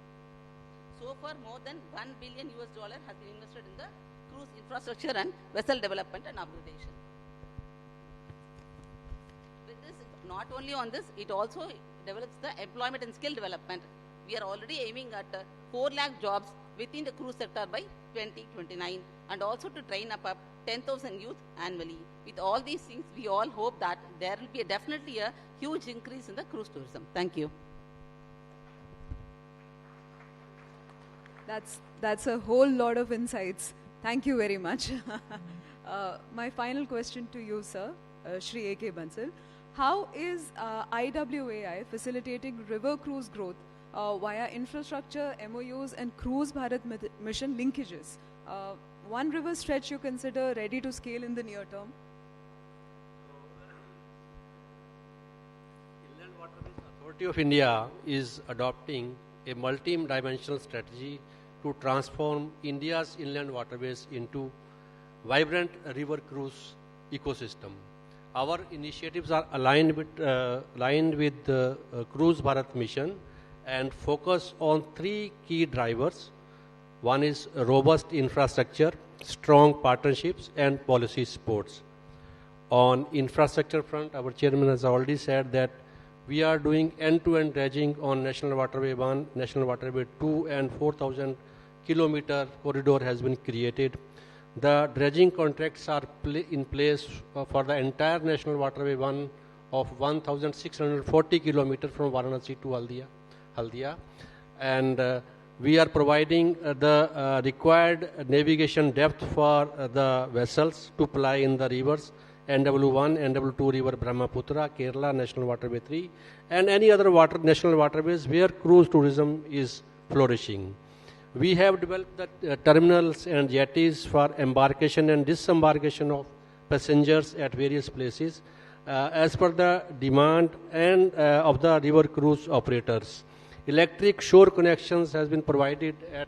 So far, more than $1 billion has been invested in the cruise infrastructure and vessel development and upgradation. With this, not only on this, it also develops the employment and skill development. We are already aiming at 4 lakh jobs within the cruise sector by 2029, and also to train up 10,000 youth annually. With all these things, we all hope that there will be definitely a huge increase in the cruise tourism. Thank you. That's a whole lot of insights. Thank you very much. My final question to you, sir, Shri A.K. Bansal. How is IWAI facilitating river cruise growth via infrastructure, MOUs and Cruise Bharat mission linkages? One river stretch you consider ready to scale in the near term? Inland Waterways Authority of India is adopting a multi-dimensional strategy to transform India's inland waterways into vibrant river cruise ecosystem. Our initiatives are aligned with the Cruise Bharat mission and focus on 3 key drivers. One is robust infrastructure, strong partnerships and policy supports. On infrastructure front, our chairman has already said that we are doing end-to-end dredging on National Waterway 1, National Waterway 2 and 4,000 kilometer corridor has been created. The dredging contracts are in place for the entire National Waterway 1 of 1,640 kilometers from Varanasi to Haldia. And we are providing the required navigation depth for the vessels to ply in the rivers, NW1, NW2 river Brahmaputra, Kerala, National Waterway 3, and any other national waterways where cruise tourism is flourishing. We have developed the terminals and jetties for embarkation and disembarkation of passengers at various places. as per the demand and of the river cruise operators. Electric shore connections has been provided at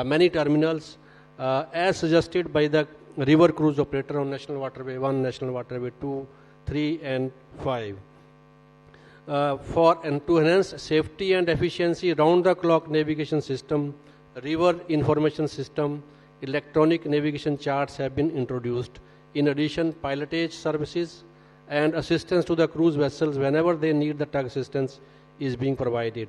many terminals as suggested by the river cruise operator on National Waterway 1, National Waterway 2, 3 and 5. To enhance safety and efficiency, round-the-clock navigation system, river information system, electronic navigation charts have been introduced. In addition, pilotage services and assistance to the cruise vessels whenever they need the tug assistance is being provided.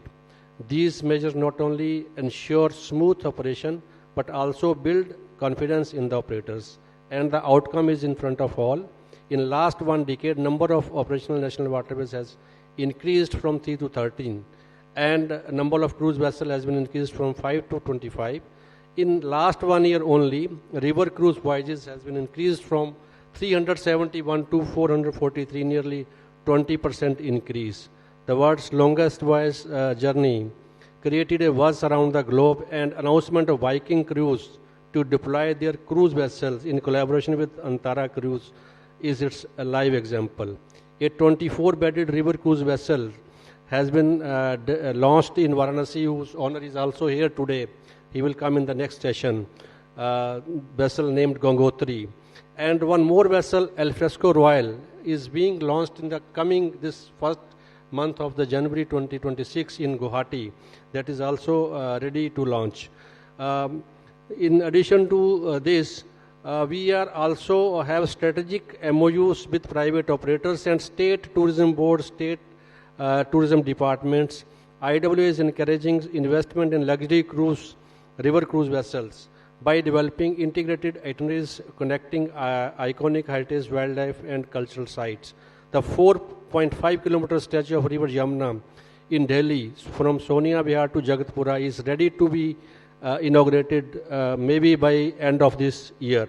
These measures not only ensure smooth operation but also build confidence in the operators, and the outcome is in front of all. In last 1 decade, number of operational national waterways has increased from 3 to 13, and number of cruise vessels has been increased from 5 to 25. In last 1 year only, river cruise voyages has been increased from 371 to 443, nearly 20% increase. The world's longest voyage journey created a buzz around the globe, and announcement of Viking Cruise to deploy their cruise vessels in collaboration with Antara Cruise is its live example. A 24-bedded river cruise vessel has been launched in Varanasi, whose owner is also here today. He will come in the next session. Vessel named Gangotri. And one more vessel, El Fresco Royal, is being launched in the this first month of the January 2026 in Guwahati. That is also ready to launch. In addition to this, we are also have strategic MOUs with private operators and state tourism boards, state tourism departments. IWA is encouraging investment in luxury river cruise vessels by developing integrated itineraries connecting iconic heritage, wildlife and cultural sites. The 4.5 kilometer stretch of river Yamuna in Delhi from Sonia Vihar to Jagatpura is ready to be inaugurated maybe by end of this year.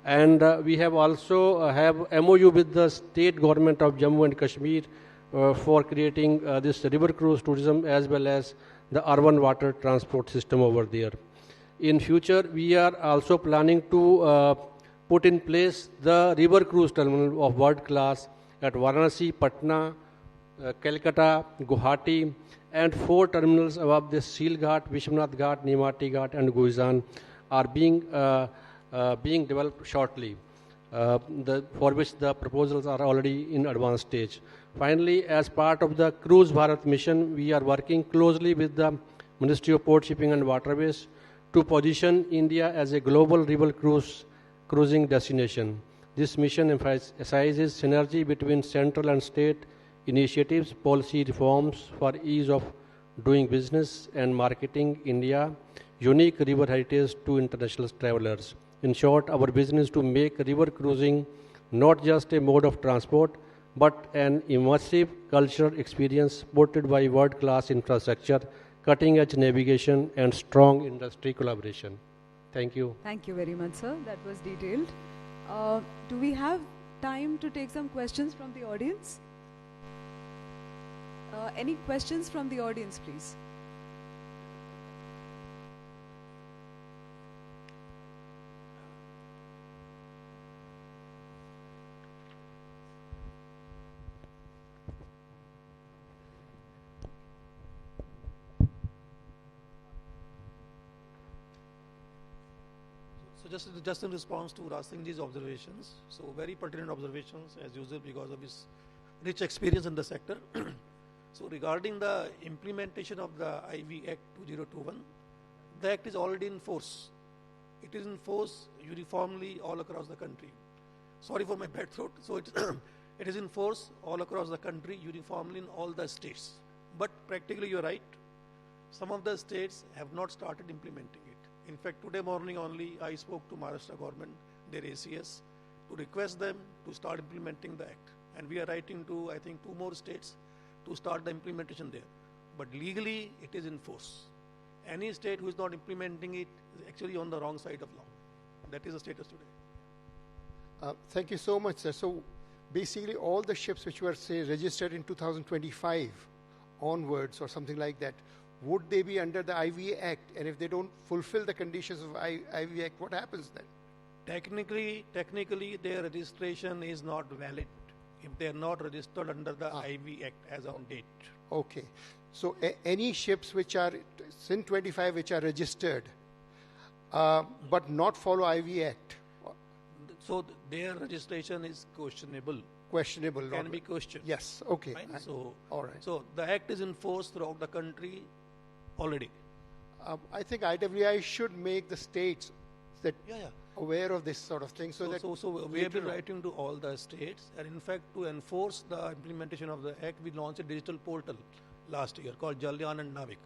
And we have also have MOU with the state government of Jammu and Kashmir for creating this river cruise tourism as well as the urban water transport system over there. In future, we are also planning to put in place the river cruise terminal of world class at Varanasi, Patna, Calcutta, Guwahati, and 4 terminals above the Seal Ghat, Vishwanath Ghat, Nimati Ghat, and Guizan are being developed shortly, for which the proposals are already in advanced stage. Finally, as part of the Cruise Bharat mission, we are working closely with the Ministry of Port, Shipping and Waterways to position India as a global river cruising destination. This mission emphasizes synergy between central and state initiatives, policy reforms for ease of doing business and marketing India unique river heritage to international travelers. In short, our vision is to make river cruising not just a mode of transport, but an immersive cultural experience supported by world-class infrastructure, cutting-edge navigation, and strong industry collaboration. Thank you. Thank you very much, sir. That was detailed. Do we have time to take some questions from the audience? Any questions from the audience, please? So just in response to Raj Singh ji's observations, so very pertinent observations as usual because of his rich experience in the sector. So regarding the implementation of the IV Act 2021, the Act is already in force. It is in force uniformly all across the country. Sorry for my bad throat. So it is in force all across the country uniformly in all the states. But practically you're right. Some of the states have not started implementing it. In fact, today morning only I spoke to Maharashtra government, their ACS, to request them to start implementing the Act. And we are writing to, I think, 2 more states to start the implementation there. But legally, it is in force. Any state who is not implementing it is actually on the wrong side of law. That is the status today. Thank you so much, sir. So basically all the ships which were, say, registered in 2025 onwards or something like that, would they be under the IVA Act? And if they don't fulfill the conditions of IVA Act, what happens then? Technically, their registration is not valid. if they are not registered under the IV Act as on date. Okay. So any ships which are SIN 25 which are registered but not follow IV Act? So their registration is questionable. Questionable. Can be questioned. Yes. Okay. Fine. So, all right. So the Act is enforced throughout the country already. I think IWI should make the states that aware of this sort of thing. So we have been writing to all the states, and in fact, to enforce the implementation of the Act, we launched a digital portal last year called Jalyan and Navik.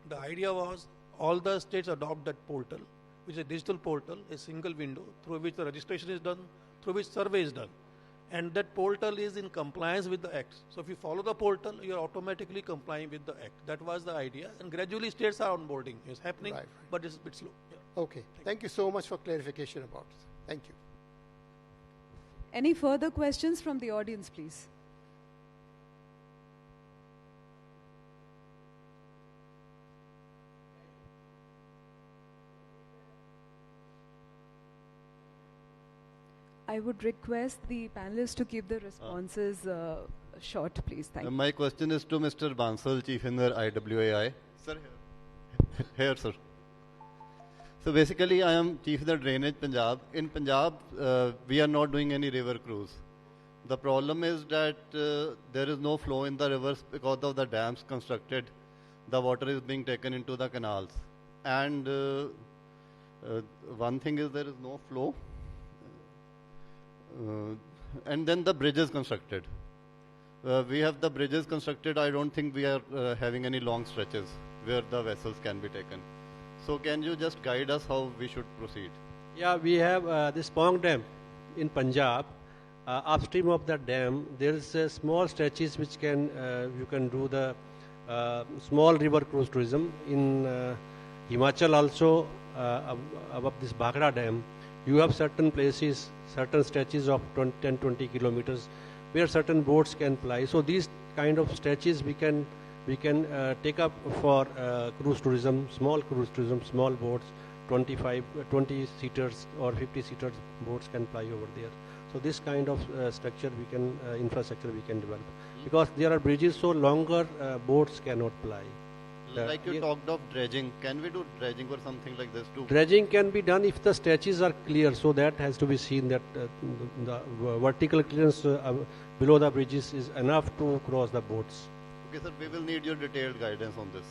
The idea was all the states adopt that portal, which is a digital portal, a single window through which the registration is done, through which survey is done. And that portal is in compliance with the Act. So if you follow the portal, you are automatically complying with the Act. That was the idea. And gradually states are onboarding. It's happening, but it's a bit slow. Yeah. Okay. Thank you so much for clarification about it. Thank you. Any further questions from the audience, please? I would request the panelists to keep the responses short, please. Thank you. My question is to Mr. Bansal, Chief Engineer, IWAI. Sir, here, sir. So basically, I am Chief Engineer Drainage Punjab. In Punjab, we are not doing any river cruise. The problem is that there is no flow in the rivers because of the dams constructed. The water is being taken into the canals. And one thing is there is no flow. And then the bridges constructed. We have the bridges constructed. I don't think we are having any long stretches where the vessels can be taken. So can you just guide us how we should proceed? Yeah, we have this Pong Dam in Punjab. Upstream of that dam, there is small stretches which can you can do the small river cruise tourism. In Himachal also, above this Bhakra Dam, you have certain places, certain stretches of 10-20 kilometers where certain boats can ply. So these kind of stretches we can take up for cruise tourism, small boats, 20 seaters or 50 seaters boats can ply over there. So this kind of structure we can infrastructure we can develop, because there are bridges, so longer boats cannot ply. Like you talked of dredging, can we do dredging or something like this too? Dredging can be done if the stretches are clear, so that has to be seen that the vertical clearance below the bridges is enough to cross the boats. Okay, sir, we will need your detailed guidance on this.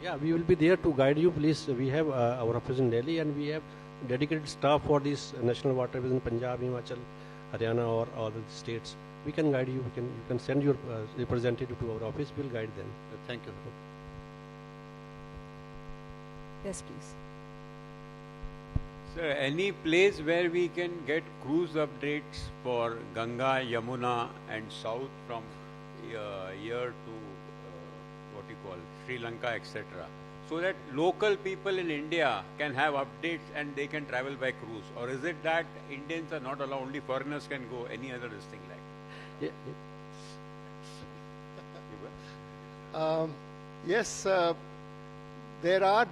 Yeah, we will be there to guide you. Please, we have our office in Delhi, and we have dedicated staff for these national waterways in Punjab, Himachal, Haryana, or all the states. We can guide you. You can send your representative to our office. We will guide them. Thank you. Yes, please. Sir, any place where we can get cruise updates for Ganga, Yamuna and south from here to what you call Sri Lanka, etc., so that local people in India can have updates and they can travel by cruise? Or is it that Indians are not allowed, only foreigners can go, any other thing like that? Yes, there are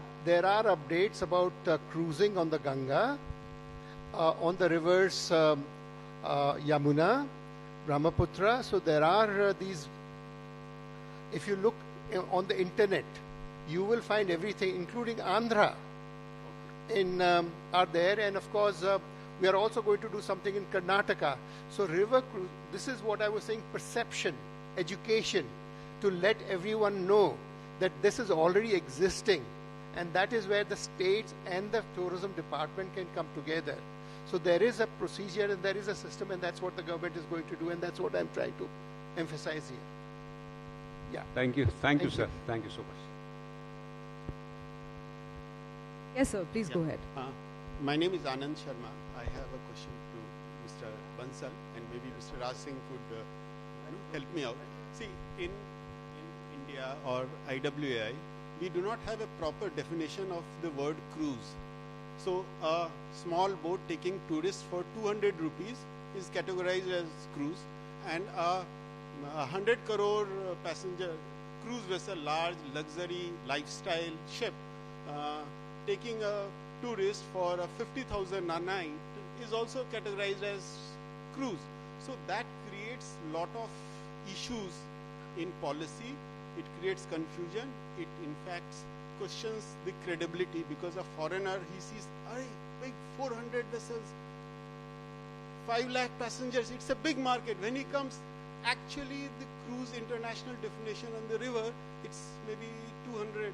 updates about cruising on the Ganga, on the rivers Yamuna, Brahmaputra. So there are these. If you look on the internet, you will find everything, including Andhra, are there. And of course, we are also going to do something in Karnataka. So river cruise. This is what I was saying: perception, education, to let everyone know that this is already existing. And that is where the states and the tourism department can come together. So there is a procedure and there is a system, and that's what the government is going to do, and that's what I'm trying to emphasize here. Yeah. Thank you. Thank you, sir. Thank you so much. Yes, sir. Please go ahead. My name is Anand Sharma. I have a question to Mr. Bansal, and maybe Mr. Raj Singh could help me out. See, in India or IWAI, we do not have a proper definition of the word cruise. So a small boat taking tourists for 200 rupees is categorized as cruise, and a 100 crore passenger cruise vessel, large luxury lifestyle ship, taking a tourist for 50,000 a night is also categorized as cruise. So that creates creates lot of issues in policy. It creates confusion. It in fact questions the credibility, because a foreigner, he sees, big 400 vessels, 5 lakh passengers, it's a big market. When he comes, actually the cruise international definition on the river, it's maybe 200,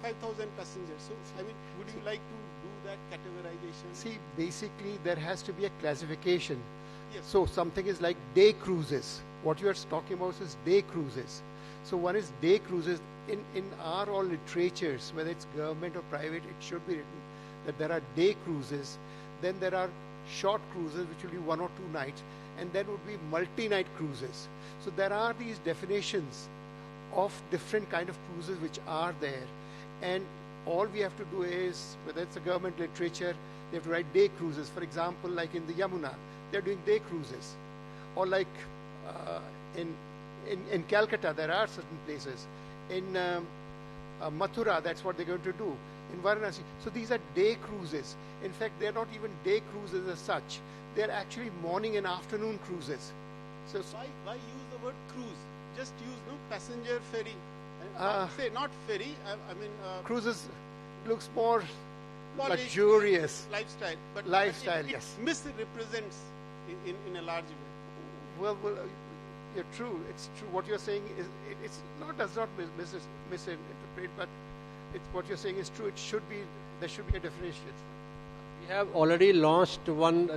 5,000 passengers. So, I mean, would you like to do that categorization? See, basically there has to be a classification. Yes. So something is like day cruises. What you are talking about is day cruises. So one is day cruises. In our all literatures, whether it's government or private, it should be written that there are day cruises. Then there are short cruises, which will be 1 or 2 nights. And then would be multi-night cruises. So there are these definitions of different kind of cruises which are there. And all we have to do is, whether it's a government literature, they have to write day cruises. For example, like in the Yamuna, they're doing day cruises. Or like in Calcutta, there are certain places. In Mathura, that's what they're going to do. In Varanasi. So these are day cruises. In fact, they're not even day cruises as such. They're actually morning and afternoon cruises. So why use the word cruise? Just use passenger ferry. Say not ferry. I mean cruises looks more polished, luxurious. Lifestyle. But lifestyle, it yes. Misrepresents in a large way. Well, you're true. It's true. What you're saying is it's not does not misinterpret, but what you're saying is true. It should be, there should be a definition. We have already launched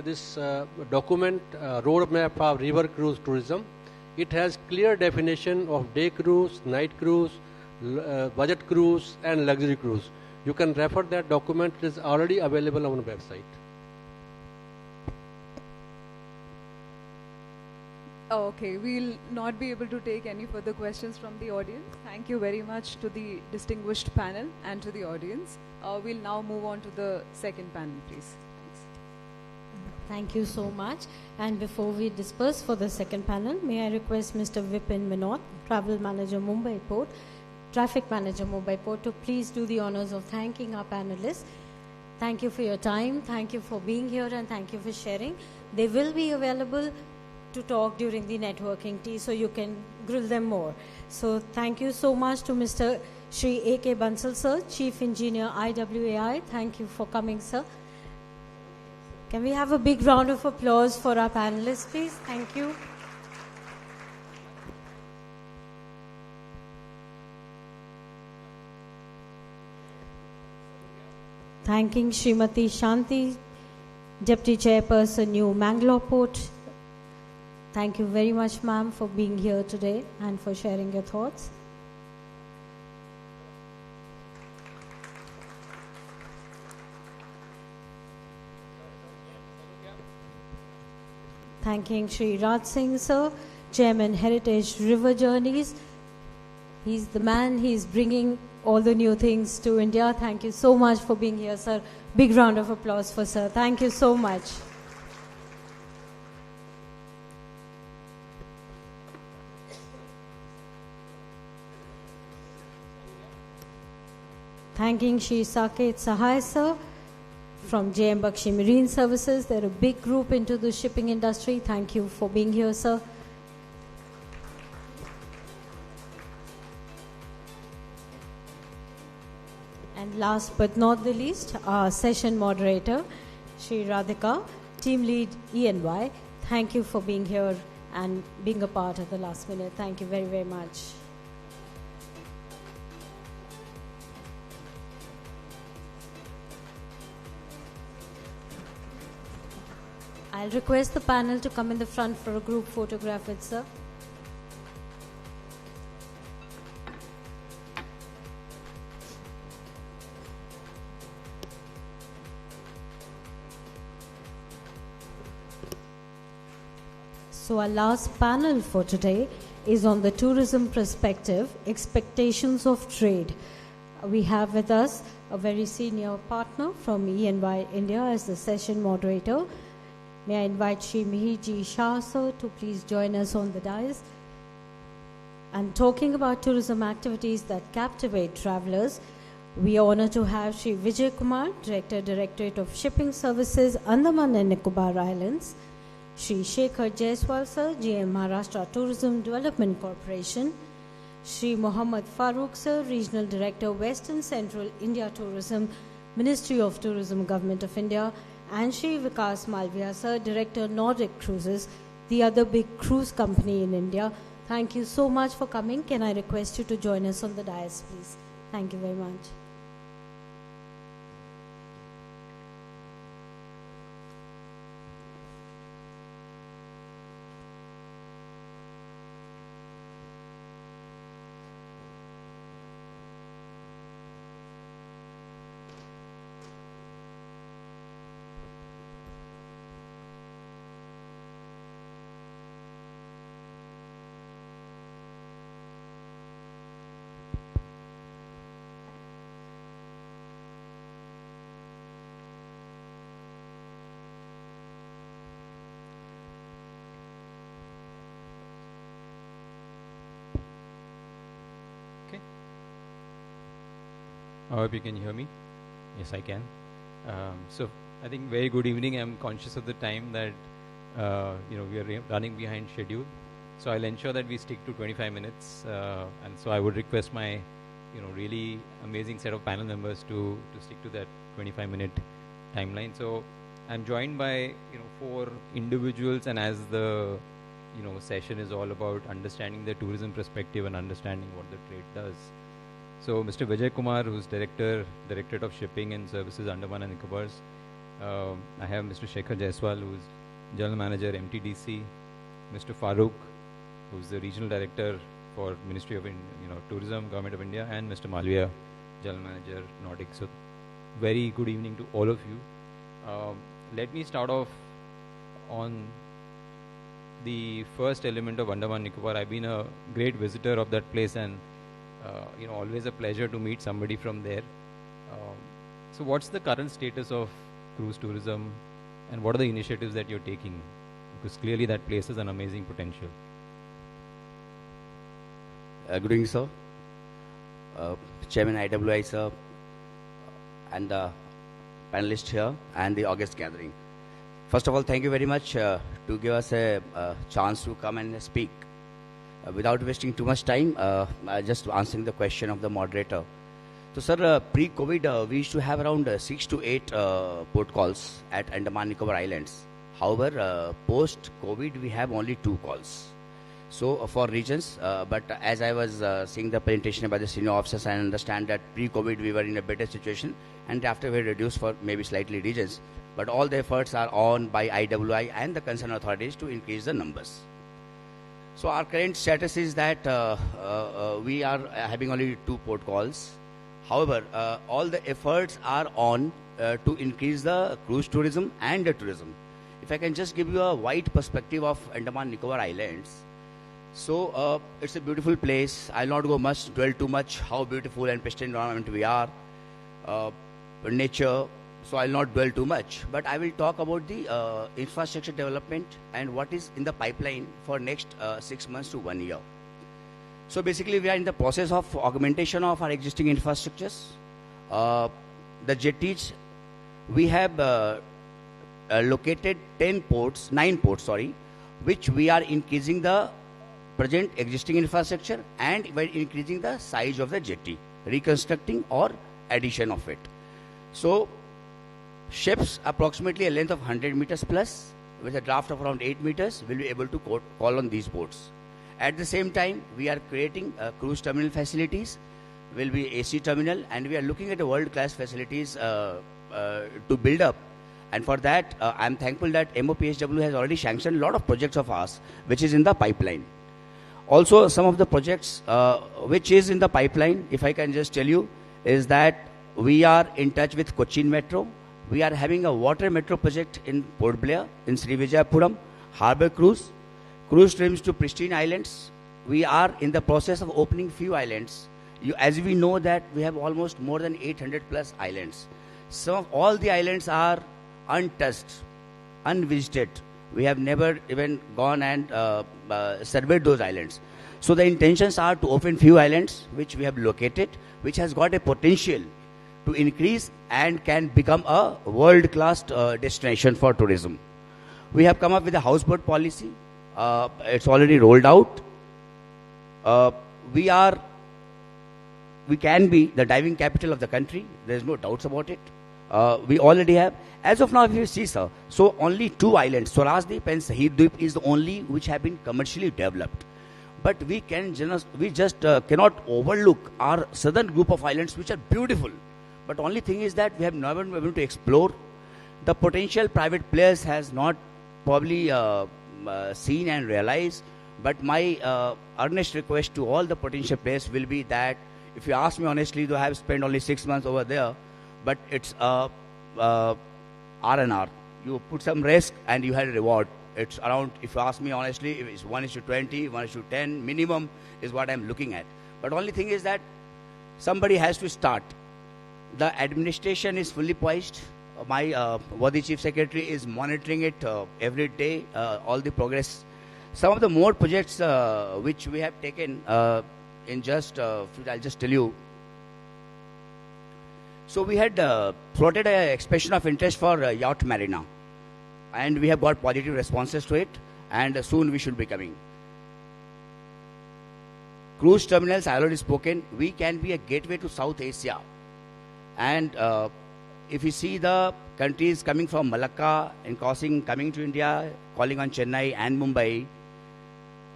this document, roadmap of river cruise tourism. It has clear definition of day cruise, night cruise, budget cruise and luxury cruise. You can refer that document. It is already available on the website. Okay, we'll not be able to take any further questions from the audience. Thank you very much to the distinguished panel and to the audience. We'll now move on to the second panel, please. Thanks. Thank you so much. And before we disperse for the second panel, may I request Mr. Vipin Minot, Travel Manager Mumbai Port, Traffic Manager Mumbai Port, to please do the honors of thanking our panelists. Thank you for your time. Thank you for being here and thank you for sharing. They will be available to talk during the networking tea, so you can grill them more. So thank you so much to Mr. Shri A.K. Bansal sir, Chief Engineer IWAI. Thank you for coming, sir. Can we have a big round of applause for our panelists, please? Thank you. Thanking Srimati Shanti, Deputy Chairperson, New Mangalore Port. Thank you very much, ma'am, for being here today and for sharing your thoughts. Thanking Shri Raj Singh, sir, Chairman, Heritage River Journeys. He's the man, he's bringing all the new things to India. Thank you so much for being here, sir. Big round of applause for sir. Thank you so much. Thanking Shri Saket Sahai sir from JM Bakshi Marine Services. They're a big group into the shipping industry. Thank you for being here, sir. And last but not the least, our session moderator, Shri Radhika, Team Lead ENY. Thank you for being here and being a part of the last minute. Thank you very, very much. I'll request the panel to come in the front for a group photograph with sir. So our last panel for today is on the tourism perspective, expectations of trade. We have with us a very senior partner from ENY India as the session moderator. May I invite Shri Mihiji Shah sir to please join us on the dais. And talking about tourism activities that captivate travelers, we are honored to have Shri Vijay Kumar, Director, Directorate of Shipping Services, Andaman and Nicobar Islands. Shri Shekhar Jaiswal sir, GM Maharashtra Tourism Development Corporation, Shri Mohammad Farooq sir, Regional Director Western Central India Tourism, Ministry of Tourism, Government of India, and Shri Vikas Malviya sir, Director Nordic Cruises, the other big cruise company in India. Thank you so much for coming. Can I request you to join us on the dais, please? Thank you very much. I hope you can hear me. Yes, I can. So I think very good evening. I'm conscious of the time that we are running behind schedule. So I'll ensure that we stick to 25 minutes. And so I would request my really amazing set of panel members to stick to that 25-minute timeline. So I'm joined by 4 individuals, and as the session is all about understanding the tourism perspective and understanding what the trade does. So Mr. Vijay Kumar, who's Directorate of Shipping and Services, Andaman and Nicobars. I have Mr. Shekhar Jaiswal, who's General Manager, MTDC. Mr. Farooq, who's the Regional Director for Ministry of Tourism, Government of India, and Mr. Malviya, General Manager, Nordic. So very good evening to all of you. Let me start off on the first element of Andaman Nicobar. I've been a great visitor of that place, and always a pleasure to meet somebody from there. So what's the current status of cruise tourism, and what are the initiatives that you're taking? Because clearly that place has an amazing potential. Good evening, sir. Chairman IWI, sir, and the panelists here, and the August gathering. First of all, thank you very much to give us a chance to come and speak. Without wasting too much time, just answering the question of the moderator. So, sir, pre-COVID, we used to have around 6 to 8 port calls at Andaman Nicobar Islands. However, post-COVID, we have only 2 calls. So, for regions, but as I was seeing the presentation by the senior officers, I understand that pre-COVID, we were in a better situation, and after we reduced for maybe slightly regions. But all the efforts are on by IWI and the concerned authorities to increase the numbers. So our current status is that we are having only 2 port calls. However, all the efforts are on to increase the cruise tourism and the tourism. If I can just give you a wide perspective of Andaman Nicobar Islands. So it's a beautiful place. I'll not dwell too much how beautiful and pristine environment we are, nature. So I'll not dwell too much, but I will talk about the infrastructure development and what is in the pipeline for next 6 months to 1 year. So basically, we are in the process of augmentation of our existing infrastructures. The jetties, we have located 9 ports, which we are increasing the present existing infrastructure, and we're increasing the size of the jetty, reconstructing or addition of it. So ships approximately a length of 100 meters plus with a draft of around 8 meters will be able to call on these boats. At the same time, we are creating cruise terminal facilities, will be AC terminal, and we are looking at the world-class facilities to build up. And for that, I'm thankful that MOPHW has already sanctioned a lot of projects of ours, which is in the pipeline. Also, some of the projects which is in the pipeline, if I can just tell you, is that we are in touch with Cochin Metro. We are having a water metro project in Port Blair, in Srivijayapuram, Harbour Cruise, cruise trips to pristine islands. We are in the process of opening few islands. As we know that we have almost more than 800 plus islands. Some of all the islands are untouched, unvisited. We have never even gone and surveyed those islands. So the intentions are to open few islands which we have located, which has got a potential to increase and can become a world-class destination for tourism. We have come up with a houseboat policy. It's already rolled out. We can be the diving capital of the country. There's no doubts about it. We already have. As of now, if you see, sir, so only 2 islands, Swarajdeep and Sahid is the only which have been commercially developed. But we just cannot overlook our southern group of islands, which are beautiful. But only thing is that we have never been able to explore. The potential private players has not probably seen and realized. But my earnest request to all the potential players will be that, if you ask me honestly, though I have spent only 6 months over there, but it's R&R. You put some risk and you had a reward. It's around, if you ask me honestly, it's 1:20, 1:10 minimum is what I'm looking at. But only thing is that somebody has to start. The administration is fully poised. My Wadi Chief Secretary is monitoring it every day, all the progress. Some of the more projects which we have taken in just, I'll just tell you. So we had floated an expression of interest for yacht marina, and we have got positive responses to it, and soon we should be coming. Cruise terminals, I already spoken. We can be a gateway to South Asia, and if you see the countries coming from Malacca and coming to India, calling on Chennai and Mumbai,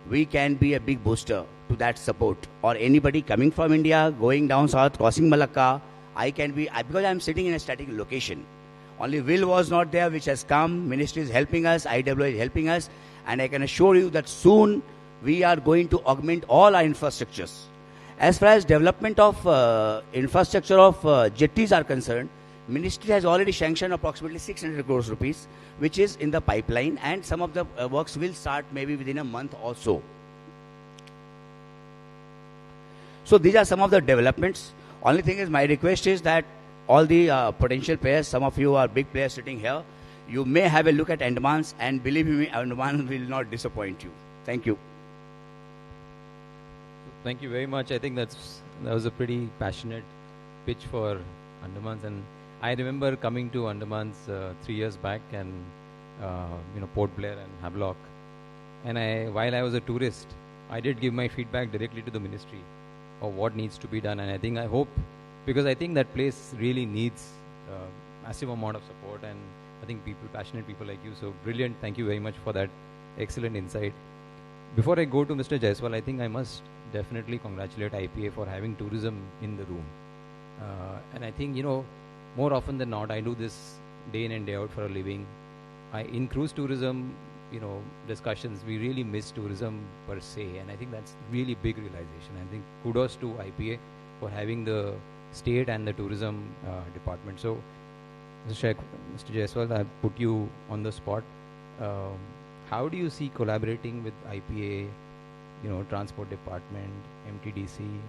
we can be a big booster to that support. Or anybody coming from India, going down south, crossing Malacca, I can be, because I am sitting in a static location. Only will was not there, which has come. Ministry is helping us, IWA is helping us, and I can assure you that soon we are going to augment all our infrastructures. As far as development of infrastructure of jetties are concerned, Ministry has already sanctioned approximately 600 crores rupees, which is in the pipeline, and some of the works will start maybe within a month or so. So these are some of the developments. Only thing is, my request is that all the potential players, some of you are big players sitting here, you may have a look at Andamans, and believe me, Andaman will not disappoint you. Thank you. Thank you very much. I think that was a pretty passionate pitch for Andamans, and I remember coming to Andamans 3 years back, and Port Blair and Havelock, and while I was a tourist, I did give my feedback directly to the ministry of what needs to be done, and I hope, because I think that place really needs massive amount of support, and I think passionate people like you, so brilliant. Thank you very much for that excellent insight. Before I go to Mr. Jaiswal, I think I must definitely congratulate IPA for having tourism in the room, and I think more often than not, I do this day in and day out for a living. In cruise tourism, discussions, we really miss tourism per se, and I think that's really big realization. I think kudos to IPA for having the state and the tourism department. So, Mr. Jaiswal, I put you on the spot. How do you see collaborating with IPA, transport department, MTDC,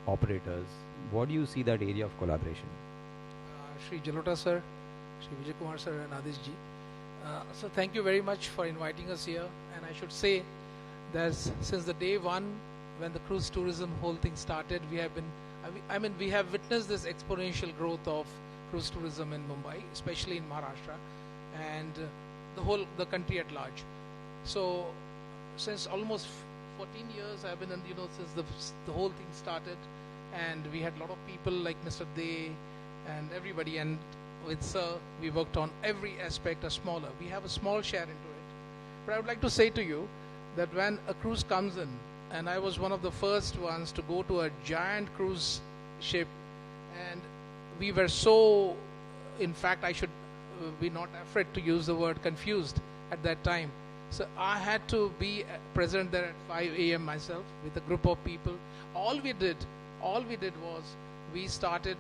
operators? What do you see that area of collaboration? Shri Jalota sir, Shri Vijay Kumar sir, and Adish ji. So thank you very much for inviting us here. And I should say that since the day one, when the cruise tourism whole thing started, we have been, we have witnessed this exponential growth of cruise tourism in Mumbai, especially in Maharashtra, and the country at large. So since almost 14 years, I've been, since the whole thing started, and we had a lot of people like Mr. Dey and everybody, and with Sir, we worked on every aspect, smaller. We have a small share into it. But I would like to say to you that when a cruise comes in, and I was one of the first ones to go to a giant cruise ship, and we were so, in fact, I should be not afraid to use the word confused at that time. So I had to be present there at 5 a.m. myself with a group of people. All we did was we started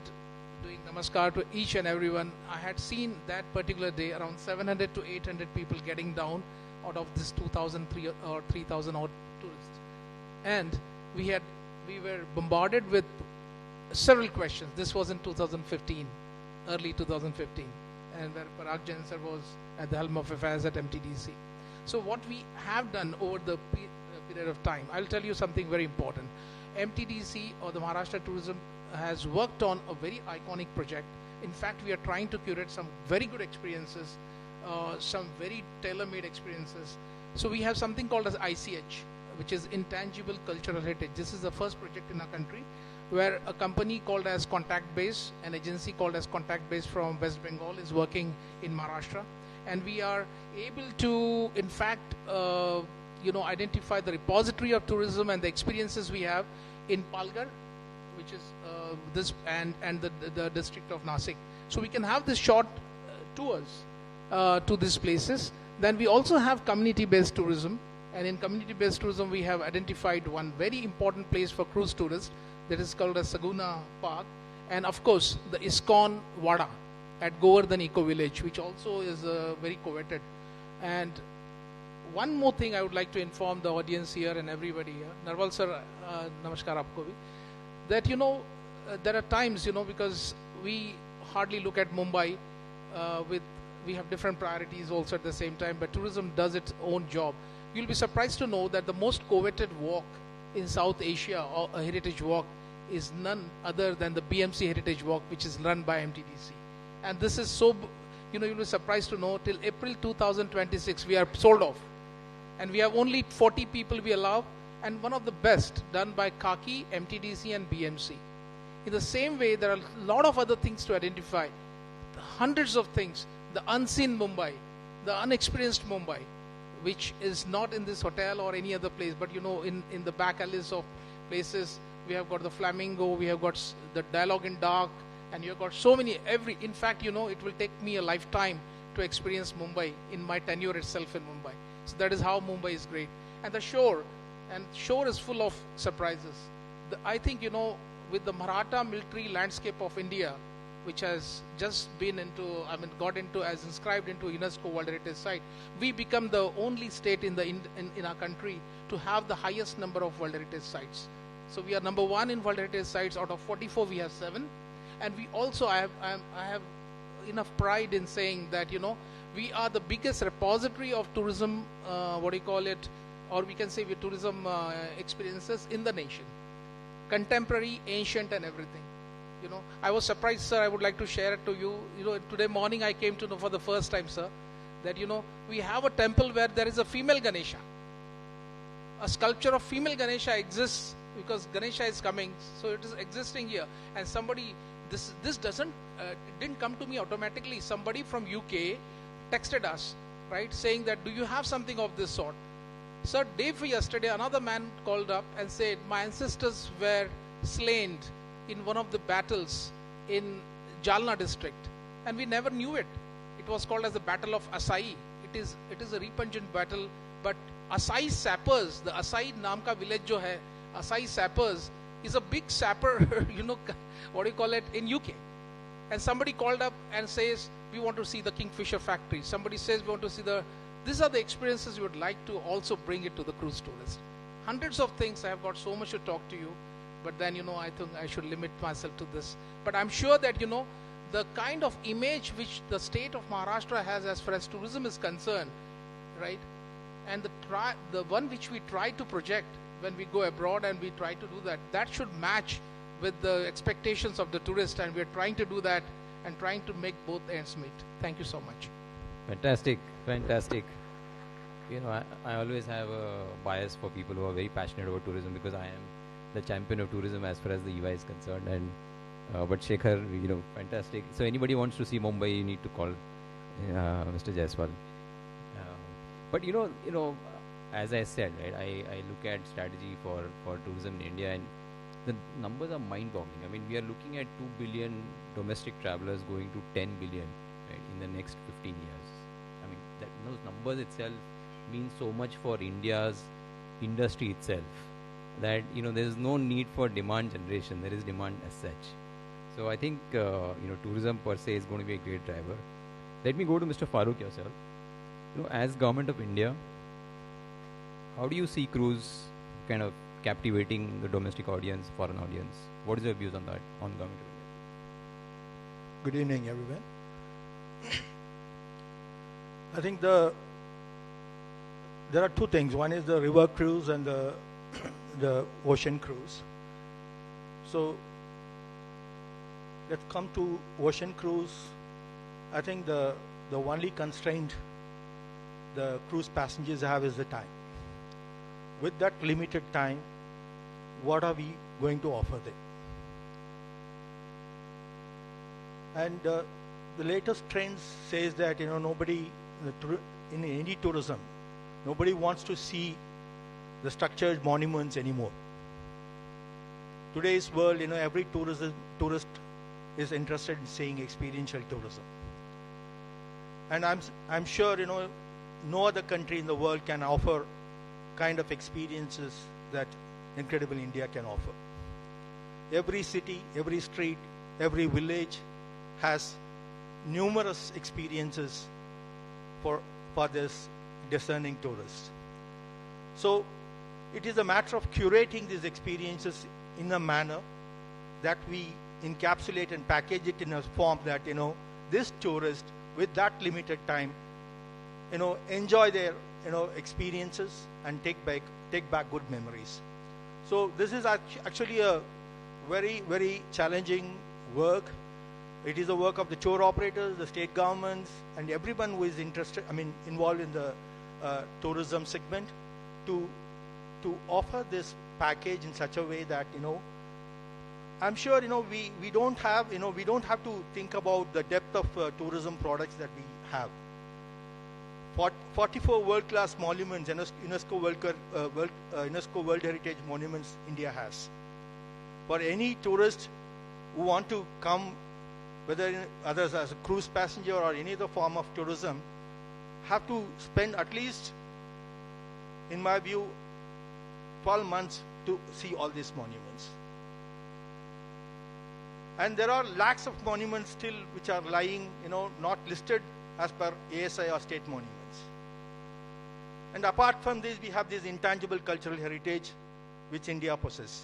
doing namaskar to each and everyone. I had seen that particular day around 700 to 800 people getting down out of this 2,003 or 3,000 odd tourists, and we were bombarded with several questions. This was in 2015, early 2015, and where Parag Jain sir was at the helm of affairs at MTDC. So what we have done over the period of time, I'll tell you something very important. MTDC, or the Maharashtra Tourism, has worked on a very iconic project. In fact, we are trying to curate some very good experiences some very tailor-made experiences. So we have something called as ICH, which is Intangible Cultural Heritage. This is the first project in our country where a company called as Contact Base, an agency called as Contact Base from West Bengal is working in Maharashtra. And we are able to, in fact, identify the repository of tourism and the experiences we have in Palghar, which is and the district of Nasik. So we can have this short tours to these places. Then we also have community-based tourism, and in community-based tourism we have identified one very important place for cruise tourists that is called as Saguna Park, and of course the ISKCON Wada at Govardhan Eco Village, which also is very coveted. And one more thing I would like to inform the audience here and everybody here, Narwal sir, namaskar aapko bhi, that there are times, because we hardly look at Mumbai we have different priorities also at the same time, but tourism does its own job. You'll be surprised to know that the most coveted walk in South Asia, or a heritage walk, is none other than the BMC Heritage Walk, which is run by MTDC. And this is so, you'll be surprised to know, till April 2026 we are sold off. And we have only 40 people we allow, and one of the best done by Kaki, MTDC and BMC. In the same way, there are a lot of other things to identify, hundreds of things. The unseen Mumbai, the unexperienced Mumbai, which is not in this hotel or any other place, but in the back alleys of places, we have got the Flamingo, we have got the Dialogue in Dark, and you have got so many, in fact, it will take me a lifetime to experience Mumbai in my tenure itself in Mumbai. So that is how Mumbai is great. And the shore is full of surprises. I think, with the Maratha military landscape of India, which has just been got into as inscribed into UNESCO World Heritage Site, we become the only state in our country to have the highest number of World Heritage Sites. So we are number 1 in World Heritage Sites. Out of 44, we have 7. And we also, I have enough pride in saying that, we are the biggest repository of tourism, or we can say tourism experiences in the nation. Contemporary, ancient and everything. I was surprised, sir. I would like to share it to you. Today morning I came to know for the first time, sir, that we have a temple where there is a female Ganesha. A sculpture of female Ganesha exists because Ganesha is coming, so it is existing here. And somebody, this didn't come to me automatically. Somebody from UK texted us, right, saying that, do you have something of this sort? Sir, day for yesterday, another man called up and said, my ancestors were slain in one of the battles in Jalna district, and we never knew it. It was called as the Battle of Asai. It is a repugnant battle, but Asai sappers, the Asai naam ka village jo hai, Asai sappers is a big sapper, in UK. And somebody called up and says, we want to see the Kingfisher factory. Somebody says, we want to see these are the experiences we would like to also bring it to the cruise tourist. Hundreds of things. I have got so much to talk to you. But then, I think I should limit myself to this. But I'm sure that, the kind of image which the state of Maharashtra has as far as tourism is concerned, right? And the one which we try to project when we go abroad and we try to do that should match with the expectations of the tourist. And we're trying to do that and trying to make both ends meet. Thank you so much. Fantastic. I always have a bias for people who are very passionate about tourism because I am the champion of tourism as far as the EY is concerned, and but Shekhar, fantastic. So anybody wants to see Mumbai, you need to call Mr. Jaiswal. But as I said, right, I look at strategy for tourism in India, and the numbers are mind-boggling. I mean, we are looking at 2 billion domestic travelers going to 10 billion, right, in the next 15 years. I mean, those numbers itself mean so much for India's industry itself, that there is no need for demand generation, there is demand as such. So I think tourism per se is going to be a great driver. Let me go to Mr. Farooq yourself. As Government of India, how do you see cruise kind of captivating the domestic audience, foreign audience? What is your views on that, on Government of India? Good evening, everyone. I think there are two things. One is the river cruise and the ocean cruise. So let's come to ocean cruise. I think the the only constraint the cruise passengers have is the time. With that limited time, what are we going to offer them? And the latest trends says that nobody in any tourism, nobody wants to see the structured monuments anymore. Today's world, every tourist is interested in seeing experiential tourism. And I'm sure no other country in the world can offer kind of experiences that Incredible India can offer. Every city, every street, every village has numerous experiences for this discerning tourist. So it is a matter of curating these experiences in a manner that we encapsulate and package it in a form that this tourist with that limited time enjoy their experiences and take back good memories. So this is actually a very, very challenging work. It is the work of the tour operators, the state governments, and everyone who is involved in the tourism segment to offer this package in such a way that I'm sure we don't have to think about the depth of tourism products that we have. 44 world-class monuments, UNESCO World Heritage Monuments India has. For any tourist who want to come, whether others as a cruise passenger or any other form of tourism, have to spend at least, in my view, 12 months to see all these monuments. And there are lakhs of monuments still which are lying, not listed as per ASI or state monuments. And apart from this, we have this intangible cultural heritage which India possesses.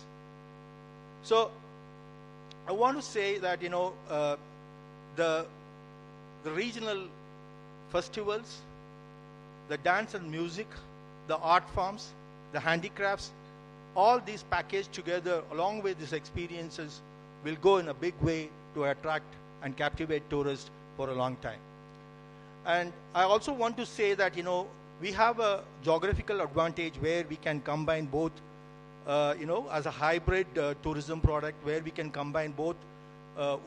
So I want to say that the regional festivals, the dance and music, the art forms, the handicrafts, all these packaged together along with these experiences will go in a big way to attract and captivate tourists for a long time. And I also want to say that we have a geographical advantage where we can combine both as a hybrid tourism product, where we can combine both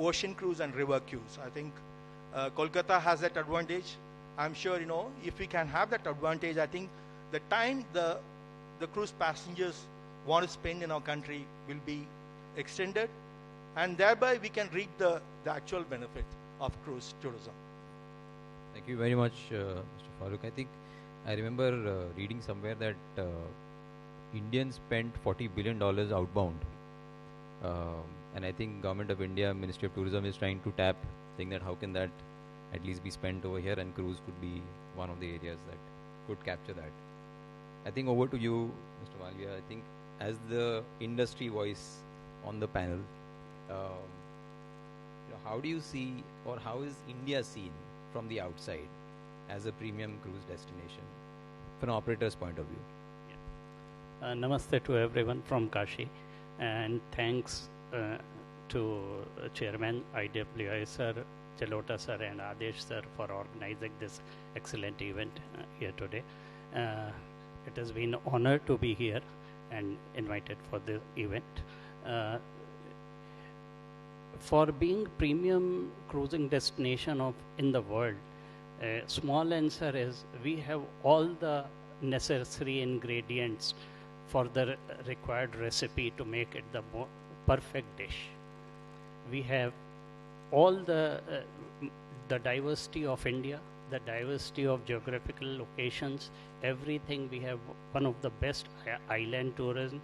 ocean cruise and river cruise. I think Kolkata has that advantage. I'm sure if we can have that advantage, I think the time the cruise passengers want to spend in our country will be extended, and thereby we can reap the actual benefit of cruise tourism. Thank you very much, Mr. Farooq. I remember reading somewhere that Indians spent $40 billion outbound, and I think Government of India, Ministry of Tourism is trying to tap, saying that how can that at least be spent over here, and cruise could be one of the areas that could capture that. I think over to you, Mr. Malviya. I think as the industry voice on the panel, how do you see, or how is India seen from the outside as a premium cruise destination from an operator's point of view? Namaste to everyone from Kashi, and thanks to Chairman IWI sir, Jalota sir and Adesh sir for organizing this excellent event here today. It has been an honor to be here and invited for this event. For being premium cruising destination in the world, small answer is we have all the necessary ingredients for the required recipe to make it the perfect dish. We have all the diversity of India, the diversity of geographical locations, everything. We have one of the best island tourism,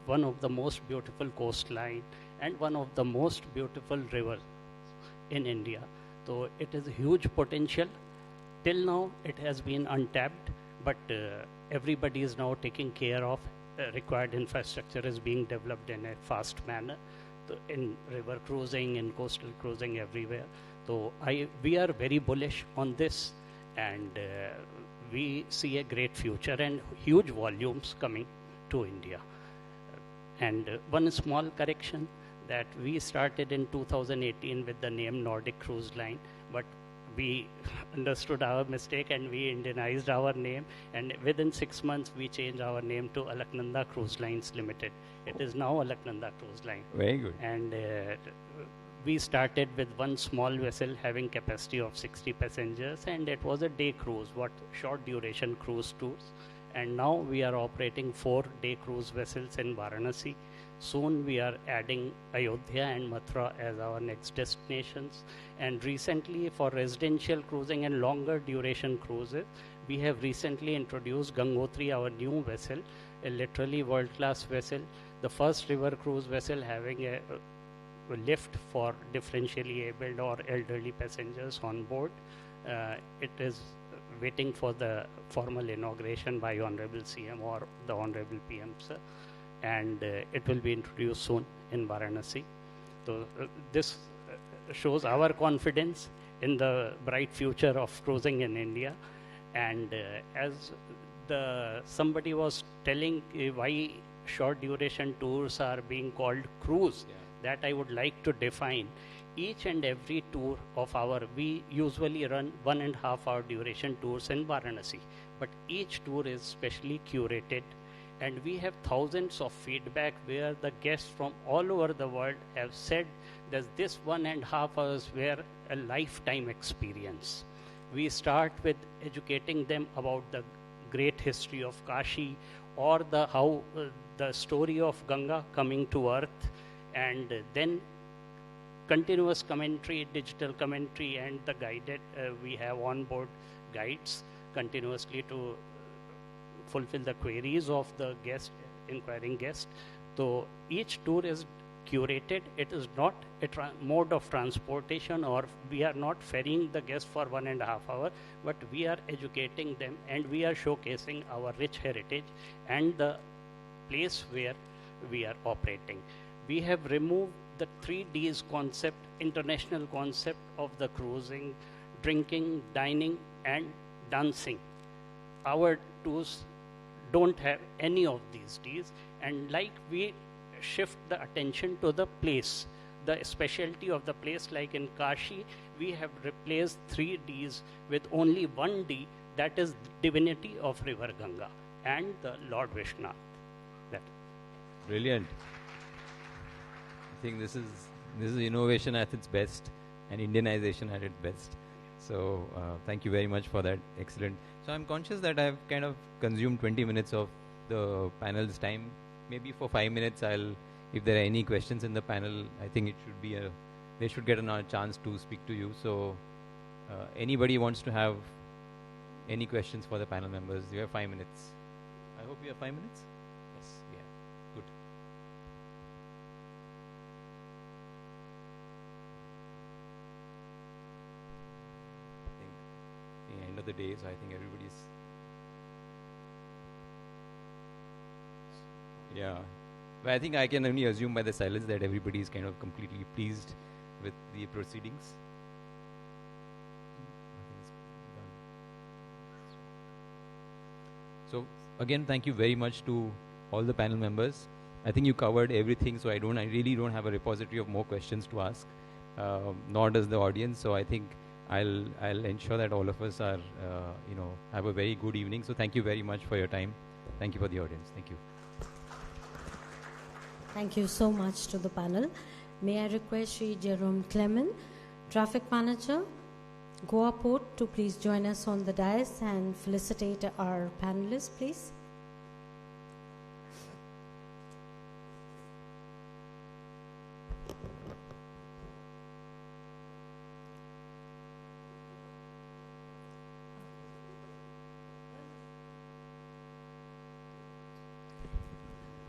one of the most beautiful coastline, and one of the most beautiful rivers in India. So it is a huge potential. Till now it has been untapped, but everybody is now taking care of required infrastructure is being developed in a fast manner, so in river cruising, in coastal cruising, everywhere. So we are very bullish on this, and we see a great future and huge volumes coming to India. And one small correction, that we started in 2018 with the name Nordic Cruise Line, but we understood our mistake and we Indianized our name, and within 6 months we changed our name to Alaknanda Cruise Lines Limited. It is now Alaknanda Cruise Line. Very good. And we started with one small vessel having capacity of 60 passengers, and it was a day cruise, short duration cruise tours. And now we are operating 4 day cruise vessels in Varanasi. Soon we are adding Ayodhya and Mathura as our next destinations. And recently, for residential cruising and longer duration cruises, we have recently introduced Gangotri, our new vessel, a literally world-class vessel, the first river cruise vessel having a lift for differentially abled or elderly passengers on board. It is waiting for the formal inauguration by Honorable CM or the Honorable PM, sir. And it will be introduced soon in Varanasi. So this shows our confidence in the bright future of cruising in India. And as somebody was telling why short duration tours are being called cruise, that I would like to define. Each and every tour of we usually run 1.5 hour duration tours in Varanasi, but each tour is specially curated. And we have thousands of feedback where the guests from all over the world have said that this 1.5 hours were a lifetime experience. We start with educating them about the great history of Kashi or how the story of Ganga coming to earth, and then continuous commentary, digital commentary, and the guided, we have on-board guides continuously to fulfill the queries of the inquiring guest. So each tour is curated. It is not a mode of transportation, or we are not ferrying the guest for 1.5 hours, but we are educating them and we are showcasing our rich heritage and the place where we are operating. We have removed the 3Ds concept, international concept of the cruising, drinking, dining, and dancing. Our tours don't have any of these Ds, and like we shift the attention to the place, the specialty of the place, like in Kashi, we have replaced 3 Ds with only 1 D, that is divinity of river Ganga and the Lord Vishnu. Brilliant. I think this is innovation at its best and Indianization at its best. So thank you very much for that. Excellent. So I'm conscious that I've kind of consumed 20 minutes of the panel's time. Maybe for 5 minutes, if there are any questions in the panel, I think it should be they should get a chance to speak to you. So anybody wants to have any questions for the panel members, you have 5 minutes. I hope you have 5 minutes. Yes, we have. Good. The end of the day, so I think everybody's but I think I can only assume by the silence that everybody is kind of completely pleased with the proceedings. So again, thank you very much to all the panel members. I think you covered everything, so I really don't have a repository of more questions to ask, nor does the audience. So I think I'll ensure that all of us are, have a very good evening. So thank you very much for your time. Thank you for the audience. Thank you. Thank you so much to the panel. May I request Sri Jerome Clement, Traffic Manager, Goa Port, to please join us on the dais and felicitate our panelists, please.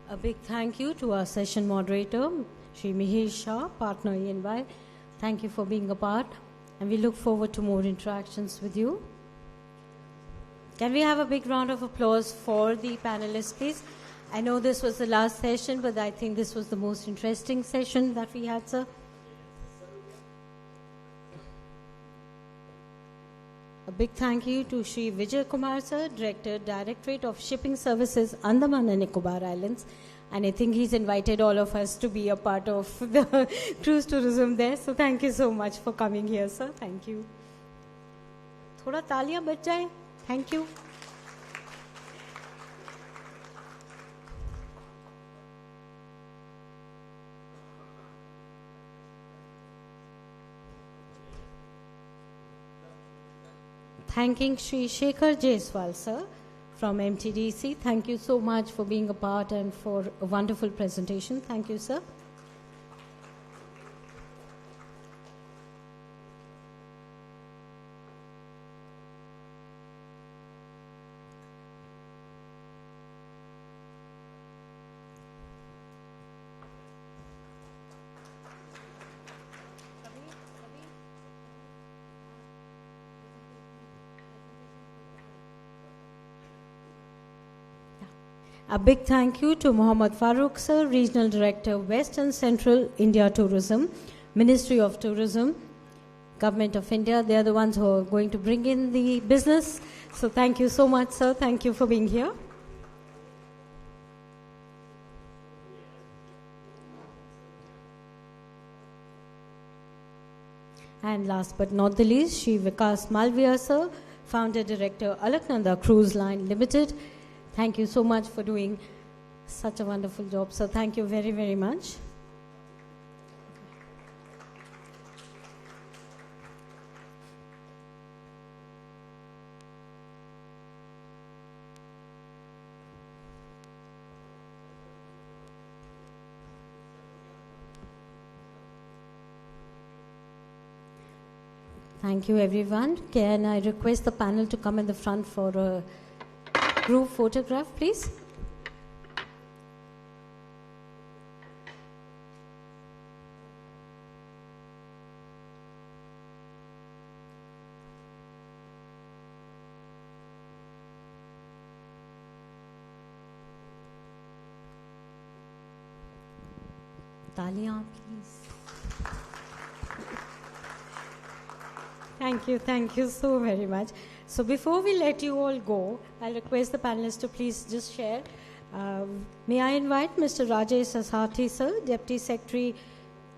A big thank you to our session moderator, Shri Mihir Shah, partner EY. Thank you for being a part, and we look forward to more interactions with you. Can we have a big round of applause for the panelists, please? I know this was the last session, but I think this was the most interesting session that we had, sir. A big thank you to Shri Vijay Kumar, sir, Director, Directorate of Shipping Services, Andaman and Nicobar Islands. And I think he's invited all of us to be a part of the cruise tourism there. So thank you so much for coming here, sir. Thank you. थोड़ा तालियां बज जाए. Thank you. Thanking Shri Shekhar Jaiswal, sir, from MTDC. Thank you so much for being a part and for a wonderful presentation. Thank you, sir. A big thank you to Mohammad Farooq sir, Regional Director, West and Central India Tourism, Ministry of Tourism, Government of India. They are the ones who are going to bring in the business. So thank you so much, sir. Thank you for being here. And last but not the least, Shri Vikas Malviya sir, Founder Director, Alaknanda Cruise Line Limited. Thank you so much for doing such a wonderful job. So thank you very, very much. Thank you, everyone. Can I request the panel to come in the front for a group photograph, please? Taliyan, please. Thank you so very much. So before we let you all go, I'll request the panelists to please just share. May I invite Mr. Rajesh Sasati, sir, Deputy Secretary,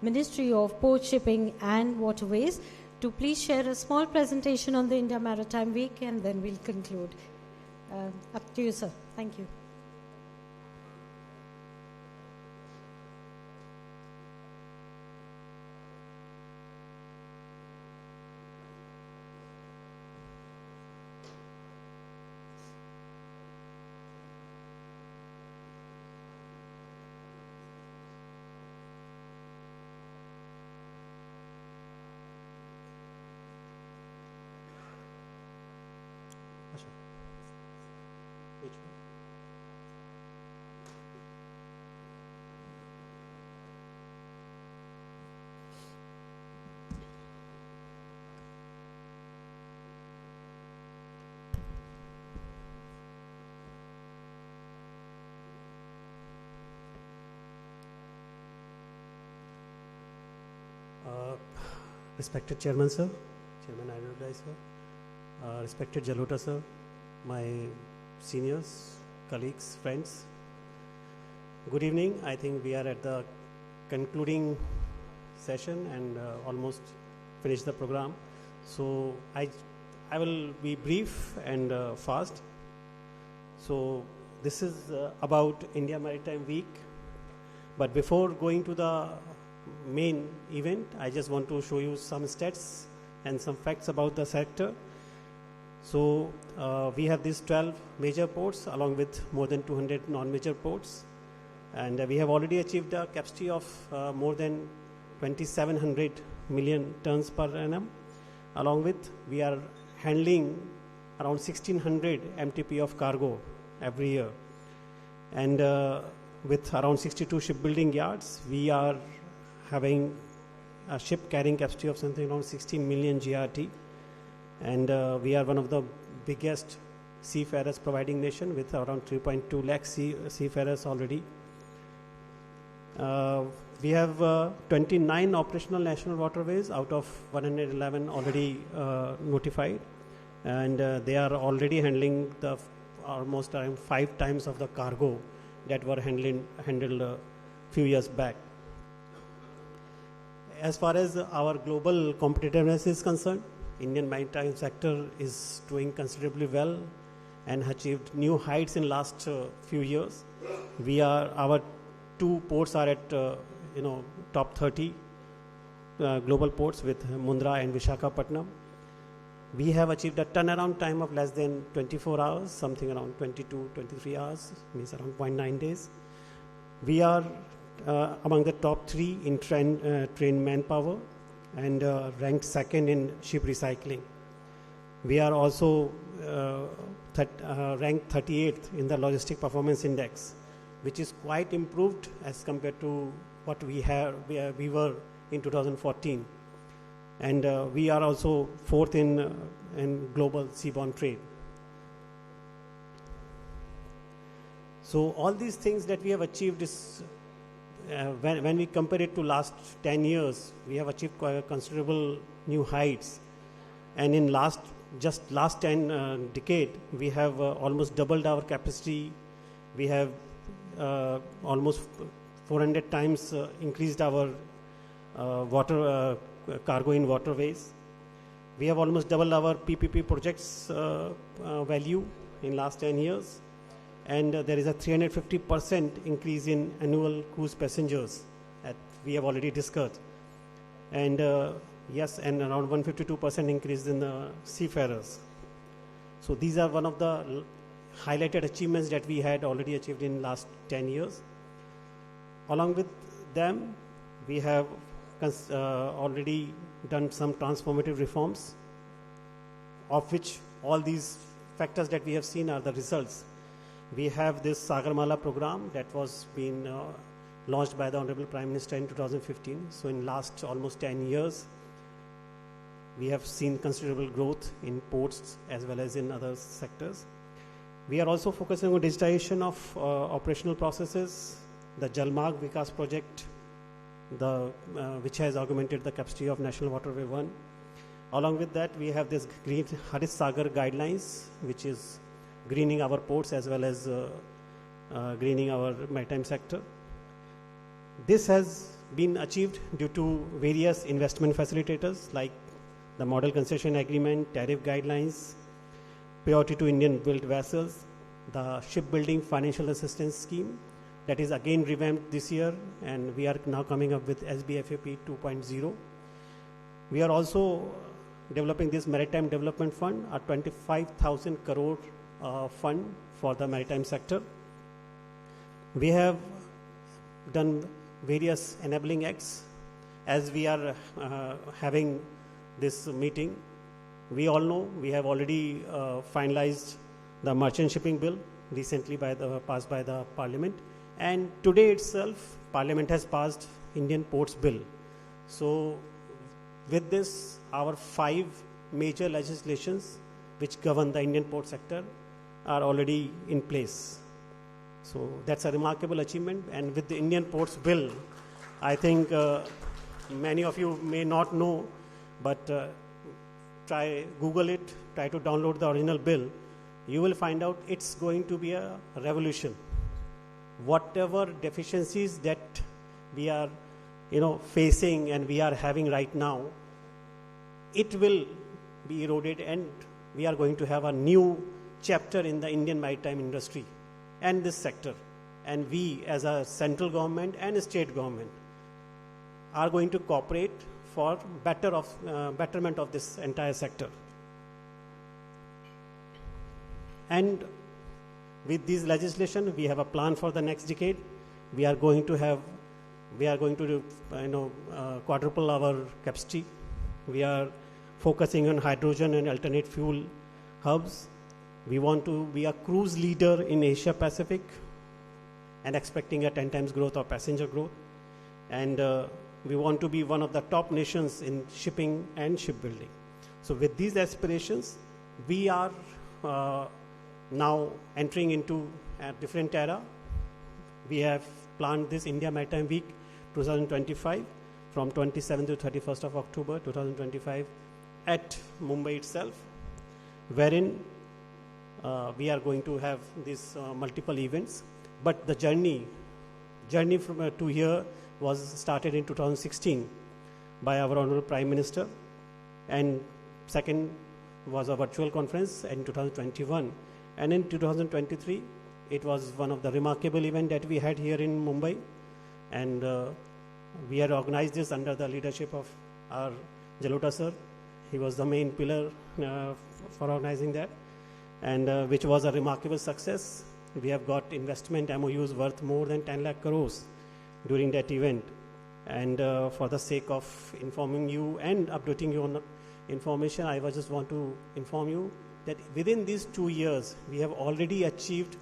Ministry of Port Shipping and Waterways, to please share a small presentation on the India Maritime Week, and then we'll conclude. Up to you, sir. Thank you. Respected Chairman sir, Chairman Ayodhya sir, respected Jalota sir, my seniors, colleagues, friends, good evening. I think we are at the concluding session and almost finished the program. So I will be brief and fast. So this is about India Maritime Week. But before going to the main event, I just want to show you some stats and some facts about the sector. So we have these 12 major ports along with more than 200 non-major ports, and we have already achieved a capacity of more than 2700 million tons per annum. Along with, we are handling around 1600 MTP of cargo every year, and with around 62 shipbuilding yards, we are having a ship carrying capacity of something around 16 million GRT, and we are one of the biggest seafarers providing nation with around 3.2 lakh seafarers already. We have 29 operational national waterways out of 111 already notified, and they are already handling the almost around 5 times of the cargo that were handled a few years back. As far as our global competitiveness is concerned, Indian maritime sector is doing considerably well and achieved new heights in last few years. Our two ports are at top 30 global ports with Mundra and Visakhapatnam. We have achieved a turnaround time of less than 24 hours, something around 22, 23 hours, means around 0.9 days. We are among the top 3 in train manpower and ranked second in ship recycling. We are also ranked 38th in the Logistic Performance Index, which is quite improved as compared to what we were in 2014. And we are also 4th in global seaborne trade. So all these things that we have achieved is, when we compare it to last 10 years, we have achieved quite considerable new heights. And in last 10 decade, we have almost doubled our capacity. We have almost 400 times increased our cargo in waterways. We have almost doubled our PPP projects value in last 10 years. And there is a 350% increase in annual cruise passengers that we have already discussed. And yes, and around 152% increase in the seafarers. So these are one of the highlighted achievements that we had already achieved in last 10 years. Along with them, we have already done some transformative reforms, of which all these factors that we have seen are the results. We have this Sagarmala program that was being launched by the Honorable Prime Minister in 2015. So in last almost 10 years, we have seen considerable growth in ports as well as in other sectors. We are also focusing on digitization of operational processes, the Jalmarg Vikas project, which has augmented the capacity of National Waterway 1. Along with that, we have this Green Harit Sagar guidelines, which is greening our ports as well as greening our maritime sector. This has been achieved due to various investment facilitators like the Model Concession Agreement, tariff guidelines, priority to Indian built vessels, the Shipbuilding Financial Assistance Scheme that is again revamped this year, and we are now coming up with SBFAP 2.0. We are also developing this Maritime Development Fund, a 25,000 crore fund for the maritime sector. We have done various enabling acts. As we are having this meeting, we all know we have already finalized the merchant shipping bill recently passed by the Parliament, and today itself Parliament has passed Indian Ports Bill. So with this, our 5 major legislations which govern the Indian port sector are already in place. So that's a remarkable achievement. And with the Indian Ports Bill, I think many of you may not know, but try Google it, try to download the original bill. You will find out it's going to be a revolution. Whatever deficiencies that we are facing and we are having right now, it will be eroded, and we are going to have a new chapter in the Indian maritime industry and this sector. And we as a central government and a state government are going to cooperate for betterment of this entire sector. And with this legislation, we have a plan for the next decade. We are going to quadruple our capacity. We are focusing on hydrogen and alternate fuel hubs. We want to be a cruise leader in Asia Pacific and expecting a 10 times growth of passenger growth. And we want to be one of the top nations in shipping and shipbuilding. So with these aspirations, we are now entering into a different era. We have planned this India Maritime Week 2025 from 27th to 31st of October 2025 at Mumbai itself, wherein we are going to have these multiple events. But the journey from to here was started in 2016 by our Honorable Prime Minister, and second was a virtual conference in 2021. And in 2023, it was one of the remarkable events that we had here in Mumbai. And we had organized this under the leadership of our Jalota sir. He was the main pillar for organizing that, and which was a remarkable success. We have got investment MOUs worth more than 10 lakh crores during that event. And for the sake of informing you and updating you on information, I just want to inform you that within these 2 years, we have already achieved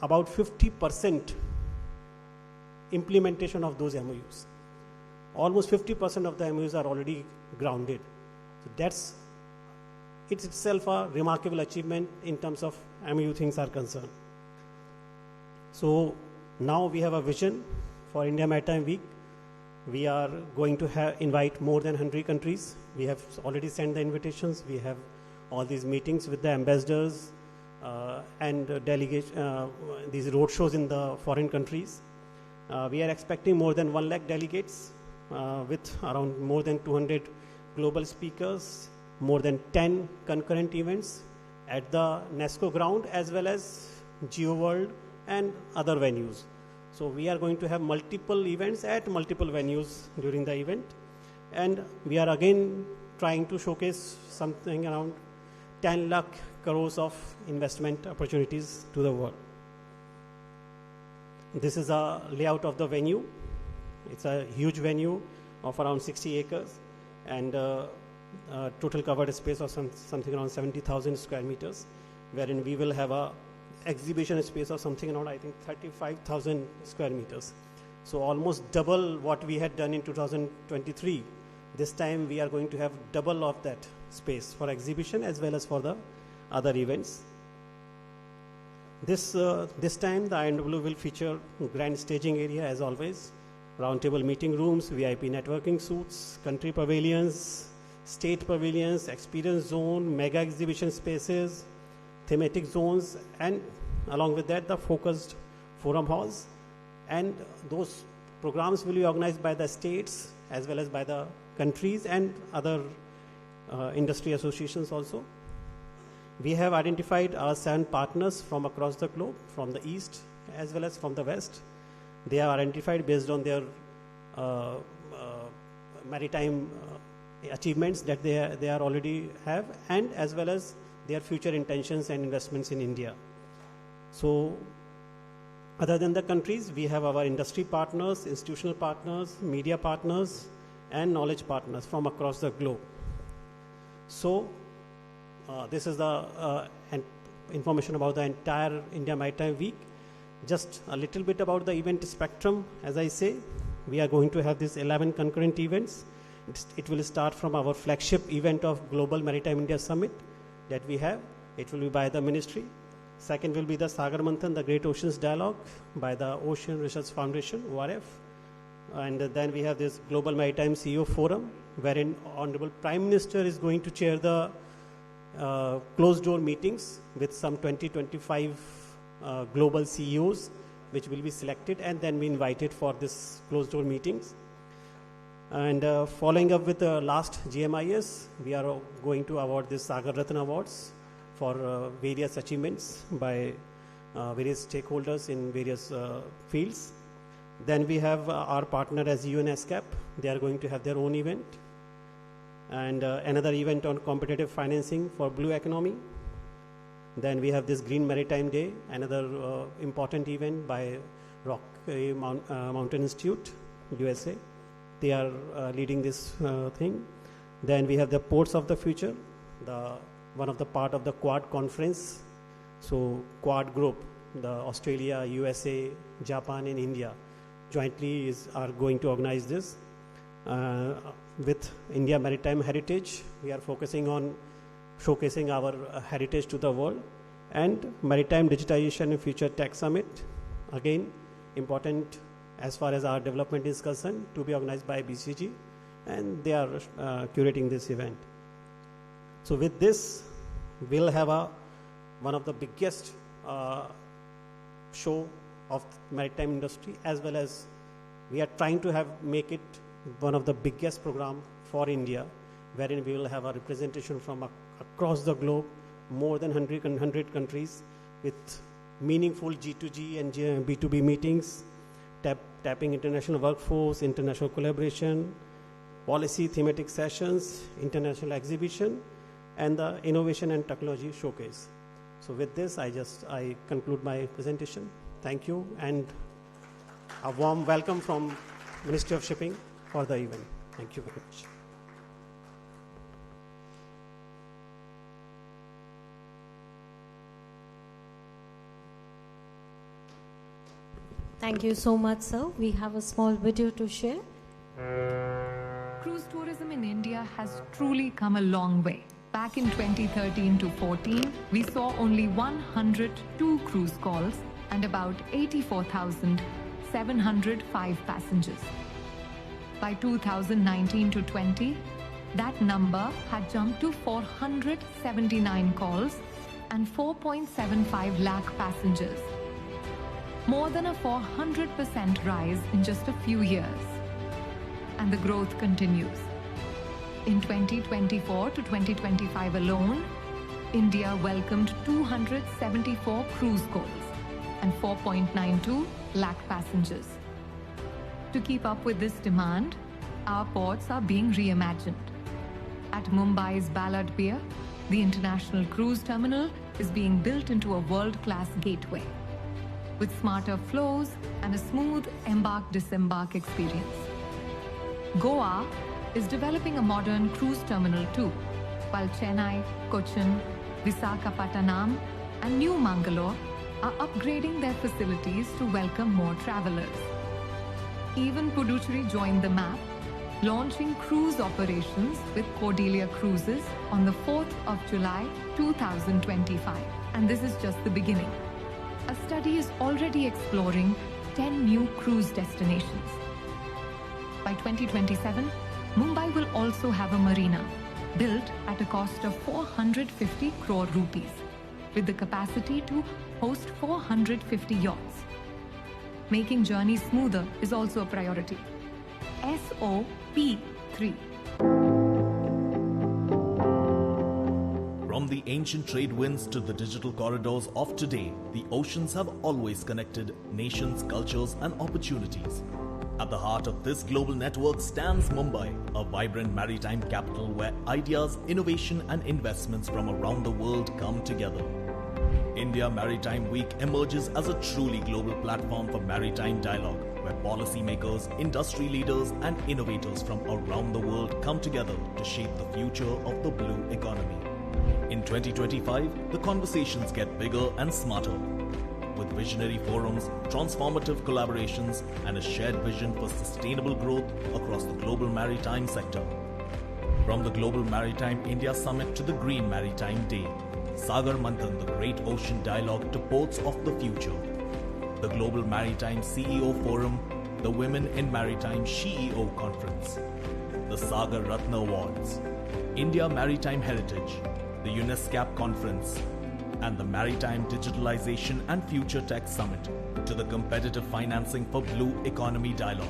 about 50% implementation of those MOUs. Almost 50% of the MOUs are already grounded. So it's itself a remarkable achievement in terms of MOU things are concerned. So now we have a vision for India Maritime Week. We are going to invite more than 100 countries. We have already sent the invitations. We have all these meetings with the ambassadors and these road shows in the foreign countries. We are expecting more than 1 lakh delegates with around more than 200 global speakers, more than 10 concurrent events at the UNESCO ground as well as Geo World and other venues. So we are going to have multiple events at multiple venues during the event, and we are again trying to showcase something around 10 lakh crores of investment opportunities to the world. This is a layout of the venue. It's a huge venue of around 60 acres and total covered space of something around 70,000 square meters, wherein we will have a exhibition space of something around, I think, 35,000 square meters. So almost double what we had done in 2023. This time we are going to have double of that space for exhibition as well as for the other events. This time the INW will feature grand staging area as always, roundtable meeting rooms, VIP networking suites, country pavilions, state pavilions, experience zone, mega exhibition spaces, thematic zones, and along with that the focused forum halls. And those programs will be organized by the states as well as by the countries and other industry associations also. We have identified our 7 partners from across the globe, from the east as well as from the west. They are identified based on their maritime achievements that they are already have, and as well as their future intentions and investments in India. So other than the countries, we have our industry partners, institutional partners, media partners, and knowledge partners from across the globe. So this is the information about the entire India Maritime Week. Just a little bit about the event spectrum. As I say, we are going to have these 11 concurrent events. It will start from our flagship event of Global Maritime India Summit that we have. It will be by the ministry. Second will be the Sagar Manthan, the Great Oceans Dialogue, by the Ocean Research Foundation, ORF. And then we have this Global Maritime CEO Forum, wherein Honorable Prime Minister is going to chair the closed door meetings with some 20-25 global CEOs, which will be selected and then be invited for this closed door meetings. And following up with the last GMIS, we are going to award this Sagar Ratna Awards for various achievements by various stakeholders in various fields. Then we have our partner as UNESCAP. They are going to have their own event. And another event on competitive financing for blue economy. Then we have this Green Maritime Day, another important event by Rocky Mountain Institute, USA. They are leading this thing. Then we have the Ports of the Future, one of the part of the Quad conference. So Quad group, the Australia, USA, Japan, and India jointly are going to organize this. With India Maritime Heritage, we are focusing on showcasing our heritage to the world. And Maritime Digitization and Future Tech Summit, again important as far as our development is concerned, to be organized by BCG, and they are curating this event. So with this, we'll have one of the biggest show of maritime industry, as well as we are trying to make it one of the biggest program for India, wherein we will have a representation from across the globe, more than 100 countries, with meaningful G2G and B2B meetings, tapping international workforce, international collaboration, policy thematic sessions, international exhibition, and the innovation and technology showcase. So with this, I conclude my presentation. Thank you, and a warm welcome from Ministry of Shipping for the event. Thank you very much. Thank you so much, sir. We have a small video to share. Cruise tourism in India has truly come a long way. Back in 2013 to 14, we saw only 102 cruise calls and about 84,705 passengers. By 2019 to 20, that number had jumped to 479 calls and 4.75 lakh passengers. More than a 400% rise in just a few years. And the growth continues. In 2024 to 2025 alone, India welcomed 274 cruise calls and 4.92 lakh passengers. To keep up with this demand, our ports are being reimagined. At Mumbai's Ballard Pier, the international cruise terminal is being built into a world-class gateway, with smarter flows and a smooth embark-disembark experience. Goa is developing a modern cruise terminal too, while Chennai, Cochin, Visakhapatnam and New Mangalore are upgrading their facilities to welcome more travelers. Even Puducherry joined the map, launching cruise operations with Cordelia Cruises on the 4th of July 2025. And this is just the beginning. A study is already exploring 10 new cruise destinations. By 2027, Mumbai will also have a marina built at a cost of 450 crore rupees, with the capacity to host 450 yachts. Making journeys smoother is also a priority. SOP3. From the ancient trade winds to the digital corridors of today, the oceans have always connected nations, cultures, and opportunities. At the heart of this global network stands Mumbai, a vibrant maritime capital where ideas, innovation, and investments from around the world come together. India Maritime Week emerges as a truly global platform for maritime dialogue, where policymakers, industry leaders, and innovators from around the world come together to shape the future of the blue economy. In 2025, the conversations get bigger and smarter, with visionary forums, transformative collaborations, and a shared vision for sustainable growth across the global maritime sector. From the Global Maritime India Summit to the Green Maritime Day, Sagar Manthan, the Great Ocean Dialogue to Ports of the Future, the Global Maritime CEO Forum, the Women in Maritime CEO Conference, the Sagar Ratna Awards, India Maritime Heritage, the UNESCAP Conference, and the Maritime Digitalization and Future Tech Summit, to the competitive financing for Blue Economy Dialogue.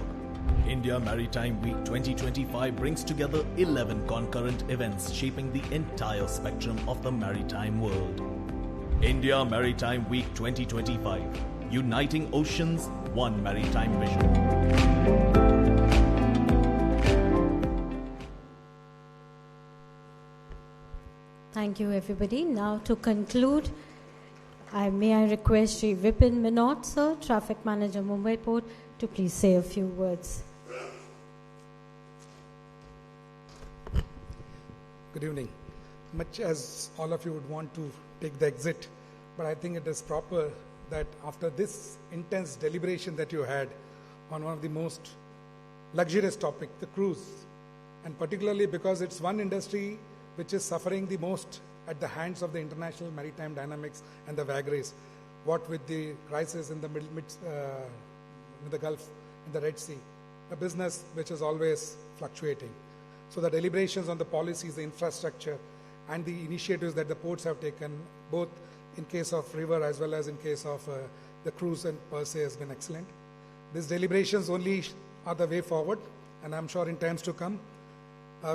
India Maritime Week 2025 brings together 11 concurrent events shaping the entire spectrum of the maritime world. India Maritime Week 2025, uniting oceans, one maritime vision. Thank you, everybody. Now to conclude, may I request Shri Vipin Minot, sir, Traffic Manager, Mumbai Port, to please say a few words. Good evening. Much as all of you would want to take the exit, but I think it is proper that after this intense deliberation that you had on one of the most luxurious topic, the cruise, and particularly because it's one industry which is suffering the most at the hands of the international maritime dynamics and the vagaries, what with the crisis in the the Gulf, in the Red Sea, a business which is always fluctuating. So the deliberations on the policies, the infrastructure, and the initiatives that the ports have taken, both in case of river as well as in case of the cruise and per se, has been excellent. These deliberations only are the way forward, and I'm sure in times to come,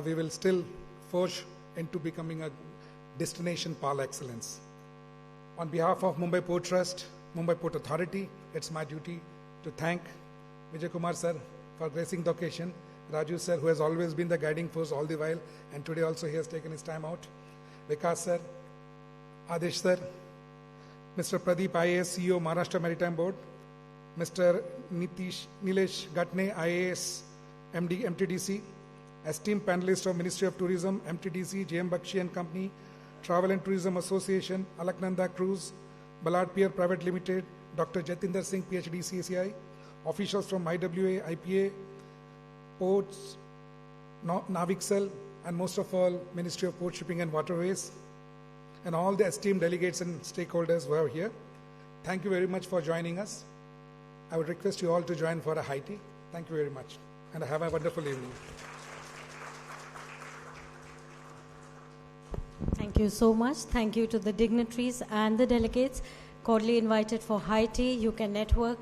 we will still forge into becoming a destination par excellence. On behalf of Mumbai Port Trust, Mumbai Port Authority, it's my duty to thank Vijay Kumar sir for gracing the occasion, Raju sir, who has always been the guiding force all the while, and today also he has taken his time out, Vikas sir, Adesh sir, Mr. Pradeep IAS, CEO, Maharashtra Maritime Board, Mr. Nilesh Gatne, IAS, MD, MTDC, esteemed panelists of Ministry of Tourism, MTDC, JM Bakshi and Company, Travel and Tourism Association, Alaknanda Cruise, Ballard Pier Private Limited, Dr. Jatinder Singh, PhD, CCI, officials from IWA, IPA, Ports, Navixel, and most of all, Ministry of Port Shipping and Waterways, and all the esteemed delegates and stakeholders who are here. Thank you very much for joining us. I would request you all to join for a high tea. Thank you very much, and have a wonderful evening. Thank you so much. Thank you to the dignitaries and the delegates cordially invited for high tea. You can network,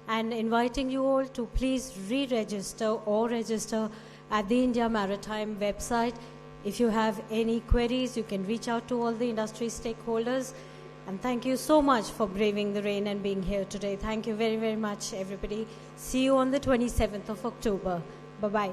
and inviting you all to please re-register or register at the India Maritime website. If you have any queries, you can reach out to all the industry stakeholders. And thank you so much for braving the rain and being here today. Thank you very, very much, everybody. See you on the 27th of October. Bye-bye.